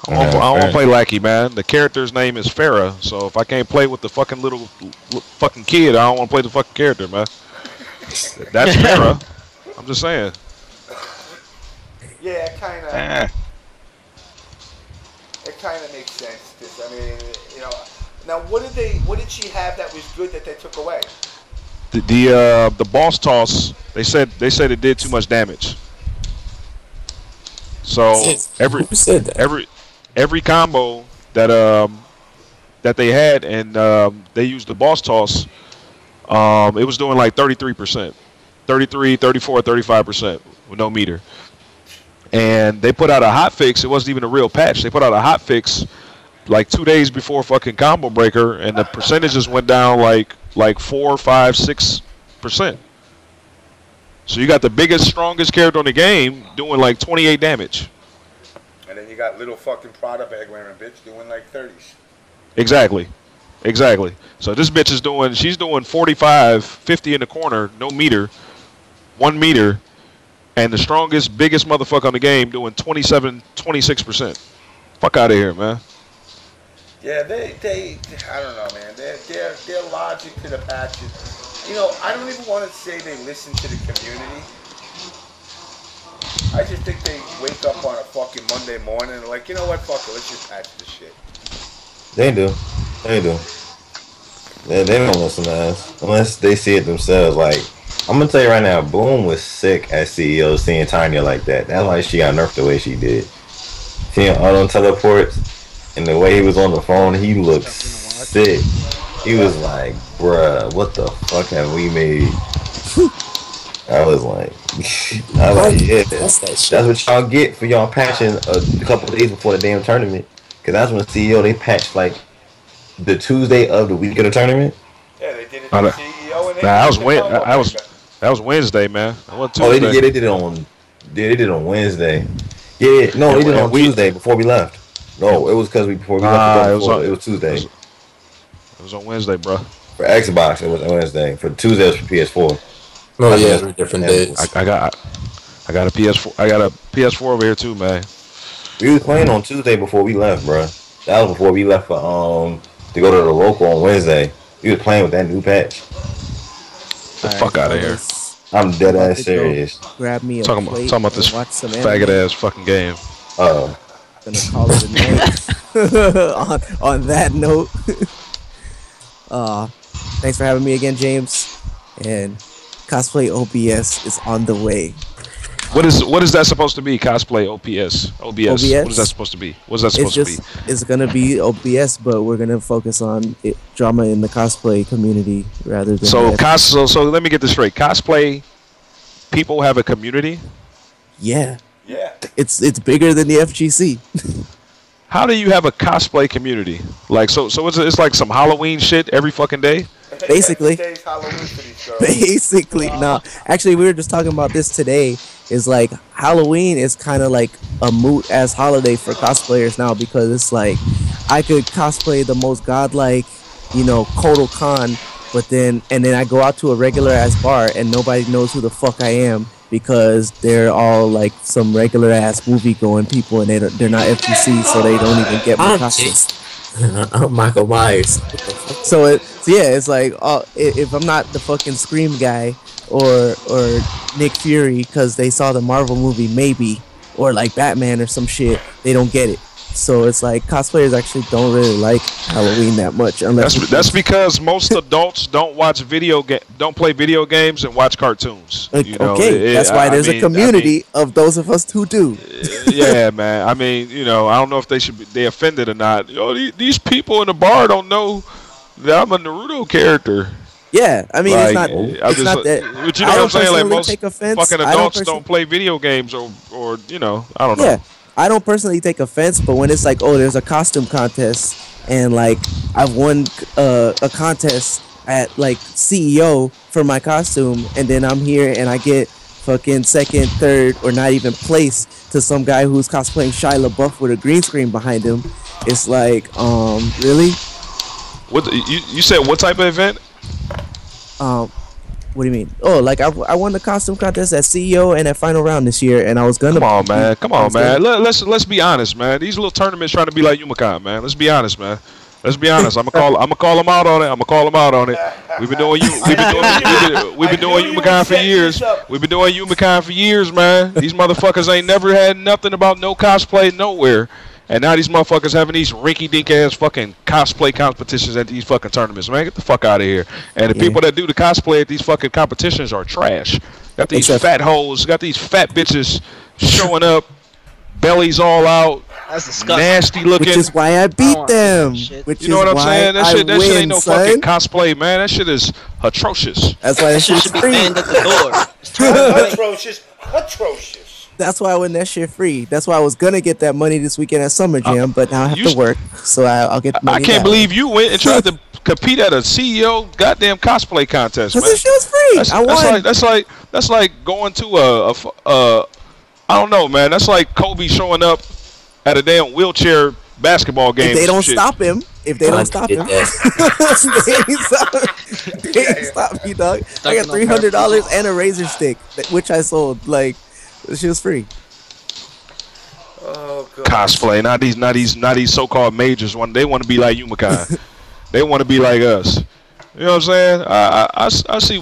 [SPEAKER 10] don't want to play Lackey, man. The character's name is Farrah, so if I can't play with the fucking little fucking kid, I don't want to play the fucking character, man. That's Farrah. I'm just saying.
[SPEAKER 1] Yeah, it kind of makes sense. I mean, you know, now what did she have that was good that they took away?
[SPEAKER 10] The boss toss. They said it did too much damage. So every combo that they had, and they used the boss toss, it was doing like 33%, 33, 34, 35% with no meter. and they put out a hot fix. It wasn't even a real patch. They put out a hot fix like 2 days before fucking Combo Breaker, and the percentages went down like 4, 5, 6%. So you got the biggest, strongest character on the game doing like 28 damage.
[SPEAKER 1] And then you got little fucking Prada bag wearing bitch doing like 30s.
[SPEAKER 10] Exactly. So this bitch is doing, she's doing 45, 50 in the corner, no meter, 1 meter, and the strongest, biggest motherfucker on the game doing 27, 26%. Fuck out of here, man.
[SPEAKER 1] Yeah, they I don't know, man. Their logic to the patches. You know, I don't even want to say they listen to the community. I just think they wake up on a fucking Monday morning and like, you know what, fuck it, let's just patch this shit.
[SPEAKER 3] They do. They don't listen to us unless they see it themselves. Like, I'm gonna tell you right now, Boom was sick as CEO seeing Tanya like that. That's why she got nerfed the way she did. Seeing all them teleports. And the way he was on the phone, he looked sick. He was like, bruh, what the fuck have we made? I was like, yeah, that's what y'all get for y'all patching a couple days before the damn tournament. Because that's when CEO, they patched like the Tuesday of the week of the tournament.
[SPEAKER 1] Yeah, they did it to CEO and
[SPEAKER 10] that was Wednesday, man.
[SPEAKER 3] They did it on Wednesday. Yeah, no, they did it on Tuesday before we left. No, it was because before we left. It was Tuesday.
[SPEAKER 10] It was on Wednesday, bro.
[SPEAKER 3] For Xbox, it was on Wednesday. For Tuesday, it was for PS4.
[SPEAKER 7] Oh yeah, 3 different days.
[SPEAKER 10] I got a PS4. I got a PS4 over here too, man.
[SPEAKER 3] We was playing on Tuesday before we left, bro. That was before we left for to go to the local on Wednesday. We was playing with that new patch.
[SPEAKER 10] The fuck out of here.
[SPEAKER 3] I'm dead ass serious.
[SPEAKER 9] Grab me a
[SPEAKER 10] talking
[SPEAKER 9] plate
[SPEAKER 10] about this faggot ass fucking game.
[SPEAKER 9] Gonna call it a night. on that note, thanks for having me again, James. And cosplay OBS is on the way.
[SPEAKER 10] What is that supposed to be? Cosplay OBS. What is that supposed to be? What's that supposed to be?
[SPEAKER 9] It's gonna be OBS, but we're gonna focus on drama in the cosplay community rather than.
[SPEAKER 10] So let me get this straight. Cosplay people have a community.
[SPEAKER 9] Yeah.
[SPEAKER 1] Yeah.
[SPEAKER 9] It's bigger than the FGC.
[SPEAKER 10] How do you have a cosplay community? Like so it's like some Halloween shit every fucking day?
[SPEAKER 9] Basically. Basically. No. Actually, we were just talking about this today. Is like Halloween is kind of like a moot ass holiday for cosplayers now, because it's like I could cosplay the most godlike, Kotal Khan, but then I go out to a regular ass bar and nobody knows who the fuck I am, because they're all like some regular ass movie going people and they're not FGC, so they don't even get my costume.
[SPEAKER 7] I'm Michael Myers.
[SPEAKER 9] So it's like if I'm not the fucking Scream guy or Nick Fury because they saw the Marvel movie maybe, or like Batman or some shit, they don't get it. So it's like cosplayers actually don't really like Halloween that much, unless
[SPEAKER 10] that's because most adults don't play video games and watch cartoons.
[SPEAKER 9] That's why there's a community of those of us who do.
[SPEAKER 10] Yeah, man. I mean, I don't know if they offended or not. These people in the bar don't know that I'm a Naruto character.
[SPEAKER 9] Yeah, I mean, like, it's not that.
[SPEAKER 10] But you know what I'm saying? Like most fucking adults don't play video games or I don't know.
[SPEAKER 9] Yeah. I don't personally take offense, but when it's like, oh, there's a costume contest, and like I've won a contest at like CEO for my costume, and then I'm here and I get fucking second, third, or not even place to some guy who's cosplaying Shia LaBeouf with a green screen behind him, it's like, really?
[SPEAKER 10] What you said? What type of event?
[SPEAKER 9] What do you mean? Oh, like I won the costume contest at CEO and at Final Round this year, and I was gonna.
[SPEAKER 10] Come on, man. Let's be honest, man. These little tournaments trying to be like Yumacon, man. Let's be honest, man. Let's be honest. I'm gonna call them out on it. We've been doing Yumacon for years. We've been doing Yumacon for years, man. These motherfuckers ain't never had nothing about no cosplay nowhere. And now these motherfuckers having these rinky-dink ass fucking cosplay competitions at these fucking tournaments, man. Get the fuck out of here. And the people that do the cosplay at these fucking competitions are trash. Got these fat hoes, got these fat bitches showing up, bellies all out,
[SPEAKER 6] that's disgusting.
[SPEAKER 10] Nasty looking.
[SPEAKER 9] Which is why I beat them.
[SPEAKER 10] You know what I'm saying? That shit ain't no fucking cosplay, man. That shit is atrocious.
[SPEAKER 9] That's why that shit
[SPEAKER 6] should be banned at the door.
[SPEAKER 1] Atrocious.
[SPEAKER 9] That's why I win that shit free. That's why I was gonna get that money this weekend at Summer Jam, but now I have to work, so I'll get money.
[SPEAKER 10] I can't believe you went and tried to compete at a CEO goddamn cosplay contest, man.
[SPEAKER 9] Because this shit's free. I won.
[SPEAKER 10] That's like going to I don't know, man. That's like Kobe showing up at a damn wheelchair basketball game.
[SPEAKER 9] If they don't stop him, they ain't stop me, dog. I got $300 and a razor stick, which I sold. Like, this shit was free.
[SPEAKER 1] Oh god.
[SPEAKER 10] Cosplay, not these so-called majors. They want to be like Yumacon. They want to be like us. You know what I'm saying? I see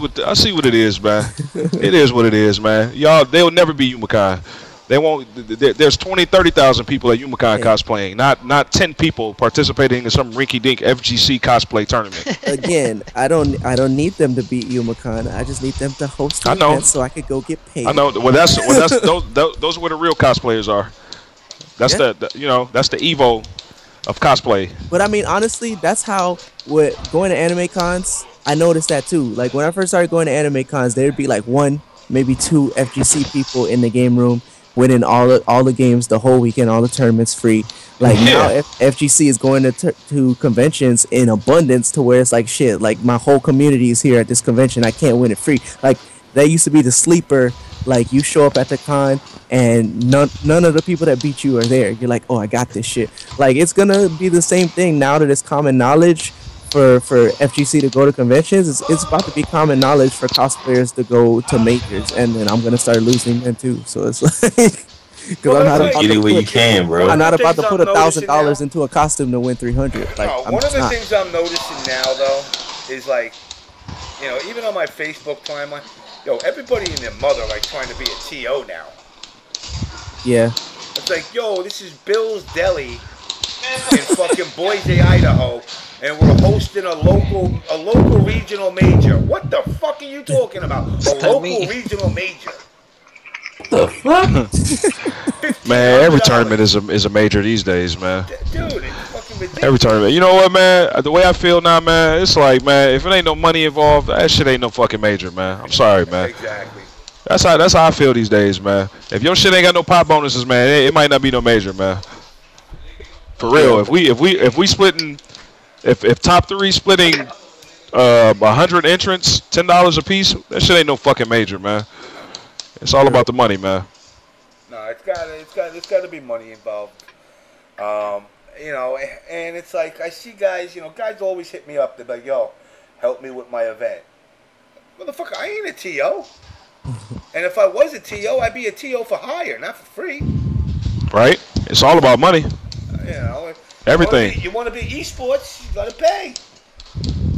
[SPEAKER 10] what it is, man. It is what it is, man. Y'all, they'll never be Yumacon. They won't. There's 20, 30,000 people at Yumacon cosplaying, not 10 people participating in some rinky-dink FGC cosplay tournament.
[SPEAKER 9] Again, I don't need them to beat Yumacon. I just need them to host the event so I could go get paid.
[SPEAKER 10] I know. Well, that's those are where the real cosplayers are. That's that's the Evo of cosplay.
[SPEAKER 9] But I mean, honestly, that's how going to anime cons. I noticed that too. Like when I first started going to anime cons, there'd be like 1, maybe 2 FGC people in the game room, winning all the games the whole weekend, all the tournaments free. Like now, FGC is going to conventions in abundance to where it's like shit. Like my whole community is here at this convention. I can't win it free. Like that used to be the sleeper. Like you show up at the con and none of the people that beat you are there. You're like, oh, I got this shit. Like it's gonna be the same thing now that it's common knowledge for FGC to go to conventions. It's about to be common knowledge for cosplayers to go to majors, and then I'm gonna start losing them too. So it's like, because I'm not about to put, I'm not about to put $1,000 into a costume to win 300. Like
[SPEAKER 1] one of the things I'm noticing now though is like, even on my Facebook timeline. Yo, everybody and their mother like trying to be a TO now.
[SPEAKER 9] Yeah.
[SPEAKER 1] It's like, yo, this is Bill's Deli in fucking Boise, Idaho, and we're hosting a local regional major. What the fuck are you talking about? A local regional major.
[SPEAKER 3] What the fuck?
[SPEAKER 10] Man, every tournament is a major these days, man.
[SPEAKER 1] Dude, it's fucking ridiculous.
[SPEAKER 10] Every tournament. You know what, man? The way I feel now, man, it's like, man, if it ain't no money involved, that shit ain't no fucking major, man. I'm sorry, man.
[SPEAKER 1] Exactly.
[SPEAKER 10] That's how I feel these days, man. If your shit ain't got no pop bonuses, man, it might not be no major, man. For real. If we splitting, if top 3 splitting 100 entrants, $10 a piece, that shit ain't no fucking major, man. It's all about the money, man.
[SPEAKER 1] No, it's got to be money involved. And it's like I see guys, guys always hit me up. They're like, "Yo, help me with my event." Motherfucker, I ain't a TO. And if I was a TO, I'd be a TO for hire, not for free.
[SPEAKER 10] Right? It's all about money. Everything.
[SPEAKER 1] You want to be esports, you gotta pay.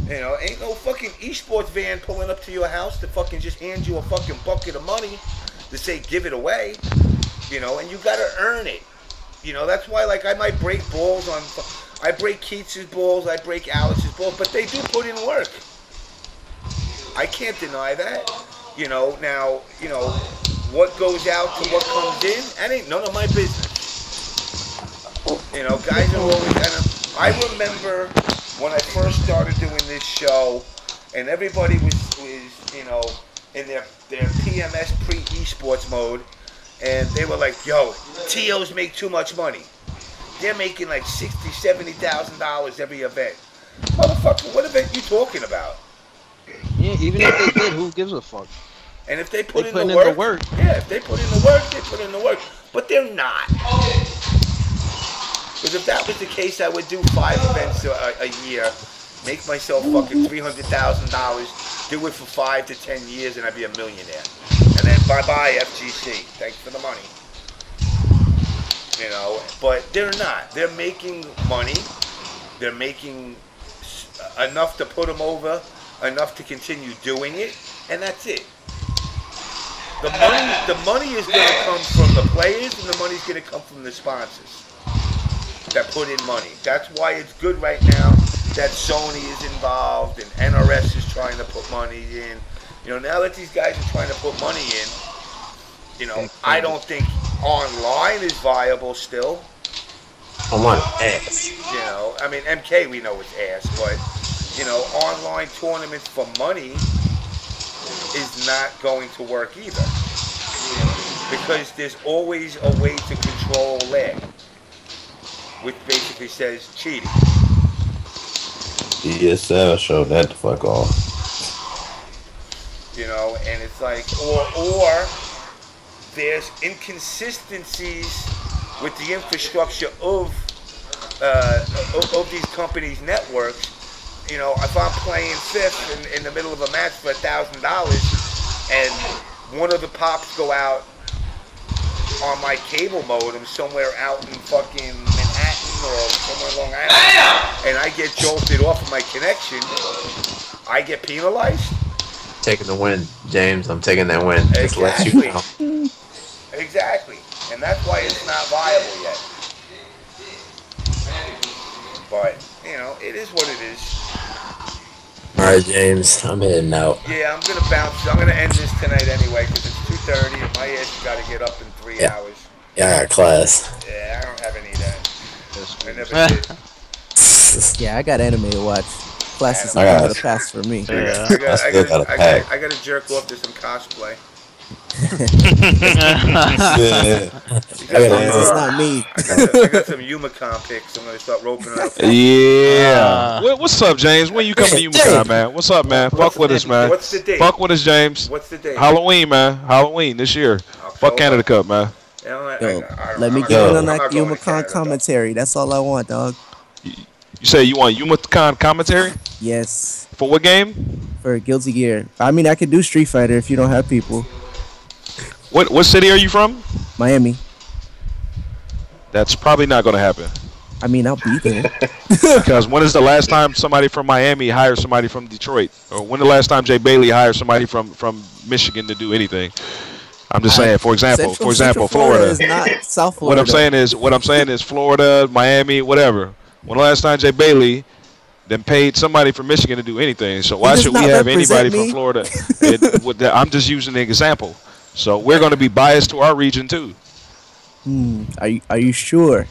[SPEAKER 1] Ain't no fucking esports van pulling up to your house to fucking just hand you a fucking bucket of money to say give it away. And you gotta earn it. That's why like I might break balls I break Keats's balls, I break Alex's balls, but they do put in work. I can't deny that. Now, what goes out to what comes in, that ain't none of my business. Guys are always, I remember when I first started doing this show, and everybody was in their PMS pre-esports mode, and they were like, yo, TOs make too much money. They're making like $60,000, $70,000 every event. Motherfucker, what event you talking about?
[SPEAKER 6] Yeah, even if they did, who gives a fuck?
[SPEAKER 1] And if they put in the work, yeah, if they put in the work, they put in the work. But they're not. Because if that was the case, I would do 5 events a year, make myself fucking $300,000, do it for 5 to 10 years, and I'd be a millionaire. And then bye-bye FGC. Thanks for the money. But they're not. They're making money. They're making enough to put them over, enough to continue doing it, and that's it. The money is going to come from the players, and the money's going to come from the sponsors that put in money. That's why it's good right now that Sony is involved and NRS is trying to put money in. Now that these guys are trying to put money in, I don't think online is viable still.
[SPEAKER 7] I'm on ass.
[SPEAKER 1] I mean, MK we know is ass, but online tournaments for money is not going to work either. because there's always a way to control lag, which basically says cheating.
[SPEAKER 3] ESL showed that the fuck off.
[SPEAKER 1] You know, and it's like, or there's inconsistencies with the infrastructure of these companies' networks. You know, if I'm playing fifth in the middle of a match for $1,000, and one of the pops go out on my cable modem somewhere out in fucking Manhattan or somewhere Long Island, and I get jolted off of my connection, I get penalized.
[SPEAKER 7] Taking the win, James. I'm taking that win. Just to let you know.
[SPEAKER 1] Exactly. And that's why it's not viable yet. But, you know, it is what it is.
[SPEAKER 7] Alright, James. I'm heading out.
[SPEAKER 1] Yeah, I'm going to bounce. I'm going to end this tonight anyway because it's 2:30 and my ass has got to get up in 3 hours.
[SPEAKER 7] Yeah, I got class.
[SPEAKER 1] Yeah, I don't have any of that. I never did.
[SPEAKER 9] Yeah, I got anime to watch. Classes are out of the past for me.
[SPEAKER 1] I got to jerk off to some cosplay.
[SPEAKER 9] It's not me.
[SPEAKER 1] I got some Yumacon pics. I'm gonna start roping it up.
[SPEAKER 10] Yeah. What's up, James? When you coming to Yumacon, man? What's up, man? Fuck with us, man.
[SPEAKER 1] What's the date?
[SPEAKER 10] Fuck with us, James.
[SPEAKER 1] What's the date?
[SPEAKER 10] Halloween, man. Halloween this year. Fuck Canada Cup, man.
[SPEAKER 9] Let me get in on that Yumacon commentary. That's all I want, dog.
[SPEAKER 10] You say you want Yumacon commentary?
[SPEAKER 9] Yes.
[SPEAKER 10] For what game?
[SPEAKER 9] For Guilty Gear. I mean, I could do Street Fighter if you don't have people.
[SPEAKER 10] What city are you from?
[SPEAKER 9] Miami.
[SPEAKER 10] That's probably not going to happen.
[SPEAKER 9] I mean, I'll be there.
[SPEAKER 10] Because when is the last time somebody from Miami hired somebody from Detroit? Or when the last time Jay Bailey hired somebody from Michigan to do anything? I'm just saying, for example, Florida
[SPEAKER 9] is not South Florida.
[SPEAKER 10] What I'm saying is Florida, Miami, whatever. When the last time Jay Bailey then paid somebody from Michigan to do anything? So why should we have anybody from Florida? I'm just using an example. So we're going to be biased to our region too.
[SPEAKER 9] Are you sure?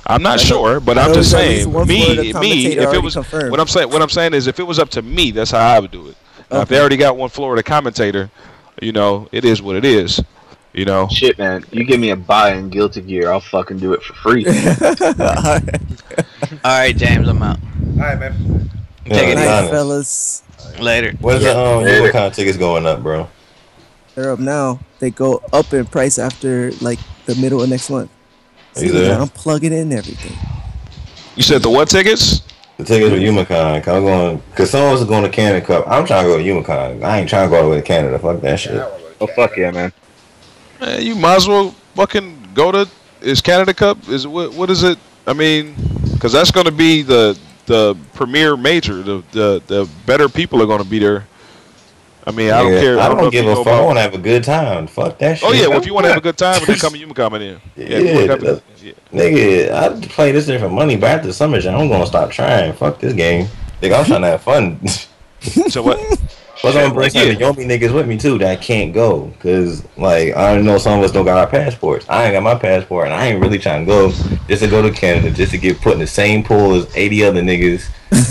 [SPEAKER 10] I'm not sure, but I'm just saying. Me. If it was what I'm saying is, if it was up to me, that's how I would do it. Now, if they already got one Florida commentator, you know, it is what it is. You know.
[SPEAKER 2] Shit, man. You give me a buy in Guilty Gear, I'll fucking do it for free.
[SPEAKER 5] All right, James, I'm out.
[SPEAKER 1] All right, man.
[SPEAKER 9] Take it easy, fellas.
[SPEAKER 5] Later.
[SPEAKER 3] When's the Yumacon tickets going up, bro?
[SPEAKER 9] They're up now. They go up in price after like the middle of next month. See, I'm plugging in everything.
[SPEAKER 10] You said the what tickets?
[SPEAKER 3] The tickets for Yumacon. Cause someone was going to Canada Cup. I'm trying to go to Yumacon. I ain't trying to go all the way to Canada. Fuck that shit.
[SPEAKER 2] Oh fuck yeah, man.
[SPEAKER 10] Man, you might as well fucking go to. Is Canada Cup? Is what is it? I mean, cause that's gonna be the premier major. The better people are gonna be there. I mean, I don't care.
[SPEAKER 3] I don't give a fuck. I want to have a good time. Fuck that shit.
[SPEAKER 10] Oh yeah, well, if you want to have a good time, then come to Yumacon in.
[SPEAKER 3] Nigga, I play this thing for money, but after the summer, I'm gonna stop trying. Fuck this game. Nigga, I'm trying to have fun.
[SPEAKER 10] So what?
[SPEAKER 3] Plus, I'm gonna bring some Yomi niggas with me too that can't go, cause like I know some of us don't got our passports. I ain't got my passport, and I ain't really trying to go just to go to Canada, just to get put in the same pool as 80 other niggas,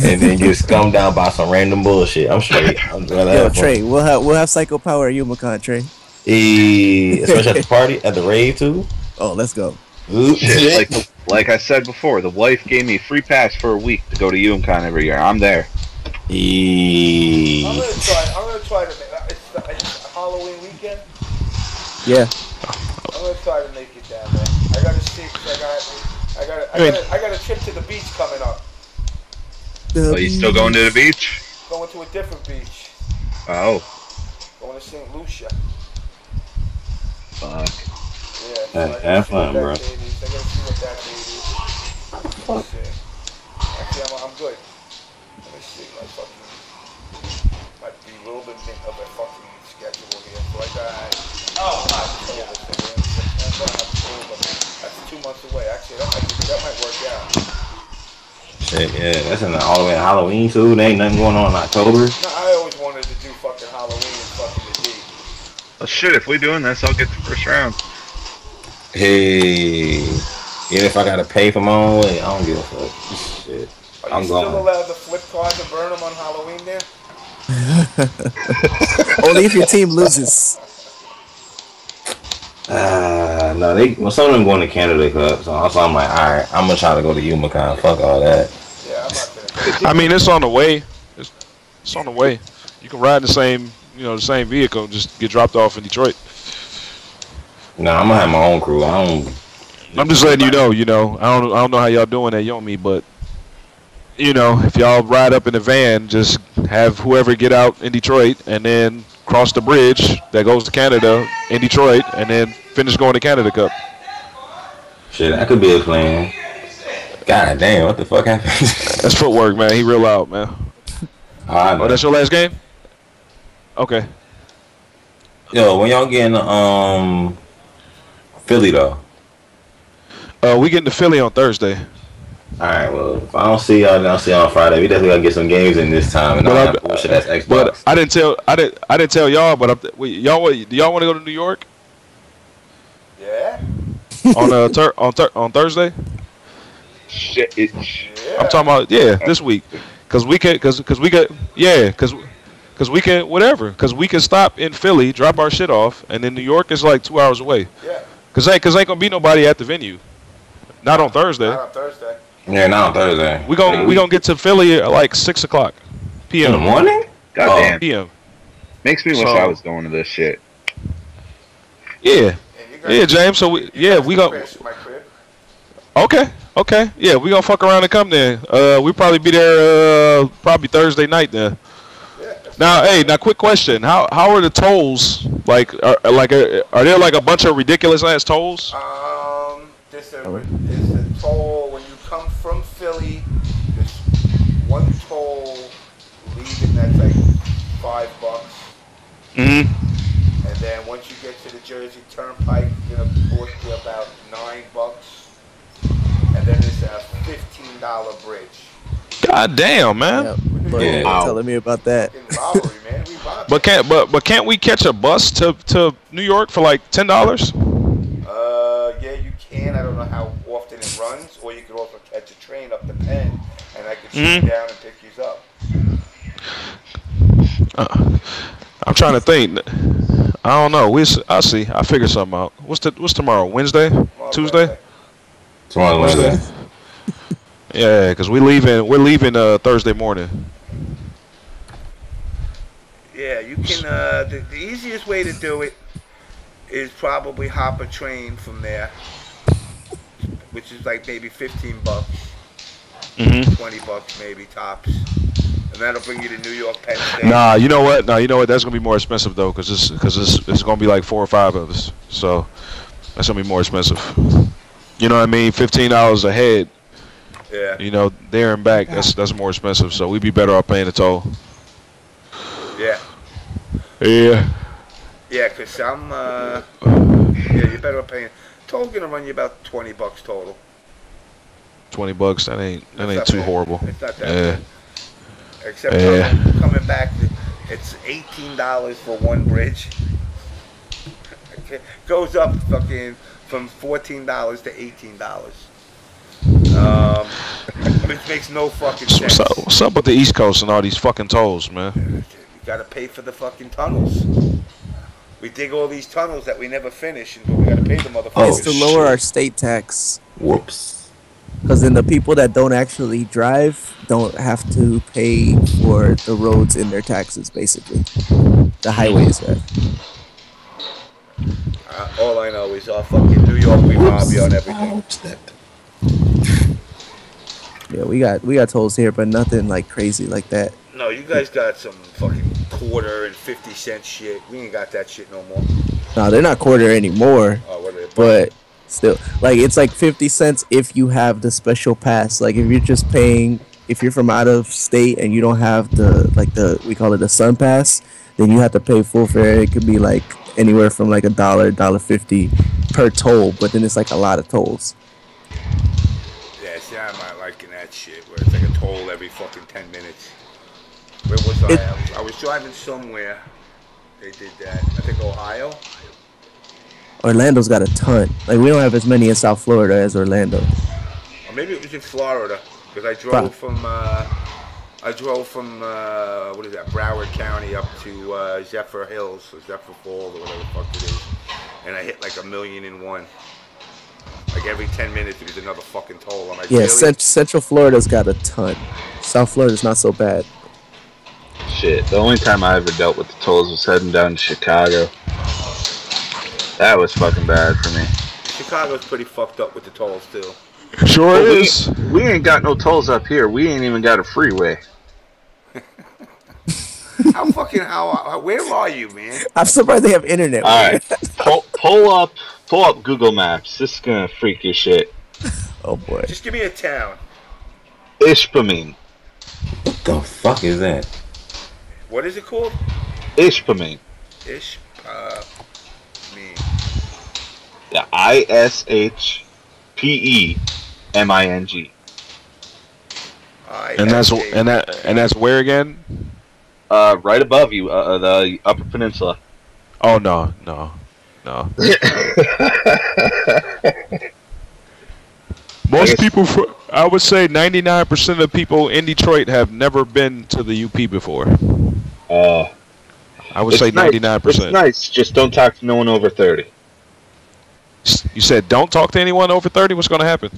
[SPEAKER 3] and then get scummed down by some random bullshit. I'm straight.
[SPEAKER 9] Yo, Trey, we'll have Psycho Power at Yumacon, Trey.
[SPEAKER 3] Especially at the party, at the rave too.
[SPEAKER 9] Oh, let's go.
[SPEAKER 2] Shit, like I said before, the wife gave me a free pass for a week to go to Yumacon every year. I'm there.
[SPEAKER 1] I'm gonna try to. It's Halloween weekend.
[SPEAKER 9] Yeah.
[SPEAKER 1] I'm gonna try to make it down there. I gotta see. I got a trip to the beach coming up.
[SPEAKER 2] Oh, you still going to the beach?
[SPEAKER 1] Going to a different beach.
[SPEAKER 2] Oh.
[SPEAKER 1] Going to St. Lucia.
[SPEAKER 2] Fuck.
[SPEAKER 1] Yeah.
[SPEAKER 3] Have fun, bro.
[SPEAKER 1] I gotta see what that date is. Let's see. Actually, I'm good. Let me see. My fucking might be a little bit of a fucking schedule here. So I got October. That's 2 months away. Actually, that might work out.
[SPEAKER 3] Shit, yeah, that's all the way to Halloween too. There ain't nothing going on in October.
[SPEAKER 1] No, I always wanted to do fucking Halloween and fucking the D.
[SPEAKER 2] Well, shit, if we doing this, I'll get the first round.
[SPEAKER 3] Hey, even if I gotta pay for my own way, I don't give a fuck. Shit,
[SPEAKER 1] Are you still allowed to flip cards and burn them on Halloween there?
[SPEAKER 9] Only if your team loses.
[SPEAKER 3] No, well, some of them going to Canada Cup, so I'm like, all right, I'm gonna try to go to UMaCon. Fuck all that.
[SPEAKER 1] Yeah, I'm not gonna.
[SPEAKER 10] I mean, it's on the way. It's on the way. You can ride the same, the same vehicle, just get dropped off in Detroit.
[SPEAKER 3] No, I'm gonna have my own crew.
[SPEAKER 10] I'm just letting you know. I don't know how y'all doing that Yomi, but if y'all ride up in the van, just have whoever get out in Detroit and then cross the bridge that goes to Canada in Detroit and then finish going to Canada Cup.
[SPEAKER 3] Shit, that could be a plan. God damn, what the fuck happened?
[SPEAKER 10] That's footwork, man. He real out, man. Oh, that's your last game? Okay.
[SPEAKER 3] Yo, when y'all getting Philly though?
[SPEAKER 10] We getting to Philly on Thursday.
[SPEAKER 3] Alright, well, if I don't see y'all, then I'll see y'all on Friday. We definitely gotta get some games in this time, and not have bullshit that's Xbox.
[SPEAKER 10] But I didn't tell y'all. But do y'all want to go to New York?
[SPEAKER 1] Yeah.
[SPEAKER 10] On Thursday?
[SPEAKER 2] Shit.
[SPEAKER 10] I'm talking about this week, because we can stop in Philly, drop our shit off, and then New York is like 2 hours away.
[SPEAKER 1] Yeah.
[SPEAKER 10] Cause ain't gonna be nobody at the venue. Not on Thursday.
[SPEAKER 1] Not on Thursday.
[SPEAKER 3] Yeah, not on Thursday.
[SPEAKER 10] We gonna get to Philly at like 6 o'clock p.m.
[SPEAKER 3] in the morning.
[SPEAKER 2] Goddamn.
[SPEAKER 10] p.m.
[SPEAKER 2] Makes me wish I was going to this shit.
[SPEAKER 10] Yeah, James. So we go. Okay. Yeah, we gonna fuck around and come there. We probably be there probably Thursday night then. Yeah, now quick question. How are the tolls? Like are there like a bunch of ridiculous ass tolls?
[SPEAKER 1] There's a toll when you come from Philly. There's one toll leaving that's like $5. And then once you get to the Jersey Turnpike, it's gonna cost you about $9. And then there's a $15 bridge.
[SPEAKER 10] God damn, man.
[SPEAKER 9] Yep. Telling me about that.
[SPEAKER 1] Robbery, man.
[SPEAKER 10] But can't we catch a bus to New York for like $10?
[SPEAKER 1] Yeah, you can. I don't know how often it runs, or you could also catch a train up the Penn, and I could shoot you down and pick you up.
[SPEAKER 10] I'm trying to think. I don't know. I'll see. I'll figure something out. What's tomorrow? Wednesday? Tuesday?
[SPEAKER 3] Tomorrow's Wednesday.
[SPEAKER 10] Yeah, because we're leaving Thursday morning.
[SPEAKER 1] Yeah, you can. The easiest way to do it is probably hop a train from there, which is like maybe $15, $20 maybe tops, and that'll bring you to New York Penn State.
[SPEAKER 10] Nah, you know what? That's gonna be more expensive though, because it's gonna be like 4 or 5 of us, so that's gonna be more expensive. You know what I mean? $15 a head.
[SPEAKER 1] Yeah.
[SPEAKER 10] There and back. That's more expensive. So we'd be better off paying the toll.
[SPEAKER 1] Yeah.
[SPEAKER 10] Yeah.
[SPEAKER 1] Yeah, cause I'm. You're better off paying. Toll's gonna run you about $20 total.
[SPEAKER 10] $20. That ain't too horrible.
[SPEAKER 1] It's not that bad. Except coming back, it's $18 for one bridge. It goes up fucking from $14 to $18. Which makes no fucking sense.
[SPEAKER 10] What's up with the East Coast and all these fucking tolls, man?
[SPEAKER 1] You gotta pay for the fucking tunnels. We dig all these tunnels that we never finish, and we gotta pay the motherfuckers.
[SPEAKER 9] It's to lower our state tax.
[SPEAKER 3] Whoops.
[SPEAKER 9] Because then the people that don't actually drive don't have to pay for the roads in their taxes, basically. The highways, right?
[SPEAKER 1] All I know is fucking New York, we rob you on everything.
[SPEAKER 9] Yeah, we got tolls here, but nothing like crazy like that.
[SPEAKER 1] No, you guys got some fucking quarter and 50-cent shit. We ain't got that shit no more.
[SPEAKER 9] No, they're not quarter anymore.
[SPEAKER 1] Oh, what are they?
[SPEAKER 9] But still, like it's like 50 cents if you have the special pass. Like if you're just paying, if you're from out of state and you don't have we call it a Sun Pass, then you have to pay full fare. It could be like anywhere from like $1, $1.50 per toll, but then it's like a lot of tolls.
[SPEAKER 1] Yeah, see, I'm not liking that shit where it's like a toll every fucking 10 minutes. Where was I? I was driving somewhere. They did that. I think Ohio.
[SPEAKER 9] Orlando's got a ton. Like we don't have as many in South Florida as Orlando.
[SPEAKER 1] Or maybe it was in Florida because I drove from what is that, Broward County up to Zephyr Hills or Zephyr Falls or whatever the fuck it is. and I hit like 1,000,001. Like every 10 minutes, there was another fucking toll. I'm like,
[SPEAKER 9] yeah,
[SPEAKER 1] really?
[SPEAKER 9] Central Florida's got a ton. South Florida's not so bad.
[SPEAKER 2] Shit, the only time I ever dealt with the tolls was heading down to Chicago. That was fucking bad for me.
[SPEAKER 1] Chicago's pretty fucked up with the tolls too.
[SPEAKER 10] Sure is.
[SPEAKER 2] We ain't got no tolls up here. We ain't even got a freeway.
[SPEAKER 1] Where are you, man?
[SPEAKER 9] I'm surprised they have internet.
[SPEAKER 2] Alright, pull up Google Maps. This is gonna freak your shit.
[SPEAKER 9] Oh boy.
[SPEAKER 1] Just give me a town.
[SPEAKER 2] Ishpeming.
[SPEAKER 3] What the fuck is that?
[SPEAKER 1] What is it called?
[SPEAKER 2] Ishpeming.
[SPEAKER 1] Ishpeming.
[SPEAKER 2] Yeah, ISHPEMING.
[SPEAKER 10] And that's where again?
[SPEAKER 2] Right above you, the Upper Peninsula.
[SPEAKER 10] Oh no. Most people, I would say 99% of the people in Detroit have never been to the UP before. I would say 99%.
[SPEAKER 2] It's nice, just don't talk to no one over 30.
[SPEAKER 10] You said don't talk to anyone over 30? What's going to happen?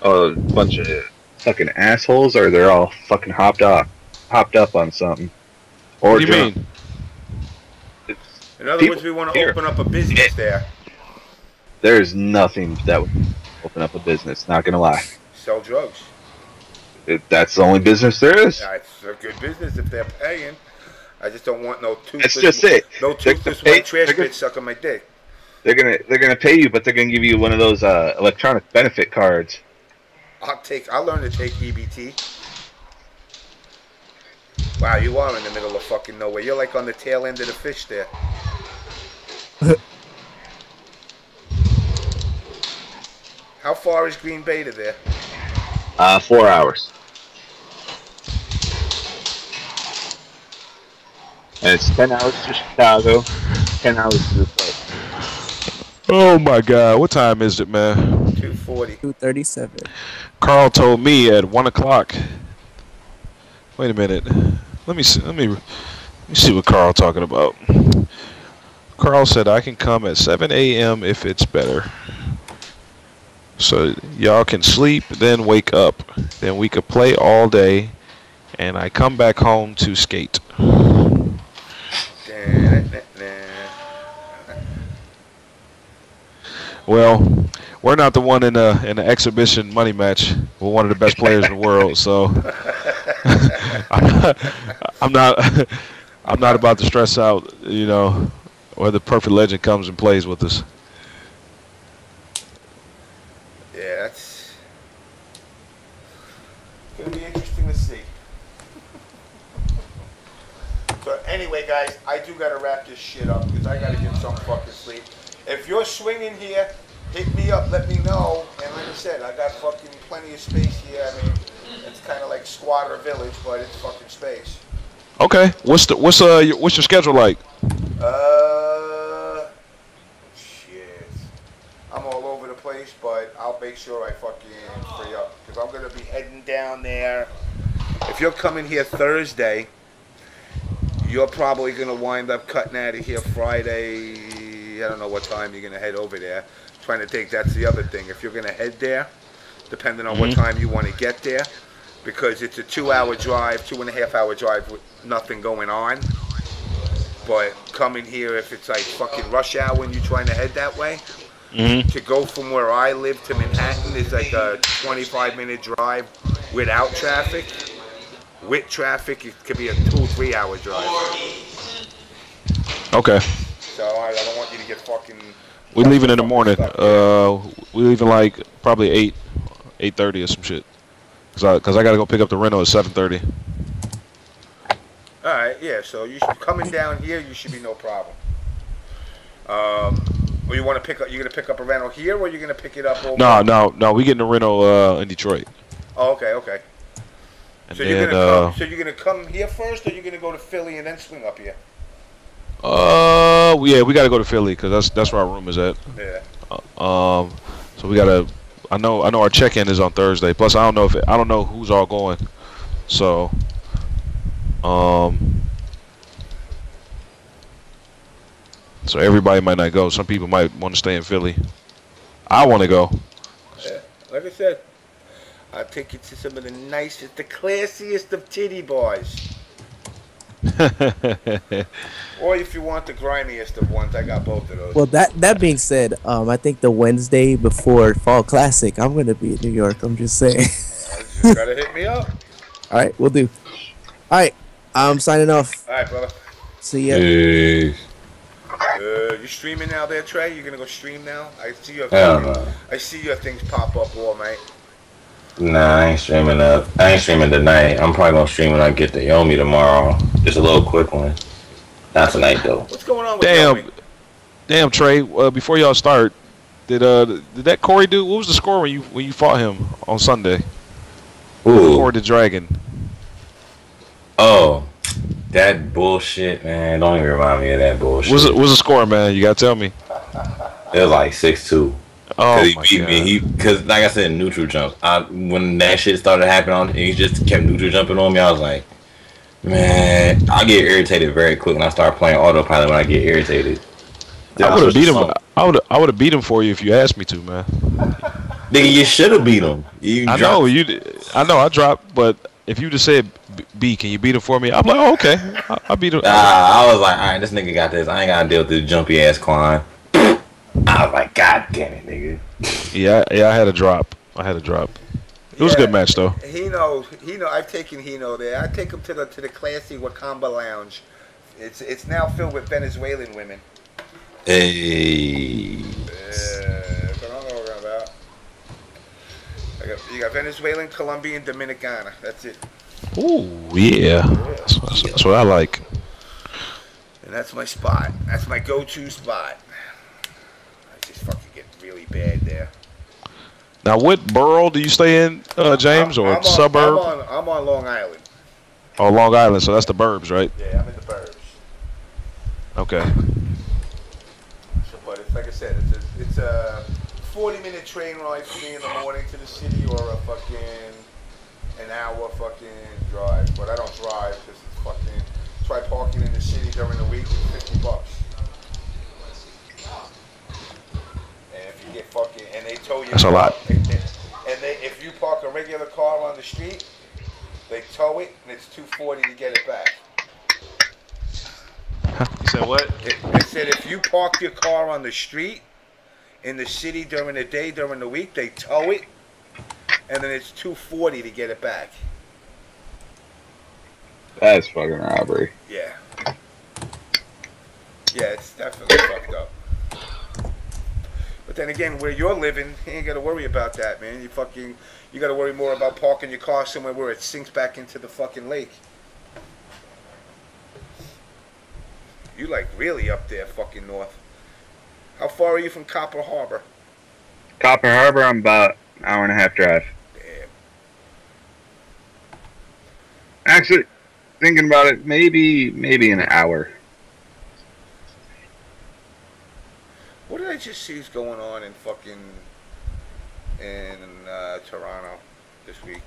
[SPEAKER 2] A bunch of fucking assholes, or they're all fucking hopped up on something. Or
[SPEAKER 10] what do you mean?
[SPEAKER 1] In other words, we want to open up a business there.
[SPEAKER 2] There's nothing that would open up a business, not gonna lie.
[SPEAKER 1] Sell drugs.
[SPEAKER 2] That's the only business there is.
[SPEAKER 1] Yeah, it's a good business if they're paying. I just don't want no toothless.
[SPEAKER 2] That's just it.
[SPEAKER 1] No toothless white trash bitch sucking my dick.
[SPEAKER 2] They're gonna pay you, but they're gonna give you one of those electronic benefit cards.
[SPEAKER 1] I'll learn to take EBT. Wow, you are in the middle of fucking nowhere. You're like on the tail end of the fish there. How far is Green Bay to there?
[SPEAKER 2] 4 hours. And it's 10 hours to Chicago, 10 hours to the place.
[SPEAKER 10] Oh my God! What time is it, man?
[SPEAKER 1] 2:40.
[SPEAKER 9] 2:37.
[SPEAKER 10] Carl told me at 1 o'clock. Wait a minute. Let me see what Carl talking about. Carl said I can come at 7 a.m. if it's better. So y'all can sleep, then wake up. Then we could play all day, and I come back home to skate. Well, we're not the one in the exhibition money match. We're one of the best players in the world, so I'm not about to stress out, you know, or the perfect legend comes and plays with us.
[SPEAKER 1] Yeah, that's gonna be interesting to see. So anyway, guys, I do gotta wrap this shit up because I gotta get some fucking sleep. If you're swinging here, hit me up, let me know. And like I said, I got fucking plenty of space here. I mean, it's kind of like squatter village, but it's fucking space.
[SPEAKER 10] Okay. What's your schedule like?
[SPEAKER 1] Shit. I'm all over the place, but I'll make sure I fucking free up because I'm gonna be heading down there. If you're coming here Thursday, you're probably gonna wind up cutting out of here Friday. I don't know what time you're gonna head over there. Trying to think, that's the other thing. If you're gonna head there, depending on what time you want to get there, because it's a 2-hour drive, 2.5-hour drive with nothing going on. But coming here, if it's like fucking rush hour when you're trying to head that way, to go from where I live to Manhattan is like a 25-minute drive without traffic. With traffic, it could be a 2-3 hour drive.
[SPEAKER 10] Okay.
[SPEAKER 1] So I don't want you to get fucking.
[SPEAKER 10] We leaving in the morning. We leaving like probably 8:30 or some shit. Cause I gotta go pick up the rental at 7:30.
[SPEAKER 1] All right, yeah. So you should coming down here. You should be no problem. Or you want to pick up? You're gonna pick up a rental here, or you're gonna pick it up over?
[SPEAKER 10] No. We getting a rental in Detroit.
[SPEAKER 1] Oh, okay.
[SPEAKER 10] And
[SPEAKER 1] so
[SPEAKER 10] then,
[SPEAKER 1] you're gonna come here first, or you're gonna go to Philly and then swing up here?
[SPEAKER 10] Yeah, we gotta go to Philly because that's where our room is at.
[SPEAKER 1] Yeah.
[SPEAKER 10] So we gotta. I know our check-in is on Thursday. Plus, I don't know who's all going. So, So everybody might not go. Some people might want to stay in Philly. I want to go.
[SPEAKER 1] Yeah, like I said, I'll take you to some of the nicest, the classiest of titty bars. Or if you want the grimiest of ones, I got both of those.
[SPEAKER 9] Well, that being said, I think the Wednesday before Fall Classic, I'm gonna be in New York. I'm just saying.
[SPEAKER 1] You gotta hit me up.
[SPEAKER 9] All right, we'll do. All right, I'm signing off.
[SPEAKER 1] All right, brother.
[SPEAKER 9] See ya.
[SPEAKER 3] Hey.
[SPEAKER 1] You streaming now there, Trey? You gonna go stream now? I see your things pop up all night.
[SPEAKER 3] Nah, I ain't streaming up. I ain't streaming tonight. I'm probably gonna stream when I get to Yomi tomorrow. Just a little quick one. Not tonight though.
[SPEAKER 1] What's going on with Yomi?
[SPEAKER 10] Damn, Trey. Before y'all start, did that Corey dude? What was the score when you fought him on Sunday?
[SPEAKER 3] Ooh.
[SPEAKER 10] Corey the Dragon.
[SPEAKER 3] Oh, that bullshit, man. Don't even remind me of that bullshit.
[SPEAKER 10] What's the score, man? You gotta tell me.
[SPEAKER 3] It was like 6-2.
[SPEAKER 10] Oh
[SPEAKER 3] he
[SPEAKER 10] my
[SPEAKER 3] beat
[SPEAKER 10] God.
[SPEAKER 3] me. Because like I said, neutral jump. When that shit started happening, he just kept neutral jumping on me. I was like, man, I get irritated very quick when I start playing autopilot. When I get irritated,
[SPEAKER 10] I would have beat him. I would have beat him for you if you asked me to, man.
[SPEAKER 3] Nigga, you should have beat him.
[SPEAKER 10] I know you. I know I dropped, but if you just said, "B, can you beat him for me?" I'm like, "Oh, okay, I'll beat him."
[SPEAKER 3] I was like, all right, this nigga got this. I ain't gotta deal with this jumpy ass climb. I was like, God damn it, nigga.
[SPEAKER 10] Yeah, I had a drop. It was a good match though.
[SPEAKER 1] Hino, I've taken Hino there. I take him to the classy Wakamba Lounge. It's now filled with Venezuelan women.
[SPEAKER 3] Hey.
[SPEAKER 1] That's what I'm talking about. You got Venezuelan, Colombian, Dominicana. That's it.
[SPEAKER 10] Ooh, yeah. That's what I like.
[SPEAKER 1] And that's my spot. That's my go-to spot. I just fucking get really bad there.
[SPEAKER 10] Now, what borough do you stay in, James, or suburb?
[SPEAKER 1] I'm on Long Island.
[SPEAKER 10] Oh, Long Island. So that's the burbs, right?
[SPEAKER 1] Yeah, I'm in the burbs.
[SPEAKER 10] Okay.
[SPEAKER 1] So, but it's like I said, it's a 40-minute train ride for me in the morning to the city, or a fucking an hour fucking drive. But I don't drive because it's fucking. Try parking in the city during the week, it's $50. And if you get fucking, and they tow you.
[SPEAKER 10] That's a lot.
[SPEAKER 1] And if you park a regular car on the street, they tow it, and it's $240 to get it back.
[SPEAKER 10] You said what?
[SPEAKER 1] I said if you park your car on the street in the city during the day, during the week, they tow it, and then it's $240 to get it back.
[SPEAKER 2] That's fucking robbery.
[SPEAKER 1] Yeah. Yeah, it's definitely fucked up. But then again, where you're living, you ain't got to worry about that, man. You got to worry more about parking your car somewhere where it sinks back into the fucking lake. You like really up there, fucking north. How far are you from Copper Harbor?
[SPEAKER 2] Copper Harbor, I'm about an hour and a half drive.
[SPEAKER 1] Damn.
[SPEAKER 2] Actually, thinking about it, maybe an hour.
[SPEAKER 1] What did I just see is going on in fucking Toronto this week?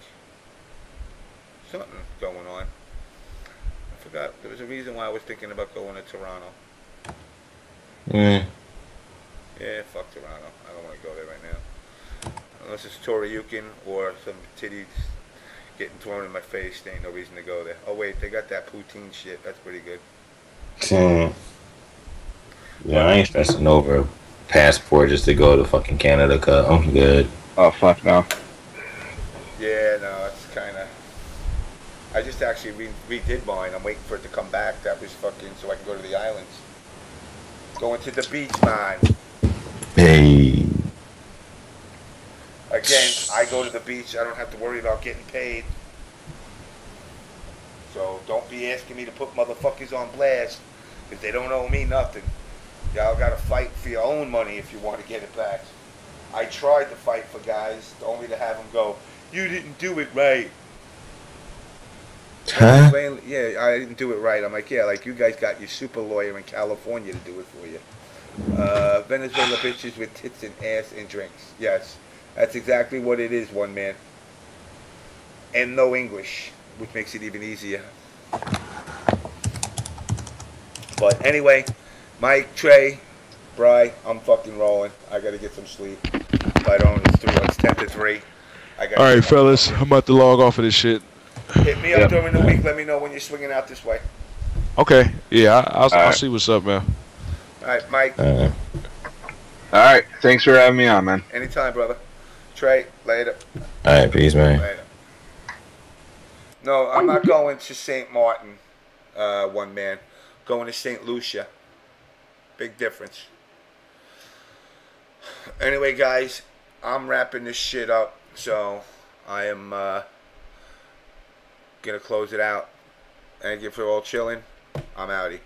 [SPEAKER 1] Something going on. I forgot. There was a reason why I was thinking about going to Toronto. Yeah, fuck Toronto. I don't want to go there right now. Unless it's Toriyukin or some titties getting thrown in my face, there ain't no reason to go there. Oh wait, they got that poutine shit. That's pretty good.
[SPEAKER 3] Yeah, I ain't stressing over a passport just to go to fucking Canada, cause I'm good.
[SPEAKER 2] Oh, fuck no.
[SPEAKER 1] Yeah, no, it's kind of... I just actually redid mine. I'm waiting for it to come back. That was fucking so I can go to the islands. Going to the beach, man.
[SPEAKER 3] Hey.
[SPEAKER 1] Again, I go to the beach. I don't have to worry about getting paid. So don't be asking me to put motherfuckers on blast because they don't owe me nothing. Y'all gotta fight for your own money if you want to get it back. I tried to fight for guys only to have them go, "You didn't do it right."
[SPEAKER 3] Huh?
[SPEAKER 1] Yeah, I didn't do it right. I'm like, yeah, like you guys got your super lawyer in California to do it for you. Venezuela bitches with tits and ass and drinks. Yes, that's exactly what it is, one man. And no English, which makes it even easier. But anyway, Mike, Trey, Bri, I'm fucking rolling. I gotta get some sleep. If I don't, it's 10 to 3.
[SPEAKER 10] Alright, fellas, I'm about to log off of this shit.
[SPEAKER 1] Hit me up during the week. Let me know when you're swinging out this way.
[SPEAKER 10] Okay, yeah, I'll see what's up, man.
[SPEAKER 1] Alright, Mike.
[SPEAKER 2] Alright, thanks for having me on, man.
[SPEAKER 1] Anytime, brother. Trey, later.
[SPEAKER 3] Alright, peace, man.
[SPEAKER 1] Later. No, I'm not going to St. Martin, one man. Going to St. Lucia. Big difference. Anyway, guys, I'm wrapping this shit up, so I am gonna close it out. Thank you for all chilling. I'm outie.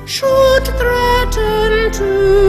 [SPEAKER 13] Should threaten to